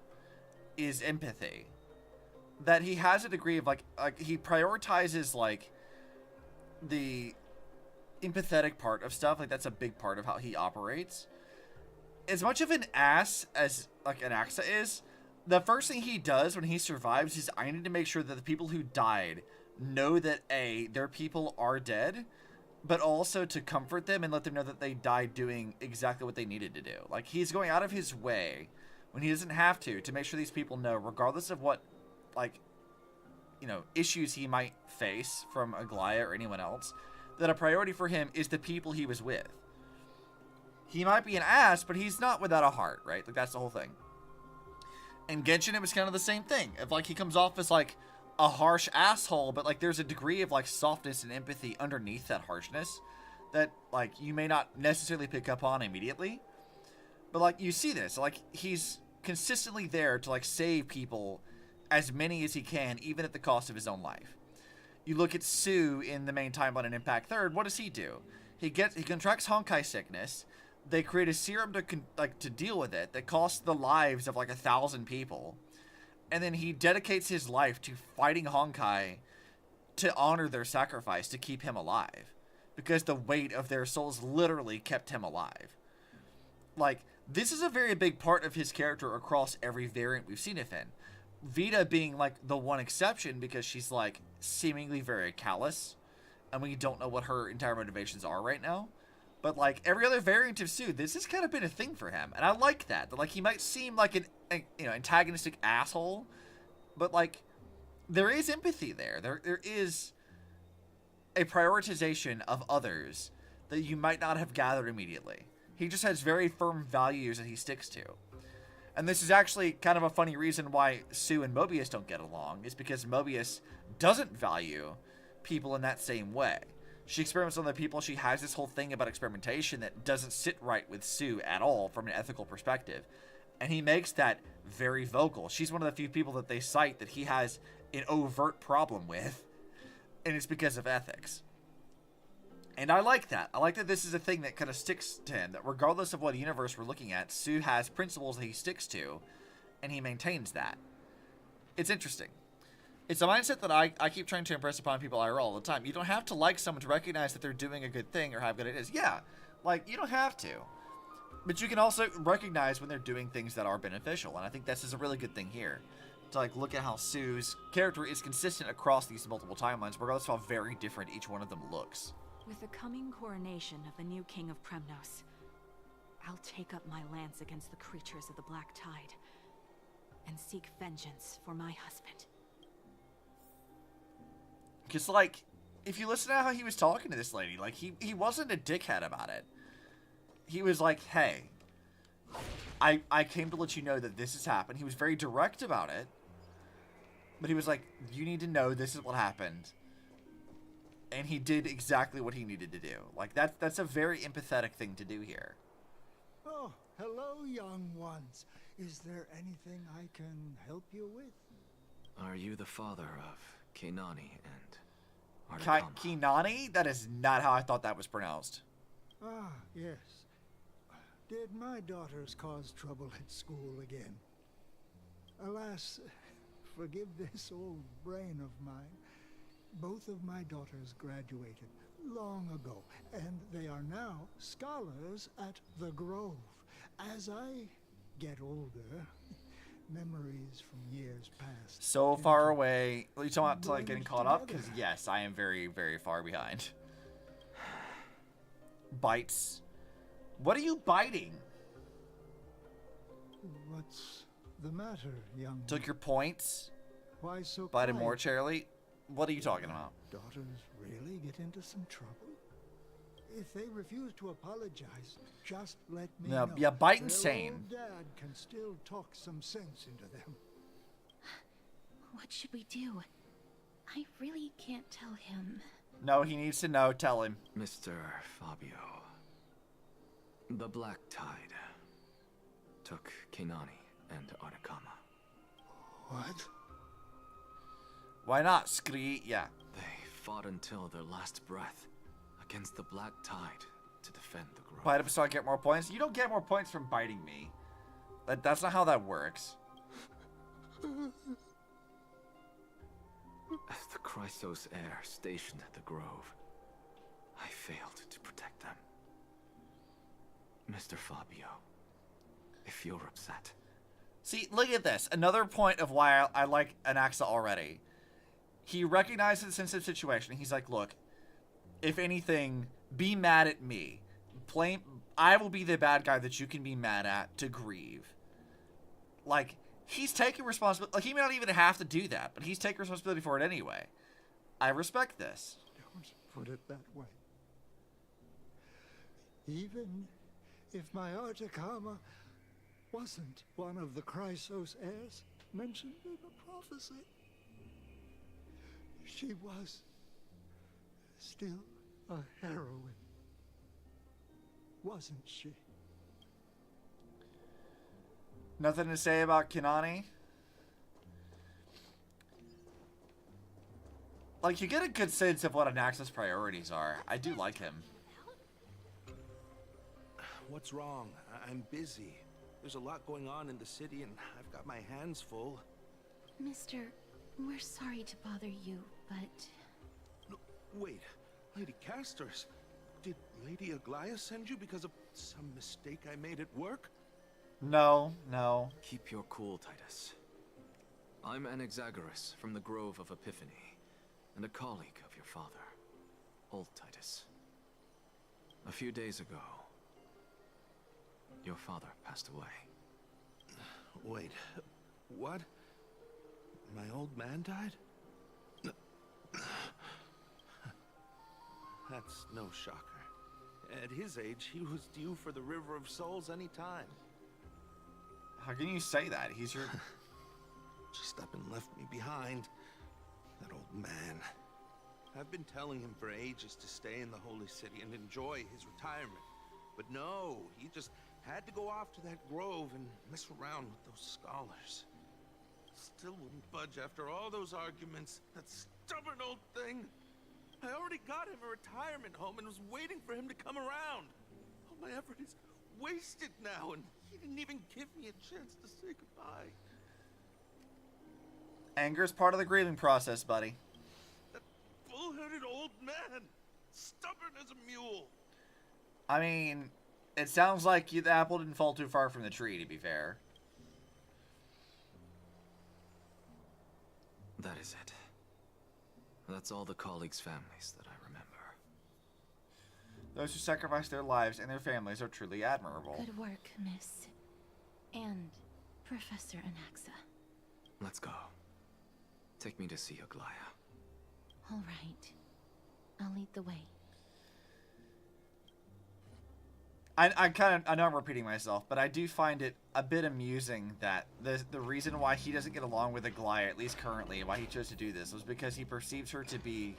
is empathy. That he has a degree of, like he prioritizes, like, the empathetic part of stuff. Like, that's a big part of how he operates. As much of an ass as, like, Anaxa is, the first thing he does when he survives is, I need to make sure that the people who died know that, A, their people are dead, but also to comfort them and let them know that they died doing exactly what they needed to do. Like, he's going out of his way, when he doesn't have to make sure these people know, regardless of what, like, you know, issues he might face from Aglaya or anyone else, that a priority for him is the people he was with. He might be an ass, but he's not without a heart, right? Like, that's the whole thing. In Genshin, it was kind of the same thing. If, like, he comes off as, like, a harsh asshole, but, like, there's a degree of, like, softness and empathy underneath that harshness that, like, you may not necessarily pick up on immediately. But, like, you see this. Like, he's consistently there to, like, save people, as many as he can, even at the cost of his own life. You look at Sue in the main timeline in Impact 3rd, what does he do? He contracts Honkai sickness. They create a serum to deal with it that costs the lives of, like, 1,000 people. And then he dedicates his life to fighting Honkai to honor their sacrifice to keep him alive. Because the weight of their souls literally kept him alive. Like, this is a very big part of his character across every variant we've seen of him. Vita being, like, the one exception because she's, like, seemingly very callous. And we don't know what her entire motivations are right now. But, like, every other variant of Sue, this has kind of been a thing for him. And I like that. That, like, he might seem like an, you know, antagonistic asshole. But, like, there is empathy there. There is a prioritization of others that you might not have gathered immediately. He just has very firm values that he sticks to. And this is actually kind of a funny reason why Sue and Mobius don't get along, is because Mobius doesn't value people in that same way. She experiments on other people. She has this whole thing about experimentation that doesn't sit right with Sue at all from an ethical perspective. And he makes that very vocal. She's one of the few people that they cite that he has an overt problem with, and it's because of ethics. And I like that. I like that this is a thing that kind of sticks to him, that regardless of what universe we're looking at, Sue has principles that he sticks to, and he maintains that. It's interesting. It's a mindset that I keep trying to impress upon people IRL all the time. You don't have to like someone to recognize that they're doing a good thing or how good it is. Yeah, like, you don't have to. But you can also recognize when they're doing things that are beneficial, and I think this is a really good thing here. To, like, look at how Sue's character is consistent across these multiple timelines, regardless of how very different each one of them looks. With the coming coronation of the new king of Premnos, I'll take up my lance against the creatures of the Black Tide and seek vengeance for my husband. Because, like, if you listen to how he was talking to this lady, like, he wasn't a dickhead about it. He was like, hey, I came to let you know that this has happened. He was very direct about it. But he was like, you need to know this is what happened. And he did exactly what he needed to do. Like, that's a very empathetic thing to do here. Oh, hello, young ones. Is there anything I can help you with? Are you the father of Kainani and Kinani? That is not how I thought that was pronounced. Ah, yes. Did my daughters cause trouble at school again? Alas, forgive this old brain of mine. Both of my daughters graduated long ago, and they are now scholars at the Grove. As I get older, memories from years past. So far away. Are you talking about like getting caught up? Because yes, I am very, very far behind. bites. What are you biting? What's the matter, young? Took your points? Why so Biting quiet? more, Charlie? What are you talking about? Daughters really get into some trouble? If they refuse to apologize, just let me know. Yeah, bite Their insane. old dad can still talk some sense into them. What should we do? I really can't tell him. No, he needs to know. Tell him. Mr. Fabio, the Black Tide took Kenani and Artakama. What? Why not, Scree? Yeah. They fought until their last breath against the Black Tide to defend the grove. Bite up so I get more points? You don't get more points from biting me. That's not how that works. As the Chrysos heir stationed at the grove, I failed to protect them. Mr. Fabio, if you're upset. See, look at this. Another point of why I like Anaxa already. He recognizes the sensitive situation. He's like, look, if anything, be mad at me. I will be the bad guy that you can be mad at to grieve. Like, he's taking responsibility. Like, he may not even have to do that, but he's taking responsibility for it anyway. I respect this. Don't put it that way. Even if my Artakama wasn't one of the Chrysos heirs mentioned in the prophecy, she was still a heroine, wasn't she? Nothing to say about Kenani? Like, you get a good sense of what Anaxa's priorities are. I do like him. What's wrong? I'm busy. There's a lot going on in the city and I've got my hands full. Mister, we're sorry to bother you, but... No, wait, Lady Castors, did Lady Aglaia send you because of some mistake I made at work? No, no. Keep your cool, Titus. I'm Anaxagoras from the Grove of Epiphany, and a colleague of your father, old Titus. A few days ago, your father passed away. Wait, what? My old man died? That's no shocker. At his age, he was due for the River of Souls any time. How can you say that? He's your... Just up and left me behind. That old man. I've been telling him for ages to stay in the Holy City and enjoy his retirement. But no, he just had to go off to that grove and mess around with those scholars. Still wouldn't budge after all those arguments. That stubborn old thing. I already got him a retirement home and was waiting for him to come around. All my effort is wasted now, and he didn't even give me a chance to say goodbye. Anger's part of the grieving process, buddy. That bull-headed old man. Stubborn as a mule. I mean, it sounds like the apple didn't fall too far from the tree, to be fair. That is it. That's all the colleagues' families that I remember. Those who sacrifice their lives and their families are truly admirable. Good work, Miss. And Professor Anaxa. Let's go. Take me to see Aglaia. All right. I'll lead the way. I know I'm repeating myself, but I do find it a bit amusing that the reason why he doesn't get along with Aglaia, at least currently, why he chose to do this, was because he perceives her to be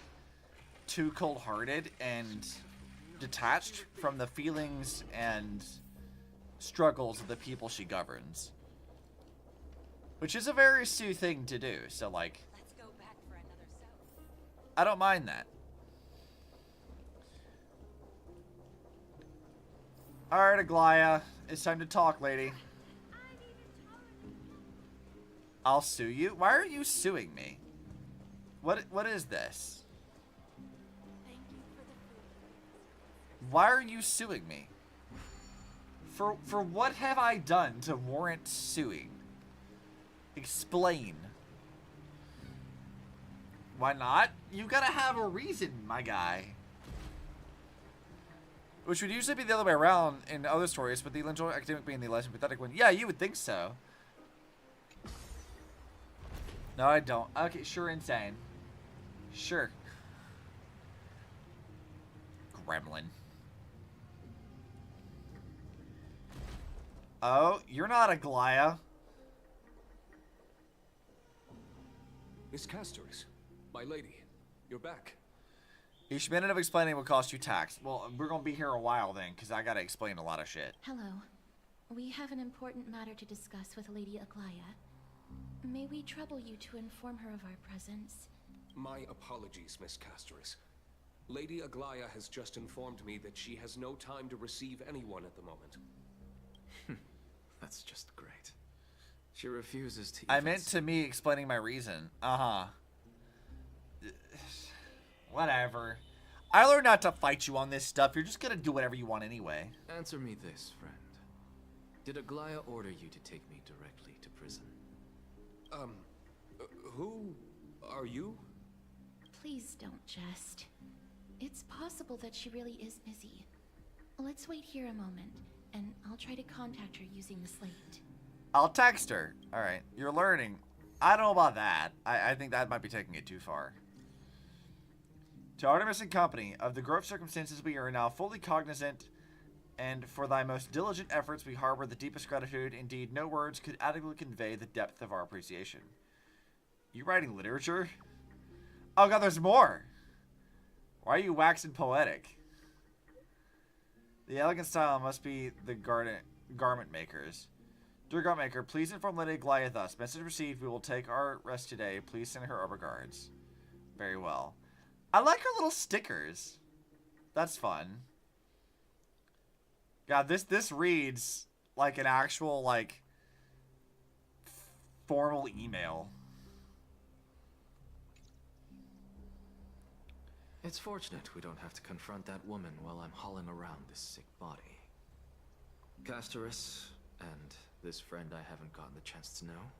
too cold-hearted and detached from the feelings and struggles of the people she governs. Which is a very Sue thing to do, so like, Let's go back for another south. I don't mind that. Alright, Aglaia. It's time to talk, lady. I'll sue you? Why are you suing me? What is this? Why are you suing me? For what have I done to warrant suing? Explain. Why not? You gotta have a reason, my guy. Which would usually be the other way around in other stories, but the intellectual academic being the less empathetic one. Yeah, you would think so. No, I don't. Okay, sure, insane. Sure. Gremlin. Oh, you're not a Glaya. Miss Castoris, my lady, you're back. Each minute of explaining will cost you tax. Well, we're gonna be here a while then, because I gotta explain a lot of shit. Hello. We have an important matter to discuss with Lady Aglaya. May we trouble you to inform her of our presence? My apologies, Miss Castoris. Lady Aglaya has just informed me that she has no time to receive anyone at the moment. That's just great. She refuses to. I meant to me explaining my reason. Whatever. I learned not to fight you on this stuff. You're just gonna do whatever you want anyway. Answer me this, friend. Did Aglaya order you to take me directly to prison? Who are you? Please don't jest. It's possible that she really is busy. Let's wait here a moment, and I'll try to contact her using the slate. I'll text her. Alright, you're learning. I don't know about that. I think that might be taking it too far. To Artemis and company, of the grove circumstances we are now fully cognizant, and for thy most diligent efforts we harbor the deepest gratitude. Indeed, no words could adequately convey the depth of our appreciation. You writing literature? Oh god, there's more! Why are you waxing poetic? The elegant style must be the garment makers. Dear garment maker, please inform Lady Aglaya thus. Message received, we will take our rest today. Please send her our regards. Very well. I like her little stickers. That's fun. God, this reads like an actual, like, formal email. It's fortunate we don't have to confront that woman while I'm hauling around this sick body. Castoris, and this friend I haven't gotten the chance to know,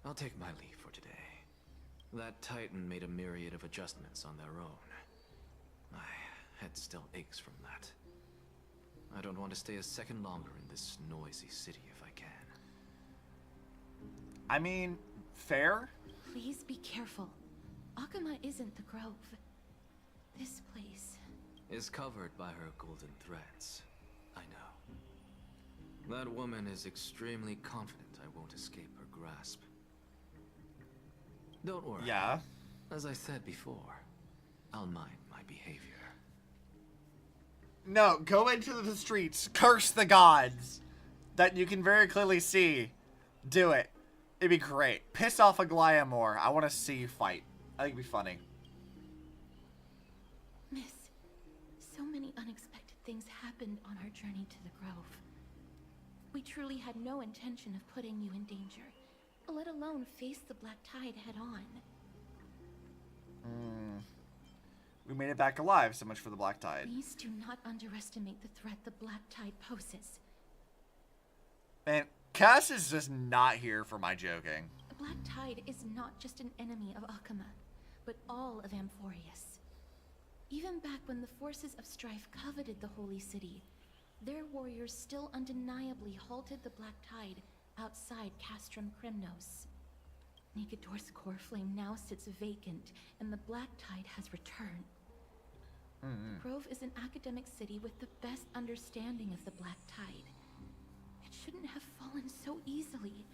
I'll take my leave for today. That Titan made a myriad of adjustments on their own. My head still aches from that. I don't want to stay a second longer in this noisy city if I can. I mean, fair? Please be careful. Akuma isn't the grove. This place is covered by her golden threads. I know. That woman is extremely confident I won't escape her grasp. Don't worry. Yeah. As I said before, I'll mind my behavior. No, go into the streets, curse the gods that you can very clearly see. Do it. It'd be great. Piss off Aglaya more. I want to see you fight. I think it'd be funny. Miss, so many unexpected things happened on our journey to the grove. We truly had no intention of putting you in danger, let alone face the Black Tide head on. We made it back alive, so much for the Black Tide. Please do not underestimate the threat the Black Tide poses. Man, Cass is just not here for my joking. The Black Tide is not just an enemy of Akuma, but all of Amphoreus. Even back when the forces of strife coveted the Holy City, their warriors still undeniably halted the Black Tide outside Castrum Krymnos. Nigador's core flame now sits vacant, and the Black Tide has returned. The Grove is an academic city with the best understanding of the Black Tide. It shouldn't have fallen so easily,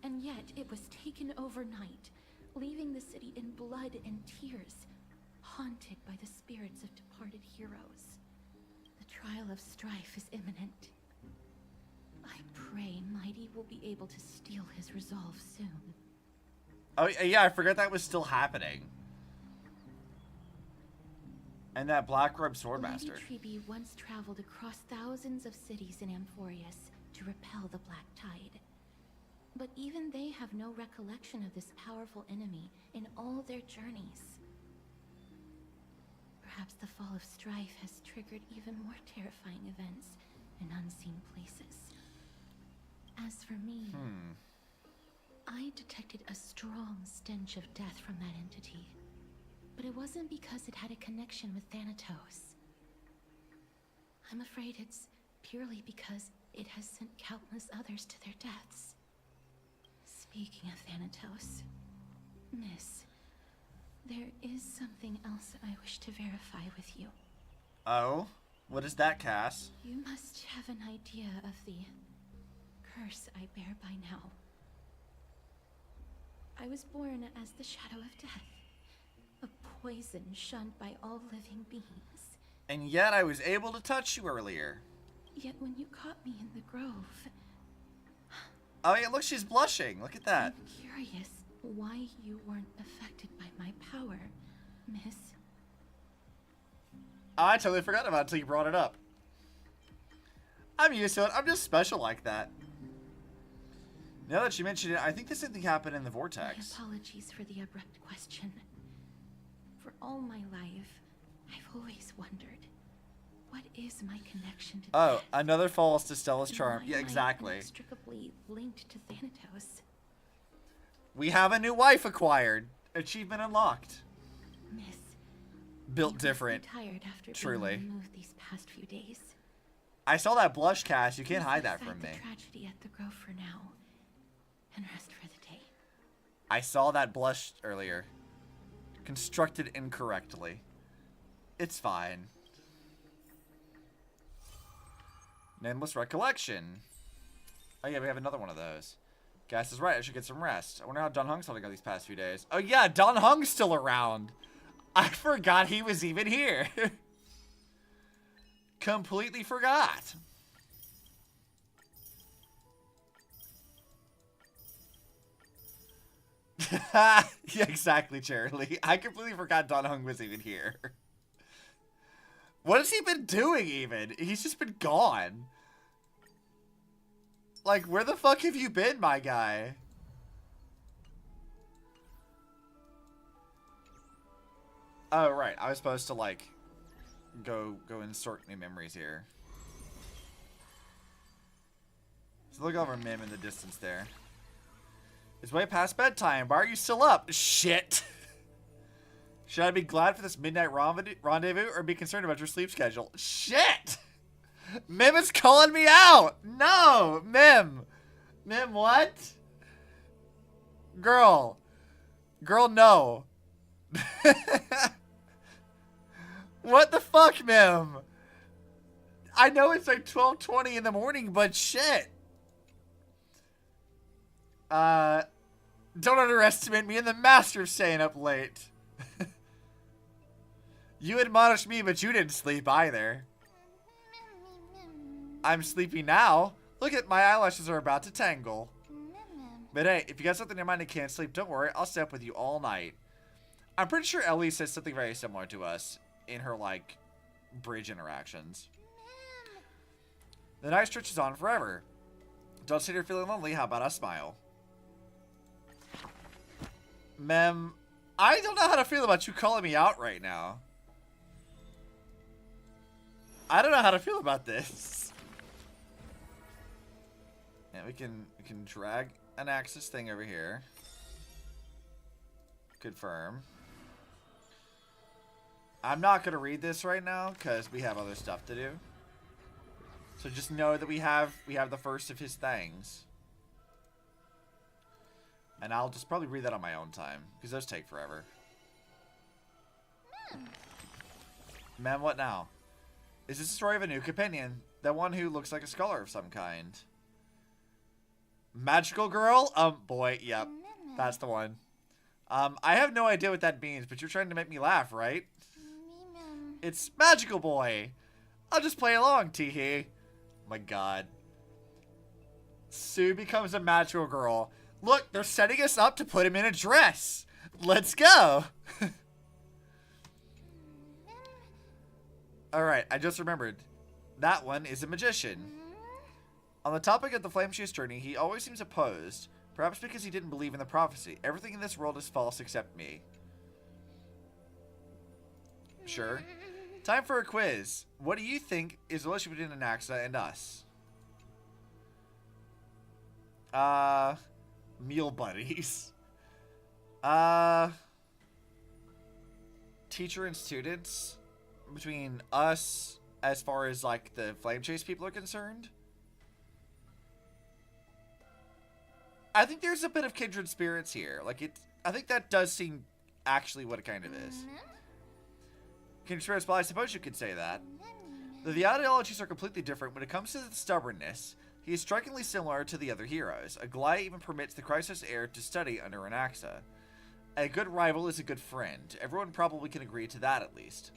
and yet it was taken overnight, leaving the city in blood and tears, haunted by the spirits of departed heroes. The trial of strife is imminent. I pray Mighty will be able to steal his resolve soon. Oh, yeah, I forgot that was still happening. And that black-robed swordmaster. Lady Tribi once traveled across thousands of cities in Amphoreus to repel the Black Tide. But even they have no recollection of this powerful enemy in all their journeys. Perhaps the fall of strife has triggered even more terrifying events in unseen places. As for me, I detected a strong stench of death from that entity. But it wasn't because it had a connection with Thanatos. I'm afraid it's purely because it has sent countless others to their deaths. Speaking of Thanatos, Miss, there is something else I wish to verify with you. Oh? What is that, Cass? You must have an idea of the curse I bear by now. I was born as the shadow of death, a poison shunned by all living beings. And yet I was able to touch you earlier. Yet when you caught me in the grove... Oh yeah, look, she's blushing. Look at that. I'm curious why you weren't affected by my power, Miss. I totally forgot about it until you brought it up. I'm used to it. I'm just special like that. Now that you mentioned it, I think the same thing happened in the Vortex. My apologies for the abrupt question. For all my life, I've always wondered, what is my connection to Oh, death? another falls to Stella's And charm. why Yeah, am I exactly. inextricably linked to Thanatos. We have a new wife acquired. Achievement unlocked. Miss, Built you different. must be tired after Truly. being removed these past few days. I saw that blush, Cass. You can't Leave hide that aside from me. the tragedy at the grove for now, and rest for the day. I saw that blush earlier. Constructed incorrectly. It's fine. Nameless recollection. Oh yeah, we have another one of those. Cass is right, I should get some rest. I wonder how Don Hung's holding out these past few days. Oh yeah, Don Hung's still around. I forgot he was even here. Completely forgot. Yeah, exactly, Charlie. I completely forgot Don Hung was even here. What has he been doing even? He's just been gone. Like, where the fuck have you been, my guy? Oh, right. I was supposed to, like, go insert new memories here. So look over Mim in the distance there. It's way past bedtime. Why are you still up? Shit. Should I be glad for this midnight rendezvous or be concerned about your sleep schedule? Shit. Mim is calling me out. No, Mim. Mim, what? Girl. Girl, no. What the fuck, Mim? I know it's like 12:20 in the morning, but shit. Don't underestimate me. I'm the master of staying up late. You admonished me, but you didn't sleep either. I'm sleepy now. Look at my eyelashes are about to tangle. But hey, if you got something in your mind and can't sleep, don't worry. I'll stay up with you all night. I'm pretty sure Ellie says something very similar to us in her, like, bridge interactions. The night stretches on forever. Don't sit here feeling lonely. How about a smile? Mem, I don't know how to feel about you calling me out right now. I don't know how to feel about this. Yeah, we can drag an axis thing over here. Confirm. I'm not gonna read this right now because we have other stuff to do. So just know that we have the first of his things. And I'll just probably read that on my own time, because those take forever. Mem, what now? Is this a story of a new companion? That one who looks like a scholar of some kind. Magical girl? Boy, yep. That's the one. I have no idea what that means, but you're trying to make me laugh, right? It's magical boy. I'll just play along, teehee. My god. Sue becomes a magical girl. Look, they're setting us up to put him in a dress. Let's go. Alright, I just remembered. That one is a magician. On the topic of the Flame Shoe's journey, he always seems opposed. Perhaps because he didn't believe in the prophecy. Everything in this world is false except me. Sure. Time for a quiz. What do you think is the relationship between Anaxa and us? Meal buddies. Teacher and students. Between us, as far as like the flame chase people are concerned. I think there's a bit of kindred spirits here. Like I think that does seem actually what it kind of is. Kindred spirits, well, I suppose you could say that. Though the ideologies are completely different, when it comes to the stubbornness, he is strikingly similar to the other heroes. Aglaia even permits the Chrysos heir to study under Anaxa. A good rival is a good friend. Everyone probably can agree to that, at least.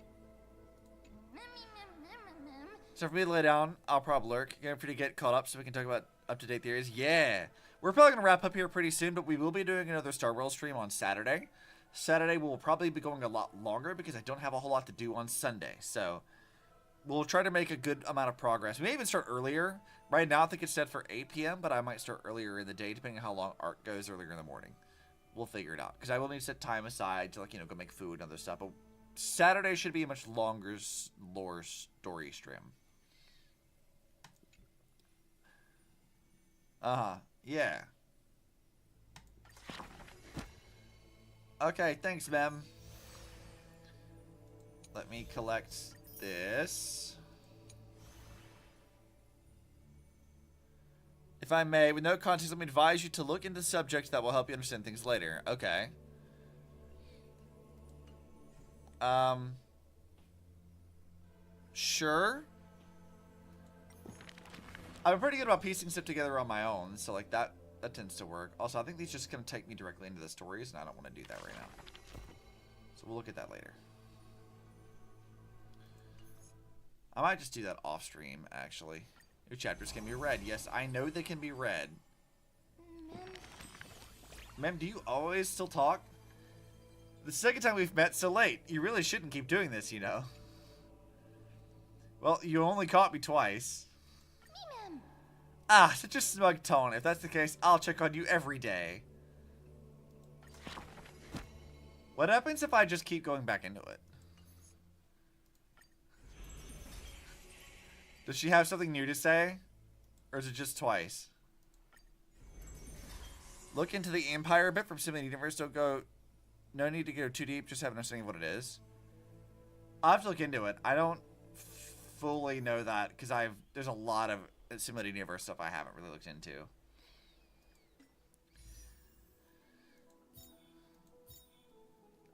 So for me to lay down, I'll probably lurk. Getting for you to get caught up so we can talk about up-to-date theories. Yeah! We're probably going to wrap up here pretty soon, but we will be doing another Star Rail stream on Saturday. Saturday will probably be going a lot longer because I don't have a whole lot to do on Sunday. So we'll try to make a good amount of progress. We may even start earlier. Right now, I think it's set for 8 p.m., but I might start earlier in the day, depending on how long art goes earlier in the morning. We'll figure it out. Because I will need to set time aside to, like, you know, go make food and other stuff. But Saturday should be a much longer lore story stream. Yeah. Okay, thanks, Mem. Let me collect this. If I may, with no context, let me advise you to look into subjects that will help you understand things later. Okay. Sure. I'm pretty good about piecing stuff together on my own, so like that tends to work. Also, I think these just gonna take me directly into the stories, and I don't want to do that right now. So we'll look at that later. I might just do that off stream, actually. Your chapters can be read. Yes, I know they can be read. Mem, do you always still talk? The second time we've met so late. You really shouldn't keep doing this, you know. Well, you only caught me twice. Ah, such a smug tone. If that's the case, I'll check on you every day. What happens if I just keep going back into it? Does she have something new to say? Or is it just twice? Look into the Empire a bit from Simulated Universe. Don't go... No need to go too deep. Just have an understanding of what it is. I'll have to look into it. I don't fully know that because there's a lot of Simulated Universe stuff I haven't really looked into.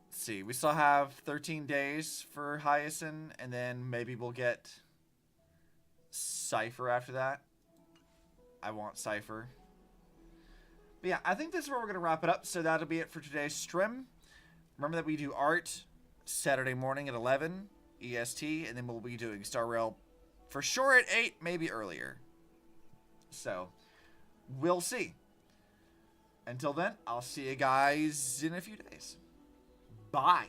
Let's see. We still have 13 days for Hyacine, and then maybe we'll get Cipher after that. I want Cipher. But yeah, I think this is where we're going to wrap it up. So that'll be it for today's stream. Remember that we do art Saturday morning at 11 EST, and then we'll be doing Star Rail for sure at 8, maybe earlier. So, we'll see. Until then, I'll see you guys in a few days. Bye.